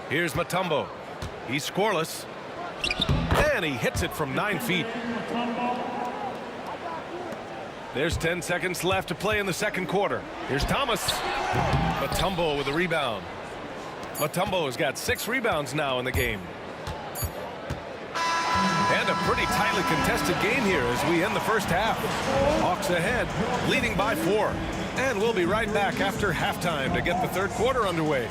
Here's Mutombo. He's scoreless. And he hits it from 9 feet. There's 10 seconds left to play in the second quarter. Here's Thomas. Mutombo with a rebound. Mutombo has got 6 rebounds now in the game. And a pretty tightly contested game here as we end the first half. Hawks ahead, leading by 4. And we'll be right back after halftime to get the third quarter underway.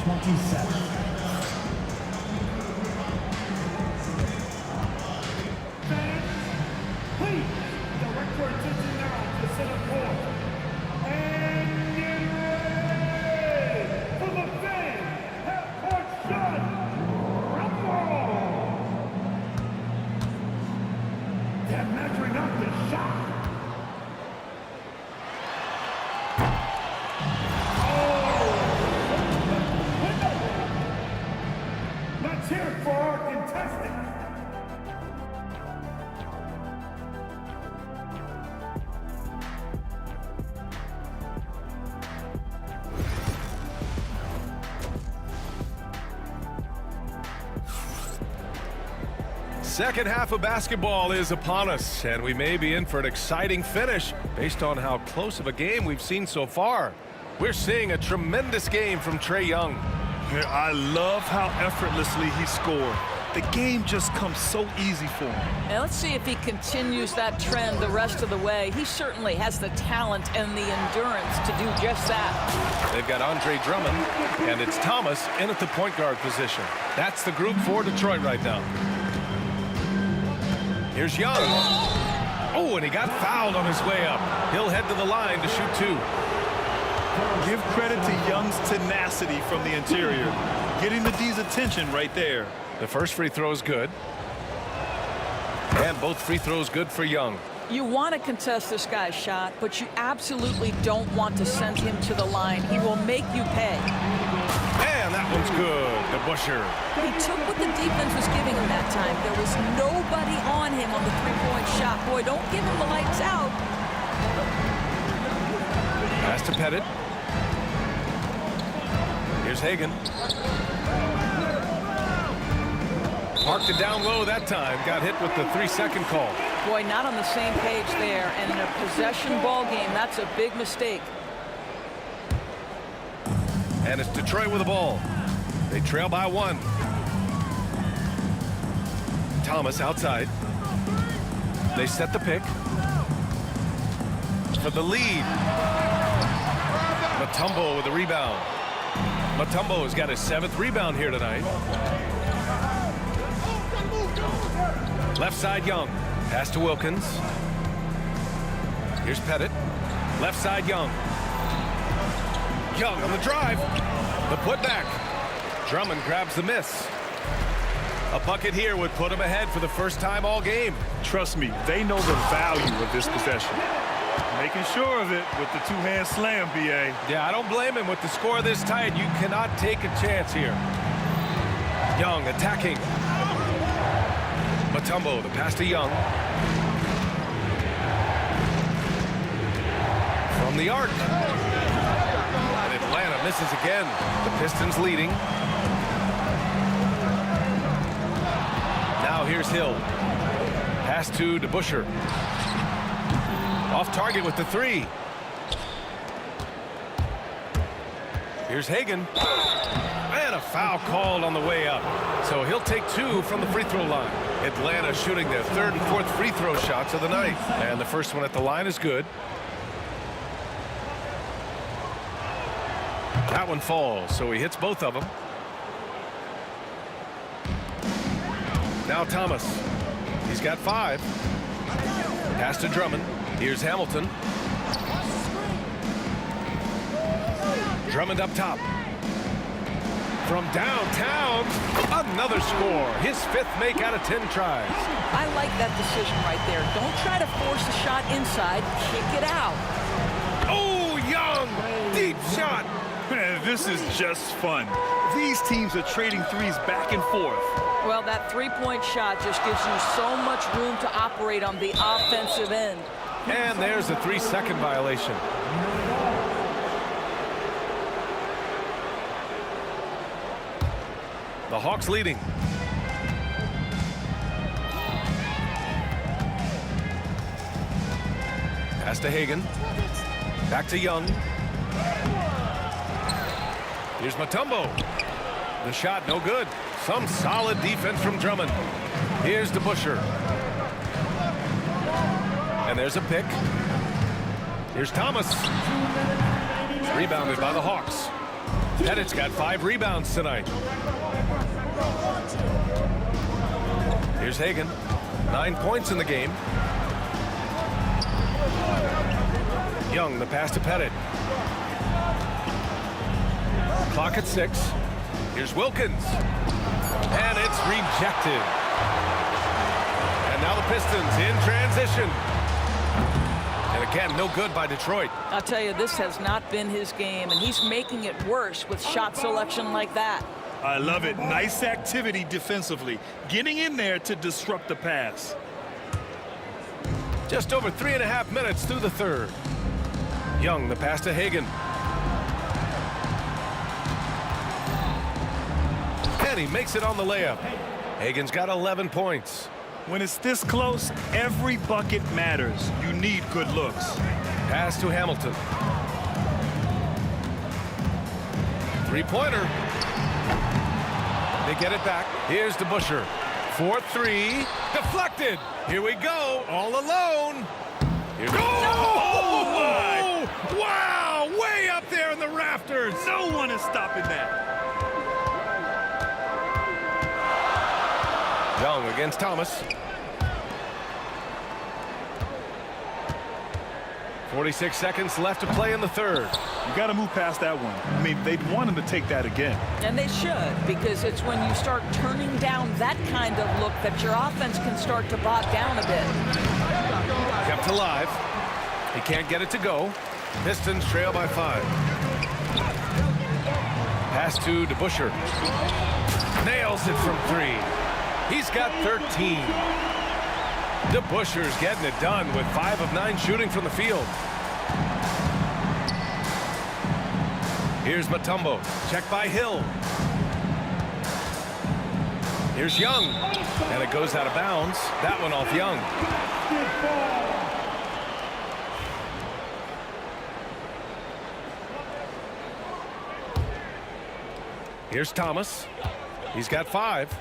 Second half of basketball is upon us, and we may be in for an exciting finish based on how close of a game we've seen so far. We're seeing a tremendous game from Trae Young. I love how effortlessly he scored. The game just comes so easy for him. And let's see if he continues that trend the rest of the way. He certainly has the talent and the endurance to do just that. They've got Andre Drummond, and it's Thomas in at the point guard position. That's the group for Detroit right now. Here's Young. Oh, and he got fouled on his way up. He'll head to the line to shoot 2. Give credit to Young's tenacity from the interior. Getting the D's attention right there. The first free throw is good. And both free throws good for Young. You want to contest this guy's shot, but you absolutely don't want to send him to the line. He will make you pay. And that one's good. DeBuscher. He took what the defense was giving him that time. There was nobody on him on the three-point shot. Boy, don't give him the lights out. Pass to Pettit. Here's Hagan. Parked it down low that time. Got hit with the 3-second call. Boy, not on the same page there. And in a possession ball game, that's a big mistake. And it's Detroit with the ball. They trail by 1. Thomas outside. They set the pick. For the lead. Mutombo with the rebound. Mutombo has got his 7th rebound here tonight. Left side Young. Pass to Wilkins. Here's Pettit. Left side Young. Young on the drive. The putback. Drummond grabs the miss. A bucket here would put him ahead for the first time all game. Trust me, they know the value of this possession. Making sure of it with the 2-hand slam, B.A. Yeah, I don't blame him with the score this tight. You cannot take a chance here. Young attacking. Mutombo, the pass to Young. From the arc. And Atlanta misses again. The Pistons leading. Now here's Hill. Pass to DeBusschere. Off target with the three. Here's Hagan. And a foul called on the way up. So he'll take 2 from the free throw line. Atlanta shooting their 3rd and 4th free throw shots of the night. And the first one at the line is good. That one falls, so he hits both of them. Now Thomas. He's got 5. Pass to Drummond. Here's Hamilton. Drummond up top. From downtown, another score. His 5th make out of 10 tries. I like that decision right there. Don't try to force a shot inside. Kick it out. Oh, Young! Deep shot. Man, this is just fun. These teams are trading threes back and forth. Well, that three-point shot just gives you so much room to operate on the offensive end. And there's a 3-second violation. The Hawks leading. Pass to Hagan. Back to Young. Here's Mutombo. The shot no good. Some solid defense from Drummond. Here's DeBusschere. And there's a pick. Here's Thomas. Rebounded by the Hawks. Pettit's got 5 rebounds tonight. Here's Hagan. 9 points in the game. Young, the pass to Pettit. Clock at 6. Here's Wilkins. And it's rejected. And now the Pistons in transition. And again, no good by Detroit. I'll tell you, this has not been his game, and he's making it worse with shot selection like that. I love it. Nice activity defensively. Getting in there to disrupt the pass. Just over 3.5 minutes through the 3rd. Young, the pass to Hagan. And he makes it on the layup. Hagan's got 11 points. When it's this close, every bucket matters. You need good looks. Pass to Hamilton. 3-pointer. They get it back. Here's DeBusschere. 4-3. Deflected. Here we go. All alone. Here we go. Oh, my! Wow! Way up there in the rafters. No one is stopping that. Young against Thomas. 46 seconds left to play in the 3rd. You got to move past that one. I mean, they'd want him to take that again. And they should, because it's when you start turning down that kind of look that your offense can start to bog down a bit. Kept alive. He can't get it to go. Pistons trail by 5. Pass to DeBusschere. Nails it from 3. He's got 13. DeBusschere's getting it done with 5 of 9 shooting from the field. Here's Mutombo. Check by Hill. Here's Young. And it goes out of bounds. That one off Young. Here's Thomas. He's got 5.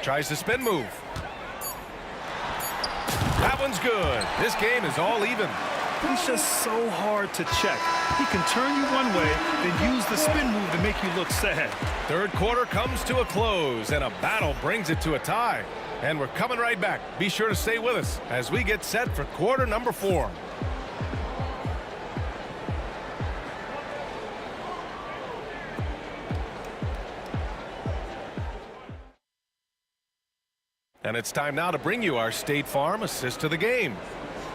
Tries the spin move. That one's good. This game is all even. He's just so hard to check. He can turn you one way, then use the spin move to make you look sad. 3rd quarter comes to a close, and a battle brings it to a tie. And we're coming right back. Be sure to stay with us as we get set for quarter number 4. And it's time now to bring you our State Farm assist to the game.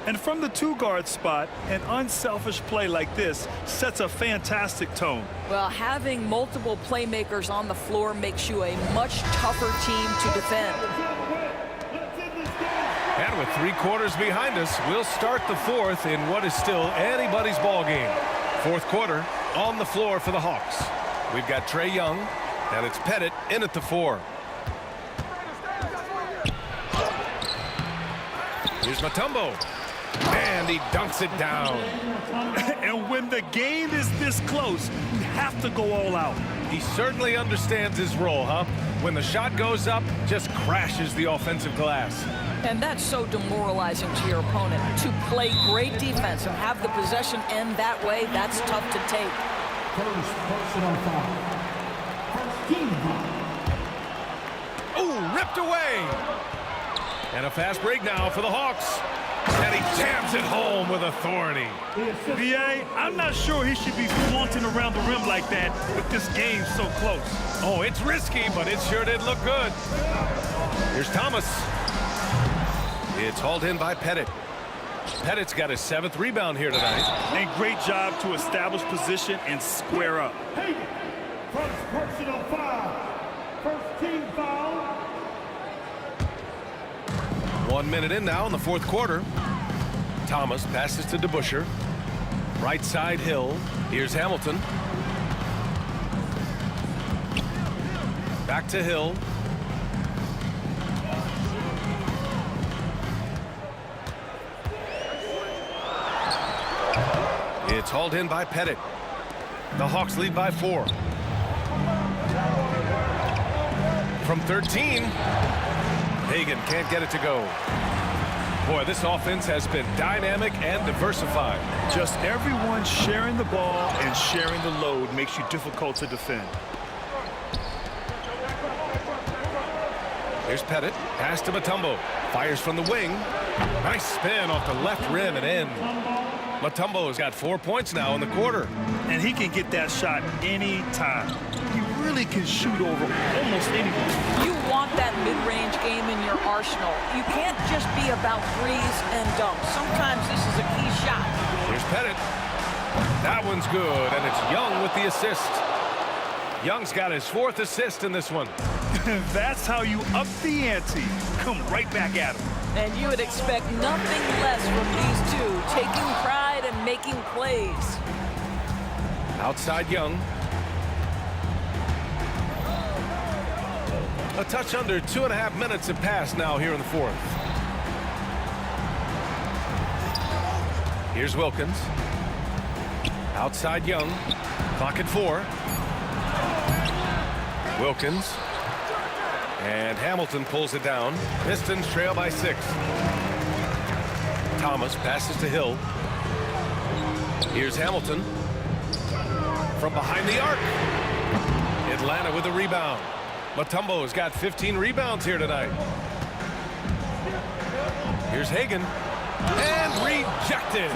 And from the two-guard spot, an unselfish play like this sets a fantastic tone. Well, having multiple playmakers on the floor makes you a much tougher team to defend. And with 3 quarters behind us, we'll start the fourth in what is still anybody's ball game. Fourth quarter on the floor for the Hawks. We've got Trae Young, and it's Pettit in at the 4. Here's Mutombo, and he dunks it down. And when the game is this close, you have to go all out. He certainly understands his role, huh? When the shot goes up, just crashes the offensive glass. And that's so demoralizing to your opponent. To play great defense and have the possession end that way, that's tough to take. First personal foul. First team foul. Ooh, ripped away. And a fast break now for the Hawks. And he jams it home with authority. B.A., I'm not sure he should be flaunting around the rim like that with this game so close. Oh, it's risky, but it sure did look good. Here's Thomas. It's hauled in by Pettit. Pettit's got his 7th rebound here tonight. And great job to establish position and square up. First personal foul. First team foul. 1 minute in now in the fourth quarter. Thomas passes to DeBusschere. Right side Hill. Here's Hamilton. Back to Hill. It's hauled in by Pettit. The Hawks lead by 4. From 13, Hagan can't get it to go. Boy, this offense has been dynamic and diversified. Just everyone sharing the ball and sharing the load makes you difficult to defend. Here's Pettit. Pass to Mutombo. Fires from the wing. Nice spin off the left rim and in. Mutombo's got 4 points now in the quarter. And he can get that shot anytime. He really can shoot over almost anyone. You want that mid-range game in your arsenal. You can't just be about threes and dunks. Sometimes this is a key shot. Here's Pettit. That one's good, and it's Young with the assist. Young's got his 4th assist in this one. That's how you up the ante. Come right back at him. And you would expect nothing less from these two, taking pride and making plays. Outside Young. A touch under 2.5 minutes have passed now here in the fourth. Here's Wilkins. Outside Young. Clock at 4. Wilkins. And Hamilton pulls it down. Pistons trail by 6. Thomas passes to Hill. Here's Hamilton. From behind the arc. Atlanta with a rebound. Mutombo has got 15 rebounds here tonight. Here's Hagan. And rejected.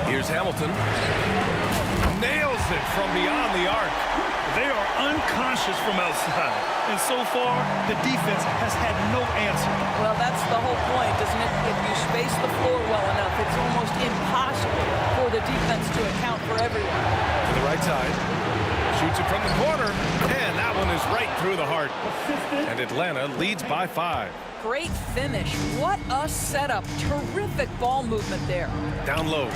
Here's Hamilton. Nails it from beyond the arc. They are unconscious from outside. And so far, the defense has had no answer. Well, that's the whole point, isn't it? If you space the floor well enough, it's almost impossible for the defense to account for everyone. To the right side. Shoots it from the corner. And that one is right through the heart. And Atlanta leads by 5. Great finish. What a setup. Terrific ball movement there. Down low.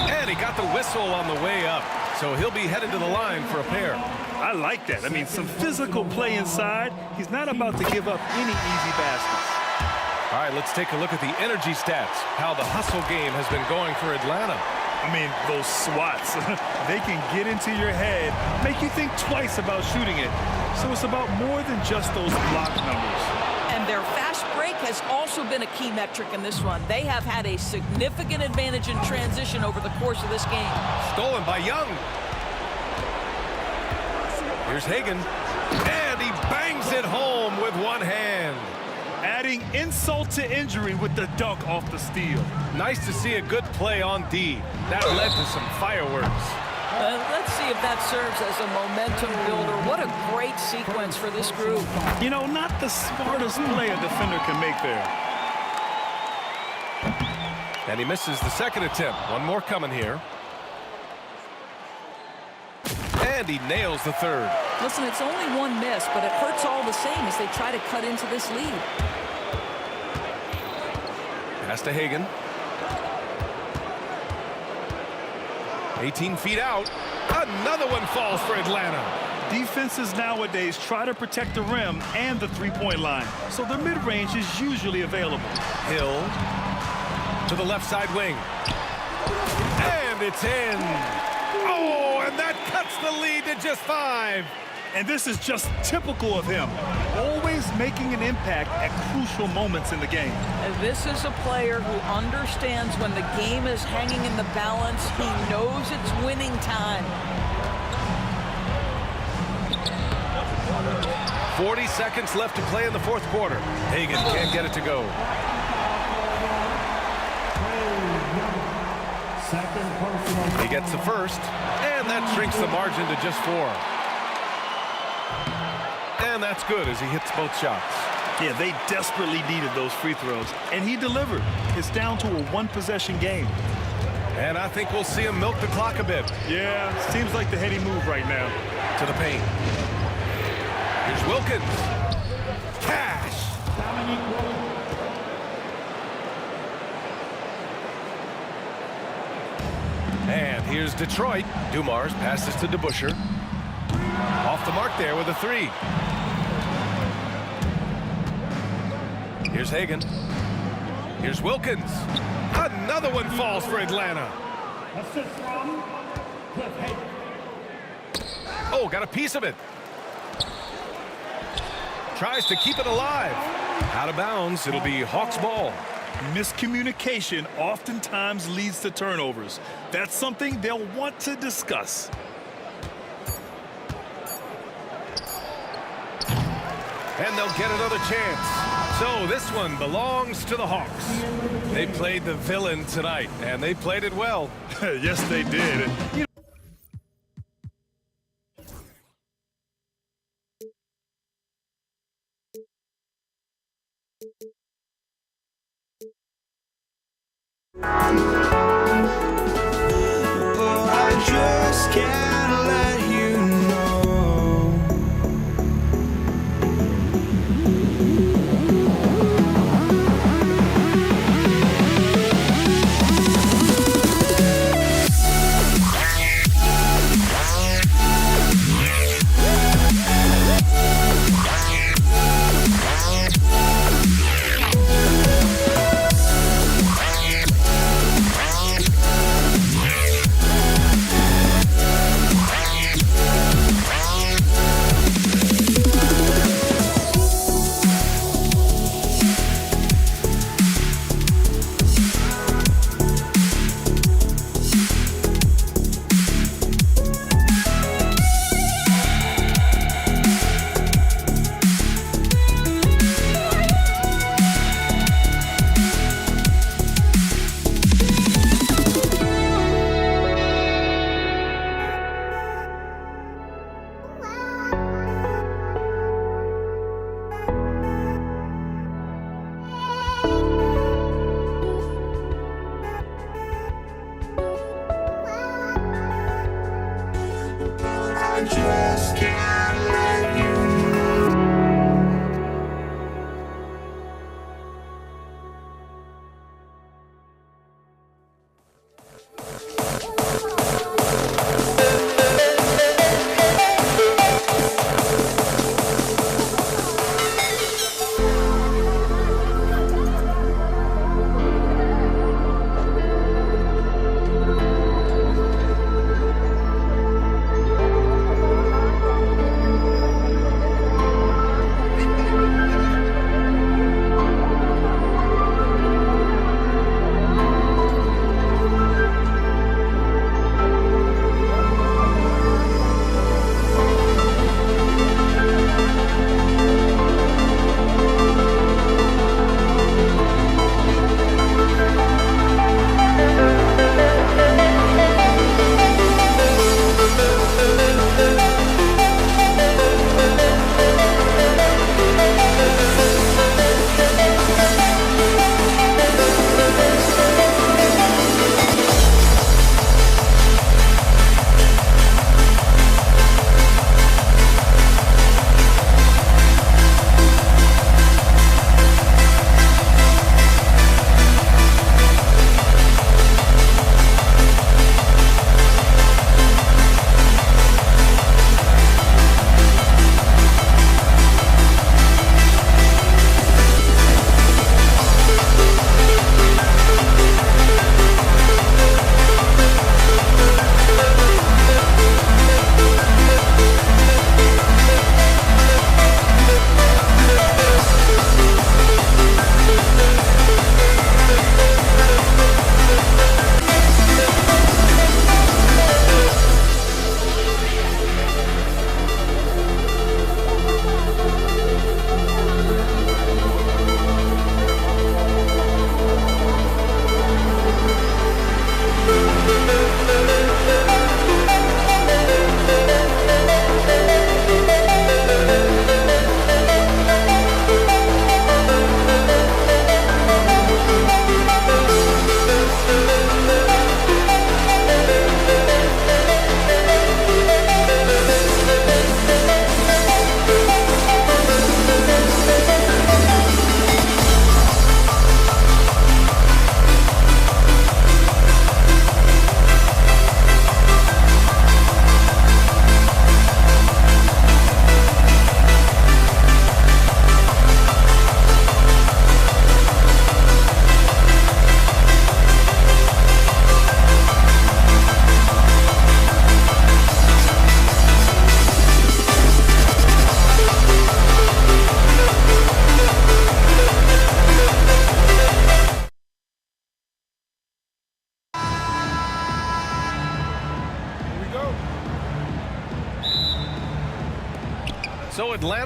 And he got the whistle on the way up. So he'll be headed to the line for a pair. I like that. I mean, some physical play inside. He's not about to give up any easy baskets. All right, let's take a look at the energy stats. How the hustle game has been going for Atlanta. I mean, those swats, they can get into your head, make you think twice about shooting it. So it's about more than just those block numbers. And their fast break has also been a key metric in this one. They have had a significant advantage in transition over the course of this game. Stolen by Young. Here's Hagan. And he bangs it home with one hand. Adding insult to injury with the dunk off the steal. Nice to see a good play on D. That led to some fireworks. Let's see see if that serves as a momentum builder. What a great sequence for this group. You know, not the smartest play a defender can make there. And he misses the second attempt. One more coming here. And he nails the third. Listen, it's only one miss, but it hurts all the same as they try to cut into this lead. Pass to Hagan. 18 feet out. Another one falls for Atlanta. Defenses nowadays try to protect the rim and the three-point line, so the mid-range is usually available. Hill to the left side wing. And it's in. Oh, and that cuts the lead to just 5. And this is just typical of him, always making an impact at crucial moments in the game. And this is a player who understands when the game is hanging in the balance. He knows it's winning time. 40 seconds left to play in the fourth quarter. Hagan can't get it to go. He gets the first, and that shrinks the margin to just 4. And that's good as he hits both shots. Yeah, they desperately needed those free throws, and he delivered. It's down to a one-possession game. And I think we'll see him milk the clock a bit. Yeah, seems like the heady move right now. To the paint. Here's Wilkins. Cash. And here's Detroit. Dumars passes to DeBusschere. Off the mark there with a 3. Here's Hagan. Here's Wilkins. Another one falls for Atlanta. Oh, got a piece of it. Tries to keep it alive. Out of bounds. It'll be Hawks ball. Miscommunication oftentimes leads to turnovers. That's something they'll want to discuss. And they'll get another chance. So this one belongs to the Hawks. They played the villain tonight, and they played it well. Yes, they did. Oh, I just can't let you know.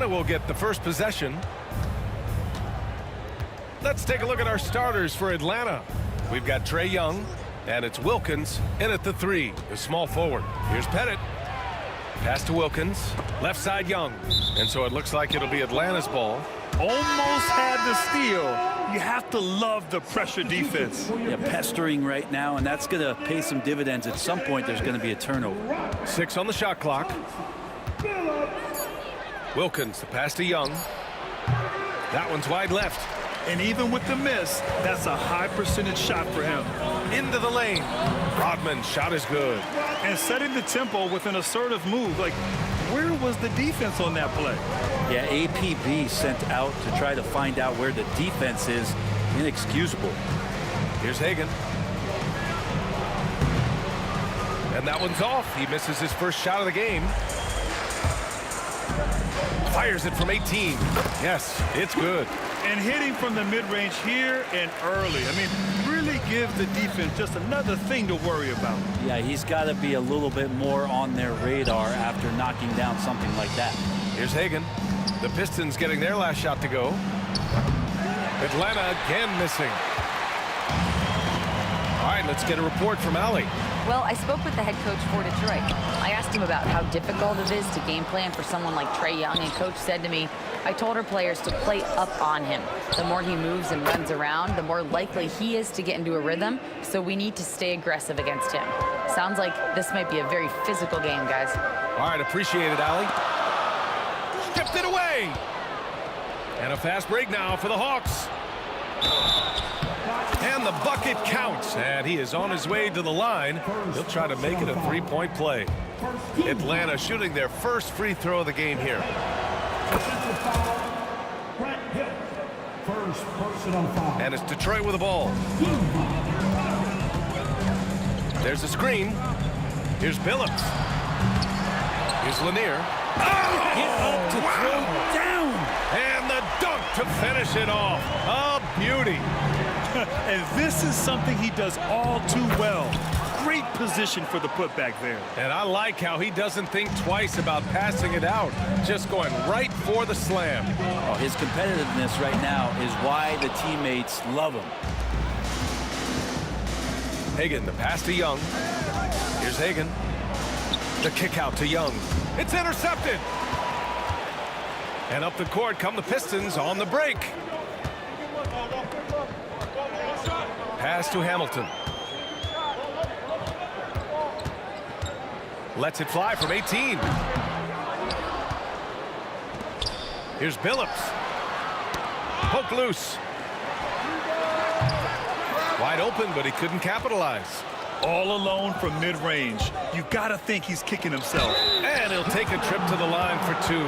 Atlanta will get the first possession. Let's take a look at our starters for Atlanta. We've got Trae Young, and it's Wilkins in at the 3, the small forward. Here's Pettit. Pass to Wilkins. Left side Young. And so it looks like it'll be Atlanta's ball. Almost had the steal. You have to love the pressure defense. Yeah, pestering right now, and that's going to pay some dividends. At some point, there's going to be a turnover. 6 on the shot clock. Wilkins, the pass to Young. That one's wide left. And even with the miss, that's a high percentage shot for him. Into the lane. Rodman, shot is good. And setting the tempo with an assertive move. Like, where was the defense on that play? Yeah, APB sent out to try to find out where the defense is. Inexcusable. Here's Hagan. And that one's off. He misses his first shot of the game. Fires it from 18. Yes, it's good. And hitting from the mid-range here and early. I mean, really give the defense just another thing to worry about. Yeah, he's got to be a little bit more on their radar after knocking down something like that. Here's Hagan. The Pistons getting their last shot to go. Atlanta again missing. All right, let's get a report from Allie. Well, I spoke with the head coach for Detroit. I asked him about how difficult it is to game plan for someone like Trae Young, and coach said to me, I told our players to play up on him. The more he moves and runs around, the more likely he is to get into a rhythm, so we need to stay aggressive against him. Sounds like this might be a very physical game, guys. All right, appreciate it, Allie. Stripped it away. And a fast break now for the Hawks. And the bucket counts, and he is on his way to the line. He'll try to make it a three-point play. Atlanta shooting their first free throw of the game here. And it's Detroit with the ball. There's a screen. Here's Billups. Here's Lanier. Oh! Get up to throw down. And the dunk to finish it off. A beauty. And this is something he does all too well. Great position for the putback there. And I like how he doesn't think twice about passing it out. Just going right for the slam. Oh, his competitiveness right now is why the teammates love him. Hagan, the pass to Young. Here's Hagan. The kick out to Young. It's intercepted. And up the court come the Pistons on the break. Pass to Hamilton. Lets it fly from 18. Here's Billups. Poke loose. Wide open, but he couldn't capitalize. All alone from mid-range. You gotta think he's kicking himself. And he'll take a trip to the line for 2.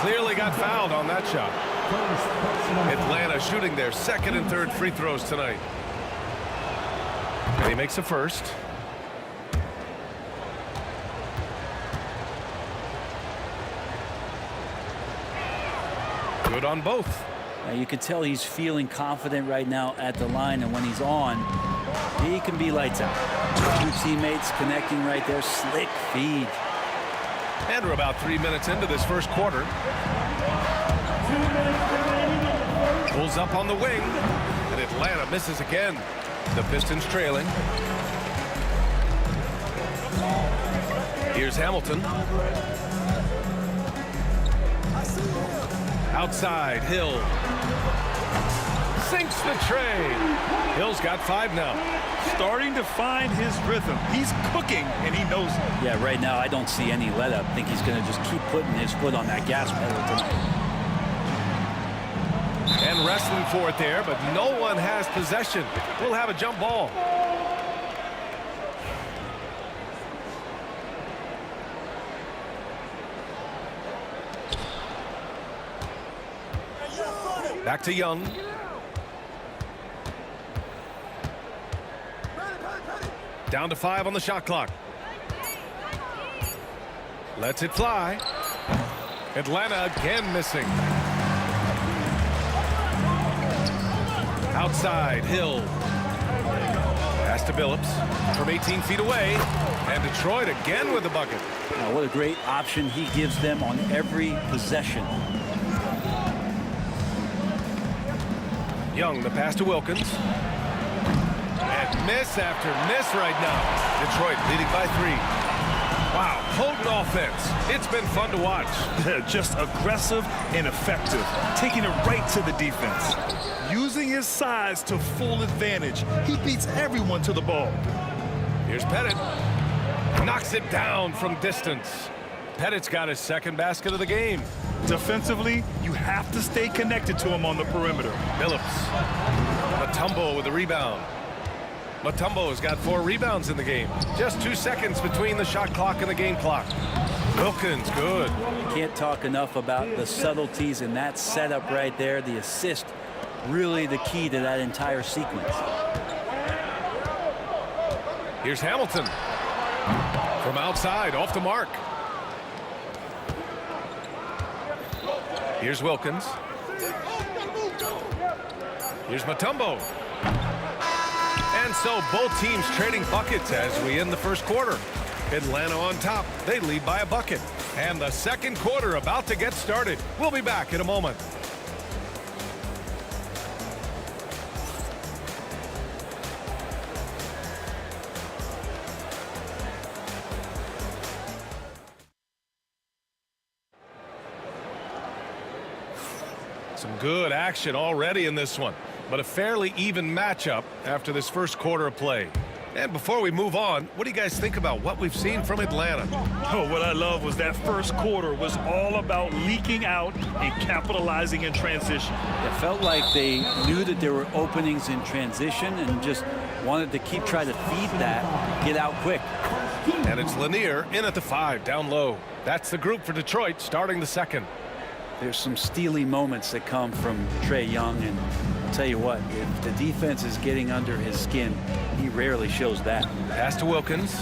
Clearly got fouled on that shot. Atlanta shooting their second and third free throws tonight. And he makes the first. Good on both. Now you can tell he's feeling confident right now at the line, and when he's on, he can be lights out. 2 teammates connecting right there. Slick feed. And we're about 3 minutes into this first quarter. Pulls up on the wing, and Atlanta misses again. The Pistons trailing. Here's Hamilton. Outside, Hill. Sinks the tray. Hill's got 5 now. Starting to find his rhythm. He's cooking, and he knows it. Yeah, right now I don't see any let up. I think he's going to just keep putting his foot on that gas pedal tonight. And wrestling for it there, but no one has possession. We'll have a jump ball. Back to Young. Down to 5 on the shot clock. Lets it fly. Atlanta again missing. Outside, Hill. Pass to Billups from 18 feet away. And Detroit again with the bucket. Now, what a great option he gives them on every possession. Young, the pass to Wilkins. And miss after miss right now. Detroit leading by 3. Wow, potent offense. It's been fun to watch. Just aggressive and effective, taking it right to the defense. Using his size to full advantage. He beats everyone to the ball. Here's Pettit. Knocks it down from distance. Pettit's got his second basket of the game. Defensively, you have to stay connected to him on the perimeter. Phillips. Mutombo with the rebound. Mutombo's got 4 rebounds in the game. Just 2 seconds between the shot clock and the game clock. Wilkins, good. Can't talk enough about the subtleties in that setup right there. The assist, really the key to that entire sequence. Here's Hamilton. From outside, off the mark. Here's Wilkins. Here's Mutombo. And so both teams trading buckets as we end the first quarter. Atlanta on top. They lead by a bucket. And the second quarter about to get started. We'll be back in a moment. Some good action already in this one, but a fairly even matchup after this first quarter of play. And before we move on, what do you guys think about what we've seen from Atlanta? Oh, what I love was that first quarter was all about leaking out and capitalizing in transition. It felt like they knew that there were openings in transition and just wanted to keep trying to feed that, get out quick. And it's Lanier in at the 5, down low. That's the group for Detroit starting the second. There's some steely moments that come from Trae Young, and I'll tell you what, if the defense is getting under his skin, he rarely shows that. Pass to Wilkins.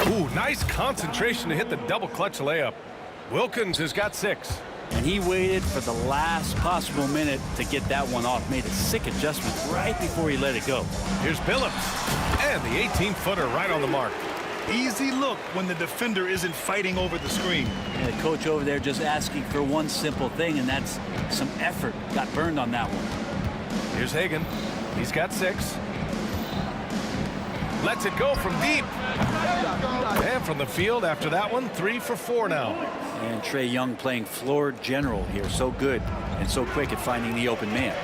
Ooh, nice concentration to hit the double clutch layup. Wilkins has got 6. And he waited for the last possible minute to get that one off, made a sick adjustment right before he let it go. Here's Billups, and the 18-footer right on the mark. Easy look when the defender isn't fighting over the screen. And the coach over there just asking for one simple thing, and that's some effort. Got burned on that one. Here's Hagan. He's got 6. Lets it go from deep. And from the field after that one, 3 for 4 now. And Trae Young playing floor general here. So good and so quick at finding the open man.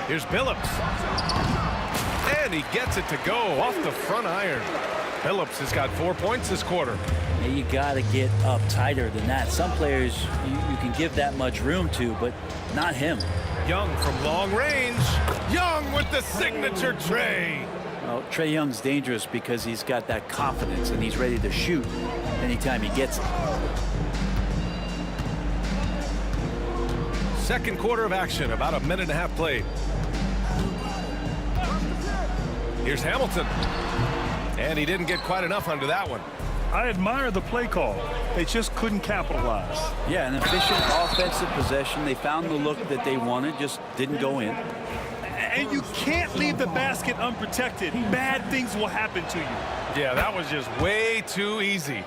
Here's Billups. And he gets it to go off the front iron. Billups has got 4 points this quarter. Now you got to get up tighter than that. Some players you can give that much room to, but not him. Young from long range. Young with the signature Trae. Well, Trae Young's dangerous because he's got that confidence and he's ready to shoot anytime he gets it. Second quarter of action, about a minute and a half played. Here's Hamilton. And he didn't get quite enough under that one. I admire the play call. They just couldn't capitalize. Yeah, an efficient offensive possession. They found the look that they wanted, just didn't go in. And you can't leave the basket unprotected. Bad things will happen to you. Yeah, that was just way too easy.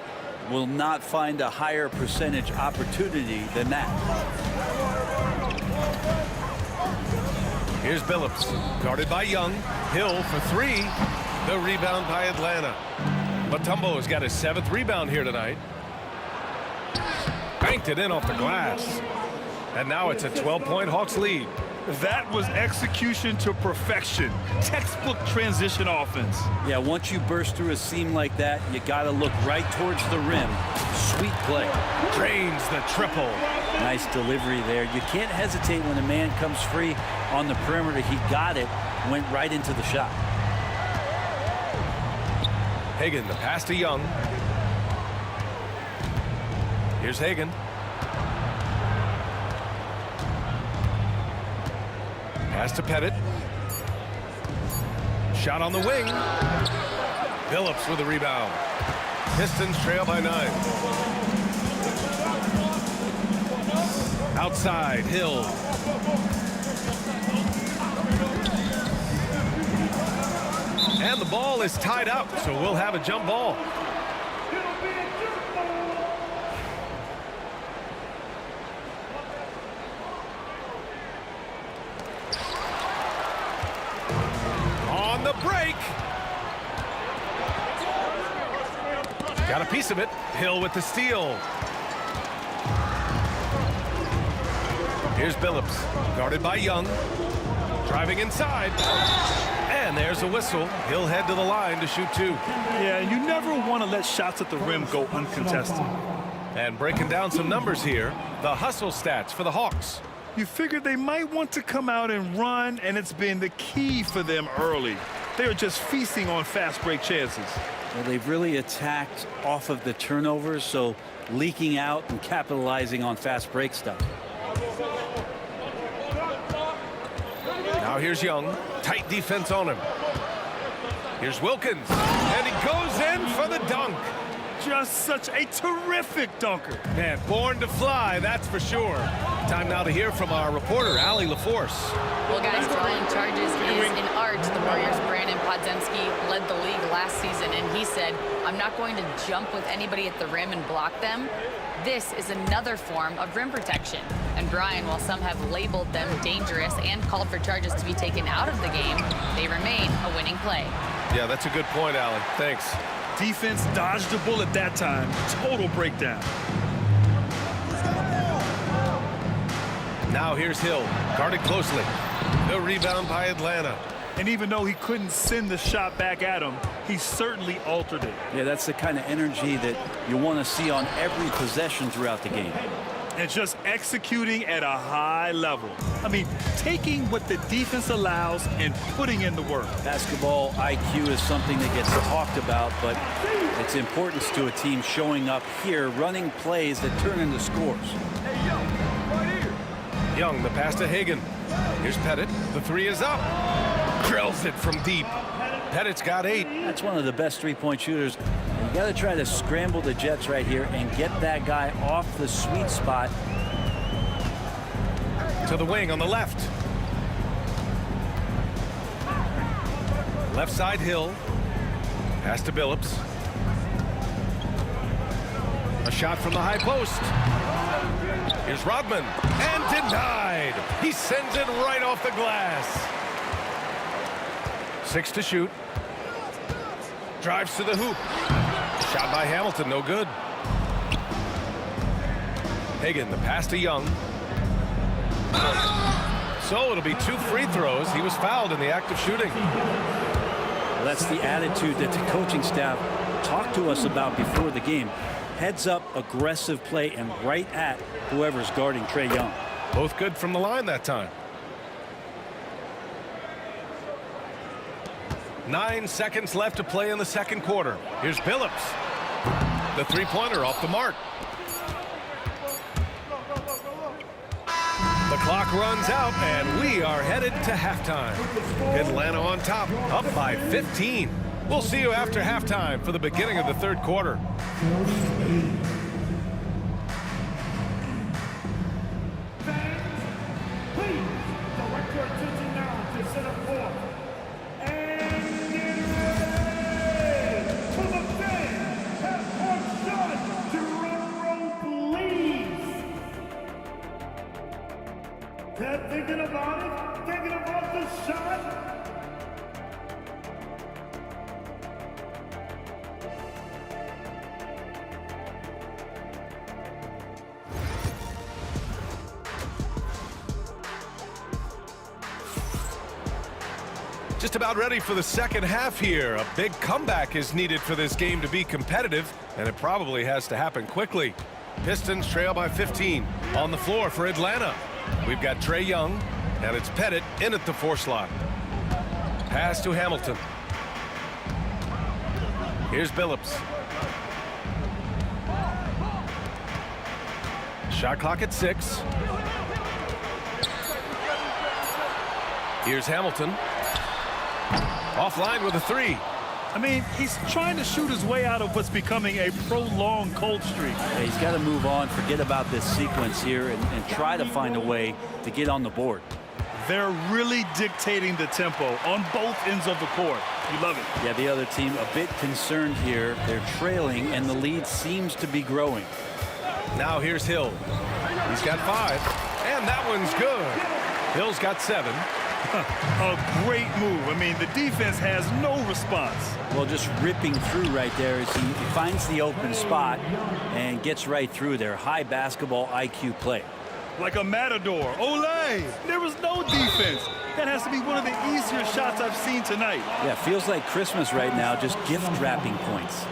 Will not find a higher percentage opportunity than that. Here's Billups, guarded by Young. Hill for 3. The rebound by Atlanta. Mutombo has got his 7th rebound here tonight. Banked it in off the glass. And now it's a 12-point Hawks lead. That was execution to perfection. Textbook transition offense. Yeah, once you burst through a seam like that, you got to look right towards the rim. Sweet play. Drains the triple. Nice delivery there. You can't hesitate when a man comes free on the perimeter. He got it, went right into the shot. Hagan, the pass to Young. Here's Hagan. Pass to Pettit. Shot on the wing. Billups with the rebound. Pistons trail by 9. Outside, Hill. And the ball is tied up, so we'll have a jump ball. break. Got a piece of it. Hill with the steal. Here's Billups, guarded by Young. Driving inside. And there's a whistle. He'll head to the line to shoot 2. Yeah, you never want to let shots at the rim go uncontested. And breaking down some numbers here, the hustle stats for the Hawks. You figured they might want to come out and run, and it's been the key for them early. They are just feasting on fast break chances. Well, they've really attacked off of the turnovers, so leaking out and capitalizing on fast break stuff. Now here's Young. Tight defense on him. Here's Wilkins. And he goes in for the dunk. Just such a terrific dunker. Man, born to fly, that's for sure. Time now to hear from our reporter, Allie LaForce. Well, guys, drawing charges is an art. The Warriors' Brandon Podziemski led the league last season, and he said, I'm not going to jump with anybody at the rim and block them. This is another form of rim protection. And Brian, while some have labeled them dangerous and called for charges to be taken out of the game, they remain a winning play. Yeah, that's a good point, Allie. Thanks. Defense dodged the bullet that time. Total breakdown. Now here's Hill, guarded closely. The rebound by Atlanta. And even though he couldn't send the shot back at him, he certainly altered it. Yeah, that's the kind of energy that you want to see on every possession throughout the game. And just executing at a high level. I mean, taking what the defense allows and putting in the work. Basketball IQ is something that gets talked about, but its importance to a team showing up here, running plays that turn into scores. Young, the pass to Hagan. Here's Pettit. The 3 is up. Drills it from deep. Pettit's got 8. That's one of the best three-point shooters. You got to try to scramble the Jets right here and get that guy off the sweet spot. To the wing on the left. Left side Hill. Pass to Billups. A shot from the high post. Here's Rodman. And denied. He sends it right off the glass. 6 to shoot. Drives to the hoop. Shot by Hamilton, no good. Hagan, the pass to Young. So it'll be 2 free throws. He was fouled in the act of shooting. Well, that's the attitude that the coaching staff talked to us about before the game. Heads up, aggressive play, and right at whoever's guarding Trae Young. Both good from the line that time. 9 seconds left to play in the second quarter. Here's Billups. The three-pointer off the mark. The clock runs out, and we are headed to halftime. Atlanta on top, up by 15. We'll see you after halftime for the beginning of the third quarter. Thinking about it? Thinking about the shot? Just about ready for the second half here. A big comeback is needed for this game to be competitive, and it probably has to happen quickly. Pistons trail by 15. On the floor for Atlanta, we've got Trae Young, and it's Pettit in at the 4 slot. Pass to Hamilton. Here's Billups. Shot clock at 6. Here's Hamilton. Offline with a 3. I mean, he's trying to shoot his way out of what's becoming a prolonged cold streak. Yeah, he's got to move on, forget about this sequence here, and try to find a way to get on the board. They're really dictating the tempo on both ends of the court. You love it. Yeah, the other team a bit concerned here. They're trailing, and the lead seems to be growing. Now here's Hill. He's got 5, and that one's good. Hill's got 7. A great move. I mean, the defense has no response. Well, just ripping through right there as he finds the open spot and gets right through there. High basketball IQ play. Like a matador. Olay! There was no defense. That has to be one of the easier shots I've seen tonight. Yeah, feels like Christmas right now, just gift wrapping points.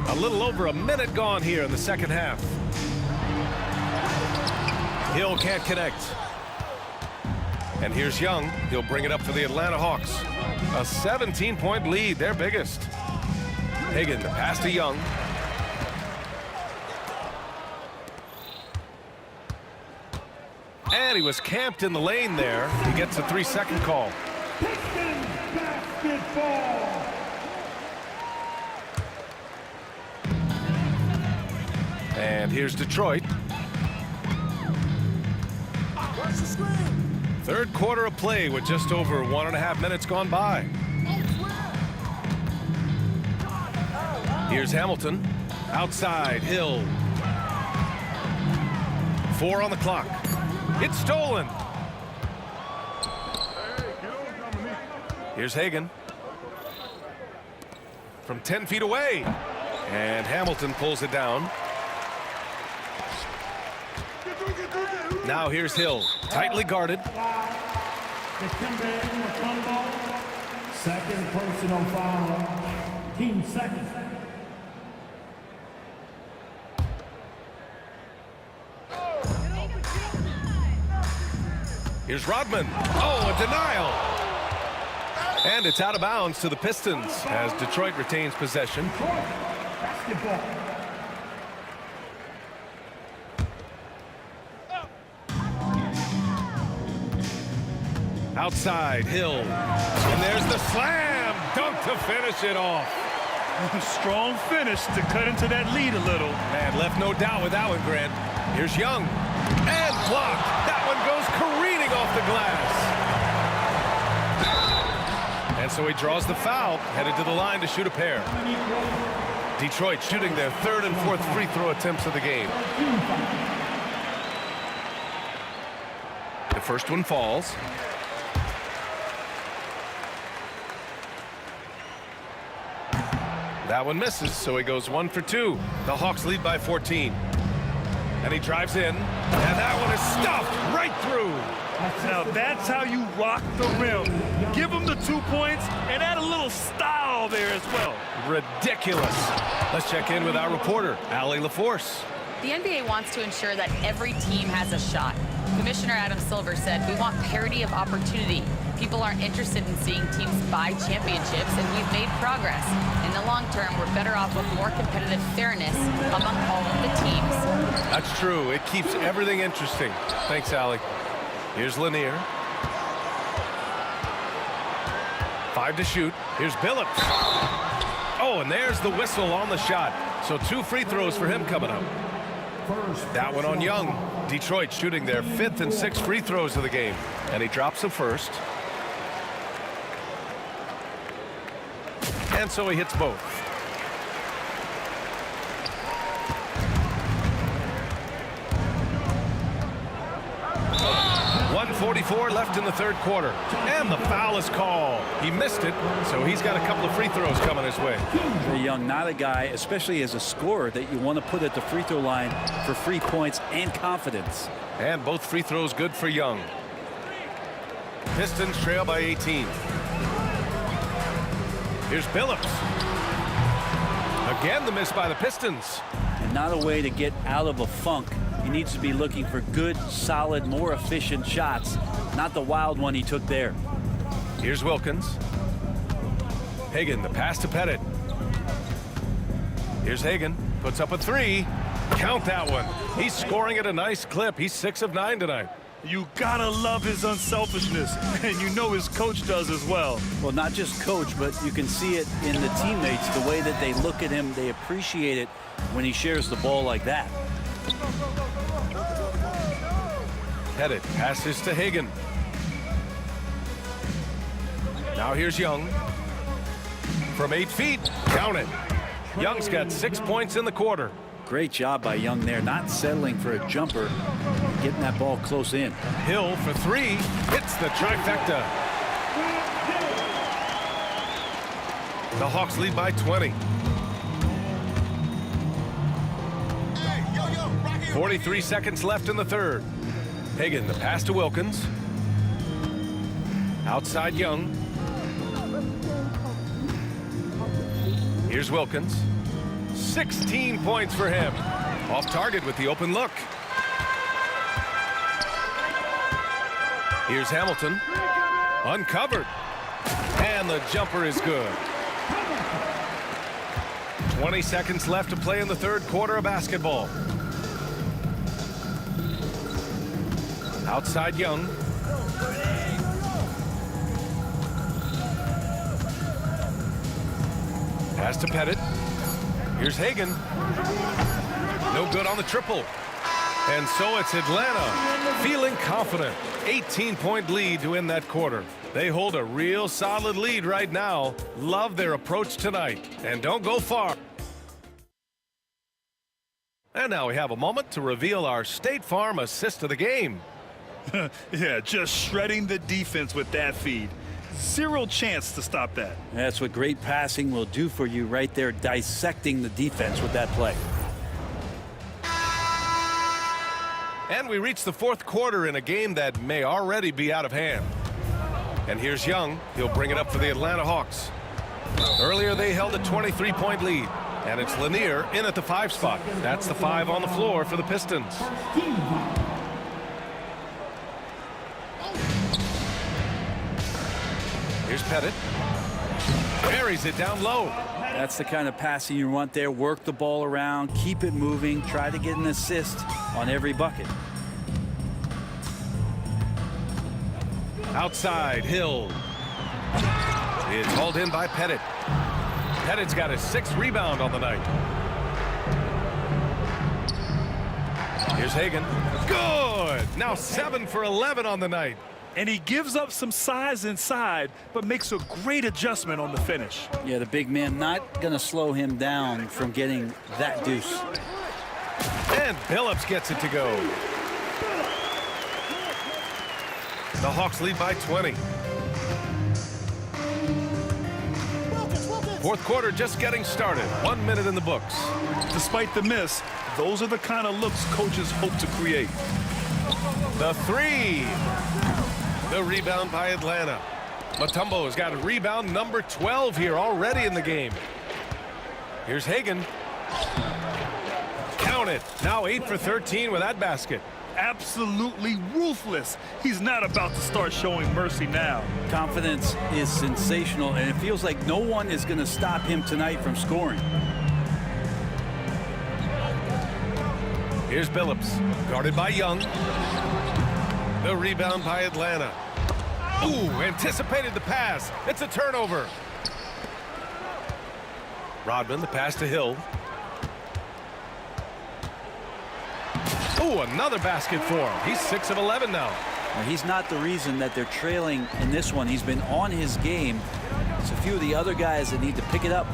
A little over a minute gone here in the second half. Hill can't connect. And here's Young. He'll bring it up for the Atlanta Hawks. A 17-point lead, their biggest. Hagan, the pass to Young. And he was camped in the lane there. He gets a 3-second call. Pistons basketball. And here's Detroit. Third quarter of play with just over 1.5 minutes gone by. Here's Hamilton. Outside, Hill. 4 on the clock. It's stolen. Here's Hagan. From 10 feet away. And Hamilton pulls it down. Now here's Hill. Tightly guarded. Second personal foul. Team second. Here's Rodman. Oh, a denial. And it's out of bounds to the Pistons as Detroit retains possession. Basketball. Outside, Hill. And there's the slam dunk to finish it off. Strong finish to cut into that lead a little. Man, left no doubt with that one, Grant. Here's Young. And blocked. That one goes careening off the glass. And so he draws the foul, headed to the line to shoot a pair. Detroit shooting their third and fourth free throw attempts of the game. The first one falls. That one misses, so he goes 1 for 2. The Hawks lead by 14. And he drives in, and that one is stuffed right through. Now that's how you rock the rim. Give him the 2 points and add a little style there as well. Ridiculous. Let's check in with our reporter, Allie LaForce. The NBA wants to ensure that every team has a shot. Commissioner Adam Silver said, "We want parity of opportunity. People aren't interested in seeing teams buy championships, and we've made progress. In the long term, we're better off with more competitive fairness among all of the teams." That's true. It keeps everything interesting. Thanks, Allie. Here's Lanier. 5 to shoot. Here's Billups. Oh, and there's the whistle on the shot. So 2 free throws for him coming up. That one on Young. Detroit shooting their 5th and 6th free throws of the game. And he drops the first. And so he hits both. .144 left in the third quarter. And the foul is called. He missed it, so he's got a couple of free throws coming his way. Young, not a guy, especially as a scorer, that you want to put at the free throw line for free points and confidence. And both free throws good for Young. Pistons trail by 18. Here's Billups. Again, the miss by the Pistons. And not a way to get out of a funk. He needs to be looking for good, solid, more efficient shots, not the wild one he took there. Here's Wilkins. Hagan, the pass to Pettit. Here's Hagan, puts up a 3. Count that one. He's scoring at a nice clip. He's 6 of 9 tonight. You gotta love his unselfishness, and you know his coach does as well. Well, not just coach, but you can see it in the teammates, the way that they look at him. They appreciate it when he shares the ball like that. Pettit passes to Hagan. Now here's Young. From 8 feet, count it. Young's got 6 points in the quarter. Great job by Young there, not settling for a jumper, getting that ball close in. Hill for three, hits the trifecta. The Hawks lead by 20. 43 seconds left in the third. Hagan, the pass to Wilkins. Outside Young. Here's Wilkins. 16 points for him. Off target with the open look. Here's Hamilton. Uncovered. And the jumper is good. 20 seconds left to play in the third quarter of basketball. Outside Young. Pass to Pettit. Here's Hagan. No good on the triple. And so it's Atlanta feeling confident. 18-point lead to end that quarter. They hold a real solid lead right now. Love their approach tonight. And don't go far. And now we have a moment to reveal our State Farm assist of the game. Yeah, just shredding the defense with that feed. Zero chance to stop that. That's what great passing will do for you right there, dissecting the defense with that play. And we reach the fourth quarter in a game that may already be out of hand. And here's Young. He'll bring it up for the Atlanta Hawks. Earlier they held a 23-point lead. And it's Lanier in at the 5 spot. That's the 5 on the floor for the Pistons. Here's Pettit. Buries it down low. That's the kind of passing you want there. Work the ball around, keep it moving, try to get an assist on every bucket. Outside, Hill. It's hauled in by Pettit. Pettit's got his 6th rebound on the night. Here's Hagan. Good! Now 7 for 11 on the night. And he gives up some size inside, but makes a great adjustment on the finish. Yeah, the big man not going to slow him down from getting that deuce. And Billups gets it to go. The Hawks lead by 20. Fourth quarter just getting started. 1 minute in the books. Despite the miss, those are the kind of looks coaches hope to create. The 3. The rebound by Atlanta. Mutombo has got a rebound number 12 here already in the game. Here's Hagan. Count it. Now 8 for 13 with that basket. Absolutely ruthless. He's not about to start showing mercy now. Confidence is sensational, and it feels like no one is going to stop him tonight from scoring. Here's Billups, guarded by Young. The rebound by Atlanta. Ooh, anticipated the pass. It's a turnover. Rodman, the pass to Hill. Ooh, another basket for him. He's 6 of 11 now. Well, he's not the reason that they're trailing in this one. He's been on his game. It's a few of the other guys that need to pick it up.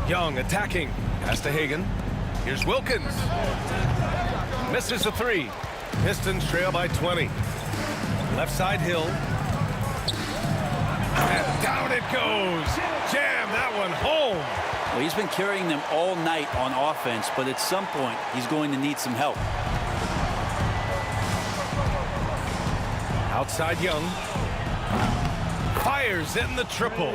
Young attacking. Pass to Hagan. Here's Wilkins. Misses the 3. Pistons trail by 20. Left side Hill. And down it goes. Jam that one home. Well, he's been carrying them all night on offense, but at some point he's going to need some help. Outside Young. Fires in the triple.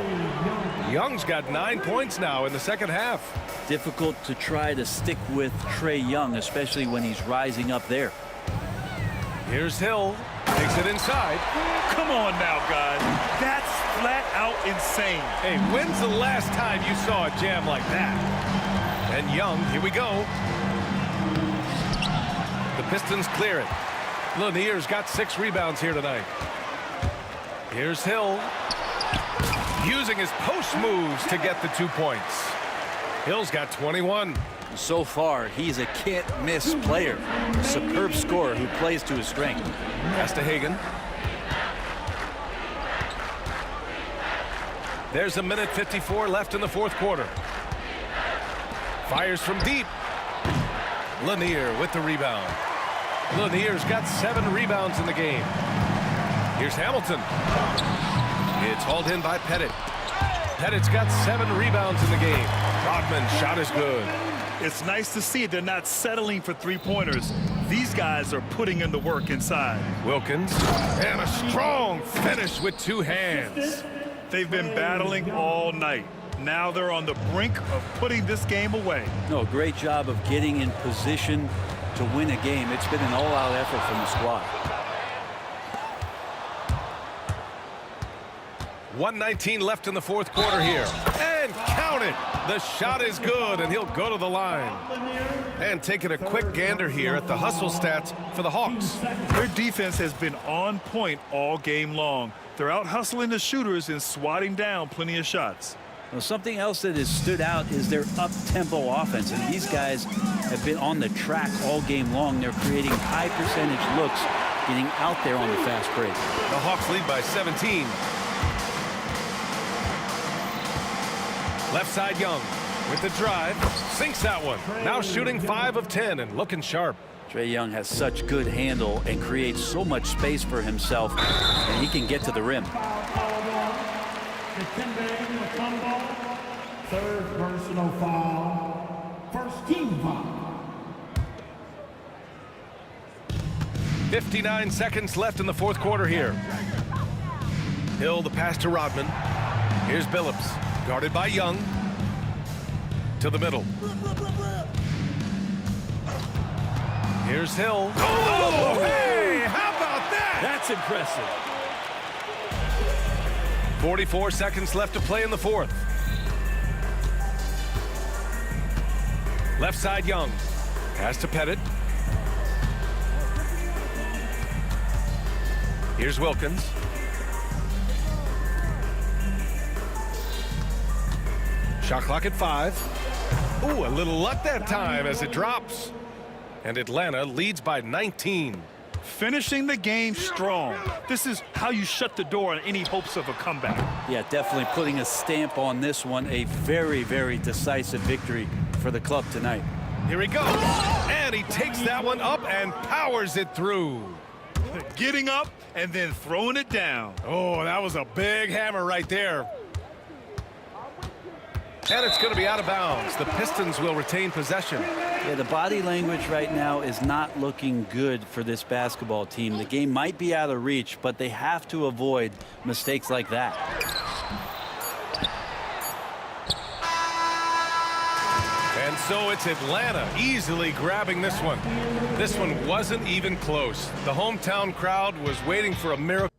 Young's got 9 points now in the second half. Difficult to try to stick with Trae Young, especially when he's rising up there. Here's Hill. Takes it inside. Come on now, guys. That's flat out insane. Hey, when's the last time you saw a jam like that? And Young, here we go. The Pistons clear it. Lanier's got 6 rebounds here tonight. Here's Hill. Using his post moves to get the 2 points. Hill's got 21. So far, he's a can't-miss player. A superb scorer who plays to his strength. Pass to Hagan. There's a minute 54 left in the fourth quarter. Fires from deep. Lanier with the rebound. Lanier's got 7 rebounds in the game. Here's Hamilton. It's hauled in by Pettit. Pettit's got 7 rebounds in the game. Rodman's shot is good. It's nice to see they're not settling for three-pointers. These guys are putting in the work inside. Wilkins, and a strong finish with 2 hands. They've been battling all night. Now they're on the brink of putting this game away. No, great job of getting in position to win a game. It's been an all-out effort from the squad. 1:19 left in the fourth quarter here. And count it! The shot is good, and he'll go to the line. And taking a quick gander here at the hustle stats for the Hawks. Their defense has been on point all game long. They're out hustling the shooters and swatting down plenty of shots. Well, something else that has stood out is their up-tempo offense, and these guys have been on the track all game long. They're creating high-percentage looks, getting out there on the fast break. The Hawks lead by 17. Left side Young with the drive, sinks that one. Now shooting 5 of 10 and looking sharp. Trae Young has such good handle and creates so much space for himself, and he can get to the rim. Third personal foul. First team foul. 59 seconds left in the fourth quarter here. Hill the pass to Rodman. Here's Billups, guarded by Young. To the middle. Here's Hill. Oh, hey, how about that? That's impressive. 44 seconds left to play in the fourth. Left side Young. Pass to Pettit. Here's Wilkins. Shot clock at 5. Ooh, a little luck that time as it drops. And Atlanta leads by 19. Finishing the game strong. This is how you shut the door on any hopes of a comeback. Yeah, definitely putting a stamp on this one. A very, very decisive victory for the club tonight. Here he goes. And he takes that one up and powers it through. Getting up and then throwing it down. Oh, that was a big hammer right there. And it's going to be out of bounds. The Pistons will retain possession. Yeah, the body language right now is not looking good for this basketball team. The game might be out of reach, but they have to avoid mistakes like that. And so it's Atlanta easily grabbing this one. This one wasn't even close. The hometown crowd was waiting for a miracle.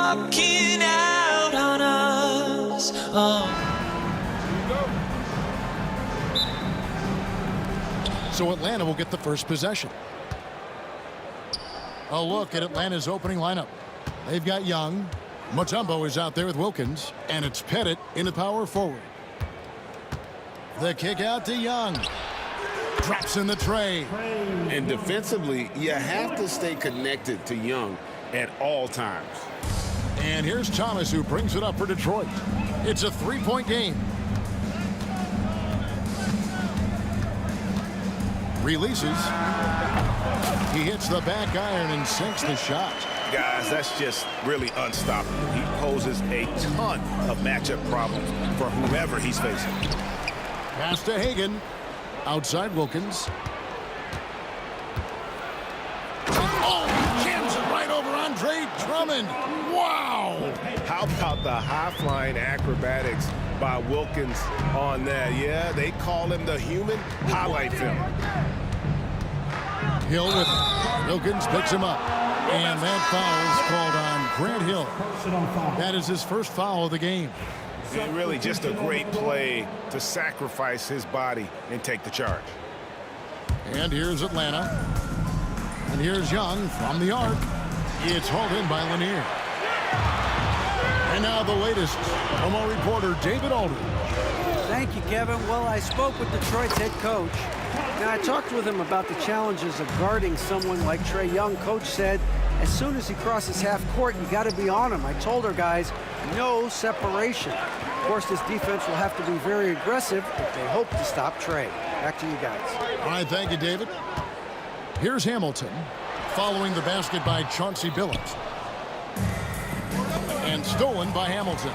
walking out on us. So Atlanta will get the first possession. A look at Atlanta's opening lineup. They've got Young. Mutombo is out there with Wilkins. And it's Pettit in the power forward. The kick out to Young. Drops in the tray. And defensively, you have to stay connected to Young at all times. And here's Thomas, who brings it up for Detroit. It's a three-point game. Releases. He hits the back iron and sinks the shot. Guys, that's just really unstoppable. He poses a ton of matchup problems for whoever he's facing. Pass to Hagan. Outside Wilkins. Oh, jams it right over Andre Drummond. Wow. How about the high-flying acrobatics by Wilkins on that? Yeah, they call him the human highlight film. Hill with it. Wilkins picks him up. And that foul is called on Grant Hill. That is his first foul of the game. And really just a great play to sacrifice his body and take the charge. And here's Atlanta. And here's Young from the arc. It's hauled in by Lanier. And now the latest from our reporter, David Aldridge. Thank you, Kevin. Well, I spoke with Detroit's head coach. Now, I talked with him about the challenges of guarding someone like Trae Young. Coach said, as soon as he crosses half court, you got to be on him. I told our guys, no separation. Of course, this defense will have to be very aggressive if they hope to stop Trae. Back to you guys. All right, thank you, David. Here's Hamilton, following the basket by Chauncey Billups. And stolen by Hamilton.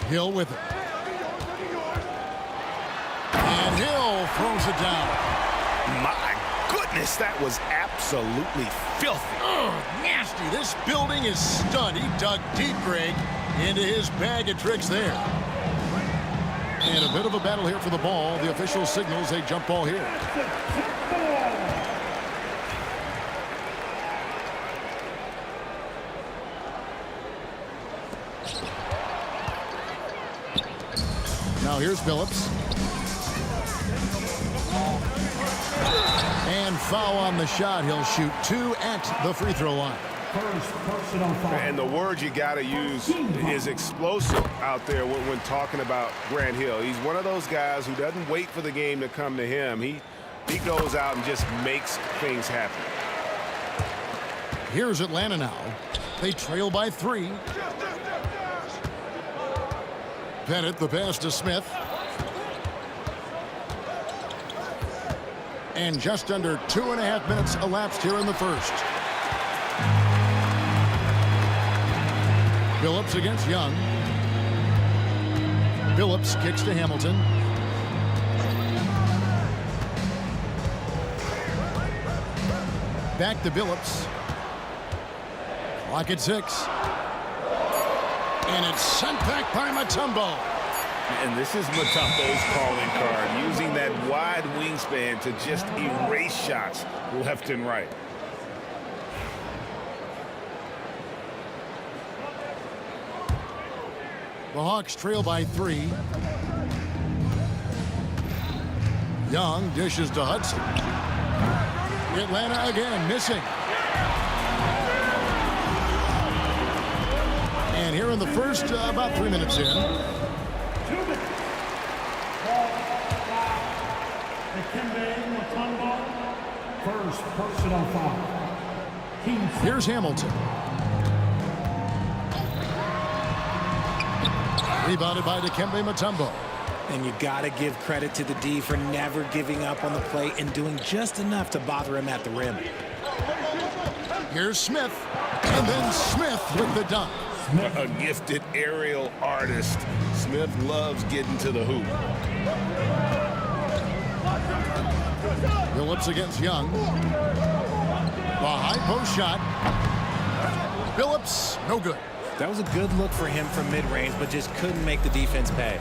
Hill with it. And Hill throws it down. My goodness, that was absolutely filthy. Oh, nasty. This building is stunned. He dug deep, Greg, into his bag of tricks there. And a bit of a battle here for the ball. The official signals a jump ball here. Now here's Billups. And foul on the shot. He'll shoot 2 at the free throw line. And the word you got to use is explosive out there when talking about Grant Hill. He's one of those guys who doesn't wait for the game to come to him. He goes out and just makes things happen. Here's Atlanta now. They trail by 3. Pettit, the pass to Smith. And just under 2.5 minutes elapsed here in the first. Billups against Young. Billups kicks to Hamilton. Back to Billups. Clock at 6. And it's sent back by Mutombo. And this is Mutombo's calling card, using that wide wingspan to just erase shots left and right. The Hawks trail by 3. Young dishes to Hudson. Atlanta again missing. And here in the first, about 3 minutes in. First personal foul. Here's Hamilton. Rebounded by Dikembe Mutombo. And you got to give credit to the D for never giving up on the play and doing just enough to bother him at the rim. Here's Smith. And then Smith with the dunk. A gifted aerial artist. Smith loves getting to the hoop. Billups against Young. The high post shot. Billups, no good. That was a good look for him from mid-range, but just couldn't make the defense pay.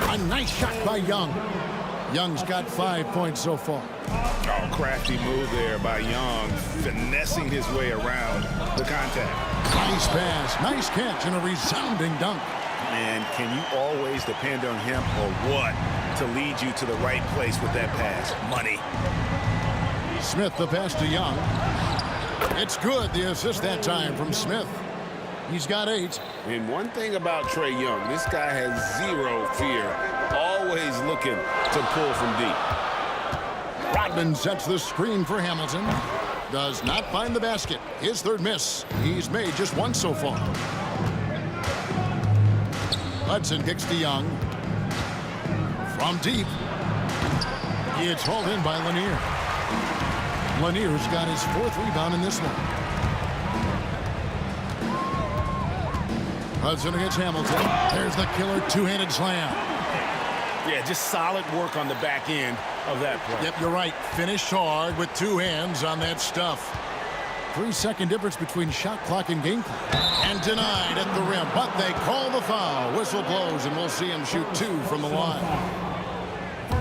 A nice shot by Young. Young's got 5 points so far. Oh, crafty move there by Young, finessing his way around the contact. Nice pass, nice catch, and a resounding dunk. And can you always depend on him or what to lead you to the right place with that pass? Money. Smith the pass to Young. It's good, the assist that time from Smith. He's got 8. And one thing about Trae Young, this guy has zero fear. Always looking to pull from deep. Rodman sets the screen for Hamilton. Does not find the basket. His third miss. He's made just 1 so far. Hudson kicks to Young. From deep. It's hauled in by Lanier. Lanier's got his 4th rebound in this one. Hudson against Hamilton. There's the killer two-handed slam. Yeah, just solid work on the back end of that play. Yep, you're right. Finished hard with 2 hands on that stuff. 3-second difference between shot clock and game clock. And denied at the rim, but they call the foul. Whistle blows, and we'll see him shoot 2 from the line.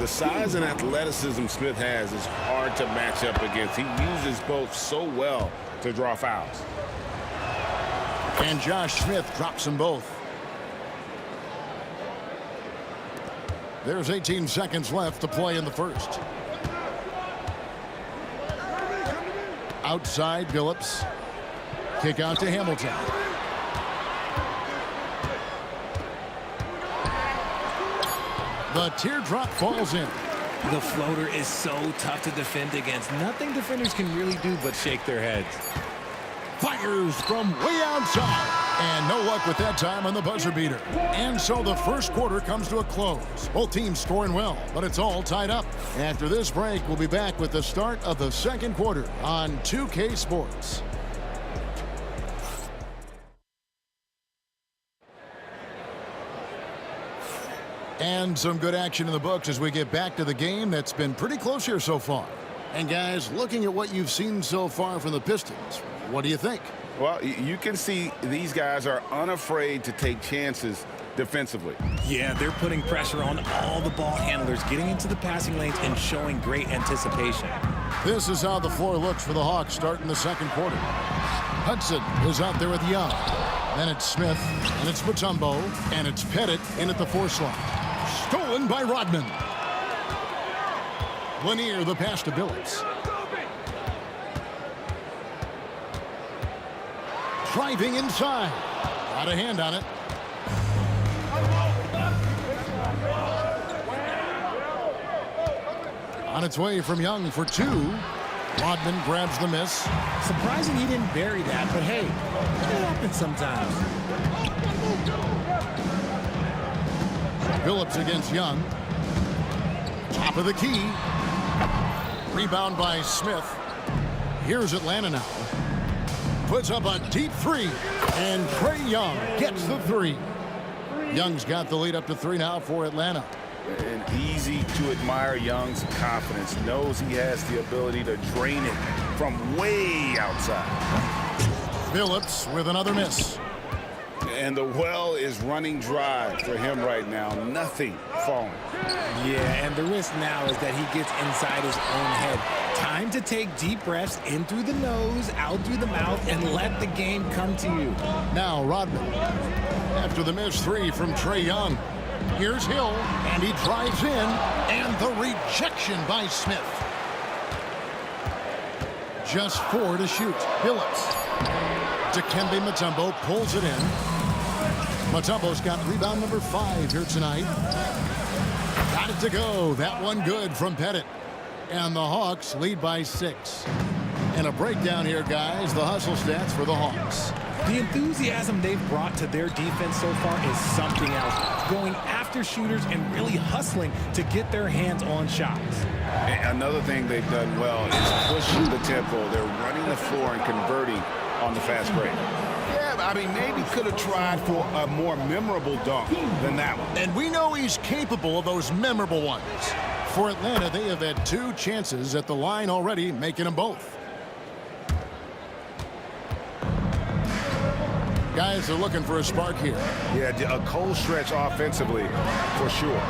The size and athleticism Smith has is hard to match up against. He uses both so well to draw fouls. And Josh Smith drops them both. There's 18 seconds left to play in the first. Outside Billups. Kick out to Hamilton. The teardrop falls in. The floater is so tough to defend against. Nothing defenders can really do but shake their heads. Fires from way outside. And no luck with that time on the buzzer beater. And so the first quarter comes to a close. Both teams scoring well, but it's all tied up. After this break, we'll be back with the start of the second quarter on 2K Sports. And some good action in the books as we get back to the game that's been pretty close here so far. And guys, looking at what you've seen so far from the Pistons, what do you think? Well, you can see these guys are unafraid to take chances defensively. Yeah, they're putting pressure on all the ball handlers, getting into the passing lanes and showing great anticipation. This is how the floor looks for the Hawks starting the second quarter. Hudson is out there with Young. Then it's Smith, and it's Mutombo, and it's Pettit in at the 4 slot. Stolen by Rodman. Lanier the pass to Billups. Driving inside. Got a hand on it. On its way from Young for 2. Rodman grabs the miss. Surprising he didn't bury that, but hey, it happens sometimes. Billups against Young. Top of the key. Rebound by Smith. Here's Atlanta now. Puts up a deep 3. And Trae Young gets the 3. Young's got the lead up to 3 now for Atlanta. And easy to admire Young's confidence. Knows he has the ability to drain it from way outside. Billups with another miss. And the well is running dry for him right now. Nothing falling. Yeah, and the risk now is that he gets inside his own head. Time to take deep breaths in through the nose, out through the mouth, and let the game come to you. Now Rodman. After the missed 3 from Trae Young. Here's Hill, and he drives in, and the rejection by Smith. Just 4 to shoot. Billups. Dikembe Mutombo pulls it in. Mutombo's got rebound number 5 here tonight. Got it to go. That one good from Pettit. And the Hawks lead by 6. And a breakdown here, guys. The hustle stats for the Hawks. The enthusiasm they've brought to their defense so far is something else. Going after shooters and really hustling to get their hands on shots. And another thing they've done well is pushing the tempo. They're running the floor and converting on the fast break. Yeah, I mean, maybe could have tried for a more memorable dunk than that one. And we know he's capable of those memorable ones. For Atlanta, they have had 2 chances at the line already, making them both. Guys are looking for a spark here. Yeah, a cold stretch offensively, for sure.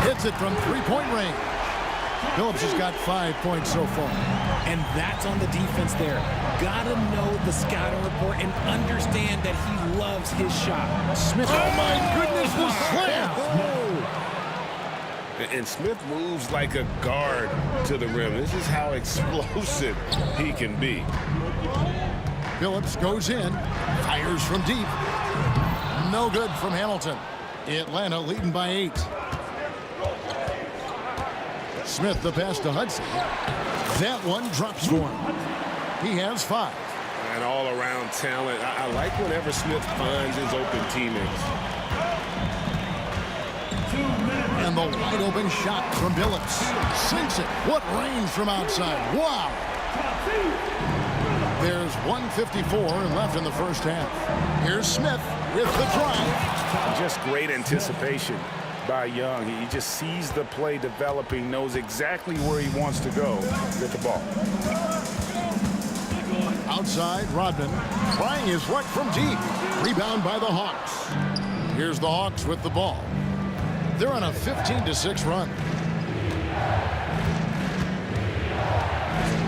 Hits it from 3-point range. Phillips has got 5 points so far. And that's on the defense there. Gotta know the scouting report and understand that he loves his shot. Smith. Oh, my goodness, the slam. And Smith moves like a guard to the rim. This is how explosive he can be. Phillips goes in, fires from deep. No good from Hamilton. Atlanta leading by 8. Smith the pass to Hudson. That one drops for him. He has 5. And all-around talent. I like whenever Smith finds his open teammates. And the wide open shot from Billups. Sinks it. What range from outside. Wow. There's 1:54 left in the first half. Here's Smith with the drive. Just great anticipation by Young. He just sees the play developing, knows exactly where he wants to go with the ball. Outside, Rodman trying his luck from deep. Rebound by the Hawks. Here's the Hawks with the ball. They're on a 15-6 run.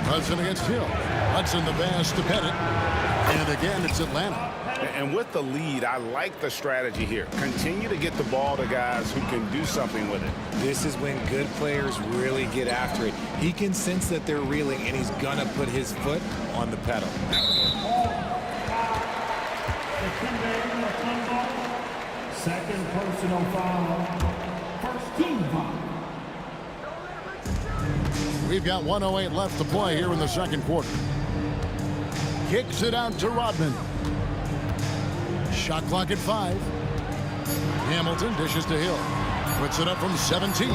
Hudson against Hill. Hudson the pass to Pettit. And again, it's Atlanta. And with the lead, I like the strategy here. Continue to get the ball to guys who can do something with it. This is when good players really get after it. He can sense that they're reeling, and he's going to put his foot on the pedal. Second personal foul. First team foul. We've got 1:08 left to play here in the second quarter. Kicks it out to Rodman. Shot clock at 5. Hamilton dishes to Hill. Puts it up from 17.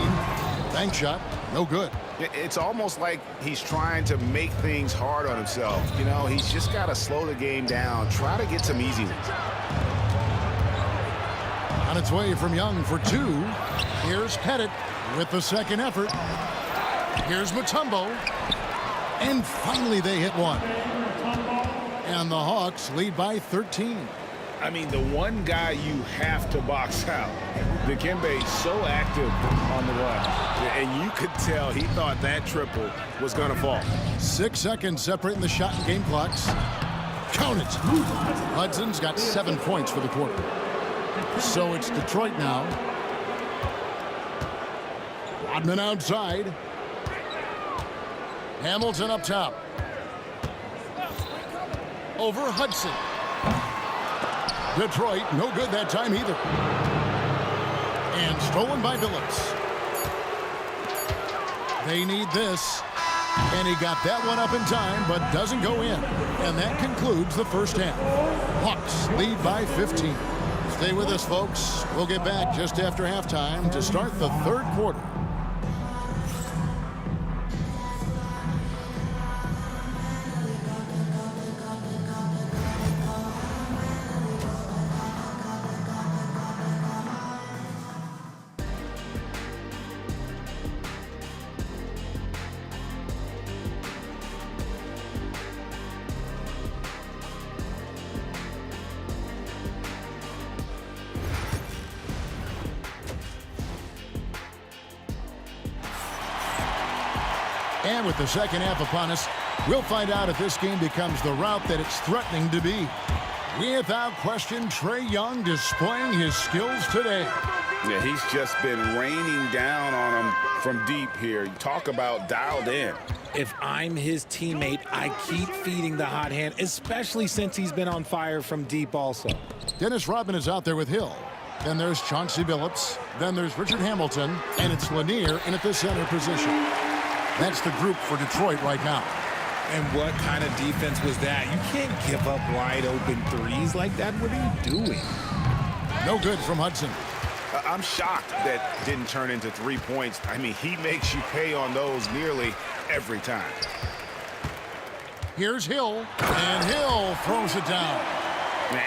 Bank shot. No good. It's almost like he's trying to make things hard on himself. You know, he's just got to slow the game down. Try to get some easy ones. On its way from Young for 2. Here's Pettit with the second effort. Here's Mutombo. And finally they hit one. And the Hawks lead by 13. I mean, the one guy you have to box out. Dikembe so active on the run. And you could tell he thought that triple was going to fall. 6 seconds separating the shot and game clocks. Count it. Hudson's got 7 points for the quarter. So it's Detroit now. Rodman outside. Hamilton up top. Over Hudson. Detroit, no good that time either. And stolen by Billups. They need this. And he got that one up in time, but doesn't go in. And that concludes the first half. Hawks lead by 15. Stay with us, folks. We'll get back just after halftime to start the third quarter. And with the second half upon us, we'll find out if this game becomes the route that it's threatening to be. Without question, Trae Young displaying his skills today. Yeah, he's just been raining down on him from deep here. You talk about dialed in. If I'm his teammate, I keep feeding the hot hand, especially since he's been on fire from deep also. Dennis Rodman is out there with Hill. Then there's Chauncey Billups. Then there's Richard Hamilton. And it's Lanier in at the center position. That's the group for Detroit right now. And what kind of defense was that? You can't give up wide open threes like that. What are you doing? No good from Hudson. I'm shocked that didn't turn into 3 points. I mean, he makes you pay on those nearly every time. Here's Hill. And Hill throws it down.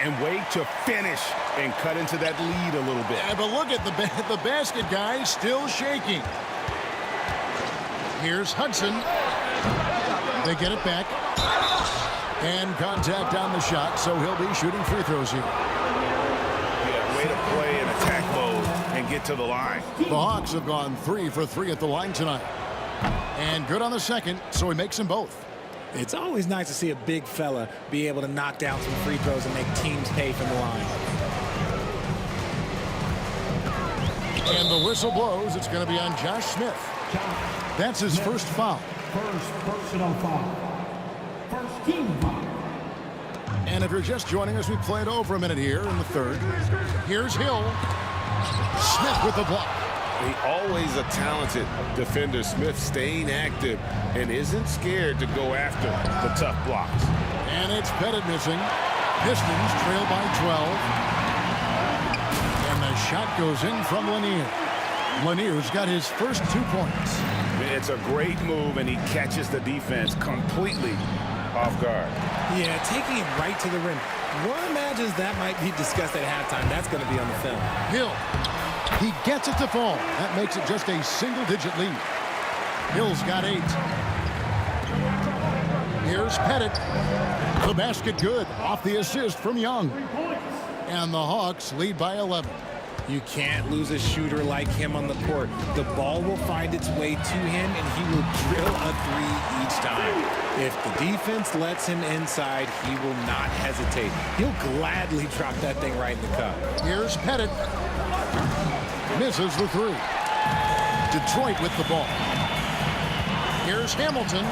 And wait to finish and cut into that lead a little bit. Yeah, but look at the basket guy still shaking. Here's Hudson. They get it back. And contact on the shot, so he'll be shooting free throws here. Yeah, way to play in attack mode and get to the line. The Hawks have gone 3 for 3 at the line tonight. And good on the second, so he makes them both. It's always nice to see a big fella be able to knock down some free throws and make teams pay from the line. And the whistle blows. It's going to be on Josh Smith. That's his first foul. First personal foul. First team foul. And if you're just joining us, we played over a minute here in the third. Here's Hill. Smith with the block. Always a talented defender. Smith staying active and isn't scared to go after the tough blocks. And it's Pettit missing. Pistons trail by 12. And the shot goes in from Lanier. Lanier's got his first 2 points. It's a great move, and he catches the defense completely off guard. Yeah, taking it right to the rim. One imagines that might be discussed at halftime. That's going to be on the film. Hill. He gets it to fall. That makes it just a single-digit lead. Hill's got 8. Here's Pettit. The basket good. Off the assist from Young. And the Hawks lead by 11. You can't lose a shooter like him on the court. The ball will find its way to him, and he will drill a 3 each time. If the defense lets him inside, he will not hesitate. He'll gladly drop that thing right in the cup. Here's Pettit. Misses the 3. Detroit with the ball. Here's Hamilton.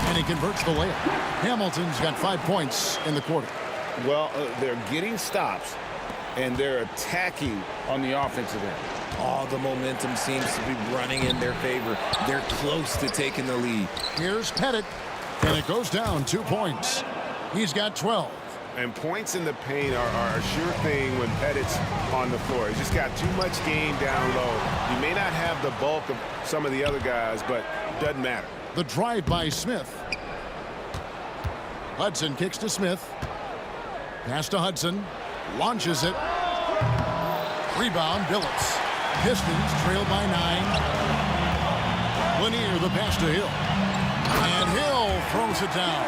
And he converts the layup. Hamilton's got 5 points in the quarter. Well, they're getting stops, and they're attacking on the offensive end. All the momentum seems to be running in their favor. They're close to taking the lead. Here's Pettit, and it goes down 2 points. He's got 12. And points in the paint are a sure thing when Pettit's on the floor. He's just got too much game down low. He may not have the bulk of some of the other guys, but it doesn't matter. The drive by Smith. Hudson kicks to Smith. Pass to Hudson. Launches it. Rebound, Billups. Pistons trail by 9. Lanier, the pass to Hill. And Hill throws it down.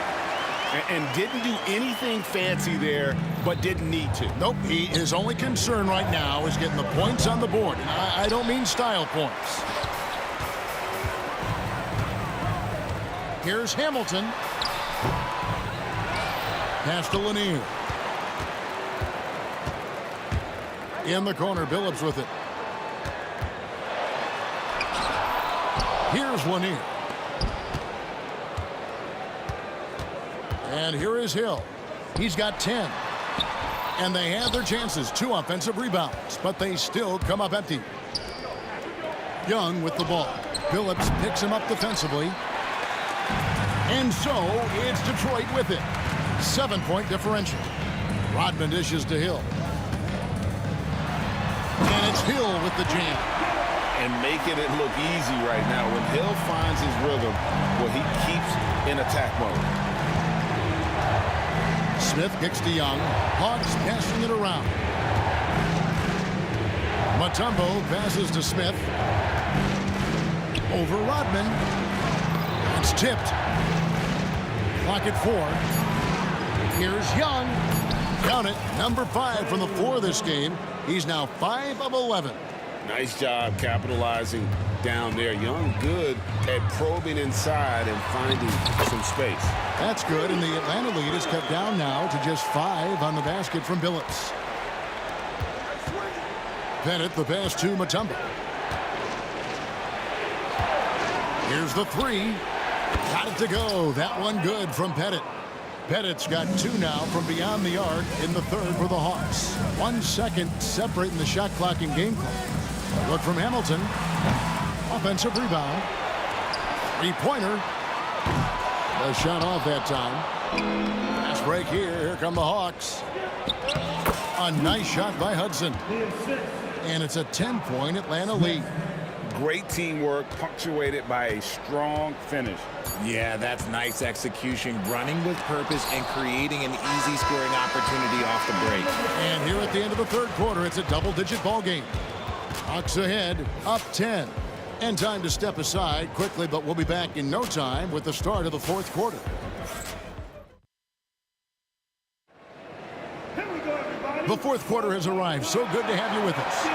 And didn't do anything fancy there, but didn't need to. Nope, his only concern right now is getting the points on the board. And I don't mean style points. Here's Hamilton. Pass to Lanier. In the corner, Billups with it. Here's Lanier. And here is Hill. He's got 10. And they have their chances. 2 offensive rebounds, but they still come up empty. Young with the ball. Billups picks him up defensively. And so it's Detroit with it. 7-point differential. Rodman dishes to Hill. And it's Hill with the jam. And making it look easy right now. When Hill finds his rhythm, well, he keeps in attack mode. Smith kicks to Young. Hawks passing it around. Mutombo passes to Smith. Over Rodman. It's tipped. Clock at 4. Here's Young. Count it. Number 5 from the floor this game. He's now 5 of 11. Nice job capitalizing down there. Young good at probing inside and finding some space. That's good, and the Atlanta lead is cut down now to just 5 on the basket from Billups. Pettit, the pass to Mutombo. Here's the 3. Got it to go. That one good from Pettit. Pettit's got 2 now from beyond the arc in the third for the Hawks. 1 second separating the shot clock and game clock. Look from Hamilton. Offensive rebound. 3-pointer. A shot off that time. Fast break here. Here come the Hawks. A nice shot by Hudson. And it's a 10-point Atlanta lead. Great teamwork punctuated by a strong finish. Yeah, that's nice execution, running with purpose and creating an easy scoring opportunity off the break. And here at the end of the third quarter, it's a double-digit ball game. Hawks ahead, up 10. And time to step aside quickly, but we'll be back in no time with the start of the fourth quarter. The fourth quarter has arrived. So good to have you with us.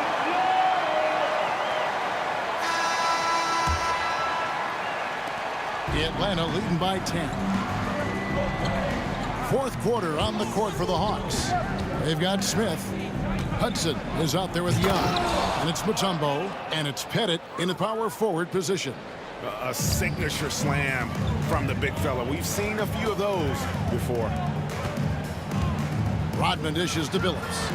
Atlanta leading by 10. Fourth quarter on the court for the Hawks. They've got Smith. Hudson is out there with Young. And it's Mutombo. And it's Pettit in the power forward position. A signature slam from the big fella. We've seen a few of those before. Rodman dishes to Billups.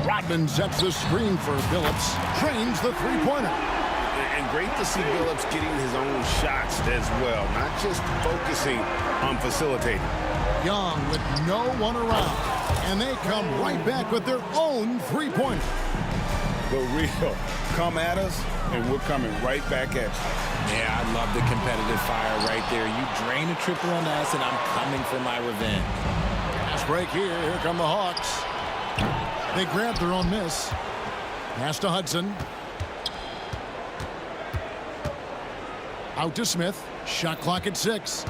Rodman sets the screen for Billups. Trains the three-pointer. And great to see Billups getting his own shots as well, not just focusing on facilitating. Young with no one around. And they come right back with their own three-pointer. The real come at us, and we're coming right back at you. Yeah, I love the competitive fire right there. You drain a triple on us, and I'm coming for my revenge. Fast break here. Here come the Hawks. They grab their own miss. Pass to Hudson. Out to Smith. Shot clock at 6.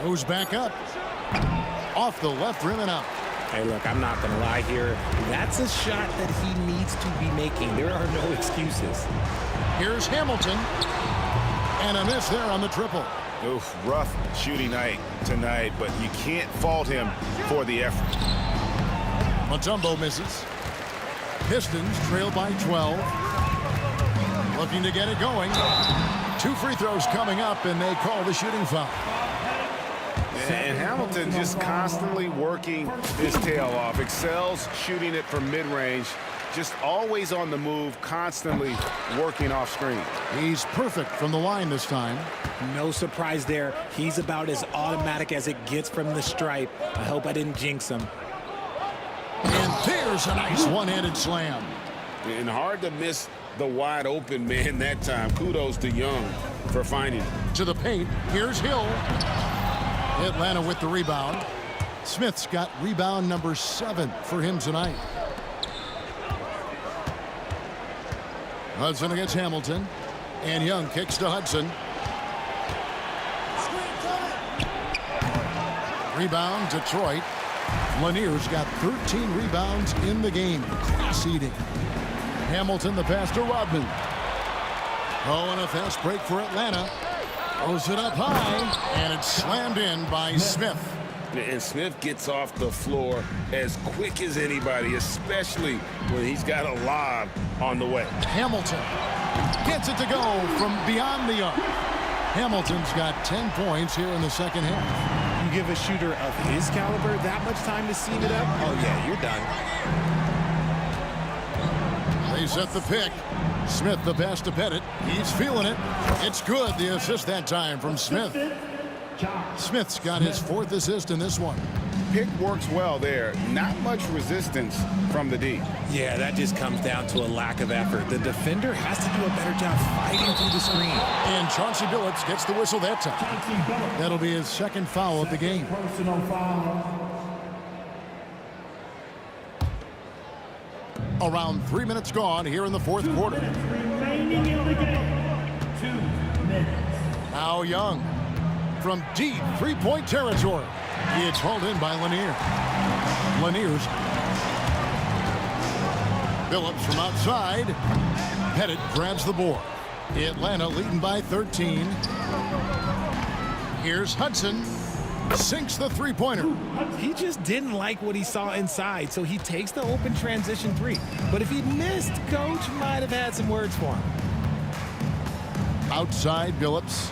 Goes back up. Off the left rim and out. Hey, look, I'm not going to lie here. That's a shot that he needs to be making. There are no excuses. Here's Hamilton. And a miss there on the triple. Oof, rough shooting night tonight, but you can't fault him for the effort. Mutombo misses. Pistons trail by 12. Looking to get it going. 2 free throws coming up, and they call the shooting foul. And Hamilton just constantly working his tail off. Excels shooting it from mid-range. Just always on the move, constantly working off screen. He's perfect from the line this time. No surprise there. He's about as automatic as it gets from the stripe. I hope I didn't jinx him. And there's a nice one-handed slam. And hard to miss the wide open man that time. Kudos to Young for finding it. To the paint. Here's Hill. Atlanta with the rebound. Smith's got rebound number 7 for him tonight. Hudson against Hamilton. And Young kicks to Hudson. Rebound, Detroit. Lanier's got 13 rebounds in the game. Class eating. Hamilton the pass to Rodman. Oh, and a fast break for Atlanta. Throws it up high, and it's slammed in by Smith. And Smith gets off the floor as quick as anybody, especially when he's got a lob on the way. Hamilton gets it to go from beyond the arc. Hamilton's got 10 points here in the second half. You give a shooter of his caliber that much time to seam it up? Oh, yeah, you're done. They set the pick. Smith the pass to Pettit. He's feeling it. It's good. The assist that time from Smith. Smith's got his 4th assist in this one. Pick works well there. Not much resistance from the D. Yeah, that just comes down to a lack of effort. The defender has to do a better job fighting through the screen. And Chauncey Billups gets the whistle that time. That'll be his 2nd foul of the game. Personal foul. Around 3 minutes gone here in the 4th quarter. Remaining in the game. 2 minutes. Now Young from deep three-point territory. It's hauled in by Lanier. Lanier's. Billups from outside. Pettit grabs the board. Atlanta leading by 13. Here's Hudson. Sinks the three-pointer. He just didn't like what he saw inside, so he takes the open transition 3. But if he'd missed, Coach might have had some words for him. Outside Billups.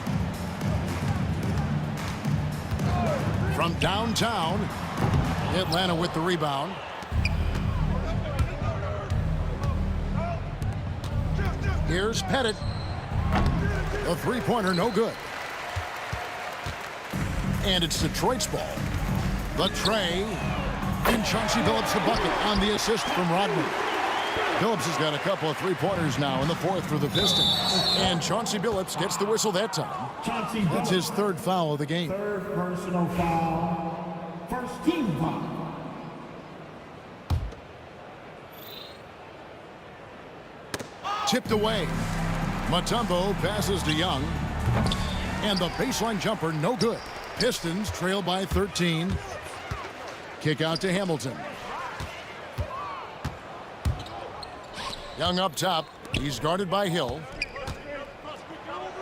From downtown, Atlanta with the rebound. Here's Pettit. A three-pointer, no good. And it's Detroit's ball. The tray. And Chauncey Billups the bucket on the assist from Rodman. Billups has got a couple of three-pointers now in the 4th for the Pistons. And Chauncey Billups gets the whistle that time. That's his 3rd foul of the game. 3rd personal foul. 1st team foul. Tipped away. Mutombo passes to Young. And the baseline jumper, no good. Pistons trail by 13. Kick out to Hamilton. Young up top. He's guarded by Hill.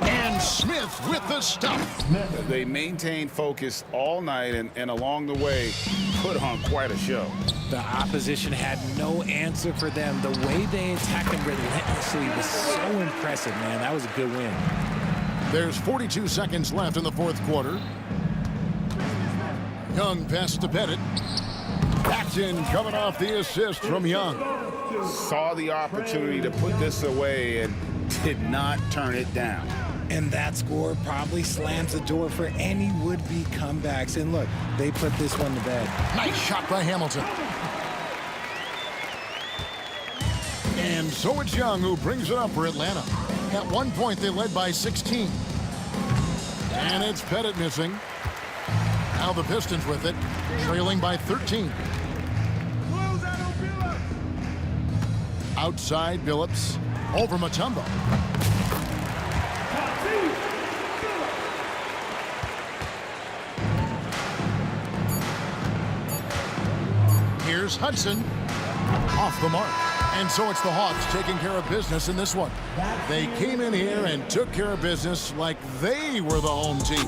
And Smith with the stuff. They maintained focus all night and along the way put on quite a show. The opposition had no answer for them. The way they attacked them relentlessly was so impressive, man. That was a good win. There's 42 seconds left in the fourth quarter. Young passes to Pettit. Paxton coming off the assist from Young. Saw the opportunity to put this away and did not turn it down. And that score probably slams the door for any would-be comebacks. And look, they put this one to bed. Nice shot by Hamilton. And so it's Young who brings it up for Atlanta. At one point, they led by 16. And it's Pettit missing. Now the Pistons with it, trailing by 13. Outside Billups, over Mutombo. Here's Hudson, off the mark. And so it's the Hawks taking care of business in this one. They came in here and took care of business like they were the home team.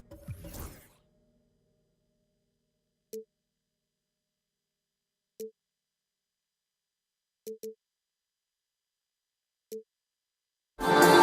Oh,